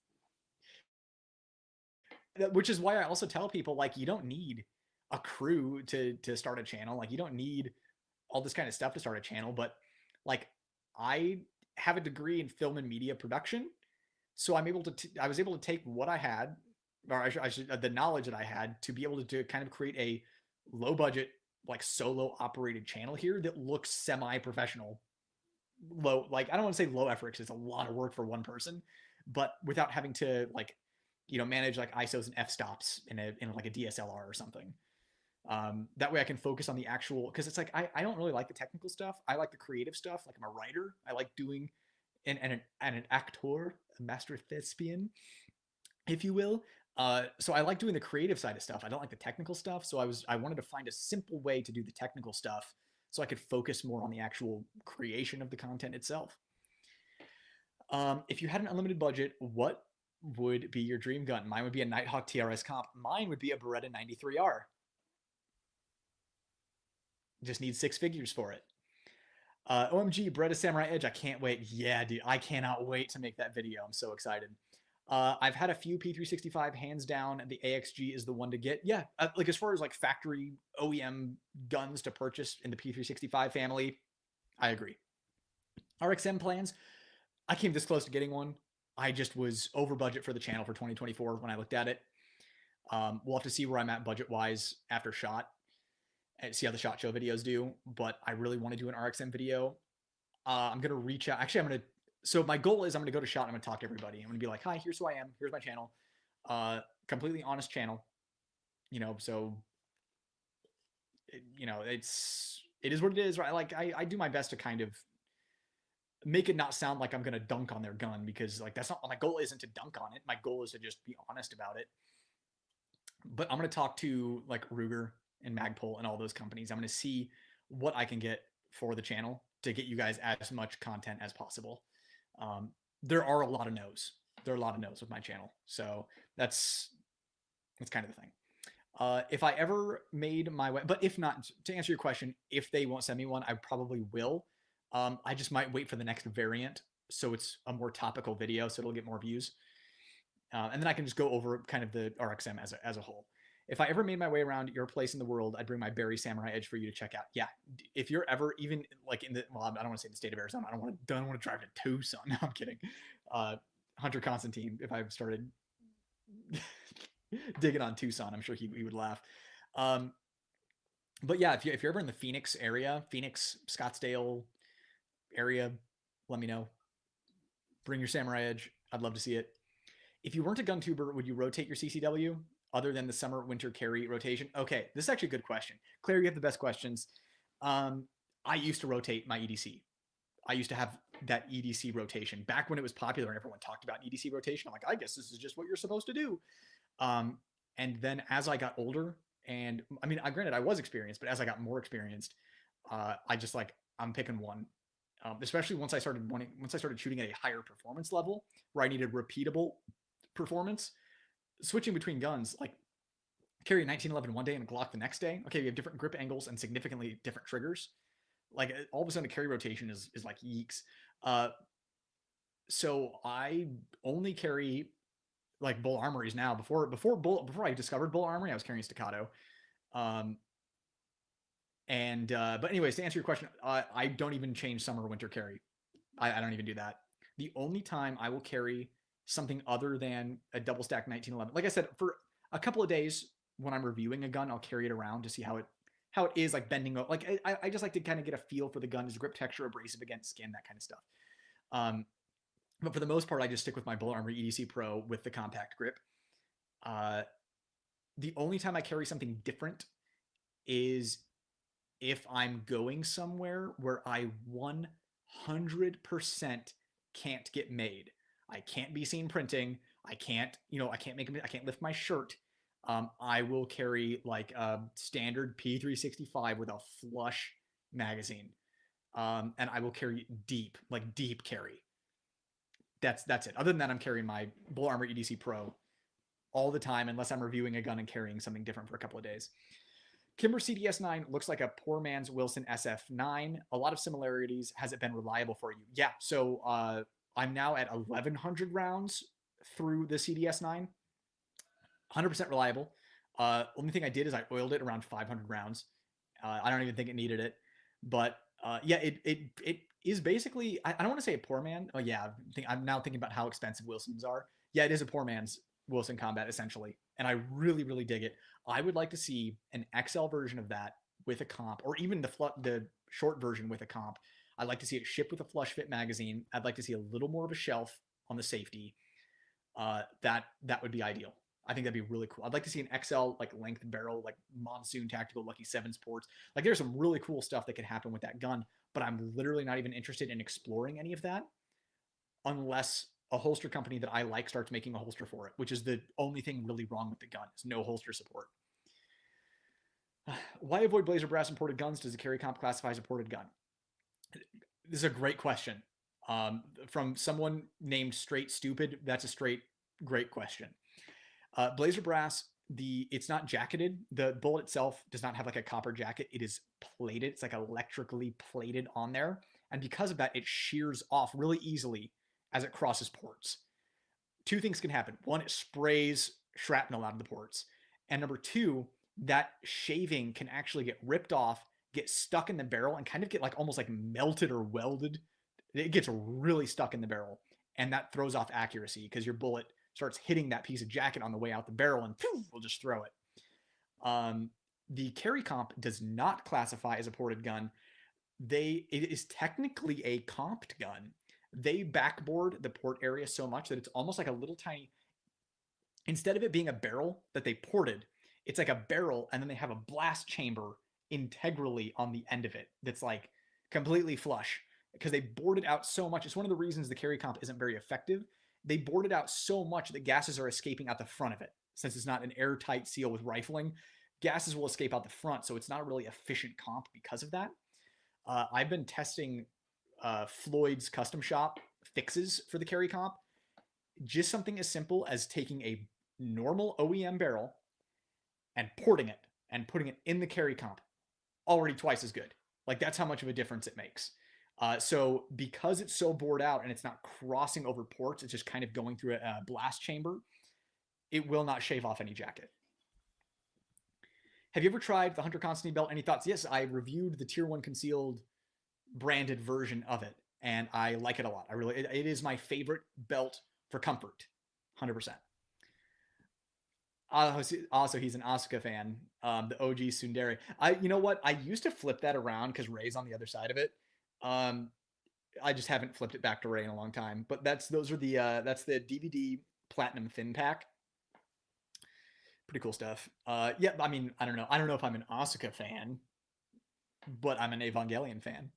Speaker 1: which is why I also tell people like you don't need a crew to start a channel. Like you don't need all this kind of stuff to start a channel. But like I have a degree in film and media production, so I was able to take what I had, or I should the knowledge that I had to be able to kind of create a low budget like solo operated channel here that looks semi professional. Low, like I don't want to say low effort because it's a lot of work for one person, but without having to like manage like ISOs and f stops in like a DSLR or something. That way I can focus on the actual, because it's like I don't really like the technical stuff. I like the creative stuff. Like I'm a writer. I like doing and an actor, a master thespian, if you will. So I like doing the creative side of stuff. I don't like the technical stuff. So I wanted to find a simple way to do the technical stuff so I could focus more on the actual creation of the content itself. If you had an unlimited budget, what would be your dream gun? Mine would be a Nighthawk TRS comp. Mine would be a Beretta 93R. Just need 6 figures for it. OMG, Beretta Samurai Edge. I can't wait. Yeah, dude, I cannot wait to make that video. I'm so excited. I've had a few P365, hands down. The AXG is the one to get. Yeah, like as far as like factory OEM guns to purchase in the P365 family, I agree. RXM plans. I came this close to getting one. I just was over budget for the channel for 2024 when I looked at it. We'll have to see where I'm at budget wise after SHOT and see how the SHOT Show videos do. But I really want to do an RXM video. I'm gonna reach out. Actually, I'm gonna. So my goal is I'm gonna go to SHOT. And I'm gonna talk to everybody. I'm gonna be like, "Hi, here's who I am. Here's my channel. Completely honest channel. So it is what it is, right? Like I do my best to kind of make it not sound like I'm gonna dunk on their gun, because like that's not my goal. Isn't to dunk on it. My goal is to just be honest about it. But I'm gonna talk to like Ruger and Magpul and all those companies. I'm gonna see what I can get for the channel to get you guys as much content as possible. There are a lot of no's. There are a lot of no's with my channel, so that's kind of the thing. If I ever made my way, but if not, to answer your question, if they won't send me one, I probably will. I just might wait for the next variant, so it's a more topical video, so it'll get more views, and then I can just go over kind of the RXM as a whole. If I ever made my way around your place in the world, I'd bring my Barry Samurai Edge for you to check out. Yeah, if you're ever even like I don't want to say the state of Arizona. I don't want to drive to Tucson. No, I'm kidding. Hunter Constantine, if I started digging on Tucson, I'm sure he would laugh. But yeah, if you're ever in the Phoenix area, Phoenix, Scottsdale area, let me know. Bring your Samurai Edge. I'd love to see it. If you weren't a gun tuber, would you rotate your CCW other than the summer winter carry rotation? Okay, this is actually a good question. Claire, you have the best questions. I used to rotate my EDC. I used to have that EDC rotation back when it was popular and everyone talked about EDC rotation. I'm like, I guess this is just what you're supposed to do. And then as I got older, and I mean, granted, I was experienced, but as I got more experienced, I just like, I'm picking one. Especially once I started shooting at a higher performance level where I needed repeatable performance, switching between guns, like carry a 1911 one day and a Glock the next day. Okay, we have different grip angles and significantly different triggers. Like all of a sudden a carry rotation is like yeeks. So I only carry like bull armories now. Before I discovered bull armory, I was carrying staccato. But anyways, to answer your question, I don't even change summer winter carry. I don't even do that. The only time I will carry something other than a double stack 1911, like I said, a couple of days when I'm reviewing a gun, I'll carry it around to see how it is like bending. Like I just like to kind of get a feel for the gun's grip texture, abrasive against skin, that kind of stuff. Um, but for the most part, I just stick with my Bullet Armor EDC Pro with the compact grip. Uh, the only time I carry something different is if I'm going somewhere where I 100% can't get made. I can't be seen printing. I can't, I can't I can't lift my shirt. I will carry like a standard P365 with a flush magazine. And I will carry like deep carry. That's it. Other than that, I'm carrying my Bullet Armor EDC Pro all the time, unless I'm reviewing a gun and carrying something different for a couple of days. Kimber CDS9 looks like a poor man's Wilson SF9. A lot of similarities. Has it been reliable for you? Yeah. So I'm now at 1,100 rounds through the CDS9. 100% reliable. Only thing I did is I oiled it around 500 rounds. I don't even think it needed it. But yeah, it is basically, I don't want to say a poor man. Oh yeah, I'm now thinking about how expensive Wilsons are. Yeah, it is a poor man's Wilson Combat essentially, and I really, really dig it. I would like to see an XL version of that with a comp, or even the short version with a comp. I'd like to see it shipped with a flush fit magazine. I'd like to see a little more of a shelf on the safety. That would be ideal. I think that'd be really cool. I'd like to see an XL like length barrel, like Monsoon Tactical Lucky 7 Sports. Like there's some really cool stuff that could happen with that gun, but I'm literally not even interested in exploring any of that unless a holster company that I like starts making a holster for it, which is the only thing really wrong with the gun is no holster support. Why avoid Blazer Brass imported guns? Does the carry comp classify as a ported gun? This is a great question. From someone named Straight Stupid, that's a straight great question. Blazer Brass, it's not jacketed. The bullet itself does not have like a copper jacket. It is plated. It's like electrically plated on there. And because of that, it shears off really easily as it crosses ports. Two things can happen. One, it sprays shrapnel out of the ports. And number two, that shaving can actually get ripped off, get stuck in the barrel, and kind of get like almost like melted or welded. It gets really stuck in the barrel. And that throws off accuracy because your bullet starts hitting that piece of jacket on the way out the barrel and poof, we'll just throw it. The carry comp does not classify as a ported gun. It is technically a comped gun. They backboard the port area so much that it's almost like a little tiny, instead of it being a barrel that they ported, it's like a barrel and then they have a blast chamber integrally on the end of it that's like completely flush because they board it out so much. It's one of the reasons the carry comp isn't very effective. They board it out so much that gases are escaping out the front of it. Since it's not an airtight seal with rifling, gases will escape out the front, so it's not a really efficient comp because of that. I've been testing Floyd's Custom Shop fixes for the carry comp. Just something as simple as taking a normal OEM barrel and porting it and putting it in the carry comp, already twice as good. Like that's how much of a difference it makes. So because it's so bored out and it's not crossing over ports, it's just kind of going through a blast chamber, it will not shave off any jacket. Have you ever tried the Hunter Constantine belt? Any thoughts? Yes, I reviewed the Tier 1 concealed branded version of it, and I like it a lot. It is my favorite belt for comfort, 100%. Also, he's an Asuka fan, the OG Tsundere. You know what? I used to flip that around because Ray's on the other side of it. I just haven't flipped it back to Ray in a long time. But that's the DVD Platinum Thin Pack. Pretty cool stuff. Yeah, I mean, I don't know. I don't know if I'm an Asuka fan, but I'm an Evangelion fan.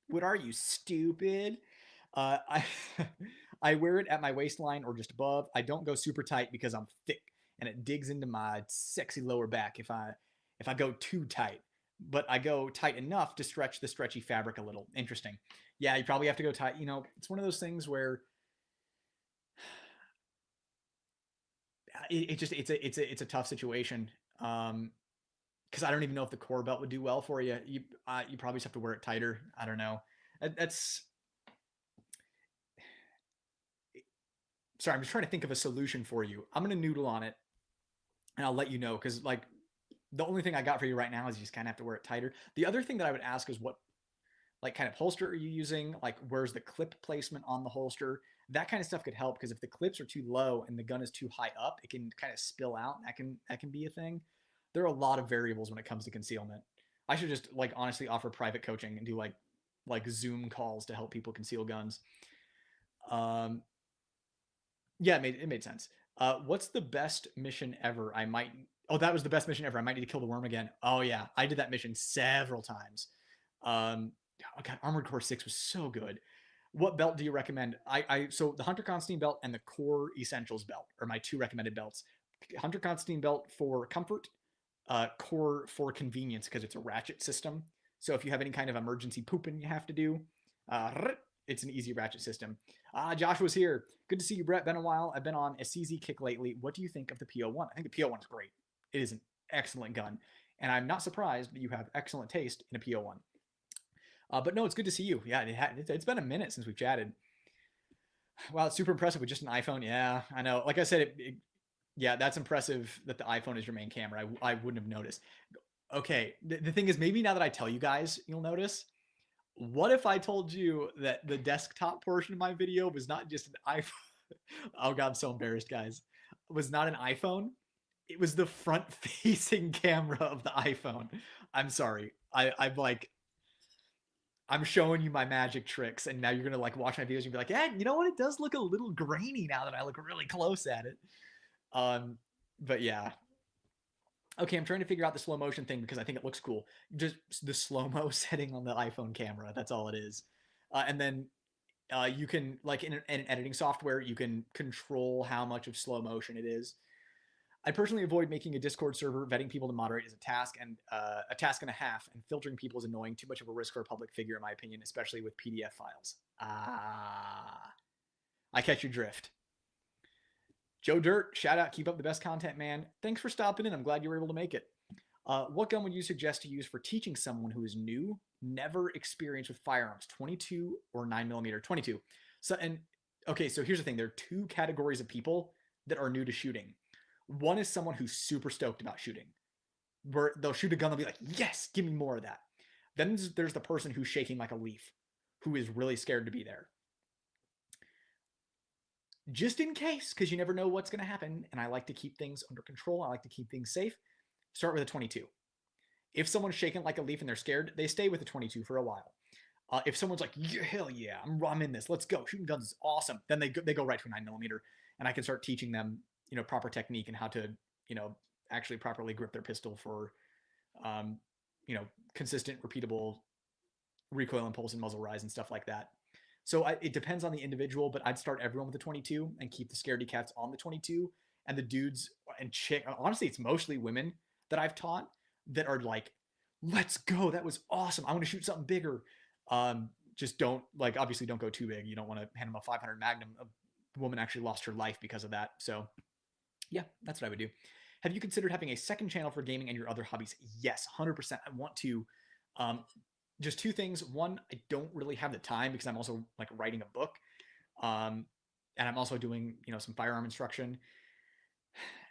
Speaker 1: What are you, stupid? I I wear it at my waistline or just above. I don't go super tight because I'm thick and it digs into my sexy lower back if I go too tight. But I go tight enough to stretch the stretchy fabric a little. Interesting. Yeah, you probably have to go tight. You know, it's one of those things where it's a tough situation. Because I don't even know if the core belt would do well for you. You probably just have to wear it tighter. I don't know. That's sorry. I'm just trying to think of a solution for you. I'm gonna noodle on it, and I'll let you know. Because like the only thing I got for you right now is you just kind of have to wear it tighter. The other thing that I would ask is what like kind of holster are you using? Like where's the clip placement on the holster? That kind of stuff could help because if the clips are too low and the gun is too high up, it can kind of spill out. That can be a thing. There are a lot of variables when it comes to concealment. I should just like honestly offer private coaching and do like Zoom calls to help people conceal guns. Um, yeah, it made sense. What's the best mission ever? I might. Oh, that was the best mission ever. I might need to kill the worm again. Oh yeah, I did that mission several times. Um, oh god, Armored Core 6 was so good. What belt do you recommend? So the Hunter Constantine belt and the Core Essentials belt are my two recommended belts. Hunter Constantine belt for comfort, Core for convenience because it's a ratchet system. So if you have any kind of emergency pooping you have to do, uh, it's an easy ratchet system. Joshua's here. Good to see you, Brett. Been a while. I've been on a CZ kick lately. What do you think of the PO1? I think the PO1 is great. It is an excellent gun, and I'm not surprised that you have excellent taste in a PO1. But no, it's good to see you. Yeah, it's been a minute since we've chatted. Wow, it's super impressive with just an iPhone. Yeah, I know. Like I said, yeah, that's impressive that the iPhone is your main camera. I wouldn't have noticed. Okay, the thing is, maybe now that I tell you guys, you'll notice. What if I told you that the desktop portion of my video was not just an iPhone? Oh god, I'm so embarrassed, guys. It was not an iPhone. It was the front-facing camera of the iPhone. I'm sorry. I'm showing you my magic tricks, and now you're gonna like watch my videos and be like, "Yeah, you know what? It does look a little grainy now that I look really close at it." Um, but yeah. Okay, I'm trying to figure out the slow motion thing because I think it looks cool. Just the slow mo setting on the iPhone camera. That's all it is. And then you can like in an editing software, you can control how much of slow motion it is. I personally avoid making a Discord server. Vetting people to moderate is a task and a half, and filtering people is annoying. Too much of a risk for a public figure, in my opinion, especially with PDF files. I catch your drift. Joe Dirt, shout out, keep up the best content, man. Thanks for stopping in. I'm glad you were able to make it. What gun would you suggest to use for teaching someone who is new, never experienced with firearms? 22 or 9mm? 22. So and okay, so here's the thing: there are two categories of people that are new to shooting. One is someone who's super stoked about shooting, where they'll shoot a gun, they'll be like, "Yes, give me more of that." Then there's the person who's shaking like a leaf, who is really scared to be there. Just in case, because you never know what's going to happen, and I like to keep things under control. I like to keep things safe. Start with a 22. If someone's shaking like a leaf and they're scared, they stay with a 22 for a while. If someone's like, yeah, hell yeah, I'm in this, let's go, shooting guns is awesome, then they go right to a 9mm, and I can start teaching them, proper technique and how to, actually properly grip their pistol for, um, consistent, repeatable recoil impulse and muzzle rise and stuff like that. So it depends on the individual, but I'd start everyone with the 22 and keep the scaredy cats on the 22. And the dudes and honestly, it's mostly women that I've taught that are like, let's go. That was awesome. I want to shoot something bigger. Just don't obviously don't go too big. You don't want to hand them a 500 Magnum. A woman actually lost her life because of that. So yeah, that's what I would do. Have you considered having a second channel for gaming and your other hobbies? Yes, 100%. I want to. Just two things. One, I don't really have the time because I'm also like writing a book. And I'm also doing, some firearm instruction.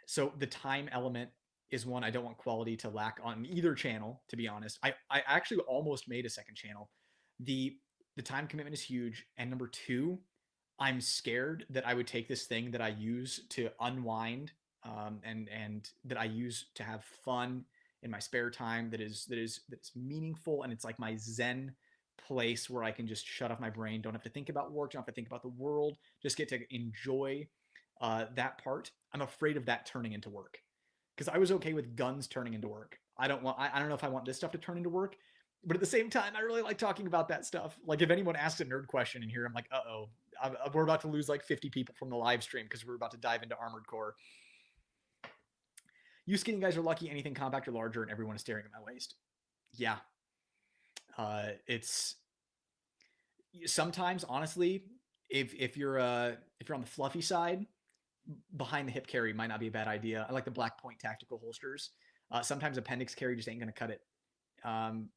Speaker 1: So the time element is one. I don't want quality to lack on either channel, to be honest. I actually almost made a second channel. The time commitment is huge. And number two, I'm scared that I would take this thing that I use to unwind, and that I use to have fun in my spare time, that's meaningful, and it's like my zen place where I can just shut off my brain, don't have to think about work, don't have to think about the world, just get to enjoy that part. I'm afraid of that turning into work because I was okay with guns turning into work. I don't know if I want this stuff to turn into work, but at the same time, I really like talking about that stuff. Like if anyone asks a nerd question in here, I'm like, uh-oh, we're about to lose like 50 people from the live stream because we're about to dive into Armored Core. You skinny guys are lucky. Anything compact or larger, and everyone is staring at my waist. Yeah. It's sometimes, honestly, if you're on the fluffy side, behind the hip carry might not be a bad idea. I like the Black Point tactical holsters. Sometimes appendix carry just ain't gonna cut it. And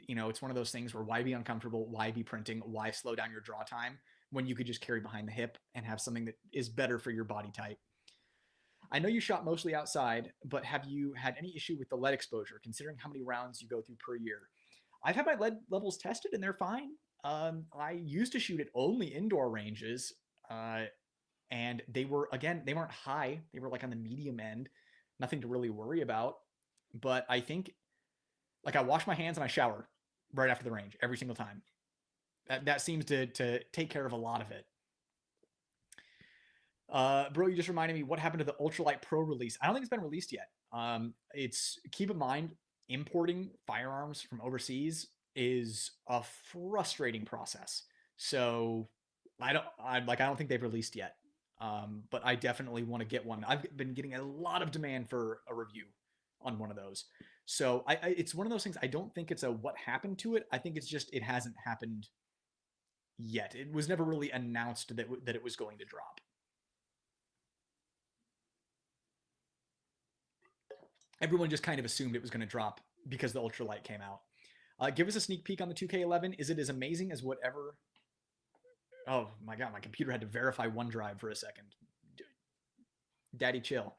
Speaker 1: it's one of those things where why be uncomfortable? Why be printing? Why slow down your draw time when you could just carry behind the hip and have something that is better for your body type? I know you shot mostly outside, but have you had any issue with the lead exposure, considering how many rounds you go through per year? I've had my lead levels tested, and they're fine. I used to shoot at only indoor ranges. Uh, and they were, again, they weren't high. They were like on the medium end, nothing to really worry about. But I think, like, I wash my hands and I shower right after the range every single time. That seems to take care of a lot of it. Bro, you just reminded me what happened to the Ultralight Pro release. I don't think it's been released yet. It's keep in mind, importing firearms from overseas is a frustrating process. So I don't think they've released yet. But I definitely want to get one. I've been getting a lot of demand for a review on one of those. So it's one of those things. I don't think it's a what happened to it. I think it's just it hasn't happened yet. It was never really announced that it was going to drop. Everyone just kind of assumed it was going to drop because the ultralight came out. Give us a sneak peek on the 2K11. Is it as amazing as whatever? Oh my god, my computer had to verify OneDrive for a second. Daddy, chill.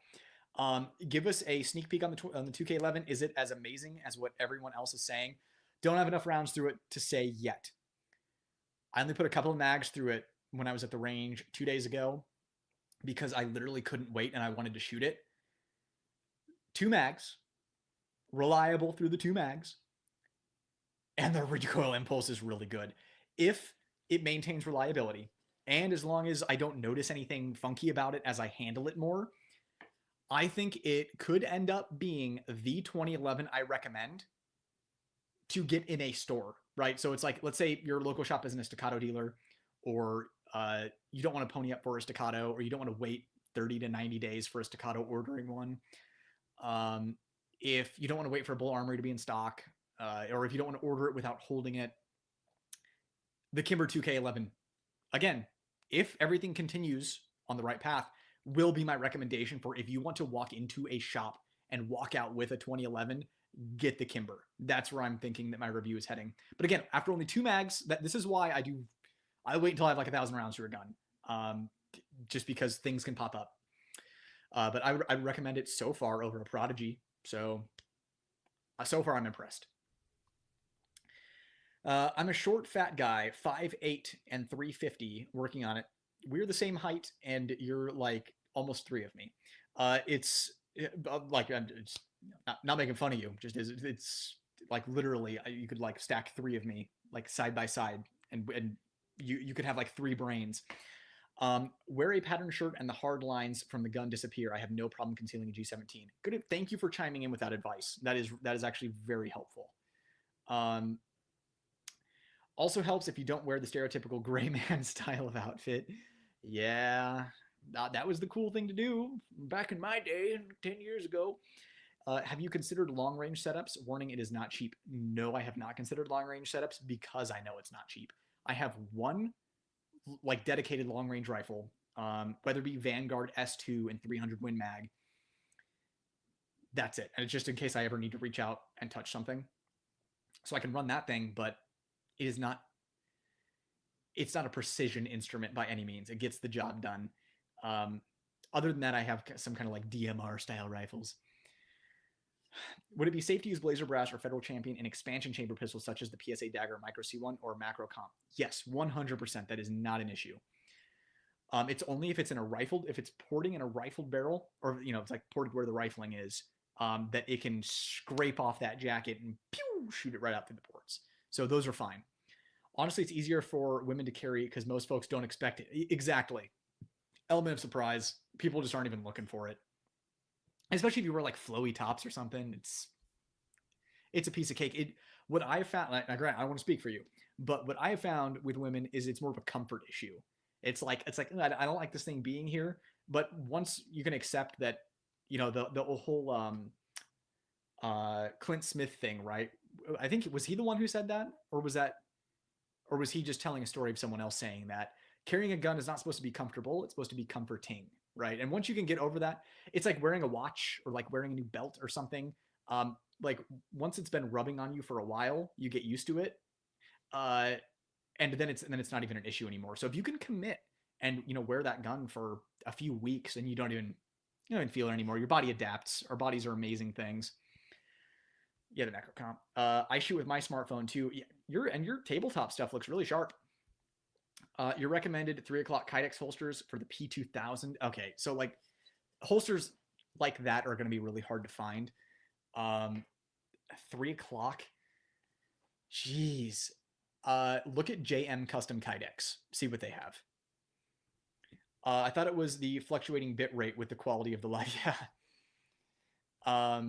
Speaker 1: Give us a sneak peek on the 2K11. Is it as amazing as what everyone else is saying? Don't have enough rounds through it to say yet. I only put a couple of mags through it when I was at the range 2 days ago because I literally couldn't wait and I wanted to shoot it. 2 mags, reliable through the 2 mags, and the recoil impulse is really good. If it maintains reliability, and as long as I don't notice anything funky about it as I handle it more, I think it could end up being the 2011 I recommend to get in a store, right? So it's like, let's say your local shop isn't a staccato dealer, or you don't want to pony up for a staccato, or you don't want to wait 30 to 90 days for a staccato ordering one. If you don't want to wait for a Bull Armory to be in stock, or if you don't want to order it without holding it, the Kimber 2K11, again, if everything continues on the right path, will be my recommendation for if you want to walk into a shop and walk out with a 2011, get the Kimber. That's where I'm thinking that my review is heading. But again, after only 2 mags, this is why I wait until I have like 1,000 rounds through a gun, just because things can pop up. But I recommend it so far over a Prodigy. So far I'm impressed. I'm a short, fat guy, 5'8" and 350, working on it. We're the same height, and you're like almost 3 of me. It's like, I'm just not making fun of you. Just it's like literally you could like stack 3 of me like side by side, and you could have like 3 brains. Wear a pattern shirt and the hard lines from the gun disappear. I have no problem concealing a G17. Good. Thank you for chiming in with that advice. That is actually very helpful. Also helps if you don't wear the stereotypical gray man style of outfit. Yeah, that was the cool thing to do back in my day, 10 years ago. Have you considered long range setups? Warning, it is not cheap. No, I have not considered long range setups because I know it's not cheap. I have one like dedicated long range rifle, whether it be Vanguard S2 and 300 Win Mag. That's it. And it's just in case I ever need to reach out and touch something. So I can run that thing, but it's not a precision instrument by any means. It gets the job done. Other than that, I have some kind of like DMR style rifles. Would it be safe to use Blazer Brass or Federal Champion in expansion chamber pistols such as the PSA Dagger, Micro C1, or Macro Comp? Yes, 100%. That is not an issue. It's only if it's porting in a rifled barrel, or it's like ported where the rifling is, that it can scrape off that jacket and pew, shoot it right out through the ports. So those are fine. Honestly, it's easier for women to carry because most folks don't expect it. Exactly. Element of surprise. People just aren't even looking for it. Especially if you wear like flowy tops or something. It's a piece of cake. What I found, I don't want to speak for you, but what I have found with women is it's more of a comfort issue. It's like I don't like this thing being here, but once you can accept that, the whole Clint Smith thing, right? I think, was he the one who said that, or was he just telling a story of someone else saying that carrying a gun is not supposed to be comfortable, it's supposed to be comforting, right? And once you can get over that, it's like wearing a watch or like wearing a new belt or something. Like once it's been rubbing on you for a while, you get used to it, and then it's not even an issue anymore. So if you can commit and wear that gun for a few weeks and you don't even feel it anymore, your body adapts. Our bodies are amazing things. Yeah, the macro comp. I shoot with my smartphone too. Your tabletop stuff looks really sharp. Your recommended 3 o'clock Kydex holsters for the P2000. Okay, so like holsters like that are going to be really hard to find. 3 o'clock. Jeez. Look at JM Custom Kydex. See what they have. I thought it was the fluctuating bit rate with the quality of the light. Yeah.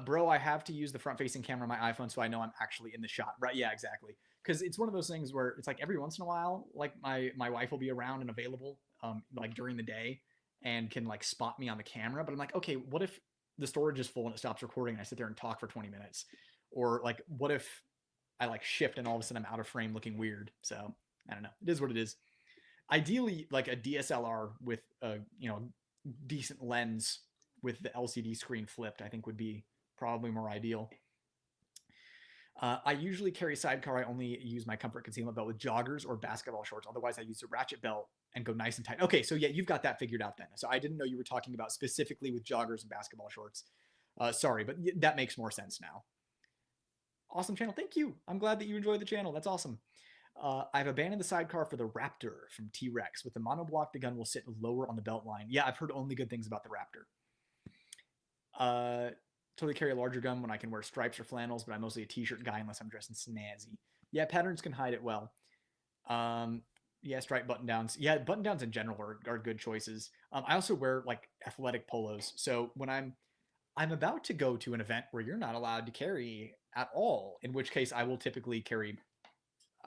Speaker 1: Bro, I have to use the front-facing camera on my iPhone so I know I'm actually in the shot. Right? Yeah, exactly. Because it's one of those things where it's like every once in a while, like my wife will be around and available, like during the day, and can like spot me on the camera. But I'm like, okay, what if the storage is full and it stops recording and I sit there and talk for 20 minutes? Or like, what if I like shift and all of a sudden I'm out of frame looking weird? So I don't know. It is what it is. Ideally, like a DSLR with a decent lens with the LCD screen flipped, I think would be probably more ideal. I usually carry sidecar. I only use my comfort concealment belt with joggers or basketball shorts. Otherwise, I use a ratchet belt and go nice and tight. Okay, so yeah, you've got that figured out then. So I didn't know you were talking about specifically with joggers and basketball shorts. Sorry, but that makes more sense now. Awesome channel. Thank you. I'm glad that you enjoyed the channel. That's awesome. I've abandoned the sidecar for the Raptor from T-Rex. With the monoblock, the gun will sit lower on the belt line. Yeah, I've heard only good things about the Raptor. Totally carry a larger gun when I can wear stripes or flannels, but I'm mostly a t-shirt guy unless I'm dressed in snazzy. Yeah, patterns can hide it well. Yeah, stripe button downs. Yeah, button downs in general are good choices. I also wear like athletic polos. So when I'm about to go to an event where you're not allowed to carry at all, in which case I will typically carry.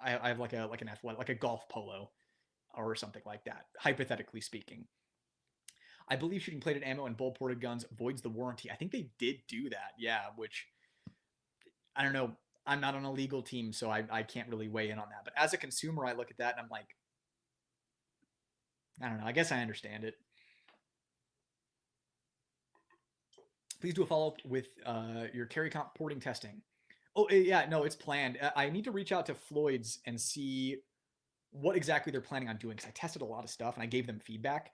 Speaker 1: I have like an athletic, like a golf polo or something like that, hypothetically speaking. I believe shooting plated ammo and bull ported guns voids the warranty. I think they did do that, yeah, which I don't know. I'm not on a legal team, so I can't really weigh in on that. But as a consumer, I look at that and I'm like, I don't know. I guess I understand it. Please do a follow up with your carry comp porting testing. Oh, yeah, no, it's planned. I need to reach out to Floyd's and see what exactly they're planning on doing because I tested a lot of stuff and I gave them feedback.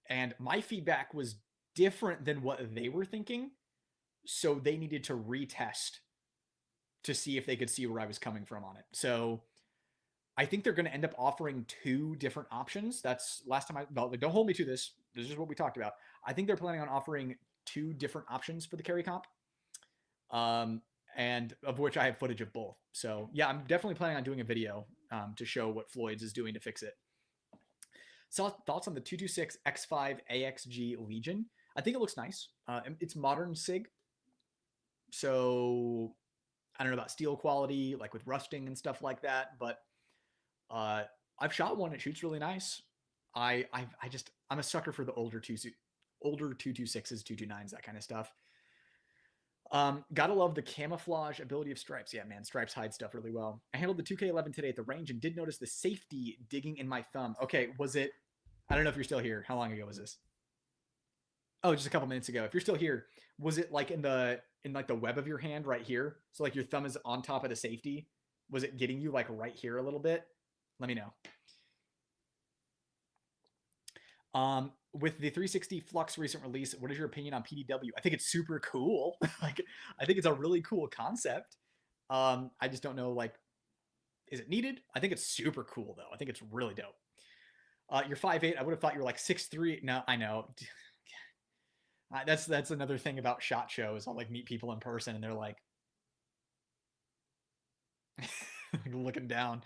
Speaker 1: And my feedback was different than what they were thinking. So they needed to retest to see if they could see where I was coming from on it. So I think they're going to end up offering 2 different options. That's last time don't hold me to this. This is what we talked about. I think they're planning on offering 2 different options for the carry comp. And of which I have footage of both. So yeah, I'm definitely planning on doing a video to show what Floyd's is doing to fix it. So thoughts on the 226 X5 AXG Legion? I think it looks nice. It's modern SIG. So I don't know about steel quality, like with rusting and stuff like that, but I've shot one. It shoots really nice. I'm a sucker for the older 226s, 229s, that kind of stuff. Gotta love the camouflage ability of stripes. Yeah, man, stripes hide stuff really well. I handled the 2K11 today at the range and did notice the safety digging in my thumb. Okay, was it? I don't know if you're still here. How long ago was this? Oh, just a couple minutes ago. If you're still here, was it like in like the web of your hand right here? So like your thumb is on top of the safety. Was it getting you like right here a little bit? Let me know. With the 360 Flux recent release, what is your opinion on PDW? I think it's super cool. Like, I think it's a really cool concept. I just don't know, like, is it needed? I think it's super cool though. I think it's really dope. You're 5'8". I would have thought you were like 6'3". No, I know. That's another thing about SHOT Shows. I'll like meet people in person and they're like looking down.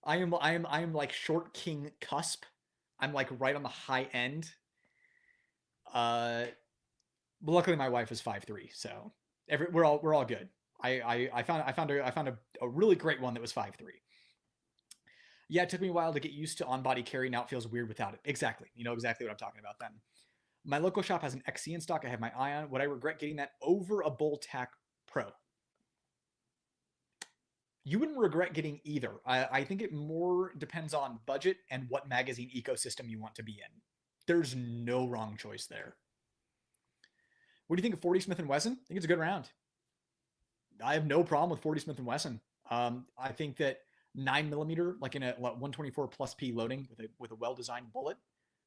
Speaker 1: I am like short king cusp. I'm like right on the high end. But luckily my wife is 5'3", so we're all good. I found a really great one that was 5'3". Yeah, it took me a while to get used to on-body carry. Now it feels weird without it. Exactly. You know exactly what I'm talking about then. My local shop has an XC in stock. I have my eye on. Would I regret getting that over a Bulltac Pro? You wouldn't regret getting either. I think it more depends on budget and what magazine ecosystem you want to be in. There's no wrong choice there. What do you think of 40 Smith & Wesson? I think it's a good round. I have no problem with 40 Smith & Wesson. I think that 9mm, like in a 124 plus P loading with a well-designed bullet,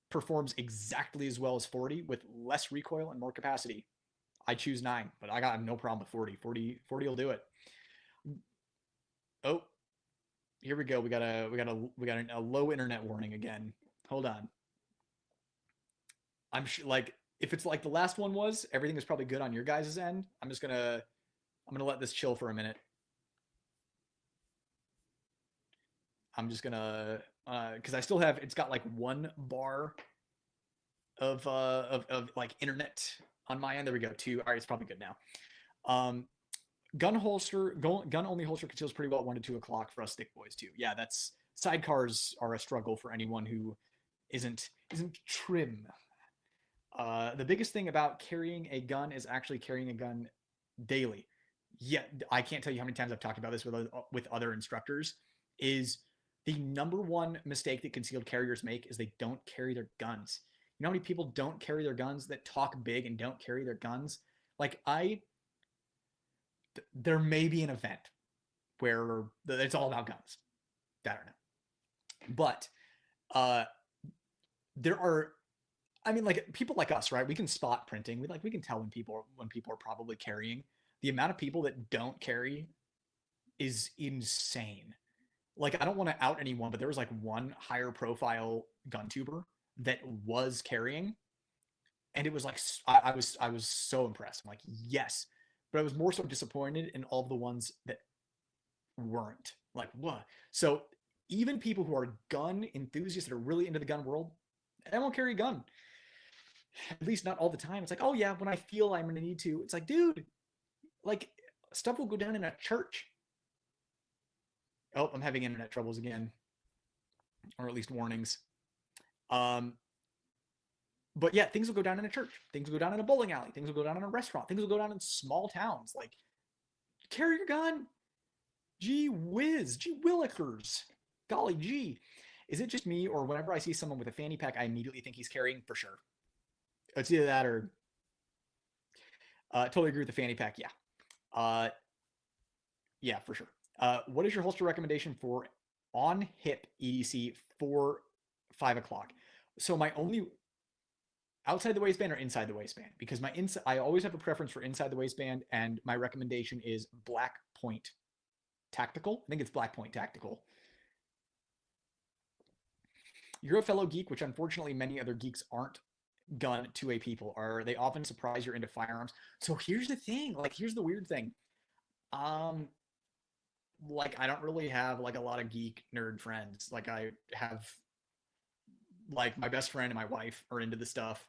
Speaker 1: performs exactly as well as 40 with less recoil and more capacity. I choose 9, but I got no problem with 40. 40 will do it. Oh, Here we go. We got a low internet warning again. Hold on. I'm sure, like, if it's like the last one was, everything is probably good on your guys' end. I'm gonna let this chill for a minute. I'm just gonna because I still have it's got like one bar of like internet on my end. There we go. Two. All right, it's probably good now. Um, gun only holster conceals pretty well at 1 to 2 o'clock for us stick boys too. Yeah, that's sidecars are a struggle for anyone who isn't trim. The biggest thing about carrying a gun is actually carrying a gun daily. Yeah, I can't tell you how many times I've talked about this with other instructors. Is the number one mistake that concealed carriers make is they don't carry their guns. You know how many people don't carry their guns that talk big and don't carry their guns? Like there may be an event where it's all about guns. I don't know, but uh, there are. I mean, like people like us, right? We can spot printing. We can tell when people are probably carrying. The amount of people that don't carry is insane. Like I don't want to out anyone, but there was like one higher profile gun tuber that was carrying, and it was like I was so impressed. I'm like yes, but I was more so disappointed in all of the ones that weren't. Like what? So even people who are gun enthusiasts that are really into the gun world, they won't carry a gun. At least not all the time. It's like, oh yeah, when I feel I'm gonna need to. It's like, dude, like stuff will go down in a church. Oh, I'm having internet troubles again, or at least warnings. Um, but yeah, things will go down in a church. Things will go down in a bowling alley. Things will go down in a restaurant. Things will go down in small towns. Like, carry your gun. Gee whiz. Gee willikers. Golly gee. Is it just me, or whenever I see someone with a fanny pack, I immediately think he's carrying for sure? It's either that or totally agree with the fanny pack. Yeah. Uh, yeah, for sure. What is your holster recommendation for on hip EDC for 5 o'clock? So my only outside the waistband or inside the waistband, because my inside I always have a preference for inside the waistband, and my recommendation is Black Point Tactical. I think it's Black Point Tactical. You're a fellow geek, which unfortunately many other geeks aren't. Gun to a people are they often surprise you're into firearms. So here's the thing, like here's the weird thing. Um, like I don't really have like a lot of geek nerd friends. Like I have like my best friend and my wife are into the stuff.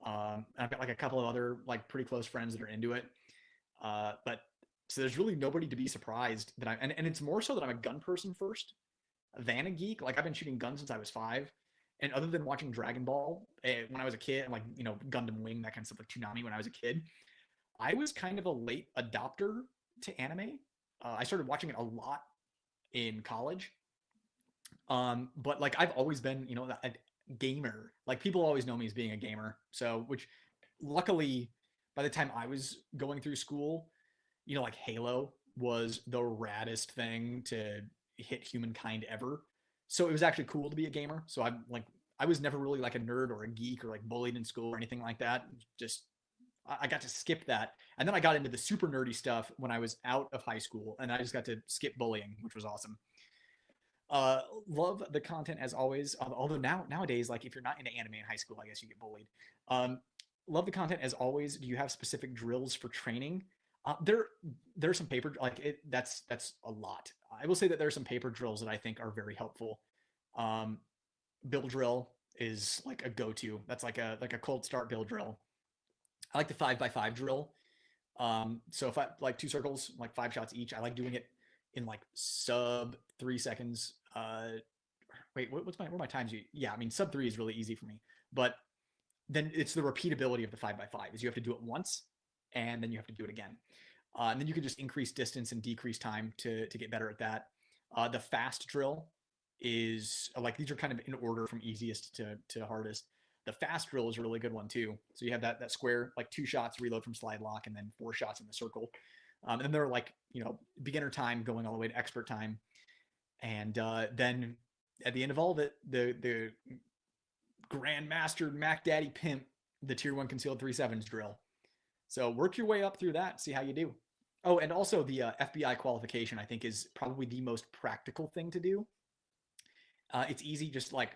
Speaker 1: And I've got like a couple of other like pretty close friends that are into it. But so there's really nobody to be surprised that and it's more so that I'm a gun person first than a geek. Like I've been shooting guns since I was 5. And other than watching Dragon Ball when I was a kid, and like, Gundam Wing, that kind of stuff, like Toonami when I was a kid, I was kind of a late adopter to anime. I started watching it a lot in college. But like I've always been, a gamer. Like people always know me as being a gamer. So, which luckily, by the time I was going through school, like Halo was the raddest thing to hit humankind ever. So it was actually cool to be a gamer. So I'm like, I was never really like a nerd or a geek or like bullied in school or anything like that. Just I got to skip that. And then I got into the super nerdy stuff when I was out of high school, and I just got to skip bullying, which was awesome. Love the content as always. Although nowadays, like if you're not into anime in high school, I guess you get bullied. Um, love the content as always. Do you have specific drills for training? There's some paper like it. That's a lot. I will say that there's some paper drills that I think are very helpful. Um, Build drill is like a go-to. That's like a cold start build drill. I like the 5x5 drill. So if I like 2 circles, like 5 shots each, I like doing it in like sub 3 seconds. Wait, what are my times? Yeah, I mean sub 3 is really easy for me, but then it's the repeatability of the 5x5 is you have to do it once and then you have to do it again. And then you can just increase distance and decrease time to get better at that. The fast drill is like these are kind of in order from easiest to hardest. The fast drill is a really good one too. So you have that square, like 2 shots, reload from slide lock, and then 4 shots in the circle. And then they're like, beginner time going all the way to expert time. And then at the end of all of it, the Grandmaster Mac Daddy Pimp, the tier 1 concealed 3.7s drill. So work your way up through that, see how you do. Oh, and also the FBI qualification, I think, is probably the most practical thing to do. It's easy, just like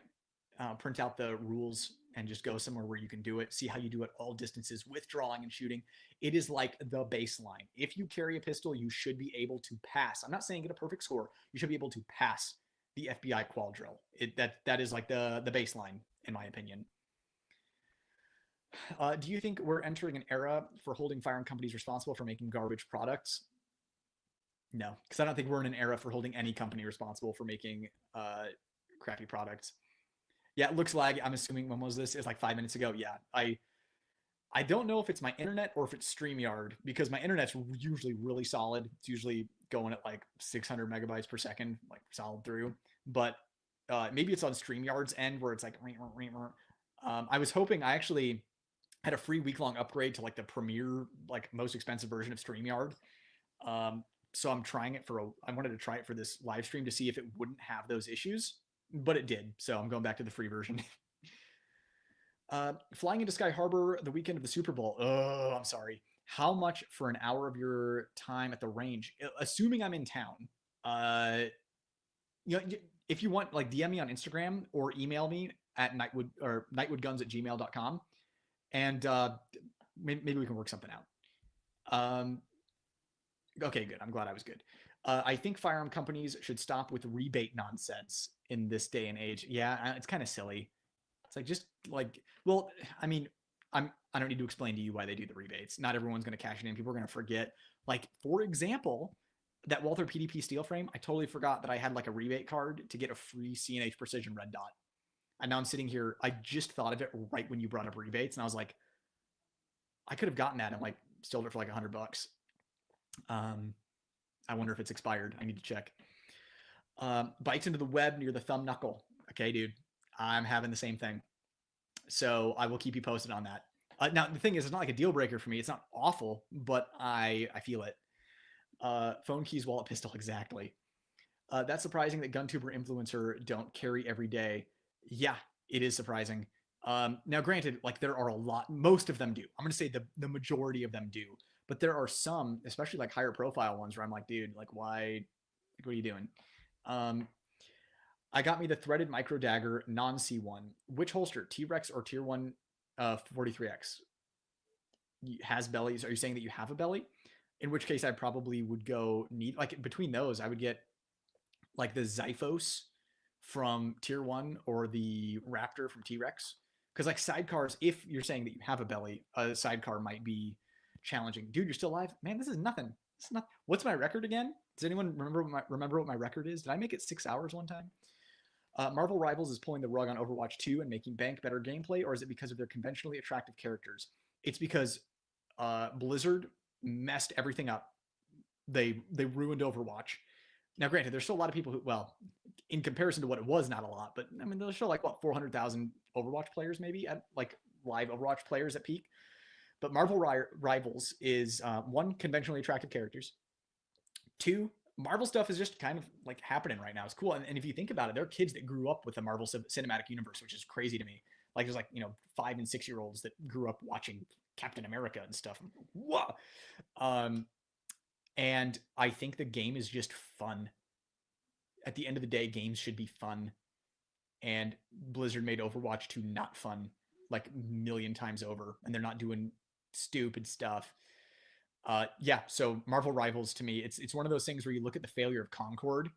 Speaker 1: print out the rules and just go somewhere where you can do it. See how you do it all distances with drawing and shooting. It is like the baseline. If you carry a pistol, you should be able to pass. I'm not saying get a perfect score. You should be able to pass the FBI qual drill. That is like the baseline, in my opinion. Do you think we're entering an era for holding firearm companies responsible for making garbage products? No, because I don't think we're in an era for holding any company responsible for making crappy products. Yeah, it looks laggy. I'm assuming when was this? It's like 5 minutes ago. Yeah, I don't know if it's my internet or if it's StreamYard because my internet's usually really solid. It's usually going at like 600 megabytes per second, like solid through. But maybe it's on StreamYard's end where it's like. I was hoping I actually had a free week-long upgrade to like the premier, like most expensive version of StreamYard. So I'm trying it for I wanted to try it for this live stream to see if it wouldn't have those issues, but it did. So I'm going back to the free version. Flying into Sky Harbor the weekend of the Super Bowl. Oh, I'm sorry. How much for an hour of your time at the range? Assuming I'm in town. Uh, you know, if you want, like DM me on Instagram or email me at nightwoodguns at gmail.com and maybe we can work something out. Okay, good. I'm glad I was good. I think firearm companies should stop with rebate nonsense in this day and age. Yeah, it's kind of silly. It's like just like, well, I mean, I don't need to explain to you why they do the rebates. Not everyone's going to cash it in. People are going to forget. Like for example, that Walther PDP steel frame, I totally forgot that I had like a rebate card to get a free CNH Precision red dot. And now I'm sitting here. I just thought of it right when you brought up rebates, and I was like, I could have gotten that and like sold it for like $100. Um, I wonder if it's expired. I need to check. Bites into the web near the thumb knuckle. Okay, dude, I'm having the same thing. So I will keep you posted on that. Now the thing is, it's not like a deal breaker for me. It's not awful, but I feel it. Phone keys, wallet, pistol, exactly. That's surprising that GunTuber influencer don't carry every day. Yeah, it is surprising. Now, granted, like there are a lot, most of them do. I'm gonna say the majority of them do, but there are some, especially like higher profile ones, where I'm like, dude, like why? Like, what are you doing? Um, I got me the threaded micro dagger non C1. Which holster, T Rex or Tier One, 43X? Has bellies? Are you saying that you have a belly? In which case, I probably would go need like between those, I would get like the Xiphos from Tier 1 or the Raptor from T Rex. Because like sidecars, if you're saying that you have a belly, a sidecar might be challenging. Dude, you're still alive? Man, this is nothing. This is not. What's my record again? Does anyone remember what my record is? Did I make it 6 hours one time? Marvel Rivals is pulling the rug on Overwatch 2 and making bank better gameplay, or is it because of their conventionally attractive characters? It's because Blizzard messed everything up. They ruined Overwatch. Now, granted, there's still a lot of people who, well, in comparison to what it was, not a lot, but I mean, there's still like what 400,000 Overwatch players, maybe at like live Overwatch players at peak. But Marvel Rivals is one, conventionally attractive characters. Two, Marvel stuff is just kind of like happening right now. It's cool, and if you think about it, there are kids that grew up with the Marvel Cinematic Universe, which is crazy to me. Like there's like 5 and 6 year olds that grew up watching Captain America and stuff. Whoa. Um, and I think the game is just fun. At the end of the day, games should be fun. And Blizzard made Overwatch 2 not fun like a million times over, and they're not doing stupid stuff. Yeah, so Marvel Rivals to me, it's one of those things where you look at the failure of Concord,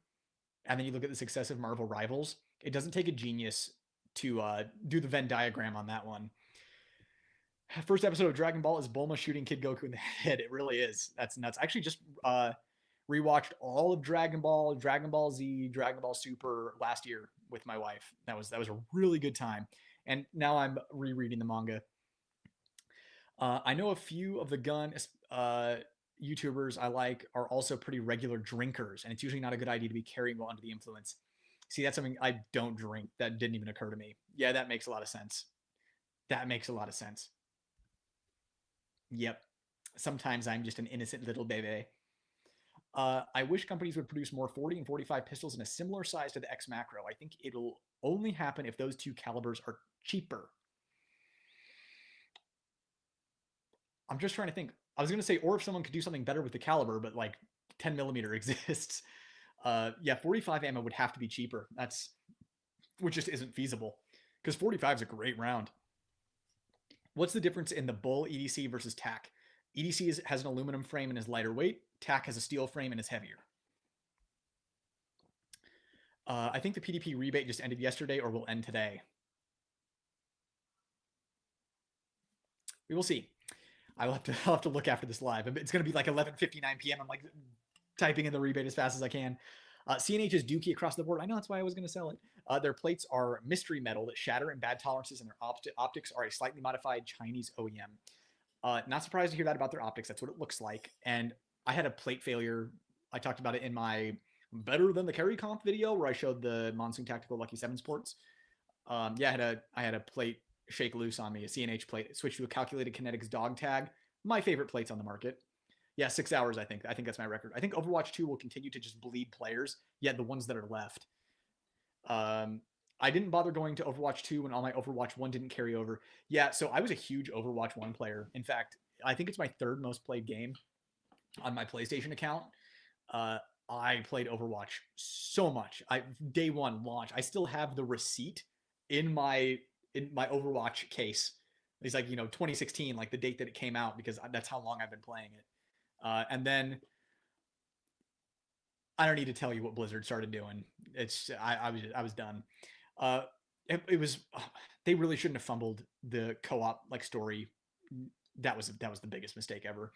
Speaker 1: and then you look at the success of Marvel Rivals. It doesn't take a genius to do the Venn diagram on that one. First episode of Dragon Ball is Bulma shooting Kid Goku in the head. It really is. That's nuts. I actually just rewatched all of Dragon Ball, Dragon Ball Z, Dragon Ball Super last year with my wife. That was a really good time. And now I'm rereading the manga. I know a few of the gun YouTubers I like are also pretty regular drinkers, and it's usually not a good idea to be carrying while under the influence. See, that's something I don't drink. That didn't even occur to me. Yeah, that makes a lot of sense. That makes a lot of sense. Yep. Sometimes I'm just an innocent little baby. I wish companies would produce more 40 and 45 pistols in a similar size to the X Macro. I think it'll only happen if those two calibers are cheaper. I'm just trying to think. I was gonna say, or if someone could do something better with the caliber, but like 10 millimeter exists. Yeah, 45 ammo would have to be cheaper. That's which just isn't feasible because 45 is a great round. What's the difference in the Bull EDC versus TAC? EDC has an aluminum frame and is lighter weight. TAC has a steel frame and is heavier. I think the PDP rebate just ended yesterday or will end today. We will see. I'll have to look after this live. It's going to be like 11:59 p.m. I'm like typing in the rebate as fast as I can. CNH is dookie across the board. I know that's why I was going to sell it. Their plates are mystery metal that shatter in bad tolerances, and their optics are a slightly modified Chinese OEM. Not surprised to hear that about their optics. That's what it looks like. And I had a plate failure. I talked about it in my better than the carry comp video where I showed the Monsoon Tactical Lucky 7 Sports. Yeah, I had a plate shake loose on me, a CNH plate. Switched to a calculated kinetics dog tag. My favorite plates on the market. Yeah, 6 hours, I think. I think that's my record. I think Overwatch 2 will continue to just bleed players, yet the ones that are left. I didn't bother going to Overwatch 2 when all my Overwatch 1 didn't carry over. Yeah, so I was a huge Overwatch 1 player. In fact, I think it's my third most played game on my PlayStation account. I played Overwatch so much. Day one launch, I still have the receipt in my Overwatch case. It's like 2016, like the date that it came out, because that's how long I've been playing it. And then I don't need to tell you what Blizzard started doing. I was done. It was they really shouldn't have fumbled the co-op like story. That was the biggest mistake ever.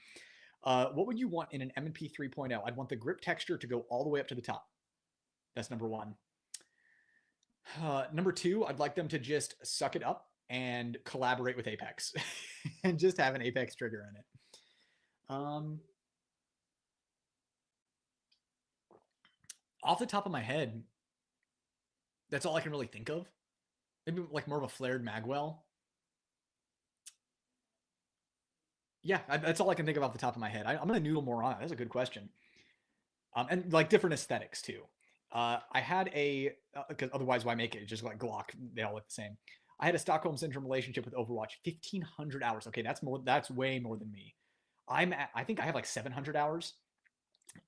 Speaker 1: What would you want in an M&P 3.0? I'd want the grip texture to go all the way up to the top. That's number one. Number two, I'd like them to just suck it up and collaborate with Apex and just have an Apex trigger in it. Off the top of my head, that's all I can really think of. Maybe like more of a flared magwell. Yeah, that's all I can think of off the top of my head. I'm gonna noodle more on it. That's a good question. And like different aesthetics too. I had a because otherwise why make it? It's just like Glock. They all look the same. I had a Stockholm syndrome relationship with Overwatch. 1,500 hours. Okay, that's more. That's way more than me. I think I have like 700 hours.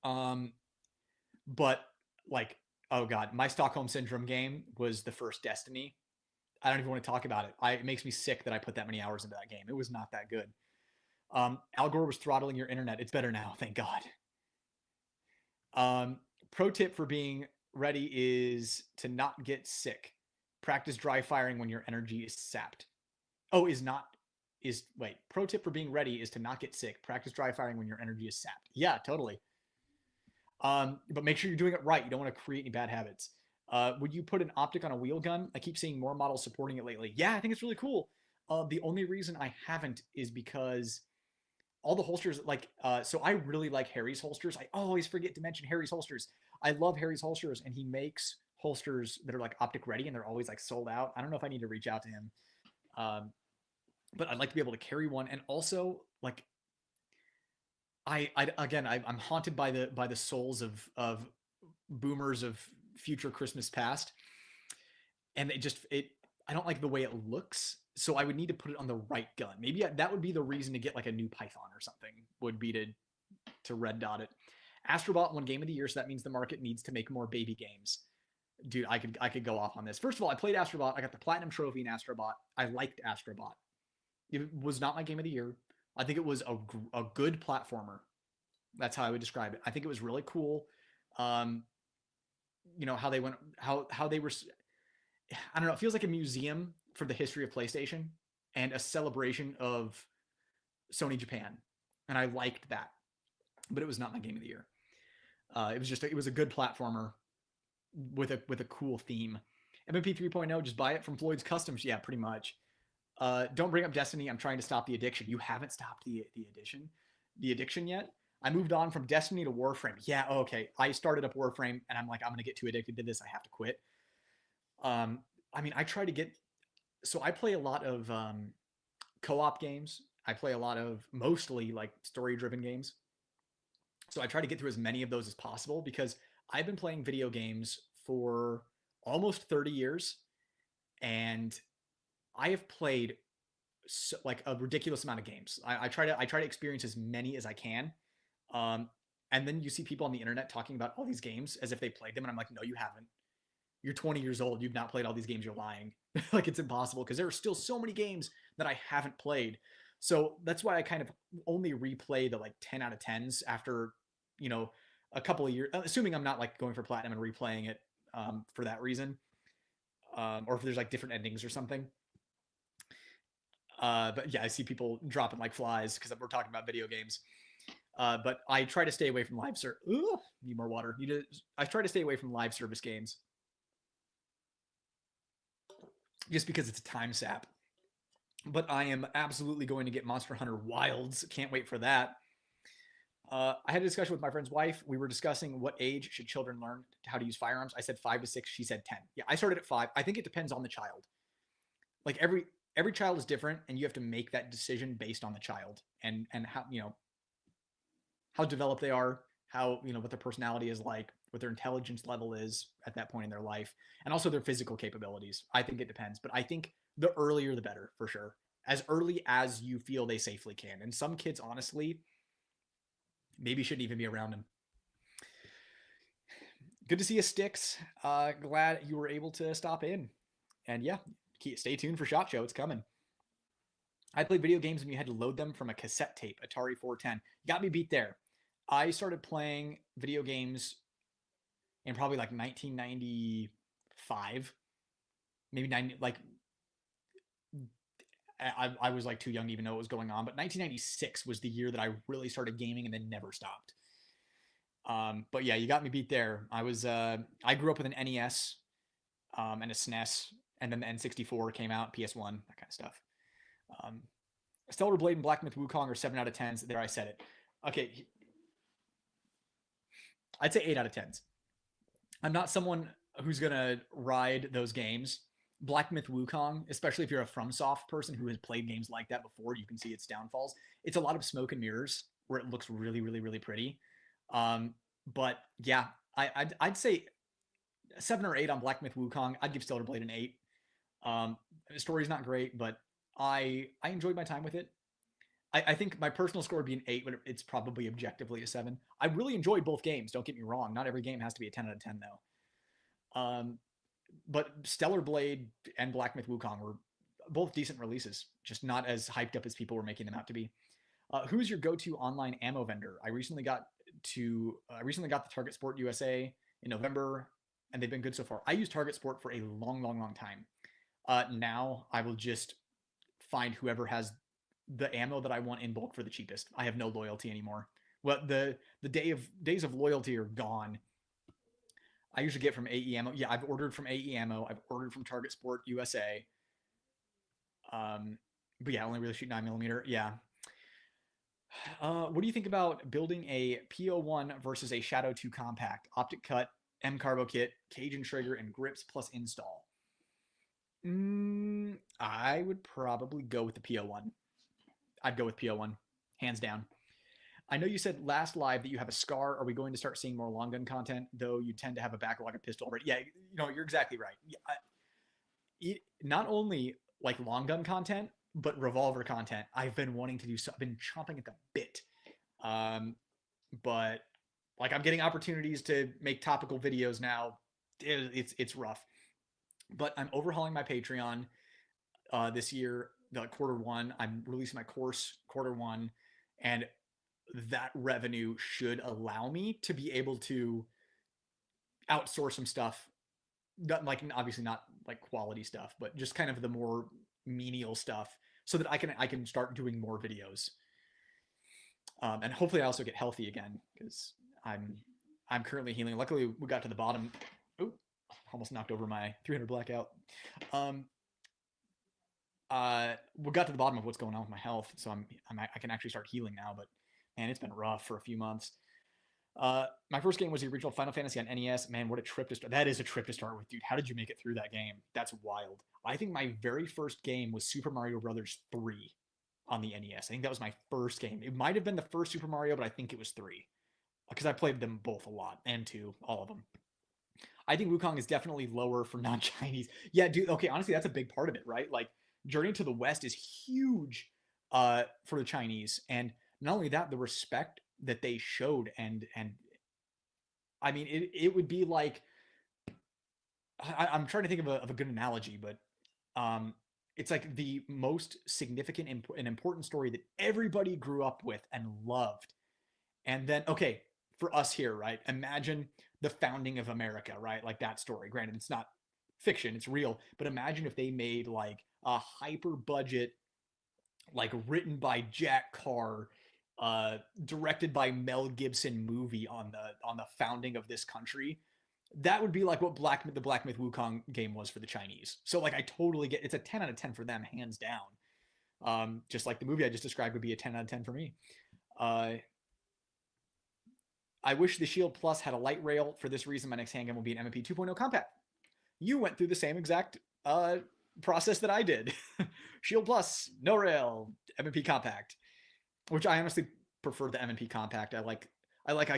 Speaker 1: But like, oh god, my Stockholm syndrome game was the first Destiny. I don't even want to talk about it. It makes me sick that I put that many hours into that game. It was not that good. Al Gore was throttling your internet. It's better now, thank God. Pro tip for being ready is to not get sick. Practice dry firing when your energy is sapped. Oh, wait. Pro tip for being ready is to not get sick. Practice dry firing when your energy is sapped. Yeah, totally. But make sure you're doing it right. You don't want to create any bad habits. Would you put an optic on a wheel gun? I keep seeing more models supporting it lately. Yeah, I think it's really cool. The only reason I haven't is because all the holsters, like, so I really like Harry's holsters. I always forget to mention Harry's holsters. I love Harry's holsters, and he makes holsters that are like optic ready, and they're always like sold out. I don't know if I need to reach out to him, but I'd like to be able to carry one. And also, like, I'm haunted by the souls of boomers of future Christmas past, and I don't like the way it looks. So I would need to put it on the right gun. Maybe that would be the reason to get like a new Python or something, would be to red dot it. Astrobot won Game of the Year, so that means the market needs to make more baby games. Dude, I could go off on this. First of all, I played Astrobot. I got the Platinum Trophy in Astrobot. I liked Astrobot. It was not my Game of the Year. I think it was a good platformer. That's how I would describe it. I think it was really cool. How they went, how they were. I don't know. It feels like a museum for the history of PlayStation and a celebration of Sony Japan, and I liked that. But it was not my Game of the Year. It was a good platformer with a cool theme. MMP 3.0, just buy it from Floyd's Customs. Yeah, pretty much. Don't bring up Destiny. I'm trying to stop the addiction. You haven't stopped the addiction yet? I moved on from Destiny to Warframe. Yeah, okay. I started up Warframe, and I'm like, I'm gonna get too addicted to this. I have to quit. I mean, I try to get. So I play a lot of co-op games. I play a lot of mostly like story-driven games. So I try to get through as many of those as possible because I've been playing video games for almost 30 years, and I have played like a ridiculous amount of games. I try to experience as many as I can. Um, and then you see people on the internet talking about all these games as if they played them, and I'm like, no, you haven't. You're 20 years old. You've not played all these games. You're lying. Like it's impossible because there are still so many games that I haven't played. So that's why I kind of only replay the like 10 out of 10s after, you know, a couple of years, assuming I'm not like going for platinum and replaying it for that reason, or if there's like different endings or something. But yeah, I see people dropping like flies because we're talking about video games. But I try to stay away from live service. Need more water. I try to stay away from live service games just because it's a time sap. But I am absolutely going to get Monster Hunter Wilds. Can't wait for that. I had a discussion with my friend's wife. We were discussing what age should children learn how to use firearms. I said 5 to 6. She said 10. Yeah, I started at 5. I think it depends on the child. Like every child is different, and you have to make that decision based on the child and how how developed they are, how what their personality is like, what their intelligence level is at that point in their life, and also their physical capabilities. I think it depends, but I think the earlier the better for sure. As early as you feel they safely can. And some kids, honestly, maybe shouldn't even be around them. Good to see you, Sticks. Glad you were able to stop in. And yeah, stay tuned for SHOT Show. It's coming. I played video games when you had to load them from a cassette tape, Atari 410. You got me beat there. I started playing video games in probably like 1995, maybe 90. Like I was like too young to even know what was going on, but 1996 was the year that I really started gaming and then never stopped. But yeah, you got me beat there. I grew up with an NES and a SNES, and then the N64 came out, PS1, that kind of stuff. Stellar Blade and Black Myth Wukong are 7 out of 10s. There, I said it. Okay, I'd say 8 out of 10s. I'm not someone who's gonna ride those games. Black Myth Wukong, especially if you're a FromSoft person who has played games like that before, you can see its downfalls. It's a lot of smoke and mirrors where it looks really, really, really pretty. But yeah, I'd say 7 or 8 on Black Myth Wukong. I'd give Stellar Blade an 8. The story's not great, but I enjoyed my time with it. I think my personal score would be an 8, but it's probably objectively a 7. I really enjoyed both games. Don't get me wrong. Not every game has to be a 10 out of 10 though. But Stellar Blade and Black Myth Wukong were both decent releases, just not as hyped up as people were making them out to be. Who's your go-to online ammo vendor? I recently got the Target Sport USA in November, and they've been good so far. I use Target Sport for a long, long, long time. Now I will just find whoever has the ammo that I want in bulk for the cheapest. I have no loyalty anymore. Well, the days of loyalty are gone. I usually get from AE Ammo. Yeah, I've ordered from AE Ammo. I've ordered from Target Sport USA. But yeah, I only really shoot 9mm. Yeah. What do you think about building a PO1 versus a Shadow 2 compact? Optic cut, M Carbo kit, cage and trigger, and grips plus install. I would probably go with the PO1. I'd go with PO1, hands down. I know you said last live that you have a SCAR. Are we going to start seeing more long gun content? Though you tend to have a backlog of pistol already. Yeah, you're exactly right. Not only like long gun content, but revolver content. I've been wanting to do so. I've been chomping at the bit. But like I'm getting opportunities to make topical videos now. It's rough. But I'm overhauling my Patreon this year, Q1. I'm releasing my course Q1, and that revenue should allow me to be able to outsource some stuff. Like obviously not like quality stuff, but just kind of the more menial stuff, so that I can start doing more videos. And hopefully I also get healthy again, because I'm currently healing. Luckily we got to the bottom. Oh, almost knocked over my 300 blackout. We got to the bottom of what's going on with my health, so I can actually start healing now. But man, it's been rough for a few months. My first game was the original Final Fantasy on NES. Man, what a trip to start. That is a trip to start with, dude. How did you make it through that game? That's wild. I think my very first game was Super Mario Brothers 3 on the NES. I think that was my first game. It might have been the first Super Mario, but I think it was 3, because I played them both a lot, and 2, all of them. I think Wukong is definitely lower for non-Chinese. Yeah, dude. Okay, honestly, that's a big part of it, right? Like Journey to the West is huge for the Chinese, and not only that, the respect that they showed, and I mean, it would be like I'm trying to think of a good analogy, but um, it's like the most significant and important story that everybody grew up with and loved. And then, okay, for us here, right? Imagine the founding of America, right? Like that story. Granted, it's not fiction, it's real, but imagine if they made like a hyper budget, like written by Jack Carr, directed by Mel Gibson movie on the founding of this country. That would be like what the Black Myth Wukong game was for the Chinese. So like I totally get it's a 10 out of 10 for them, hands down. Just like the movie I just described would be a 10 out of 10 for me. Uh, I wish the Shield Plus had a light rail. For this reason, my next handgun will be an M&P 2.0 compact. You went through the same exact process that I did. Shield Plus, no rail, M&P compact, which I honestly prefer the M&P compact. I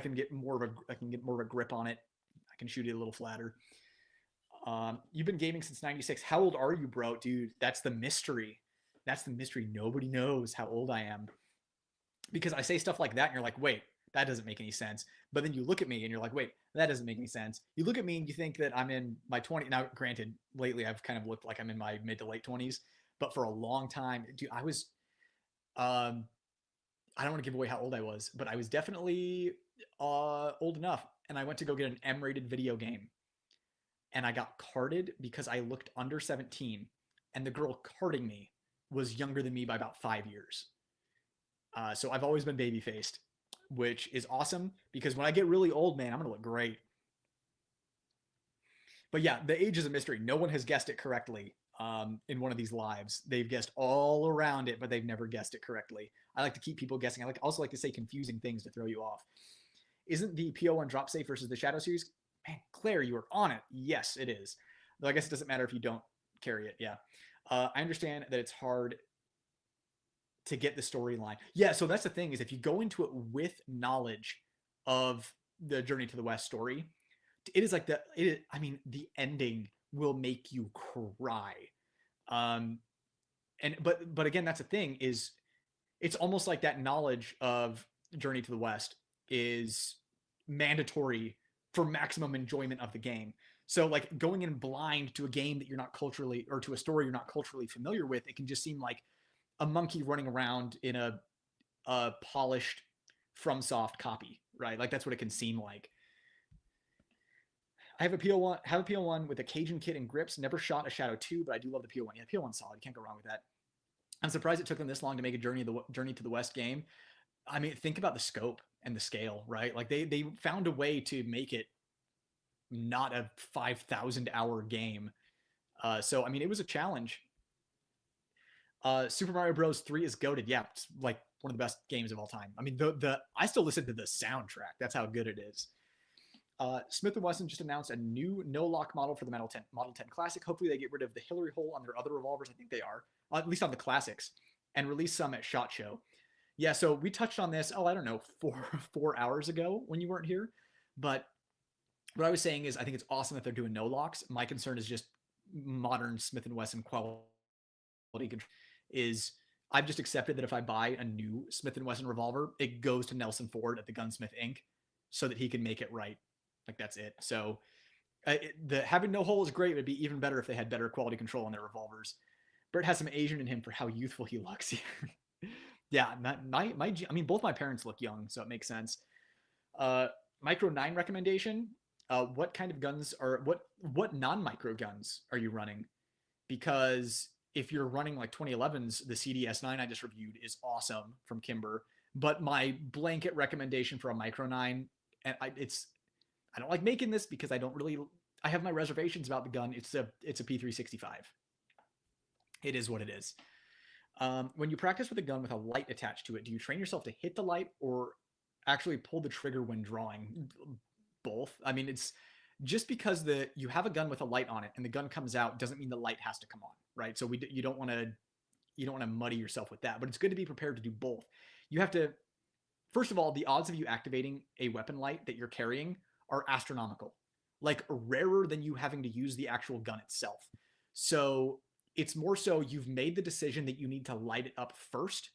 Speaker 1: can get more of a grip on it. I can shoot it a little flatter. You've been gaming since '96. How old are you, bro? Dude, that's the mystery. That's the mystery. Nobody knows how old I am. Because I say stuff like that and you're like, wait, that doesn't make any sense. But then you look at me and you're like, wait, that doesn't make any sense. You look at me and you think that I'm in my 20s. Now, granted, lately I've kind of looked like I'm in my mid to late 20s. But for a long time, dude, I was, I don't want to give away how old I was, but I was definitely old enough. And I went to go get an M-rated video game. And I got carded because I looked under 17. And the girl carding me was younger than me by about 5 years. So I've always been baby faced, which is awesome because when I get really old, man, I'm going to look great. But yeah, the age is a mystery. No one has guessed it correctly in one of these lives. They've guessed all around it, but they've never guessed it correctly. I like to keep people guessing. Also like to say confusing things to throw you off. Isn't the PO1 drop safe versus the Shadow series? Man, Claire, you are on it. Yes, it is. Though I guess it doesn't matter if you don't carry it. Yeah. I understand that it's hard to get the storyline. Yeah, so that's the thing is if you go into it with knowledge of the Journey to the West story, it is like I mean, the ending will make you cry. But again, that's the thing is it's almost like that knowledge of Journey to the West is mandatory for maximum enjoyment of the game. So like going in blind to a game that you're not culturally or to a story you're not culturally familiar with, it can just seem like a monkey running around in a polished FromSoft copy, right? Like that's what it can seem like. I have a PO1 with a Cajun kit and grips. Never shot a Shadow 2, but I do love the PO1. Yeah, PO1 solid. You can't go wrong with that. I'm surprised it took them this long to make a Journey to the West game. I mean, think about the scope and the scale, right? Like they found a way to make it not a 5,000 hour game. So I mean, it was a challenge. Super Mario Bros. 3 is goated. Yeah, it's like one of the best games of all time. I mean, I still listen to the soundtrack. That's how good it is. Smith & Wesson just announced a new no-lock model for the Model 10 Classic. Hopefully they get rid of the Hillary hole on their other revolvers. I think they are, at least on the Classics, and release some at SHOT Show. Yeah, so we touched on this, I don't know, 4 hours ago when you weren't here. But what I was saying is I think it's awesome that they're doing no locks. My concern is just modern Smith & Wesson quality control. Is I've just accepted that if I buy a new Smith & Wesson revolver, it goes to Nelson Ford at the Gunsmith Inc. so that he can make it right. Like that's it. So having no hole is great. It'd be even better if they had better quality control on their revolvers. Bert has some Asian in him for how youthful he looks. Yeah, I mean, both my parents look young, so it makes sense. Micro 9 recommendation. What kind of guns are what non-micro guns are you running? Because if you're running like 2011's, the CDS9 I just reviewed is awesome from Kimber. But my blanket recommendation for a Micro 9, and I don't like making this because I have my reservations about the gun. It's a P365. It is what it is. When you practice with a gun with a light attached to it, do you train yourself to hit the light or actually pull the trigger when drawing? Both. I mean, it's just because you have a gun with a light on it and the gun comes out doesn't mean the light has to come on, right? So you don't want to muddy yourself with that, but it's good to be prepared to do both. You have to, first of all, the odds of you activating a weapon light that you're carrying are astronomical, like rarer than you having to use the actual gun itself. So It's more so you've made the decision that you need to light it up first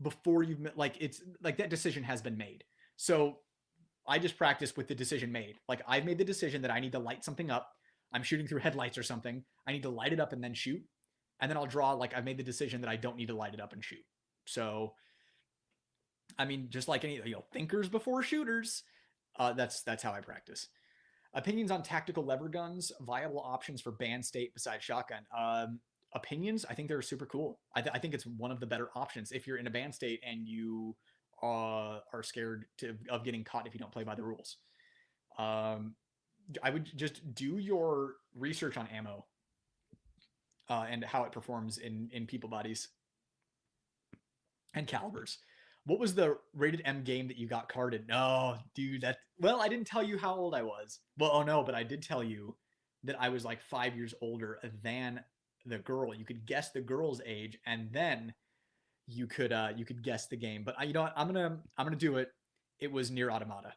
Speaker 1: before you've like it's like that decision has been made. So I just practice with the decision made. Like I've made the decision that I need to light something up. I'm shooting through headlights or something. I need to light it up and then shoot. And then I'll draw like I've made the decision that I don't need to light it up and shoot. So I mean, just like any thinkers before shooters. That's how I practice. Opinions on tactical lever guns, viable options for band state besides shotgun. Opinions, I think they're super cool. I think it's one of the better options if you're in a band state and you are scared of getting caught if you don't play by the rules. I would just do your research on ammo and how it performs in people bodies and calibers. What was the rated M game that you got carded? No, dude, I didn't tell you how old I was. Well, oh no, but I did tell you that I was like 5 years older than the girl. You could guess the girl's age, and then you could guess the game. But you know what? I'm gonna do it. It was Nier Automata.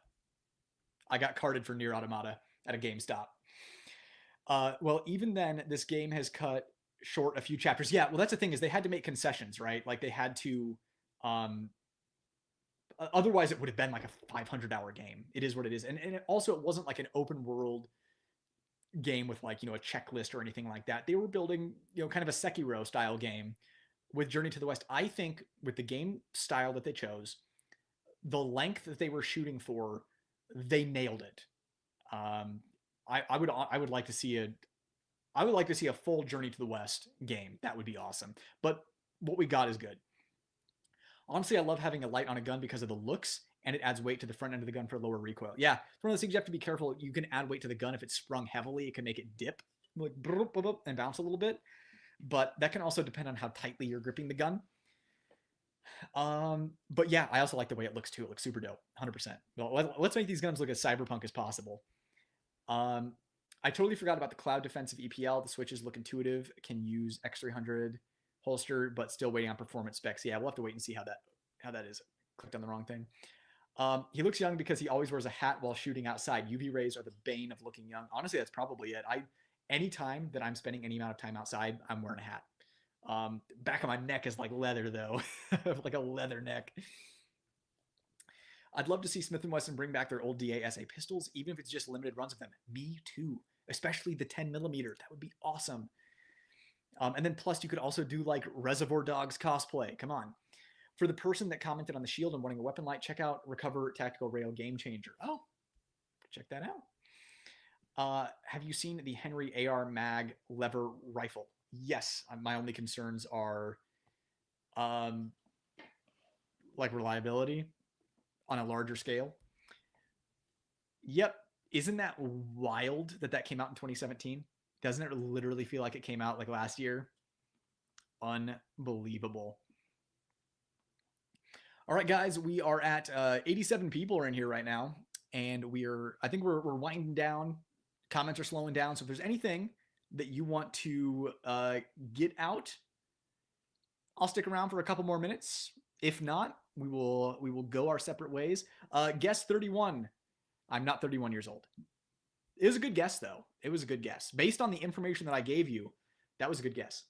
Speaker 1: I got carded for Nier Automata at a GameStop. Well, even then, this game has cut short a few chapters. Yeah, well, that's the thing is they had to make concessions, right? Like they had to. Otherwise, it would have been like a 500-hour game. It is what it is, and it wasn't like an open world game with like a checklist or anything like that. They were building kind of a Sekiro style game with Journey to the West. I think with the game style that they chose, the length that they were shooting for, they nailed it. I would like to see a full Journey to the West game. That would be awesome. But what we got is good. Honestly, I love having a light on a gun because of the looks, and it adds weight to the front end of the gun for lower recoil. Yeah, it's one of those things you have to be careful. You can add weight to the gun if it's sprung heavily. It can make it dip like and bounce a little bit, but that can also depend on how tightly you're gripping the gun. But yeah, I also like the way it looks too. It looks super dope, 100%. Well, let's make these guns look as cyberpunk as possible. I totally forgot about the cloud defensive EPL. The switches look intuitive. Can use X300 holster, but still waiting on performance specs. Yeah, we'll have to wait and see how that is. Clicked on the wrong thing. He looks young because he always wears a hat while shooting outside. UV rays are the bane of looking young. Honestly, that's probably it. Anytime that I'm spending any amount of time outside, I'm wearing a hat. Back of my neck is like leather though, like a leather neck. I'd love to see Smith & Wesson bring back their old DA-SA pistols, even if it's just limited runs of them. Me too, especially the 10mm. That would be awesome. And then plus you could also do like Reservoir Dogs cosplay. Come on. For the person that commented on the shield and wanting a weapon light, check out Recover Tactical Rail Game Changer. Oh, check that out. Have you seen the Henry AR Mag lever rifle? Yes. My only concerns are like reliability on a larger scale. Yep. Isn't that wild that came out in 2017? Doesn't it literally feel like it came out like last year? Unbelievable. All right, guys, we are at 87 people are in here right now, and I think we're winding down. Comments are slowing down. So if there's anything that you want to get out, I'll stick around for a couple more minutes. If not, we will go our separate ways. Guess 31. I'm not 31 years old. It was a good guess, though. It was a good guess. Based on the information that I gave you, that was a good guess.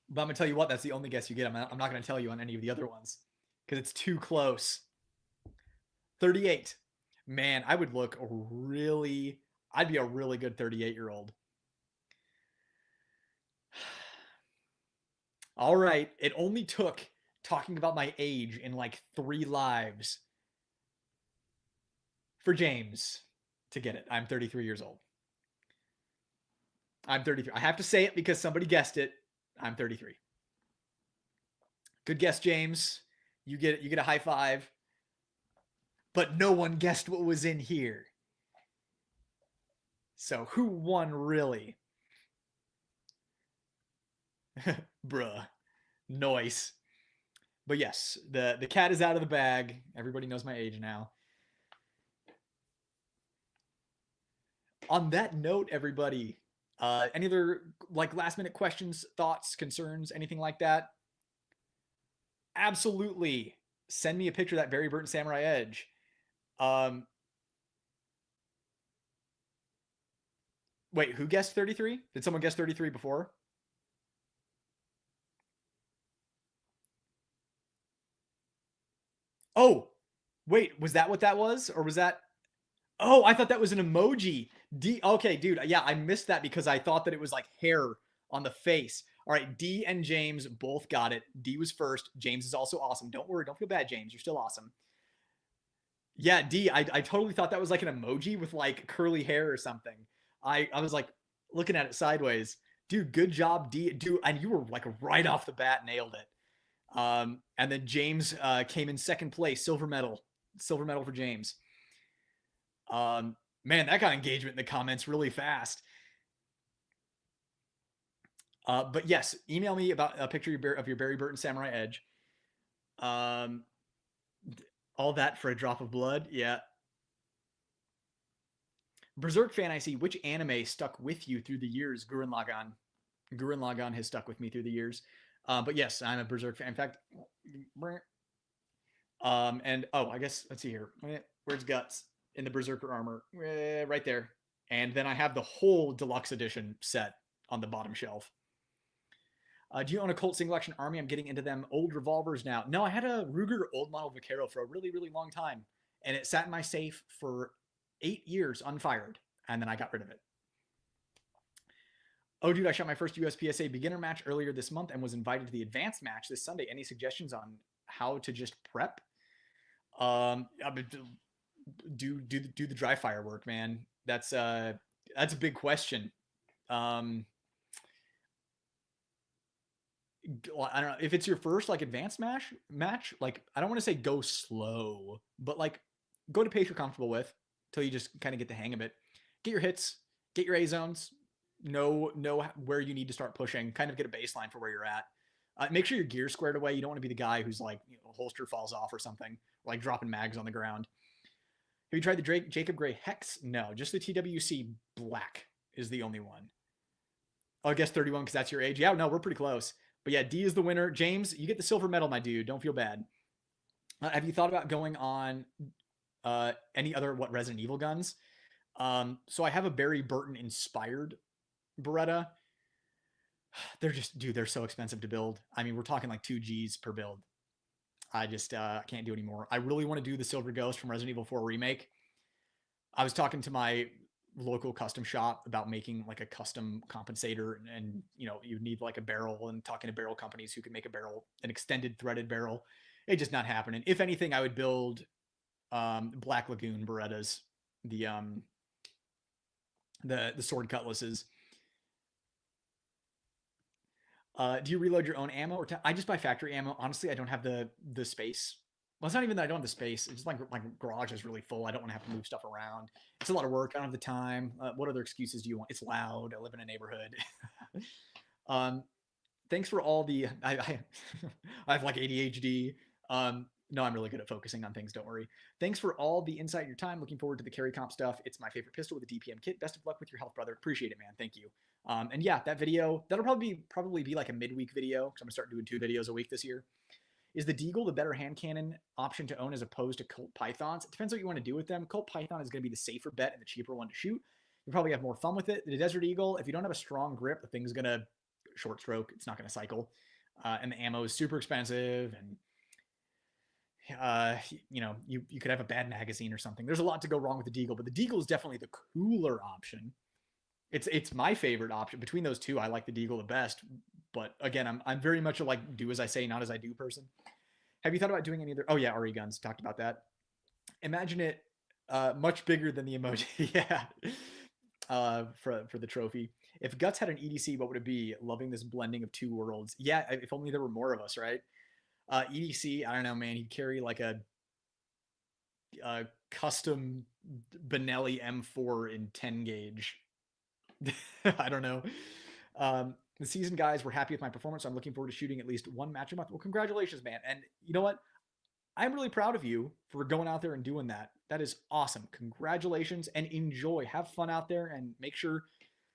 Speaker 1: But I'm going to tell you what, that's the only guess you get. I'm not going to tell you on any of the other ones because it's too close. 38. Man, I'd be a really good 38-year-old. All right. It only took talking about my age in like 3 lives for James to get it. I'm 33 years old. I'm 33. I have to say it because somebody guessed it. I'm 33. Good guess, James. You get a high five. But no one guessed what was in here. So who won really? Bruh. Noise. But yes, the cat is out of the bag. Everybody knows my age now. On that note, everybody, any other like last minute questions, thoughts, concerns, anything like that? Absolutely. Send me a picture of that Barry Burton Samurai Edge. Wait, who guessed 33? Did someone guess 33 before? Oh, wait, was that what that was? Or was that? Oh, I thought that was an emoji. D. Okay, dude. Yeah, I missed that because I thought that it was like hair on the face. All right, D and James both got it. D was first. James is also awesome. Don't worry. Don't feel bad, James. You're still awesome. Yeah, D. I totally thought that was like an emoji with like curly hair or something. I was like looking at it sideways. Dude, good job, D. Dude, and you were like right off the bat nailed it. And then James came in second place, silver medal. Silver medal for James. Man, that got engagement in the comments really fast. But yes, email me about a picture of your Barry Burton Samurai Edge. Um, all that for a drop of blood. Yeah. Berserk fan, I see. Which anime stuck with you through the years? Gurren Lagann. Gurren Lagann has stuck with me through the years. But yes, I'm a Berserk fan. In fact, and oh, I guess let's see here. Where's Guts in the Berserker armor? Right there. And then I have the whole deluxe edition set on the bottom shelf. Do you own a Colt single action army? I'm getting into them old revolvers now. No, I had a Ruger old model Vaquero for a really, really long time, and it sat in my safe for 8 years unfired, and then I got rid of it. Oh, dude, I shot my first USPSA beginner match earlier this month and was invited to the advanced match this Sunday. Any suggestions on how to just prep? Do the dry fire work, man. That's a big question. Um, I don't know if it's your first like advanced match. Like I don't want to say go slow, but like go to pace you're comfortable with until you just kind of get the hang of it. Get your hits, get your A zones, know where you need to start pushing. Kind of get a baseline for where you're at. Make sure your gear's squared away. You don't want to be the guy who's like holster falls off or something, or like dropping mags on the ground. Have you tried the Jacob Gray Hex? No, just the TWC Black is the only one. Oh, I guess 31 because that's your age. Yeah, no, we're pretty close. But yeah, D is the winner. James, you get the silver medal, my dude. Don't feel bad. Have you thought about going on any other Resident Evil guns? So I have a Barry Burton inspired Beretta. They're just, dude, they're so expensive to build. I mean, we're talking like 2 Gs per build. I just can't do anymore. I really want to do the Silver Ghost from Resident Evil 4 Remake. I was talking to my local custom shop about making like a custom compensator, and you need like a barrel, and talking to barrel companies who can make a barrel, an extended threaded barrel. It's just not happening. If anything, I would build Black Lagoon Berettas, the the sword cutlasses. Do you reload your own ammo, or I just buy factory ammo? Honestly, I don't have the space. Well, it's not even that I don't have the space. It's just my garage is really full. I don't want to have to move stuff around. It's a lot of work. I don't have the time. What other excuses do you want? It's loud. I live in a neighborhood. um, thanks for all the. I have like ADHD. No, I'm really good at focusing on things. Don't worry. Thanks for all the insight and your time. Looking forward to the carry comp stuff. It's my favorite pistol with a DPM kit. Best of luck with your health, brother. Appreciate it, man. Thank you. And yeah, that video that'll probably be like a midweek video because I'm gonna start doing 2 videos a week this year. Is the Deagle the better hand cannon option to own as opposed to Colt Pythons? It depends what you want to do with them. Colt Python is going to be the safer bet and the cheaper one to shoot. You probably have more fun with it. The Desert Eagle, if you don't have a strong grip, the thing's going to short stroke. It's not going to cycle. And the ammo is super expensive. And, you could have a bad magazine or something. There's a lot to go wrong with the Deagle, but the Deagle is definitely the cooler option. It's my favorite option. Between those two, I like the Deagle the best. But again, I'm very much a like do as I say, not as I do person. Have you thought about doing any other? Oh yeah, RE guns. Talked about that. Imagine it much bigger than the emoji. Yeah. For the trophy. If Guts had an EDC, what would it be? Loving this blending of two worlds. Yeah, if only there were more of us, right? EDC, I don't know, man. He'd carry like a custom Benelli M4 in 10 gauge. I don't know. The season guys were happy with my performance. So I'm looking forward to shooting at least one match a month. Well, congratulations, man. And you know what? I'm really proud of you for going out there and doing that. That is awesome. Congratulations and enjoy. Have fun out there and make sure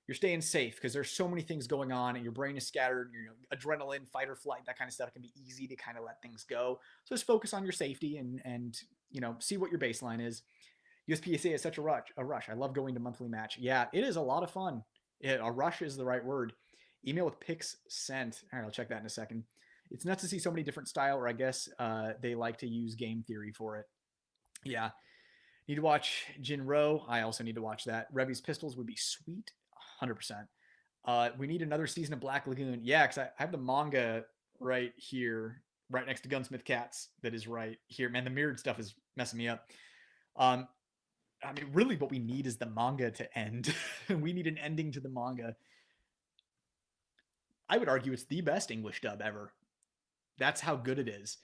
Speaker 1: you're staying safe because there's so many things going on and your brain is scattered. Adrenaline, fight or flight, that kind of stuff can be easy to kind of let things go. So just focus on your safety and see what your baseline is. USPSA is such a rush. A rush. I love going to monthly match. Yeah, it is a lot of fun. A rush is the right word. Email with pics sent. All right, I'll check that in a second. It's nuts to see so many different style, or I guess they like to use game theory for it. Yeah. Need to watch Jinro. I also need to watch that. Revy's Pistols would be sweet. 100%. We need another season of Black Lagoon. Yeah, because I have the manga right here, right next to Gunsmith Cats. That is right here. Man, the mirrored stuff is messing me up. I mean, really, what we need is the manga to end. We need an ending to the manga. I would argue it's the best English dub ever. That's how good it is.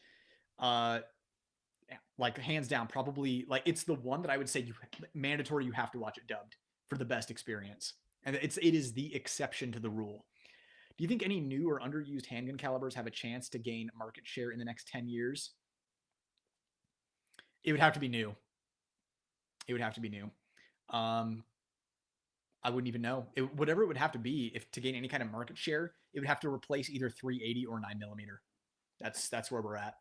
Speaker 1: Like hands down, probably like it's the one that I would say mandatory. You have to watch it dubbed for the best experience, and it is the exception to the rule. Do you think any new or underused handgun calibers have a chance to gain market share in the next 10 years? It would have to be new. It would have to be new. I wouldn't even know. Whatever it would have to be, if to gain any kind of market share, it would have to replace either 380 or 9mm. That's where we're at.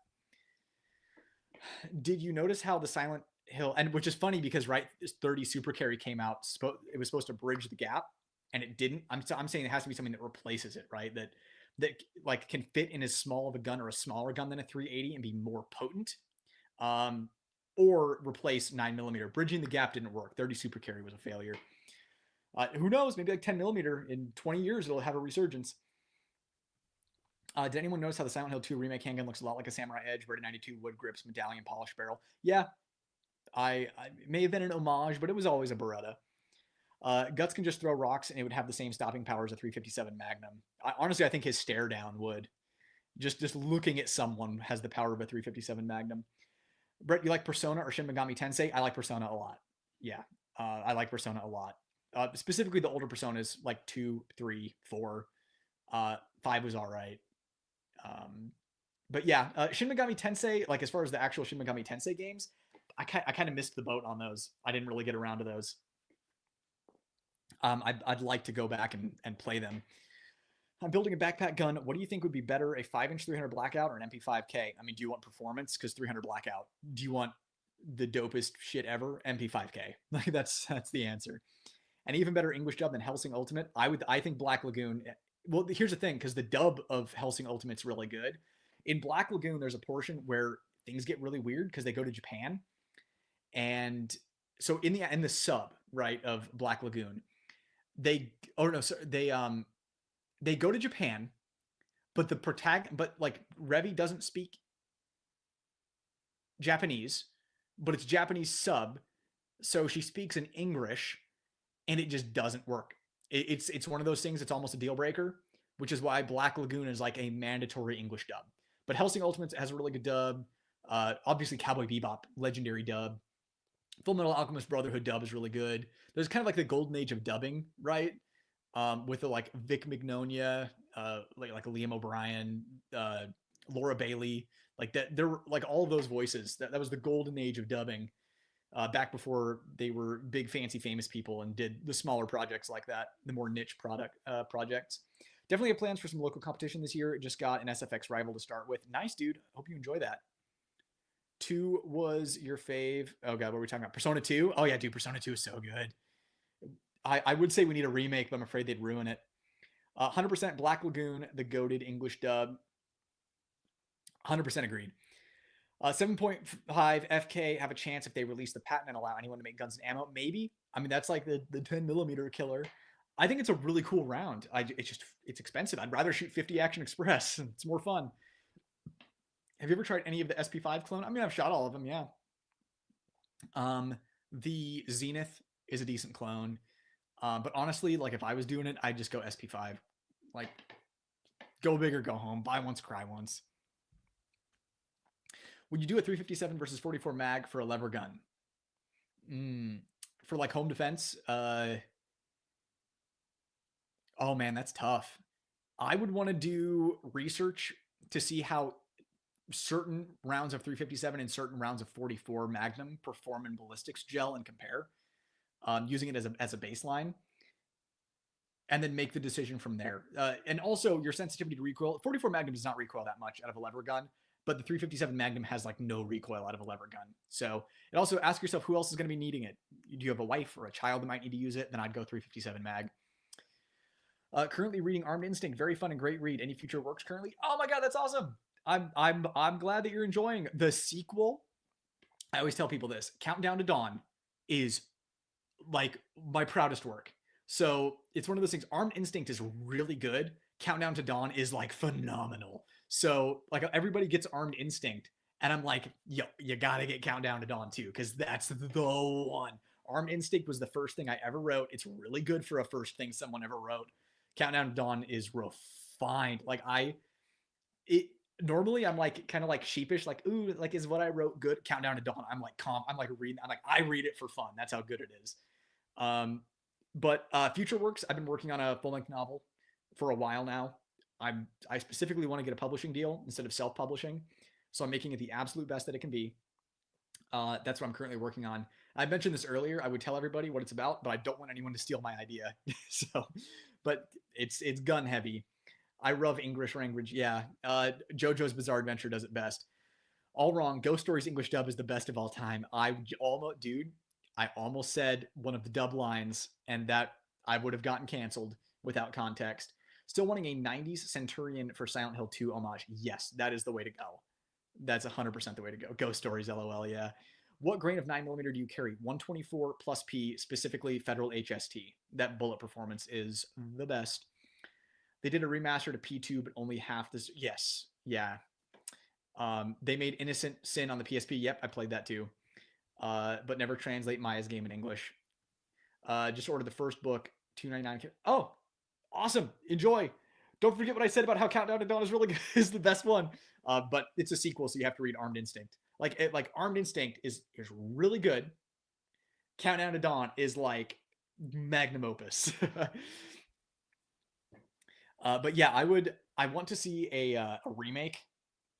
Speaker 1: Did you notice how the Silent Hill, and which is funny because right, this 30 Super Carry came out. It was supposed to bridge the gap, and it didn't. I'm saying it has to be something that replaces it, right? That like can fit in as small of a gun or a smaller gun than a 380 and be more potent. Or replace 9mm. Bridging the gap didn't work. 30 Super Carry was a failure. Who knows? Maybe like 10mm in 20 years it'll have a resurgence. Did anyone notice how the Silent Hill 2 remake handgun looks a lot like a Samurai Edge, Brady 92 wood grips, medallion, polished barrel? Yeah, I may have been an homage, but it was always a Beretta. Guts can just throw rocks and it would have the same stopping power as a 357 Magnum. Honestly, I think his stare down would. Just looking at someone has the power of a 357 Magnum. Brett, you like Persona or Shin Megami Tensei? I like Persona a lot. Yeah, I like Persona a lot. Specifically the older Personas, like 2, 3, 4. 5 was all right. But yeah, Shin Megami Tensei, like as far as the actual Shin Megami Tensei games, I kind of missed the boat on those. I didn't really get around to those. I'd like to go back and play them. I'm building a backpack gun. What do you think would be better, a 5-inch 300 Blackout or an MP5K? I mean, do you want performance? Because 300 Blackout. Do you want the dopest shit ever? MP5K. Like that's the answer. An even better English dub than Hellsing Ultimate. I think Black Lagoon. Well, here's the thing, because the dub of Hellsing Ultimate's really good. In Black Lagoon, there's a portion where things get really weird because they go to Japan, and so in the sub right of Black Lagoon, they go to Japan, but like Revy doesn't speak Japanese, but it's Japanese sub, so she speaks in English, and it just doesn't work. It's one of those things. It's almost a deal breaker, which is why Black Lagoon is like a mandatory English dub. But Hellsing Ultimate has a really good dub. Obviously, Cowboy Bebop, legendary dub. Full Metal Alchemist Brotherhood dub is really good. There's kind of like the golden age of dubbing, right? With the like Vic Mignonia, like Liam O'Brien, Laura Bailey, like that. There were like all of those voices. That was the golden age of dubbing. Back before they were big, fancy, famous people and did the smaller projects like that, the more niche projects. Definitely have plans for some local competition this year. Just got an SFX rival to start with. Nice, dude. Hope you enjoy that. 2 was your fave. Oh, God, what were we talking about? Persona 2? Oh, yeah, dude, Persona 2 is so good. I would say we need a remake, but I'm afraid they'd ruin it. 100% Black Lagoon, the goated English dub. 100% agreed. 7.5 FK have a chance if they release the patent and allow anyone to make guns and ammo. Maybe. I mean, that's like the 10mm killer. I think it's a really cool round. It's expensive. I'd rather shoot 50 Action Express. It's more fun. Have you ever tried any of the SP5 clone? I mean, I've shot all of them, yeah. The Zenith is a decent clone. But honestly, like if I was doing it, I'd just go SP5. Like, go big or go home. Buy once, cry once. Would you do a 357 versus 44 mag for a lever gun? For like home defense? Oh man, that's tough. I would want to do research to see how certain rounds of 357 and certain rounds of 44 Magnum perform in ballistics gel and compare, using it as a baseline, and then make the decision from there. And also your sensitivity to recoil. 44 Magnum does not recoil that much out of a lever gun, but the 357 Magnum has like no recoil out of a lever gun. So it also, ask yourself who else is going to be needing it. Do you have a wife or a child that might need to use it? Then I'd go 357 mag. Currently reading Armed Instinct, very fun and great read. Any future works currently? Oh my god, that's awesome! I'm glad that you're enjoying the sequel. I always tell people this: Countdown to Dawn is like my proudest work. So it's one of those things. Armed Instinct is really good. Countdown to Dawn is like phenomenal. So like everybody gets Armed Instinct, and I'm like, yo, you gotta get Countdown to Dawn too, because that's the one. Armed Instinct was the first thing I ever wrote. It's really good for a first thing someone ever wrote. Countdown to Dawn is refined. Like it normally I'm like kind of like sheepish, like, ooh, like is what I wrote good? Countdown to Dawn. I'm like calm. I'm like reading. I'm like, I read it for fun. That's how good it is. But future works, I've been working on a full length novel for a while now. I specifically want to get a publishing deal instead of self-publishing, so I'm making it the absolute best that it can be. That's what I'm currently working on. I mentioned this earlier. I would tell everybody what it's about, but I don't want anyone to steal my idea. So, but it's gun heavy. I love English language. Yeah, JoJo's Bizarre Adventure does it best. All wrong. Ghost Stories English dub is the best of all time. I almost said one of the dub lines, and that I would have gotten canceled without context. Still wanting a 90s Centurion for Silent Hill 2 homage. Yes, that is the way to go. That's 100% the way to go. Ghost Stories, LOL, yeah. What grain of 9mm do you carry? 124 plus P, specifically Federal HST. That bullet performance is the best. They did a remaster to P2, but only half this. Yes, yeah. They made Innocent Sin on the PSP. Yep, I played that too. But never translate Maya's game in English. Just ordered the first book, $2.99. Oh, awesome! Enjoy. Don't forget what I said about how Countdown to Dawn is really good. Is the best one. But it's a sequel, so you have to read Armed Instinct. Like Armed Instinct is really good. Countdown to Dawn is like magnum opus. But yeah, I want to see a remake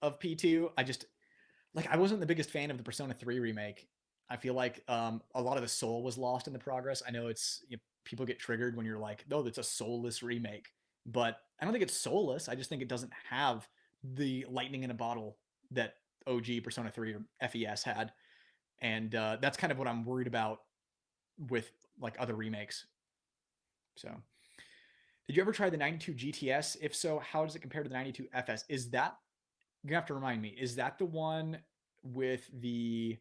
Speaker 1: of P2. I wasn't the biggest fan of the Persona 3 remake. I feel like a lot of the soul was lost in the progress. I know people get triggered when you're like, no, that's a soulless remake. But I don't think it's soulless. I just think it doesn't have the lightning in a bottle that OG Persona 3 or FES had. And that's kind of what I'm worried about with like other remakes. So, did you ever try the 92 GTS? If so, how does it compare to the 92 FS? Is that, you have to remind me, is that the one with the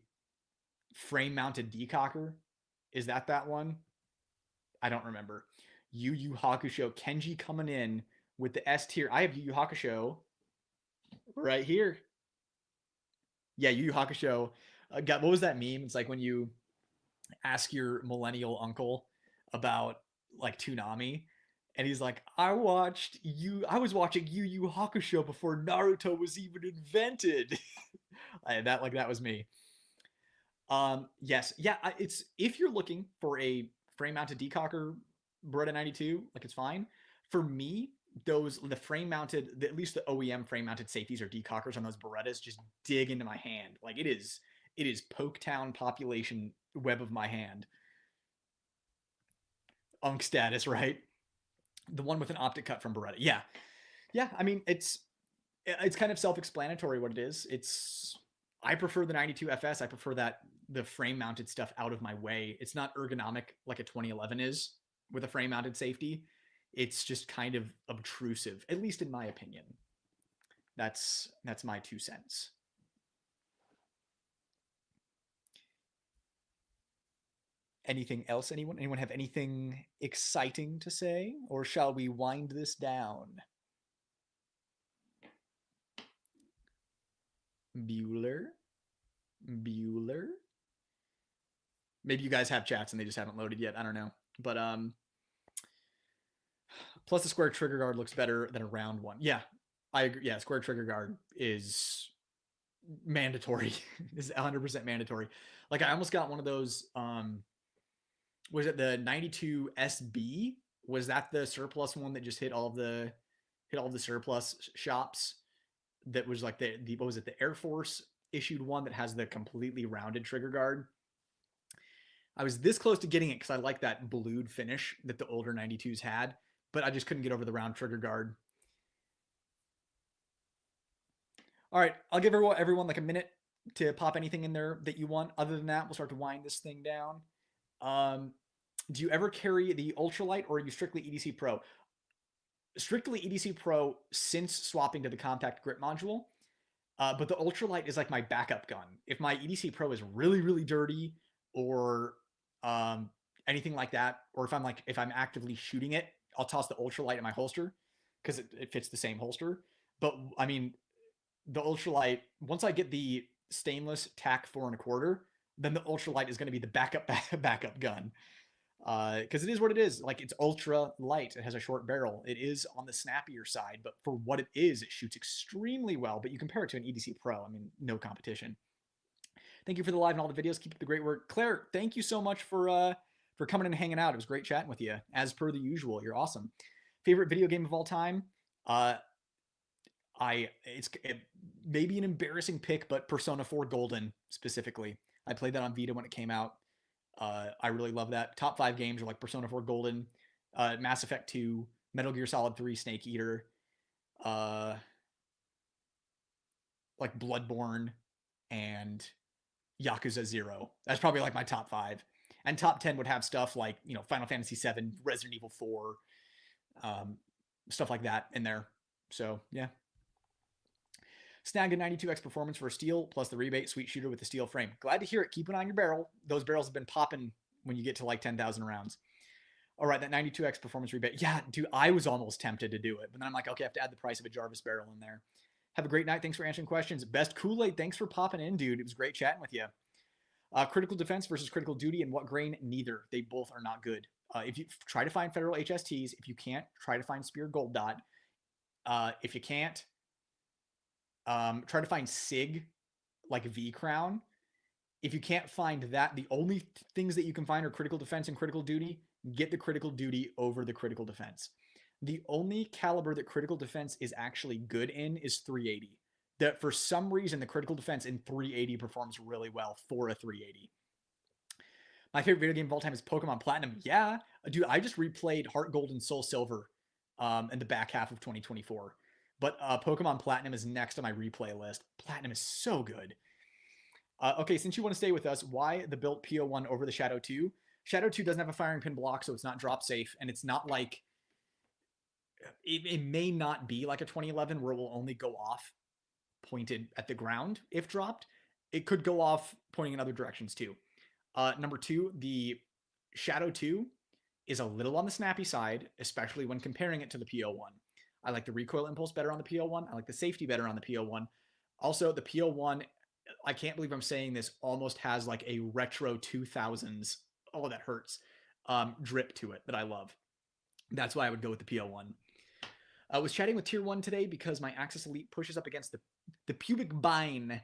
Speaker 1: frame mounted decocker? Is that one? I don't remember. Yu Yu Hakusho, Kenji coming in with the S tier. I have Yu Yu Hakusho right here. Yeah, Yu Yu Hakusho. What was that meme? It's like when you ask your millennial uncle about like Toonami, and he's like, I was watching Yu Yu Hakusho before Naruto was even invented. that was me. Yes, yeah. It's, if you're looking for a frame mounted decocker Beretta 92, like, it's fine. For me, the frame mounted, at least the OEM frame mounted safeties or decockers on those Berettas just dig into my hand. Like, it is Poketown population web of my hand. Unk status, right? The one with an optic cut from Beretta. Yeah. I mean, it's kind of self-explanatory what it is. I prefer the 92 FS. I prefer that the frame mounted stuff out of my way. It's not ergonomic like a 2011 is with a frame mounted safety. It's just kind of obtrusive, at least in my opinion. That's my 2 cents. Anything else? Anyone have anything exciting to say, or shall we wind this down? Bueller. Maybe you guys have chats and they just haven't loaded yet. I don't know. But plus the square trigger guard looks better than a round one. Yeah, I agree. Yeah, square trigger guard is mandatory. Is 100% mandatory. Like, I almost got one of those. Was it the 92 SB? Was that the surplus one that just hit all the surplus shops? That was like the what was it? The Air Force issued one that has the completely rounded trigger guard. I was this close to getting it because I like that blued finish that the older 92s had, but I just couldn't get over the round trigger guard. All right, I'll give everyone like a minute to pop anything in there that you want. Other than that, we'll start to wind this thing down. Um, do you ever carry the ultralight, or are you strictly EDC Pro? Strictly EDC Pro since swapping to the compact grip module. But the ultralight is like my backup gun. If my EDC Pro is really, really dirty, or um, anything like that, or if I'm actively shooting it, I'll toss the ultralight in my holster because it fits the same holster. But I mean, the ultralight, once I get the stainless tack 4.25, then the ultralight is going to be the backup gun. Because it is what it is. Like, it's ultra light. It has a short barrel. It is on the snappier side, but for what it is, it shoots extremely well. But you compare it to an EDC Pro, I mean, no competition. Thank you for the live and all the videos. Keep up the great work, Claire. Thank you so much for coming and hanging out. It was great chatting with you, as per the usual. You're awesome. Favorite video game of all time? It's maybe an embarrassing pick, but Persona 4 Golden specifically. I played that on Vita when it came out. I really love that. Top 5 games are like Persona 4 Golden, Mass Effect 2, Metal Gear Solid 3, Snake Eater, like Bloodborne, and Yakuza 0. That's probably like my top 5. And top 10 would have stuff like, Final Fantasy 7, Resident Evil 4, stuff like that in there. So, yeah. Snag a 92x performance for a steel plus the rebate sweet shooter with the steel frame. Glad to hear it. Keep an eye on your barrel. Those barrels have been popping when you get to like 10,000 rounds. All right, that 92x performance rebate. Yeah, dude, I was almost tempted to do it. But then I'm like, okay, I have to add the price of a Jarvis barrel in there. Have a great night. Thanks for answering questions. Best Kool-Aid, thanks for popping in, dude. It was great chatting with you. Critical defense versus critical duty, and what grain? Neither. They both are not good. If you try to find federal HSTs, if you can't, try to find Spear Gold Dot. If you can't, try to find SIG, like V Crown. If you can't find that, the only things that you can find are critical defense and critical duty. Get the critical duty over the critical defense. The only caliber that critical defense is actually good in is 380. That for some reason, the critical defense in 380 performs really well for a 380. My favorite video game of all time is Pokemon Platinum. Yeah, dude, I just replayed Heart Gold and Soul Silver in the back half of 2024. But Pokemon Platinum is next on my replay list. Platinum is so good. Okay, since you want to stay with us, why the built PO1 over the Shadow 2? Shadow 2 doesn't have a firing pin block, so it's not drop safe, and it's not like... It may not be like a 2011 where it will only go off pointed at the ground if dropped. It could go off pointing in other directions too. Number 2, the Shadow 2 is a little on the snappy side, especially when comparing it to the PO1. I like the recoil impulse better on the PO1. I like the safety better on the PO1. Also, the PO1, I can't believe I'm saying this, almost has like a retro 2000s, oh, that hurts, drip to it that I love. That's why I would go with the PO1. I was chatting with Tier 1 today because my Axis Elite pushes up against the pubic bine,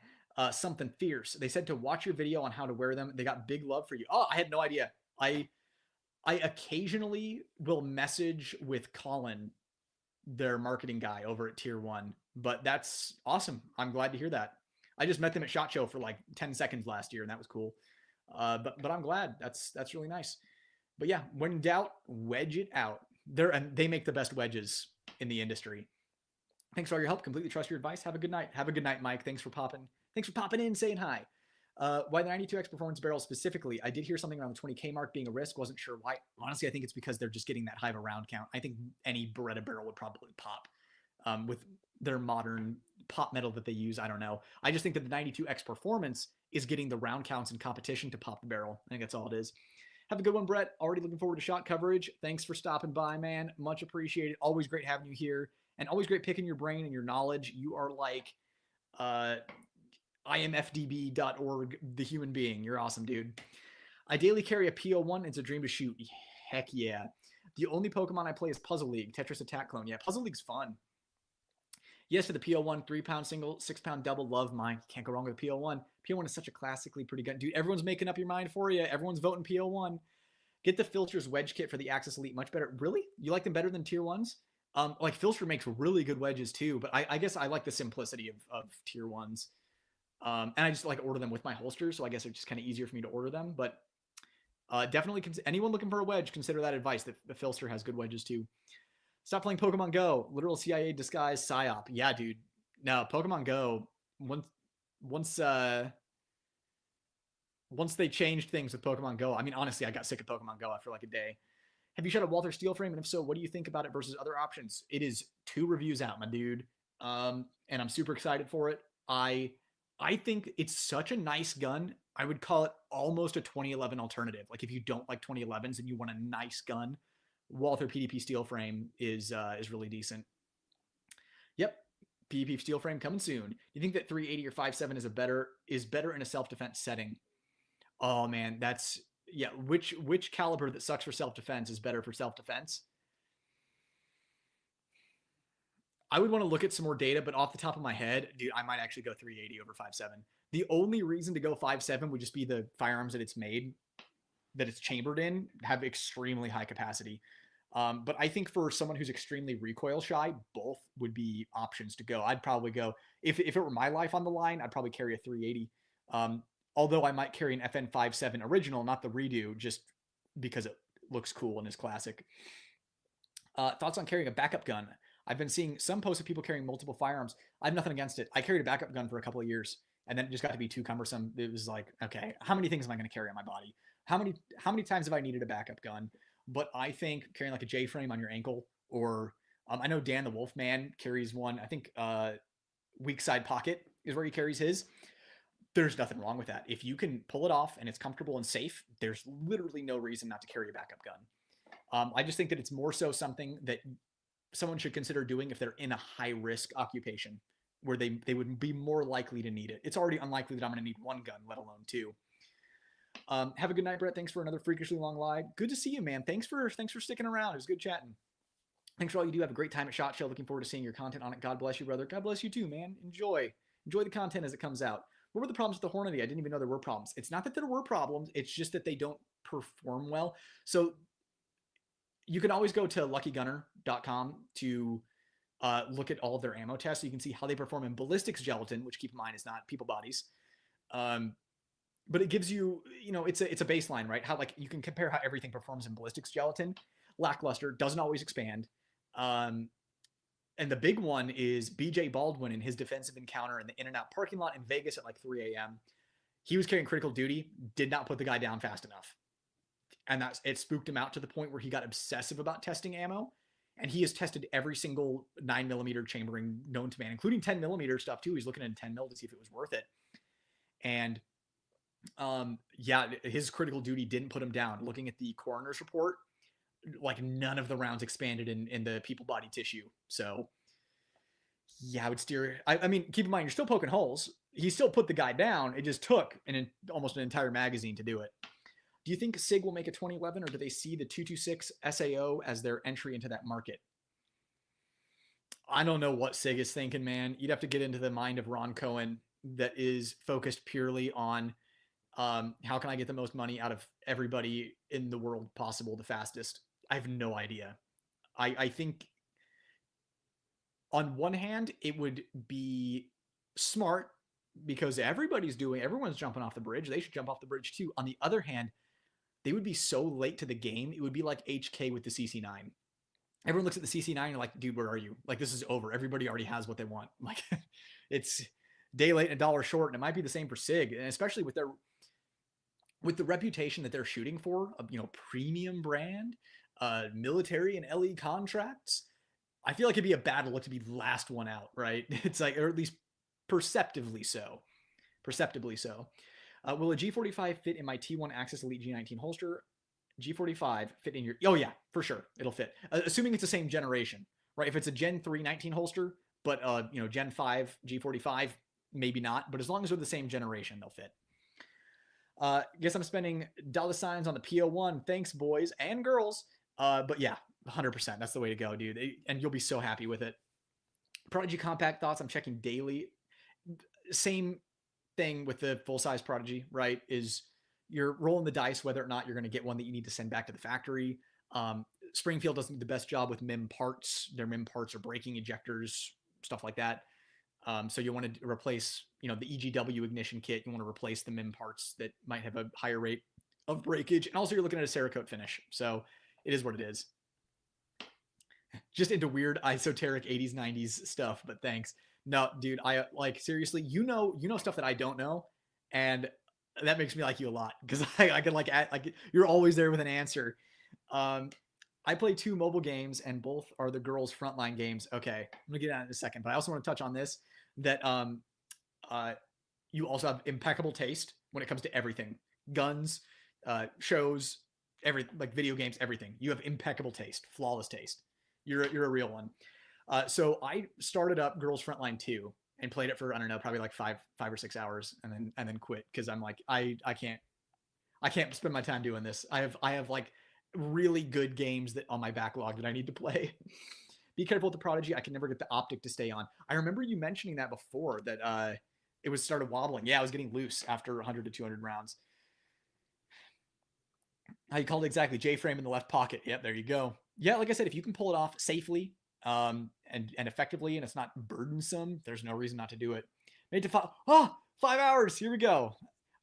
Speaker 1: something fierce. They said to watch your video on how to wear them. They got big love for you. Oh, I had no idea. I occasionally will message with Colin, their marketing guy over at Tier 1, but that's awesome. I'm glad to hear that. I just met them at SHOT Show for like 10 seconds last year, and that was cool. But I'm glad. That's really nice. But yeah, when in doubt, wedge it out. They make the best wedges in the industry. Thanks for all your help. Completely trust your advice. Have a good night. Have a good night, Mike. Thanks for popping in, saying hi. Why the 92X performance barrel specifically? I did hear something around the 20K mark being a risk. Wasn't sure why. Honestly, I think it's because they're just getting that high of a round count. I think any Beretta barrel would probably pop with their modern pop metal that they use. I don't know. I just think that the 92X performance is getting the round counts in competition to pop the barrel. I think that's all it is. Have a good one, Brett. Already looking forward to shot coverage. Thanks for stopping by, man. Much appreciated. Always great having you here, and always great picking your brain and your knowledge. You are like imfdb.org, the human being. You're awesome, dude. I daily carry a PO1. It's a dream to shoot. Heck yeah. The only Pokemon I play is Puzzle League, Tetris Attack Clone. Yeah, Puzzle League's fun. Yes to the PO1, 3-pound single, 6-pound double. Love mine. Can't go wrong with PO1. PO1 is such a classically pretty gun. Dude, everyone's making up your mind for you. Everyone's voting PO1. Get the Filster's wedge kit for the Axis Elite. Much better. Really? You like them better than Tier 1s? Like Filster makes really good wedges too, but I guess I like the simplicity of Tier 1s. And I just like order them with my holster, so I guess it's just kind of easier for me to order them. But definitely, anyone looking for a wedge, consider that advice. The Filster has good wedges too. Stop playing Pokemon Go. Literal CIA disguise psyop. Yeah, dude. No, Pokemon Go. once once once they changed things with Pokemon Go, I mean, honestly, I got sick of Pokemon Go after like a day. Have you shot a Walther Steel frame? And if so, what do you think about it versus other options? It is 2 reviews out, my dude. And I'm super excited for it. I think it's such a nice gun. I would call it almost a 2011 alternative. Like if you don't like 2011s and you want a nice gun, Walther PDP steel frame is really decent. Yep, PDP steel frame coming soon. Do you think that 380 or 5.7 is better in a self defense setting? Oh man, that's yeah. Which caliber that sucks for self defense is better for self defense? I would want to look at some more data, but off the top of my head, dude, I might actually go 380 over 5.7. The only reason to go 5.7 would just be the firearms that it's made, that it's chambered in, have extremely high capacity. But I think for someone who's extremely recoil shy, both would be options to go. I'd probably go, if it were my life on the line, I'd probably carry a 380. Although I might carry an FN57 original, not the redo, just because it looks cool and is classic. Thoughts on carrying a backup gun? I've been seeing some posts of people carrying multiple firearms. I have nothing against it. I carried a backup gun for a couple of years, and then it just got to be too cumbersome. It was like, okay, how many things am I going to carry on my body? How many times have I needed a backup gun? But I think carrying like a J frame on your ankle, or I know Dan the Wolfman carries one. I think weak side pocket is where he carries his. There's nothing wrong with that. If you can pull it off and it's comfortable and safe, there's literally no reason not to carry a backup gun. I just think that it's more so something that someone should consider doing if they're in a high risk occupation where they would be more likely to need it. It's already unlikely that I'm going to need one gun, let alone two. Have a good night, Brett. Thanks for another freakishly long live. Good to see you, man. Thanks for sticking around. It was good chatting. Thanks for all you do. Have a great time at SHOT Show. Looking forward to seeing your content on it. God bless you, brother. God bless you too, man. Enjoy the content as it comes out. What were the problems with the Hornady? I didn't even know there were problems. It's not that there were problems. It's just that they don't perform well. So you can always go to luckygunner.com to look at all of their ammo tests. So you can see how they perform in ballistics gelatin, which keep in mind is not people bodies. But it gives you, it's a baseline, right? How like you can compare how everything performs in ballistics gelatin. Lackluster, doesn't always expand. And the big one is BJ Baldwin in his defensive encounter in the In-N-Out parking lot in Vegas at like 3 a.m. He was carrying critical duty, did not put the guy down fast enough. And it spooked him out to the point where he got obsessive about testing ammo. And he has tested every single 9mm chambering known to man, including 10mm stuff too. He's looking at 10 mil to see if it was worth it. And yeah, his critical duty didn't put him down. Looking at the coroner's report, like none of the rounds expanded in the people body tissue. So yeah, I would steer. I mean, keep in mind, you're still poking holes. He still put the guy down. It just took almost an entire magazine to do it. Do you think SIG will make a 2011, or do they see the 226 SAO as their entry into that market? I don't know what SIG is thinking, man. You'd have to get into the mind of Ron Cohen that is focused purely on how can I get the most money out of everybody in the world possible the fastest. I have no idea. I think on one hand, it would be smart because everyone's jumping off the bridge. They should jump off the bridge too. On the other hand, they would be so late to the game. It would be like HK with the CC9. Everyone looks at the CC9 and you're like, dude, where are you? Like, this is over. Everybody already has what they want. Like, it's day late and a dollar short. And it might be the same for SIG, and especially with the reputation that they're shooting for, premium brand, military and LE contracts. I feel like it'd be a bad look to be last one out, right? It's like, or at least perceptibly so. Will a G45 fit in my T1 Axis Elite G19 holster? G45 fit in your... Oh, yeah, for sure. It'll fit. Assuming it's the same generation, right? If it's a Gen 3 19 holster, but, Gen 5 G45, maybe not. But as long as they're the same generation, they'll fit. Guess I'm spending $signs on the PO1. Thanks, boys and girls. But yeah, 100%. That's the way to go, dude. And you'll be so happy with it. Prodigy Compact thoughts. I'm checking daily. Same thing with the full-size Prodigy, right? Is you're rolling the dice whether or not you're going to get one that you need to send back to the factory. Springfield doesn't do the best job with MIM parts. Their MIM parts are braking ejectors, stuff like that. So you want to replace, the EGW ignition kit. You want to replace the MIM parts that might have a higher rate of breakage. And also you're looking at a Cerakote finish. So it is what it is. Just into weird esoteric 80s, 90s stuff, but thanks. No, dude, I like seriously, you know stuff that I don't know, and that makes me like you a lot because I can like like you're always there with an answer. Um, I play two mobile games, and both are the girls' frontline games. Okay, I'm gonna get out in a second, but I also want to touch on this that uh, you also have impeccable taste when it comes to everything, guns, shows, every like video games, everything. You have impeccable taste, flawless taste. You're a real one. So I started up Girls Frontline 2 and played it for I don't know probably like five or 6 hours and then quit because I'm like I can't spend my time doing this. I have like really good games that on my backlog that I need to play. Be careful with the Prodigy. I can never get the optic to stay on. I remember you mentioning that before that it was started wobbling. Yeah, I was getting loose after 100 to 200 rounds. How you called it exactly? J frame in the left pocket. Yep, there you go. Yeah, like I said, if you can pull it off safely and effectively, and it's not burdensome, there's no reason not to do it. Made to 5 hours. Here we go.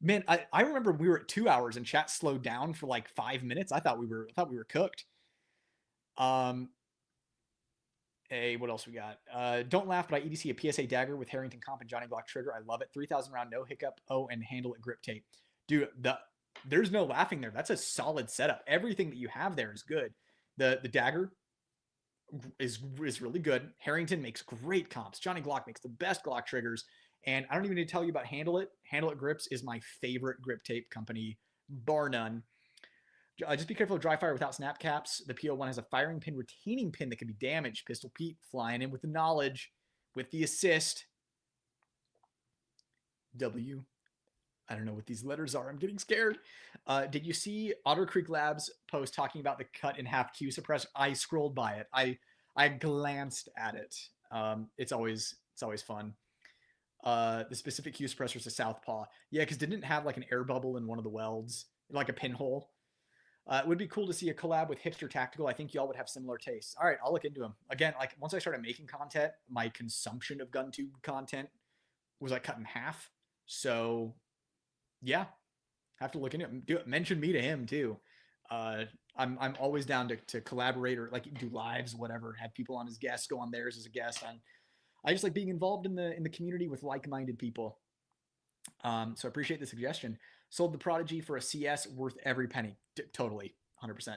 Speaker 1: Man, I remember we were at 2 hours and chat slowed down for like 5 minutes. I thought we were cooked. Um, Hey, what else we got? Don't laugh, but I EDC a PSA dagger with Harrington comp and Johnny Glock trigger. I love it. 3,000 round, no hiccup. Oh, and handle it grip tape. Dude, there's no laughing there. That's a solid setup. Everything that you have there is good. The dagger is really good. Harrington makes great comps. Johnny Glock makes the best Glock triggers. And I don't even need to tell you about Handle It. Handle It Grips is my favorite grip tape company, bar none. Just be careful of dry fire without snap caps. The PO1 has a firing pin retaining pin that can be damaged. Pistol Pete flying in with the knowledge, with the assist. W. I don't know what these letters are. I'm getting scared. Did you see Otter Creek Labs post talking about the cut in half Q suppressor? I scrolled by it. I glanced at it. It's always fun. The specific Q suppressor is a southpaw. Yeah, because didn't it have like an air bubble in one of the welds, like a pinhole? It would be cool to see a collab with Hipster Tactical. I think y'all would have similar tastes. All right, I'll look into them. Again, like once I started making content, my consumption of GunTube content was like cut in half. So yeah, have to look into it. Mention me to him too. I'm always down to collaborate or like do lives, whatever. Have people on as guests, go on theirs as a guest. I just like being involved in the community with like-minded people. So I appreciate the suggestion. Sold the Prodigy for a CS worth every penny. Totally, 100%.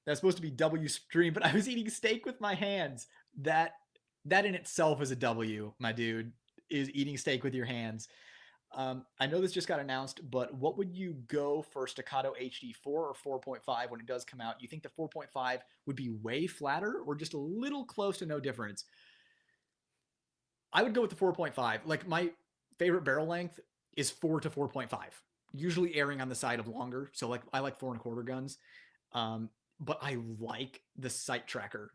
Speaker 1: That's supposed to be W stream, but I was eating steak with my hands. That in itself is a W, my dude. Is eating steak with your hands. I know this just got announced, but what would you go for Staccato HD 4 or 4.5 when it does come out? You think the 4.5 would be way flatter or just a little close to no difference? I would go with the 4.5. Like my favorite barrel length is 4 to 4.5, usually erring on the side of longer. So like I like 4.25 guns. But I like the sight tracker,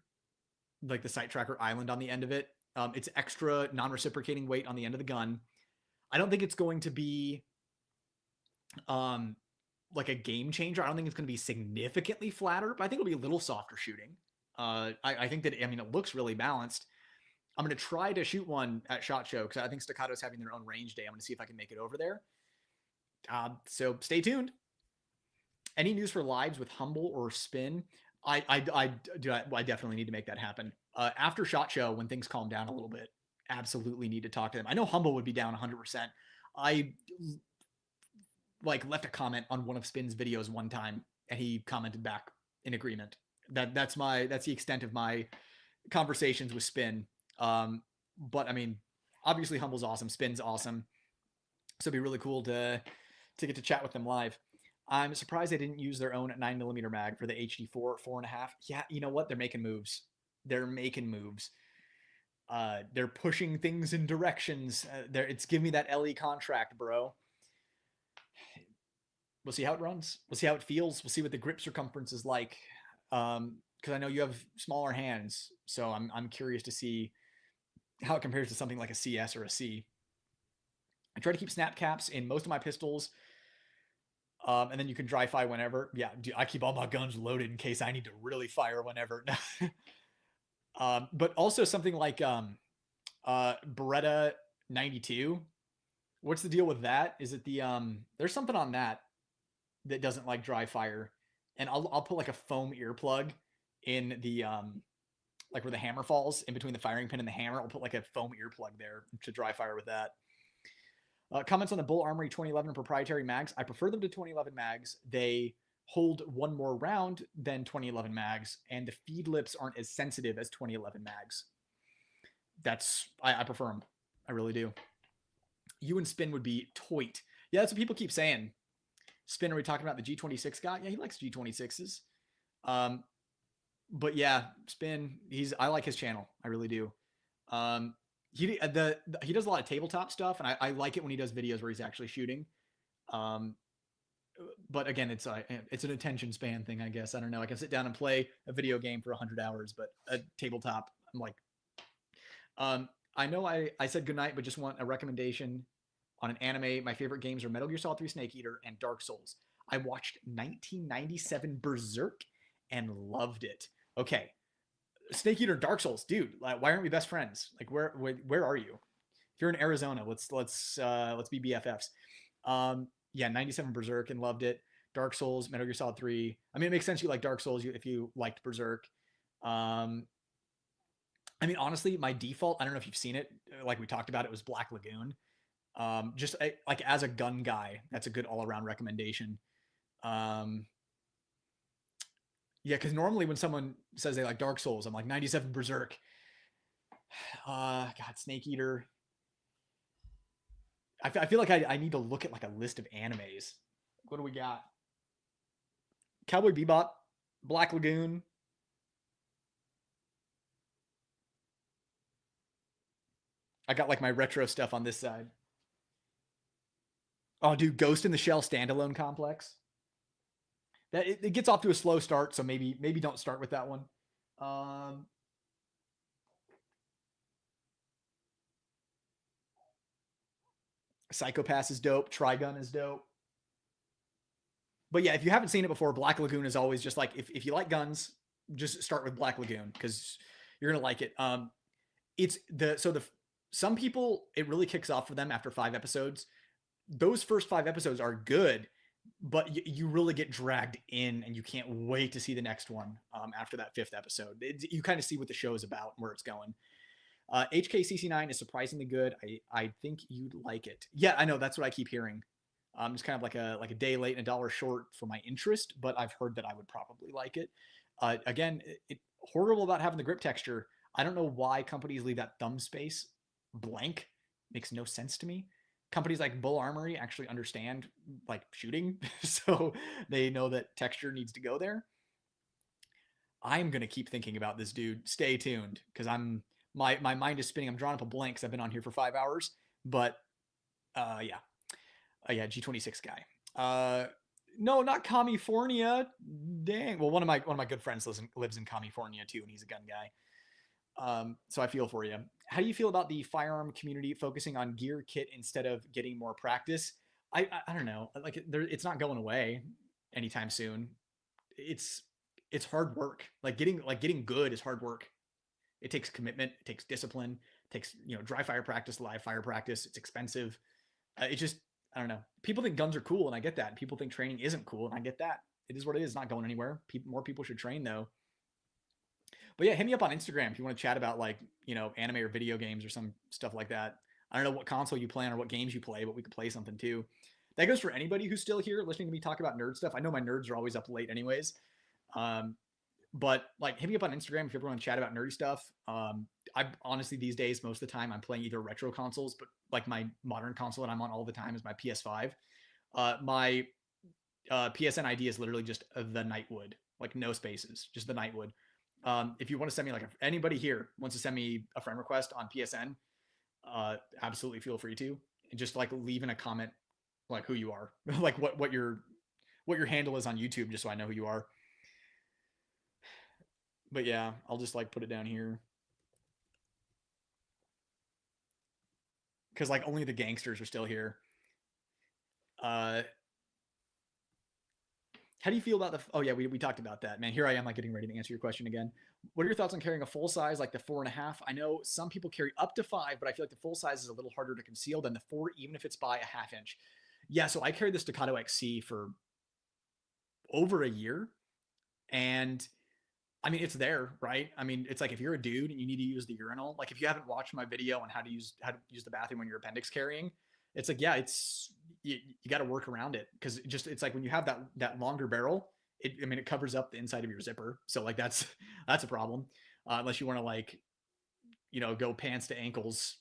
Speaker 1: like the sight tracker island on the end of it. It's extra non-reciprocating weight on the end of the gun. I don't think it's going to be like a game changer. I don't think it's going to be significantly flatter, but I think it'll be a little softer shooting. I think that, I mean, it looks really balanced. I'm going to try to shoot one at SHOT Show because I think Staccato's having their own range day. I'm going to see if I can make it over there. So stay tuned. Any news for lives with Humble or Spin? I definitely need to make that happen. After SHOT Show, when things calm down a little bit, absolutely need to talk to them. I know Humble would be down 100%. I like left a comment on one of Spin's videos one time, and he commented back in agreement. That's the extent of my conversations with Spin. But I mean, obviously Humble's awesome, Spin's awesome, so it'd be really cool to get to chat with them live. I'm surprised they didn't use their own 9mm mag for the HD4 4.5. Yeah, you know what? They're making moves. They're pushing things in directions. It's give me that LE contract, bro. We'll see how it runs. We'll see how it feels. We'll see what the grip circumference is like. Because I know you have smaller hands, so I'm curious to see how it compares to something like a CS or a C. I try to keep snap caps in most of my pistols, and then you can dry fire whenever. Yeah, I keep all my guns loaded in case I need to really fire whenever. But also something like Beretta 92. What's the deal with that? Is it the there's something on that doesn't like dry fire, and I'll put like a foam earplug in the like where the hammer falls in between the firing pin and the hammer. I'll put like a foam earplug there to dry fire with that. Comments on the Bull Armory 2011 proprietary mags. I prefer them to 2011 mags. They hold one more round than 2011 mags, and the feed lips aren't as sensitive as 2011 mags. I prefer them. I really do. You and Spin would be toit. Yeah, that's what people keep saying. Spin, are we talking about the G26 guy? Yeah, he likes G26s. But yeah, Spin, I like his channel. I really do. He does a lot of tabletop stuff, and I like it when he does videos where he's actually shooting. But again, it's an attention span thing, I guess. I don't know. I can sit down and play a video game for 100 hours, but a tabletop, I'm like, I know I said goodnight, but just want a recommendation on an anime. My favorite games are Metal Gear Solid 3 Snake Eater and Dark Souls. I watched 1997 Berserk and loved it. Okay, Snake Eater, Dark Souls, dude. Like, why aren't we best friends? Like, where are you? If you're in Arizona, let's be BFFs. Yeah, 97 Berserk and loved it. Dark Souls, Metal Gear Solid 3. I mean, it makes sense you like Dark Souls if you liked Berserk. I mean, honestly, my default, I don't know if you've seen it, like we talked about, it was Black Lagoon. Just like as a gun guy, that's a good all-around recommendation. Yeah, because normally when someone says they like Dark Souls, I'm like 97 Berserk. God, Snake Eater. I feel like I need to look at like a list of animes. What do we got? Cowboy Bebop, Black Lagoon. I got like my retro stuff on this side. Oh, dude, Ghost in the Shell standalone complex. That it gets off to a slow start, so maybe don't start with that one. Psychopass is dope. Trigun is dope. But yeah, if you haven't seen it before, Black Lagoon is always just like if you like guns, just start with Black Lagoon because you're gonna like it. It's the some people it really kicks off for them after 5 episodes. Those first 5 episodes are good, but you really get dragged in and you can't wait to see the next one after that 5th episode. You kind of see what the show is about and where it's going. HKCC9 is surprisingly good. I think you'd like it. Yeah, I know. That's what I keep hearing. It's kind of like a day late and $1 short for my interest, but I've heard that I would probably like it. Again, horrible about having the grip texture. I don't know why companies leave that thumb space blank. Makes no sense to me. Companies like Bull Armory actually understand like shooting, so they know that texture needs to go there. I'm gonna keep thinking about this dude. Stay tuned because my mind is spinning. I'm drawing up a blank because I've been on here for 5 hours. But yeah, G26 guy. No, not California. Dang. Well, one of my good friends lives in California too, and he's a gun guy. So I feel for you. How do you feel about the firearm community focusing on gear kit instead of getting more practice? I don't know. Like it's not going away anytime soon. It's hard work. Like getting good is hard work. It takes commitment. It takes discipline. It takes dry fire practice, live fire practice. It's expensive. It just I don't know. People think guns are cool, and I get that. People think training isn't cool, and I get that. It is what it is. It's not going anywhere. More people should train though. But yeah, hit me up on Instagram if you want to chat about like anime or video games or some stuff like that. I don't know what console you play on or what games you play, but we could play something too. That goes for anybody who's still here listening to me talk about nerd stuff. I know my nerds are always up late anyways. But like hit me up on Instagram if you ever want to chat about nerdy stuff. I honestly these days most of the time I'm playing either retro consoles, but like my modern console that I'm on all the time is my PS5. My PSN ID is literally just the Nightwood, like no spaces, just the Nightwood. If you want to send me like anybody here wants to send me a friend request on PSN, absolutely feel free to, and just like leave in a comment like who you are, like what your handle is on YouTube, just so I know who you are. But yeah, I'll just like put it down here because like only the gangsters are still here. How do you feel about the? Oh yeah, we talked about that, man. Here I am, like getting ready to answer your question again. What are your thoughts on carrying a full size, like the 4.5? I know some people carry up to 5, but I feel like the full size is a little harder to conceal than the 4, even if it's by a ½ inch. Yeah, so I carried the Staccato XC for over a year, and I mean, it's there, right? I mean, it's like if you're a dude and you need to use the urinal, like if you haven't watched my video on how to use the bathroom when you're appendix carrying, it's like yeah, it's you got to work around it because it's like when you have that longer barrel, I mean, it covers up the inside of your zipper, so like that's a problem unless you want to like go pants to ankles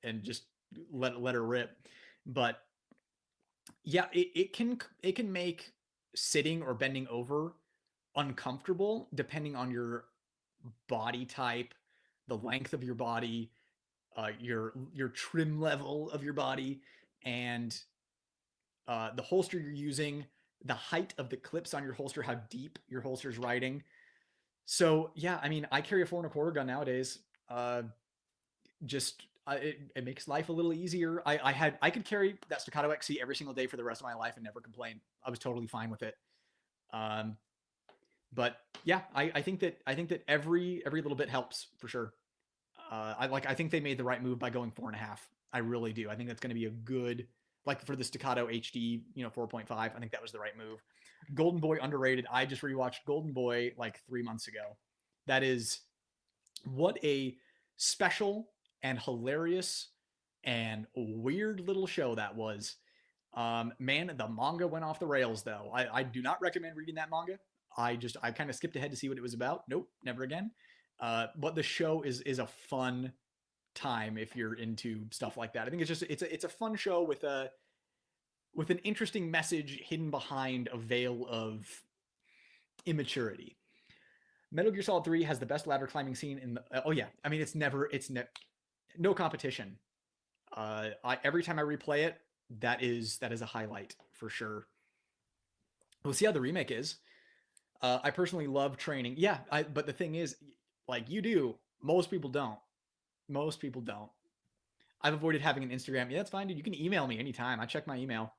Speaker 1: and just let her rip. But yeah, it can make sitting or bending over uncomfortable depending on your body type, the length of your body, your trim level of your body, and the holster you're using, the height of the clips on your holster, how deep your holster is riding. So yeah, I mean, I carry a 4 1/4 gun nowadays. Just it makes life a little easier. I could carry that Staccato XC every single day for the rest of my life and never complain. I was totally fine with it. Um, but yeah, I think that every little bit helps for sure. I think they made the right move by going 4.5. I really do. I think that's going to be a good like for the Staccato HD 4.5. I think that was the right move. Golden Boy underrated. I just rewatched Golden Boy like 3 months ago. That is what a special and hilarious and weird little show that was. Man, the manga went off the rails though. I do not recommend reading that manga. I kind of skipped ahead to see what it was about. Nope, never again. But the show is a fun time if you're into stuff like that. I think it's a fun show with an interesting message hidden behind a veil of immaturity. Metal Gear Solid 3 has the best ladder climbing scene in the. Oh yeah, I mean no competition. Every time I replay it, that is a highlight for sure. We'll see how the remake is. I personally love training. Yeah, but the thing is, like you do, most people don't. Most people don't. I've avoided having an Instagram. Yeah, that's fine, dude. You can email me anytime. I check my email.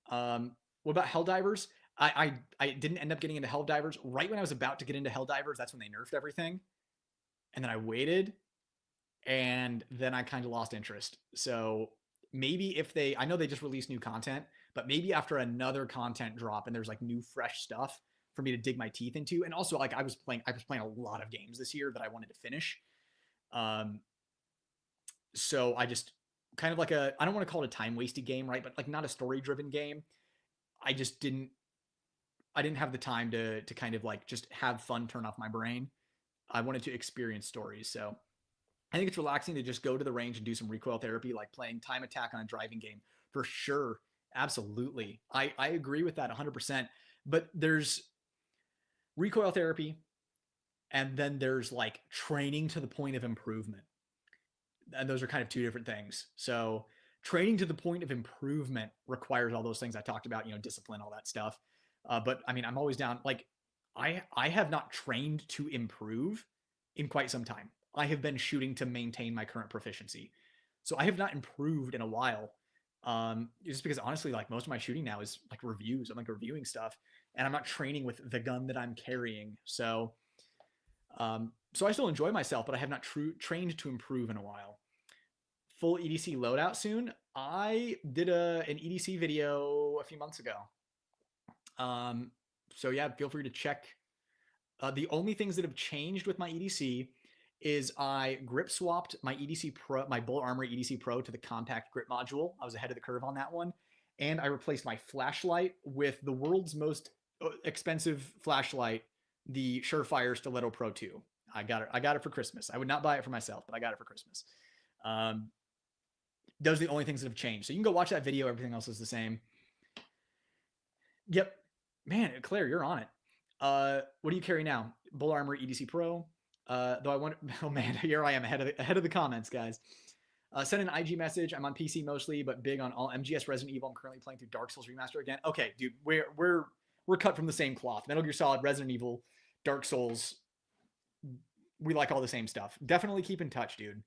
Speaker 1: What about Helldivers? I didn't end up getting into Helldivers. Right when I was about to get into Helldivers, that's when they nerfed everything. And then I waited, and then I kind of lost interest. So maybe I know they just released new content, but maybe after another content drop and there's like new fresh stuff for me to dig my teeth into. And also like I was playing a lot of games this year that I wanted to finish. Um, so I just kind of like I don't want to call it a time wasted game, right? But like not a story driven game. I just didn't have the time to kind of like just have fun, turn off my brain. I wanted to experience stories. So I think it's relaxing to just go to the range and do some recoil therapy, like playing time attack on a driving game for sure. Absolutely. I agree with that 100%. But there's recoil therapy, and then there's like training to the point of improvement. And those are kind of two different things. So training to the point of improvement requires all those things I talked about, discipline, all that stuff. But I mean, I'm always down. Like, I have not trained to improve in quite some time. I have been shooting to maintain my current proficiency, so I have not improved in a while. Just because honestly, like most of my shooting now is like reviews. I'm like reviewing stuff, and I'm not training with the gun that I'm carrying. So I still enjoy myself, but I have not trained to improve in a while. Full EDC loadout soon. I did an EDC video a few months ago. So yeah, feel free to check. The only things that have changed with my EDC is I grip swapped my EDC Pro, my Bullet Armory EDC Pro to the compact grip module. I was ahead of the curve on that one. And I replaced my flashlight with the world's most expensive flashlight, the Surefire Stiletto Pro 2. I got it for Christmas. I would not buy it for myself, but I got it for Christmas. Those are the only things that have changed. So you can go watch that video. Everything else is the same. Yep. Man, Claire, you're on it. What do you carry now? Bull Armory EDC Pro. Though I want, oh man, here I am ahead of the comments, guys. Send an IG message. I'm on PC mostly, but big on all MGS Resident Evil. I'm currently playing through Dark Souls Remaster again. Okay, dude, we're cut from the same cloth. Metal Gear Solid, Resident Evil, Dark Souls. We like all the same stuff. Definitely keep in touch, dude.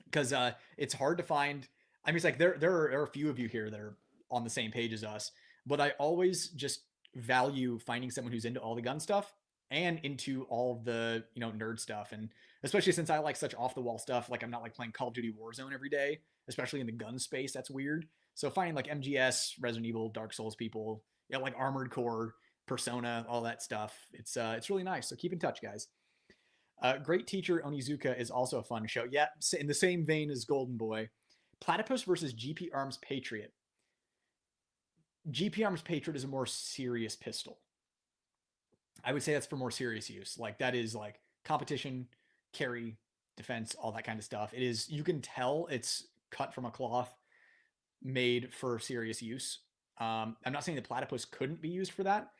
Speaker 1: Because it's hard to find. I mean, it's like there are a few of you here that are on the same page as us, but I always just value finding someone who's into all the gun stuff and into all the nerd stuff. And especially since I like such off the wall stuff, like I'm not like playing Call of Duty Warzone every day, especially in the gun space. That's weird. So finding like MGS, Resident Evil, Dark Souls people, like Armored Core, Persona, all that stuff. It's really nice. So keep in touch, guys. Great Teacher Onizuka is also a fun show. Yeah, in the same vein as Golden Boy. Platypus versus GP Arms Patriot. GP Arms Patriot is a more serious pistol. I would say that's for more serious use. Like that is like competition, carry, defense, all that kind of stuff. It is, you can tell it's cut from a cloth made for serious use. I'm not saying the Platypus couldn't be used for that,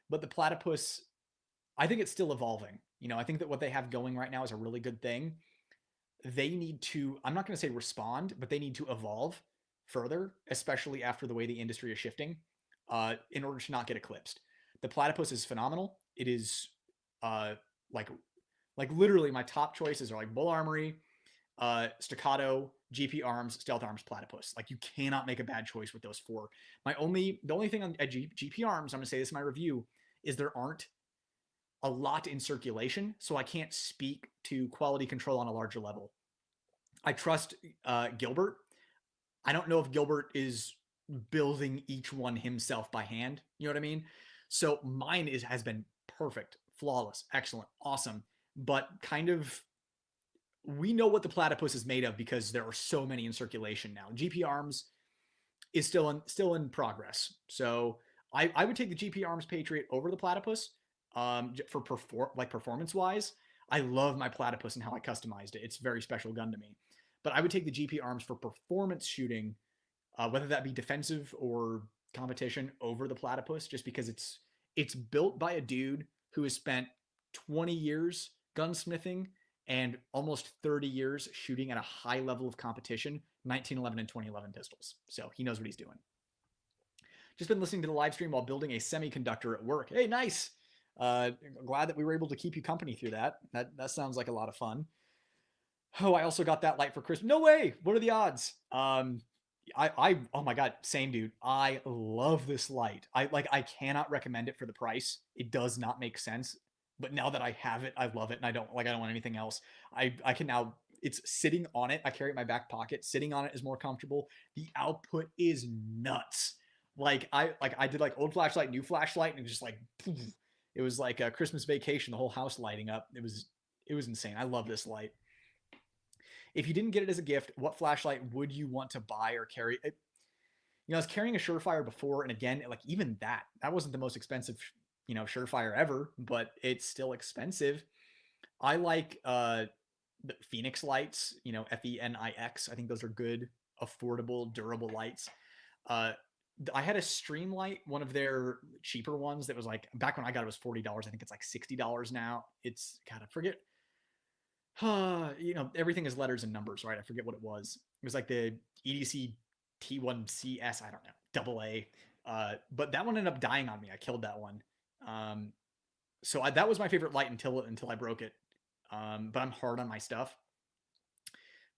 Speaker 1: but the Platypus, I think it's still evolving. I think that what they have going right now is a really good thing. They need to, I'm not going to say respond, but they need to evolve further, especially after the way the industry is shifting, in order to not get eclipsed. The Platypus is phenomenal. It is like literally my top choices are like Bull Armory, Staccato, GP Arms, Stealth Arms, Platypus. Like you cannot make a bad choice with those four. The only thing at GP Arms, I'm going to say this in my review, is there aren't a lot in circulation, so I can't speak to quality control on a larger level. I trust Gilbert. I don't know if Gilbert is building each one himself by hand. You know what I mean? So mine has been perfect, flawless, excellent, awesome, but kind of we know what the Platypus is made of because there are so many in circulation now. GP Arms is still in progress. So I would take the GP Arms Patriot over the Platypus for performance wise. I love my Platypus and how I customized it. It's a very special gun to me. But I would take the GP Arms for performance shooting, whether that be defensive or competition, over the Platypus, just because it's built by a dude who has spent 20 years gunsmithing and almost 30 years shooting at a high level of competition, 1911 and 2011 pistols. So he knows what he's doing. Just been listening to the live stream while building a semiconductor at work. Hey, nice. Glad that we were able to keep you company through that. That sounds like a lot of fun. Oh, I also got that light for Christmas. No way. What are the odds? Oh my God, same dude. I love this light. I cannot recommend it for the price. It does not make sense. But now that I have it, I love it, and I don't want anything else. I can now. It's sitting on it. I carry it in my back pocket. Sitting on it is more comfortable. The output is nuts. I did old flashlight, new flashlight, and it just poof. It was like a Christmas Vacation. The whole house lighting up. It was insane. I love this light. If you didn't get it as a gift, what flashlight would you want to buy or carry? I was carrying a Surefire before, and again, even that wasn't the most expensive, Surefire ever, but it's still expensive. I like the Phoenix lights, Fenix. I think those are good, affordable, durable lights. I had a Streamlight, one of their cheaper ones that was back when I got it was $40. I think it's $60 now. It's, God, I forget. Everything is letters and numbers, right? I forget what it was. It was like the EDC T1CS, I don't know, double A. But that one ended up dying on me. I killed that one. So that was my favorite light until I broke it. But I'm hard on my stuff.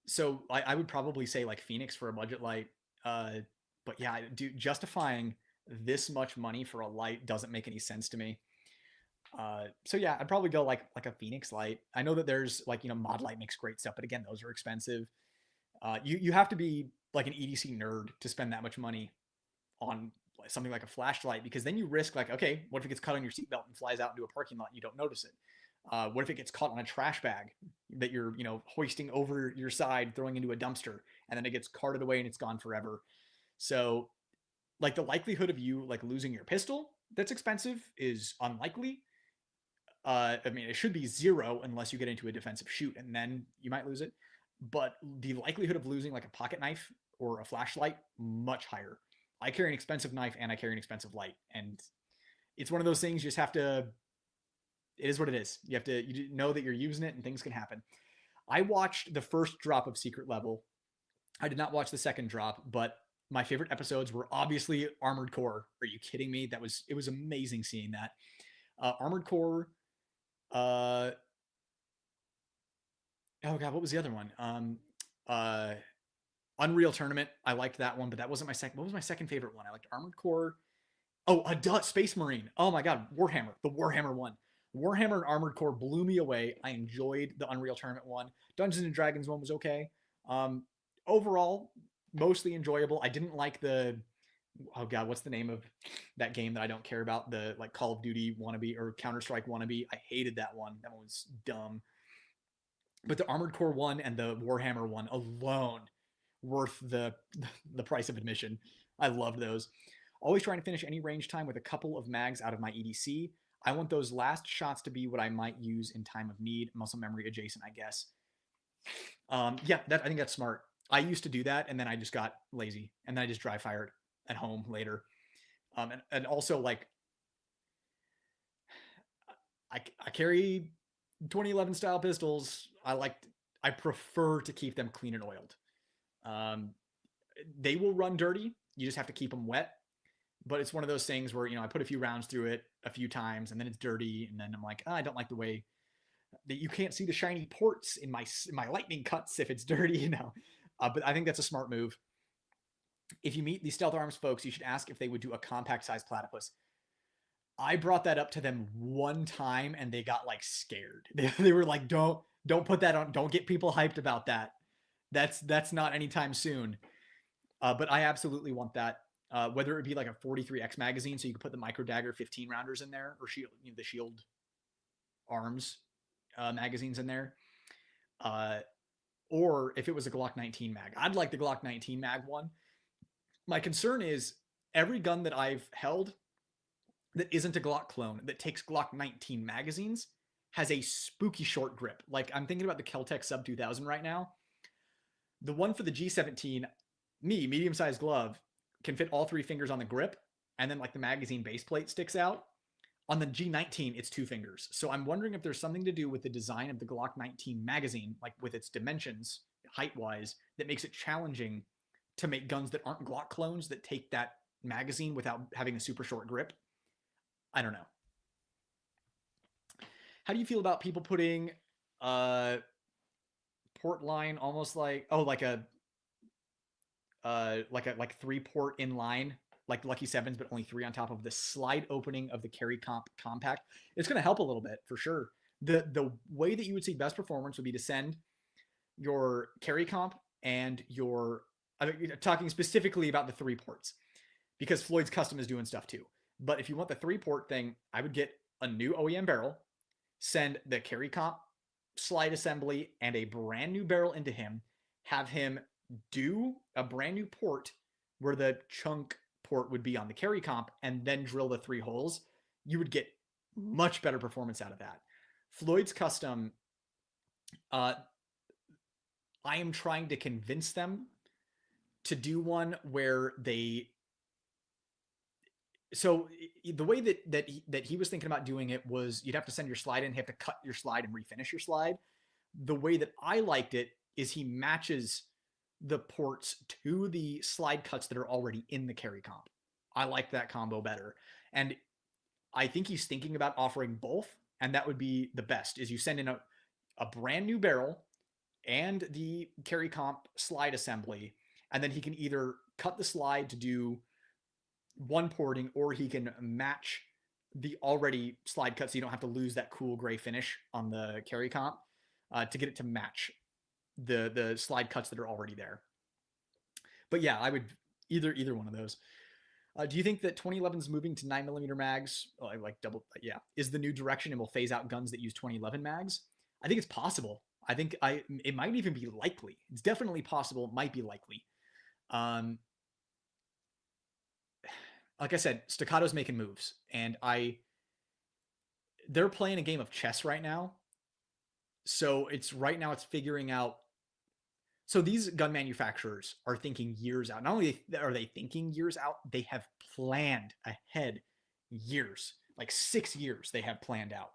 Speaker 1: So I would probably say Phoenix for a budget light. But yeah, justifying this much money for a light doesn't make any sense to me. So yeah, I'd probably go like a Phoenix light. I know that there's Mod Light makes great stuff, but again, those are expensive. You have to be an EDC nerd to spend that much money on something like a flashlight, because then you risk okay, what if it gets caught on your seatbelt and flies out into a parking lot and you don't notice it? What if it gets caught on a trash bag that you're hoisting over your side, throwing into a dumpster, and then it gets carted away and it's gone forever? So the likelihood of you losing your pistol that's expensive is unlikely. It should be zero unless you get into a defensive shoot, and then you might lose it. But the likelihood of losing a pocket knife or a flashlight, much higher. I carry an expensive knife and I carry an expensive light, and it's one of those things you just have to. It is what it is. You have to know that you're using it, and things can happen. I watched the first drop of Secret Level. I did not watch the second drop, but my favorite episodes were obviously Armored Core. Are you kidding me? It was amazing seeing that. Armored Core. Oh God, what was the other one? Unreal Tournament. I liked that one, but that wasn't my second. What was my second favorite one? I liked Armored Core. Oh, Space Marine. Oh my God, Warhammer. The Warhammer one. Warhammer and Armored Core blew me away. I enjoyed the Unreal Tournament one. Dungeons and Dragons one was okay. Overall, mostly enjoyable. I didn't like the oh god, what's the name of that game that I don't care about? The like Call of Duty wannabe or Counter Strike wannabe. I hated that one. That one was dumb. But the Armored Core one and the Warhammer one alone worth the price of admission. I loved those. Always trying to finish any range time with a couple of mags out of my EDC. I want those last shots to be what I might use in time of need. Muscle memory adjacent, I guess. Yeah, I think that's smart. I used to do that, and then I just got lazy, and then I just dry fired at home later. And also like I carry 2011 style pistols. I prefer to keep them clean and oiled. Um, they will run dirty. You just have to keep them wet. But it's one of those things where I put a few rounds through it a few times, and then it's dirty, and then I'm like, I don't like the way that you can't see the shiny ports in my lightning cuts if it's dirty. But I think that's a smart move. If you meet these stealth arms folks, you should ask if they would do a compact size platypus. I brought that up to them one time, and they got like scared. They were like, don't put that on. Don't get people hyped about that. That's not anytime soon. But I absolutely want that. Whether it be like a 43X magazine, so you could put the micro dagger 15 rounders in there, or the shield arms magazines in there, or if it was a Glock 19 mag, I'd like the Glock 19 mag one. My concern is every gun that I've held that isn't a Glock clone that takes Glock 19 magazines has a spooky short grip. Like I'm thinking about the Kel-Tec Sub 2000 right now. The one for the G17, medium-sized glove, can fit all three fingers on the grip, and then like the magazine base plate sticks out. On the G19, it's two fingers. So I'm wondering if there's something to do with the design of the Glock 19 magazine, like with its dimensions, height-wise, that makes it challenging to make guns that aren't Glock clones that take that magazine without having a super short grip. I don't know. How do you feel about people putting port line almost like like 3-port in line, like Lucky Sevens, but only 3 on top of the slide opening of the carry compact? It's going to help a little bit for sure. The way that you would see best performance would be to send your carry comp and your talking specifically about the 3 ports, because Floyd's Custom is doing stuff too. But if you want the 3-port thing, I would get a new OEM barrel, send the carry comp slide assembly and a brand new barrel into him, have him do a brand new port where the chunk port would be on the carry comp, and then drill the 3 holes. You would get much better performance out of that. Floyd's Custom, I am trying to convince them to do one where they. So the way that he was thinking about doing it was you'd have to send your slide in, you have to cut your slide and refinish your slide. The way that I liked it is he matches the ports to the slide cuts that are already in the carry comp. I like that combo better. And I think he's thinking about offering both, and that would be the best, is you send in a brand new barrel and the carry comp slide assembly, and then he can either cut the slide to do one porting, or he can match the already slide cut so you don't have to lose that cool gray finish on the carry comp to get it to match the slide cuts that are already there. But yeah, I would either one of those. Do you think that 2011 is moving to 9mm mags, like double? Yeah, is the new direction and will phase out guns that use 2011 mags? I think it's possible. I think it might even be likely. It's definitely possible. It might be likely. Like I said, Staccato's making moves, and they're playing a game of chess right now. So it's figuring out. So these gun manufacturers are thinking years out. Not only are they thinking years out, they have planned ahead years, like 6 years they have planned out.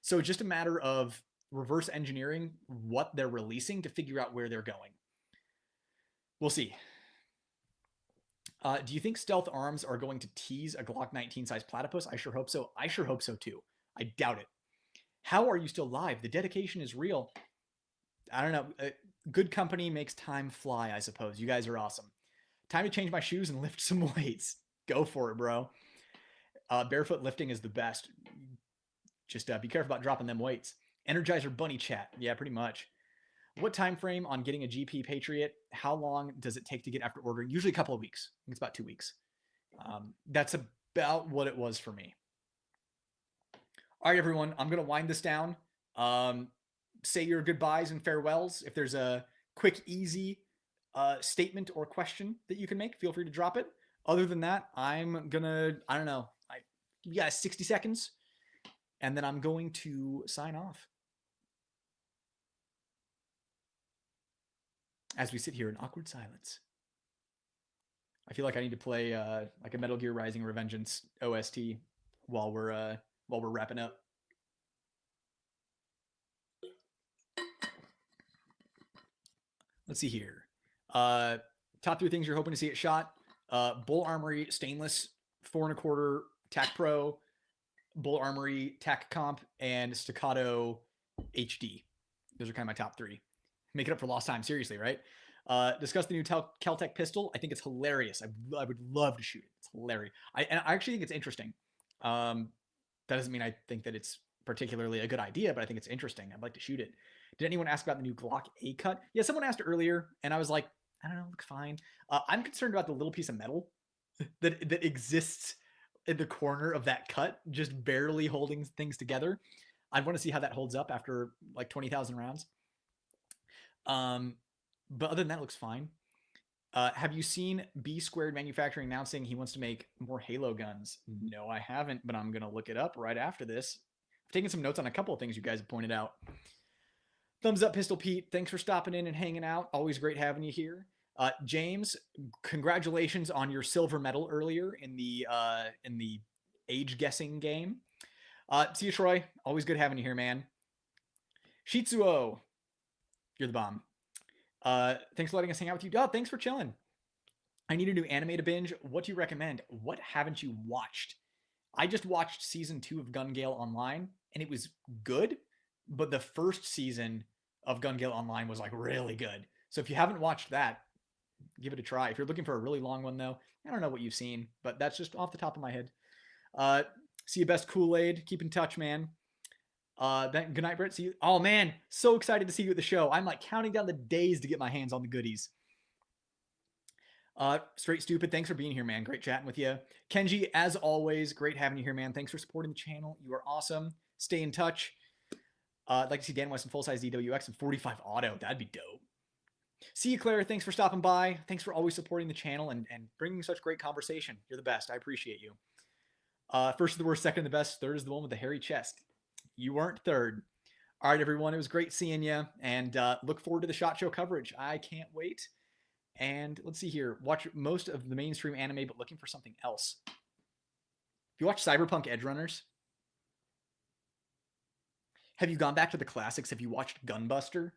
Speaker 1: So it's just a matter of reverse engineering what they're releasing to figure out where they're going. We'll see. Do you think stealth arms are going to tease a Glock 19 size platypus? I sure hope so. I sure hope so too. I doubt it. How are you still live? The dedication is real. I don't know. Good company makes time fly, I suppose. You guys are awesome. Time to change my shoes and lift some weights. Go for it, bro. Barefoot lifting is the best. Just be careful about dropping them weights. Energizer bunny chat. Yeah, pretty much. What time frame on getting a GP Patriot? How long does it take to get after ordering? Usually a couple of weeks. I think it's about 2 weeks. That's about what it was for me. All right, everyone, I'm going to wind this down. Say your goodbyes and farewells. If there's a quick, easy statement or question that you can make, feel free to drop it. Other than that, I'm going to, I don't know, give you guys 60 seconds, and then I'm going to sign off. As we sit here in awkward silence. I feel like I need to play like a Metal Gear Rising Revengeance OST while we're wrapping up. Let's see here. Top 3 things you're hoping to see at SHOT: Bull Armory Stainless 4.25 TAC Pro, Bull Armory TAC Comp, and Staccato HD. Those are kind of my top 3. Make it up for lost time, seriously, right? Discuss the new Kel-Tec pistol. I think it's hilarious. I would love to shoot it. It's hilarious. I actually think it's interesting. That doesn't mean I think that it's particularly a good idea, but I think it's interesting. I'd like to shoot it. Did anyone ask about the new Glock A cut? Yeah, someone asked earlier, and I was like, I don't know, look fine. I'm concerned about the little piece of metal that exists in the corner of that cut, just barely holding things together. I want to see how that holds up after like 20,000 rounds. But other than that, it looks fine. Have you seen B Squared Manufacturing announcing he wants to make more Halo guns? No, I haven't, but I'm going to look it up right after this. I've taken some notes on a couple of things you guys have pointed out. Thumbs up, Pistol Pete. Thanks for stopping in and hanging out. Always great having you here. James, congratulations on your silver medal earlier in the age guessing game. See you, Troy. Always good having you here, man. Shitsuo, you're the bomb. Thanks for letting us hang out with you. Oh, thanks for chilling. I need a new anime to binge. What do you recommend? What haven't you watched? I just watched season 2 of Gun Gale Online, and it was good, but the first season of Gun Gale Online was like really good. So if you haven't watched that, give it a try. If you're looking for a really long one, though, I don't know what you've seen, but that's just off the top of my head. See you, best Kool-Aid. Keep in touch, man. Good night, Brett. See you. Oh man, so excited to see you at the show. I'm like counting down the days to get my hands on the goodies. Straight Stupid, thanks for being here, man. Great chatting with you. Kenji, as always, great having you here, man. Thanks for supporting the channel. You are awesome. Stay in touch. I'd like to see Dan West in full-size DWX and 45 auto. That'd be dope. See you, Claire. Thanks for stopping by. Thanks for always supporting the channel and bringing such great conversation. You're the best. I appreciate you. First is the worst, second the best, third is the one with the hairy chest. You weren't third. All right, everyone. It was great seeing you, and look forward to the SHOT Show coverage. I can't wait. And let's see here. Watch most of the mainstream anime, but looking for something else. If you watch Cyberpunk Edgerunners, have you gone back to the classics? Have you watched Gunbuster?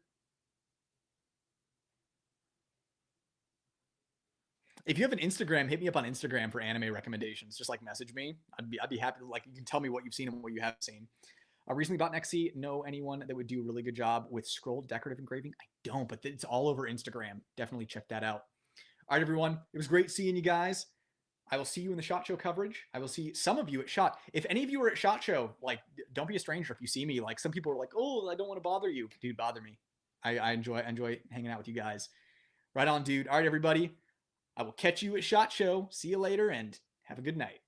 Speaker 1: If you have an Instagram, hit me up on Instagram for anime recommendations. Just like message me. I'd be happy to, like, you can tell me what you've seen and what you haven't seen. I recently bought Nexi. Know anyone that would do a really good job with scrolled decorative engraving? I don't, but it's all over Instagram. Definitely check that out. All right, everyone. It was great seeing you guys. I will see you in the SHOT Show coverage. I will see some of you at SHOT. If any of you are at SHOT Show, like, don't be a stranger if you see me. Like, some people are like, oh, I don't want to bother you. Dude, bother me. I enjoy hanging out with you guys. Right on, dude. All right, everybody. I will catch you at SHOT Show. See you later, and have a good night.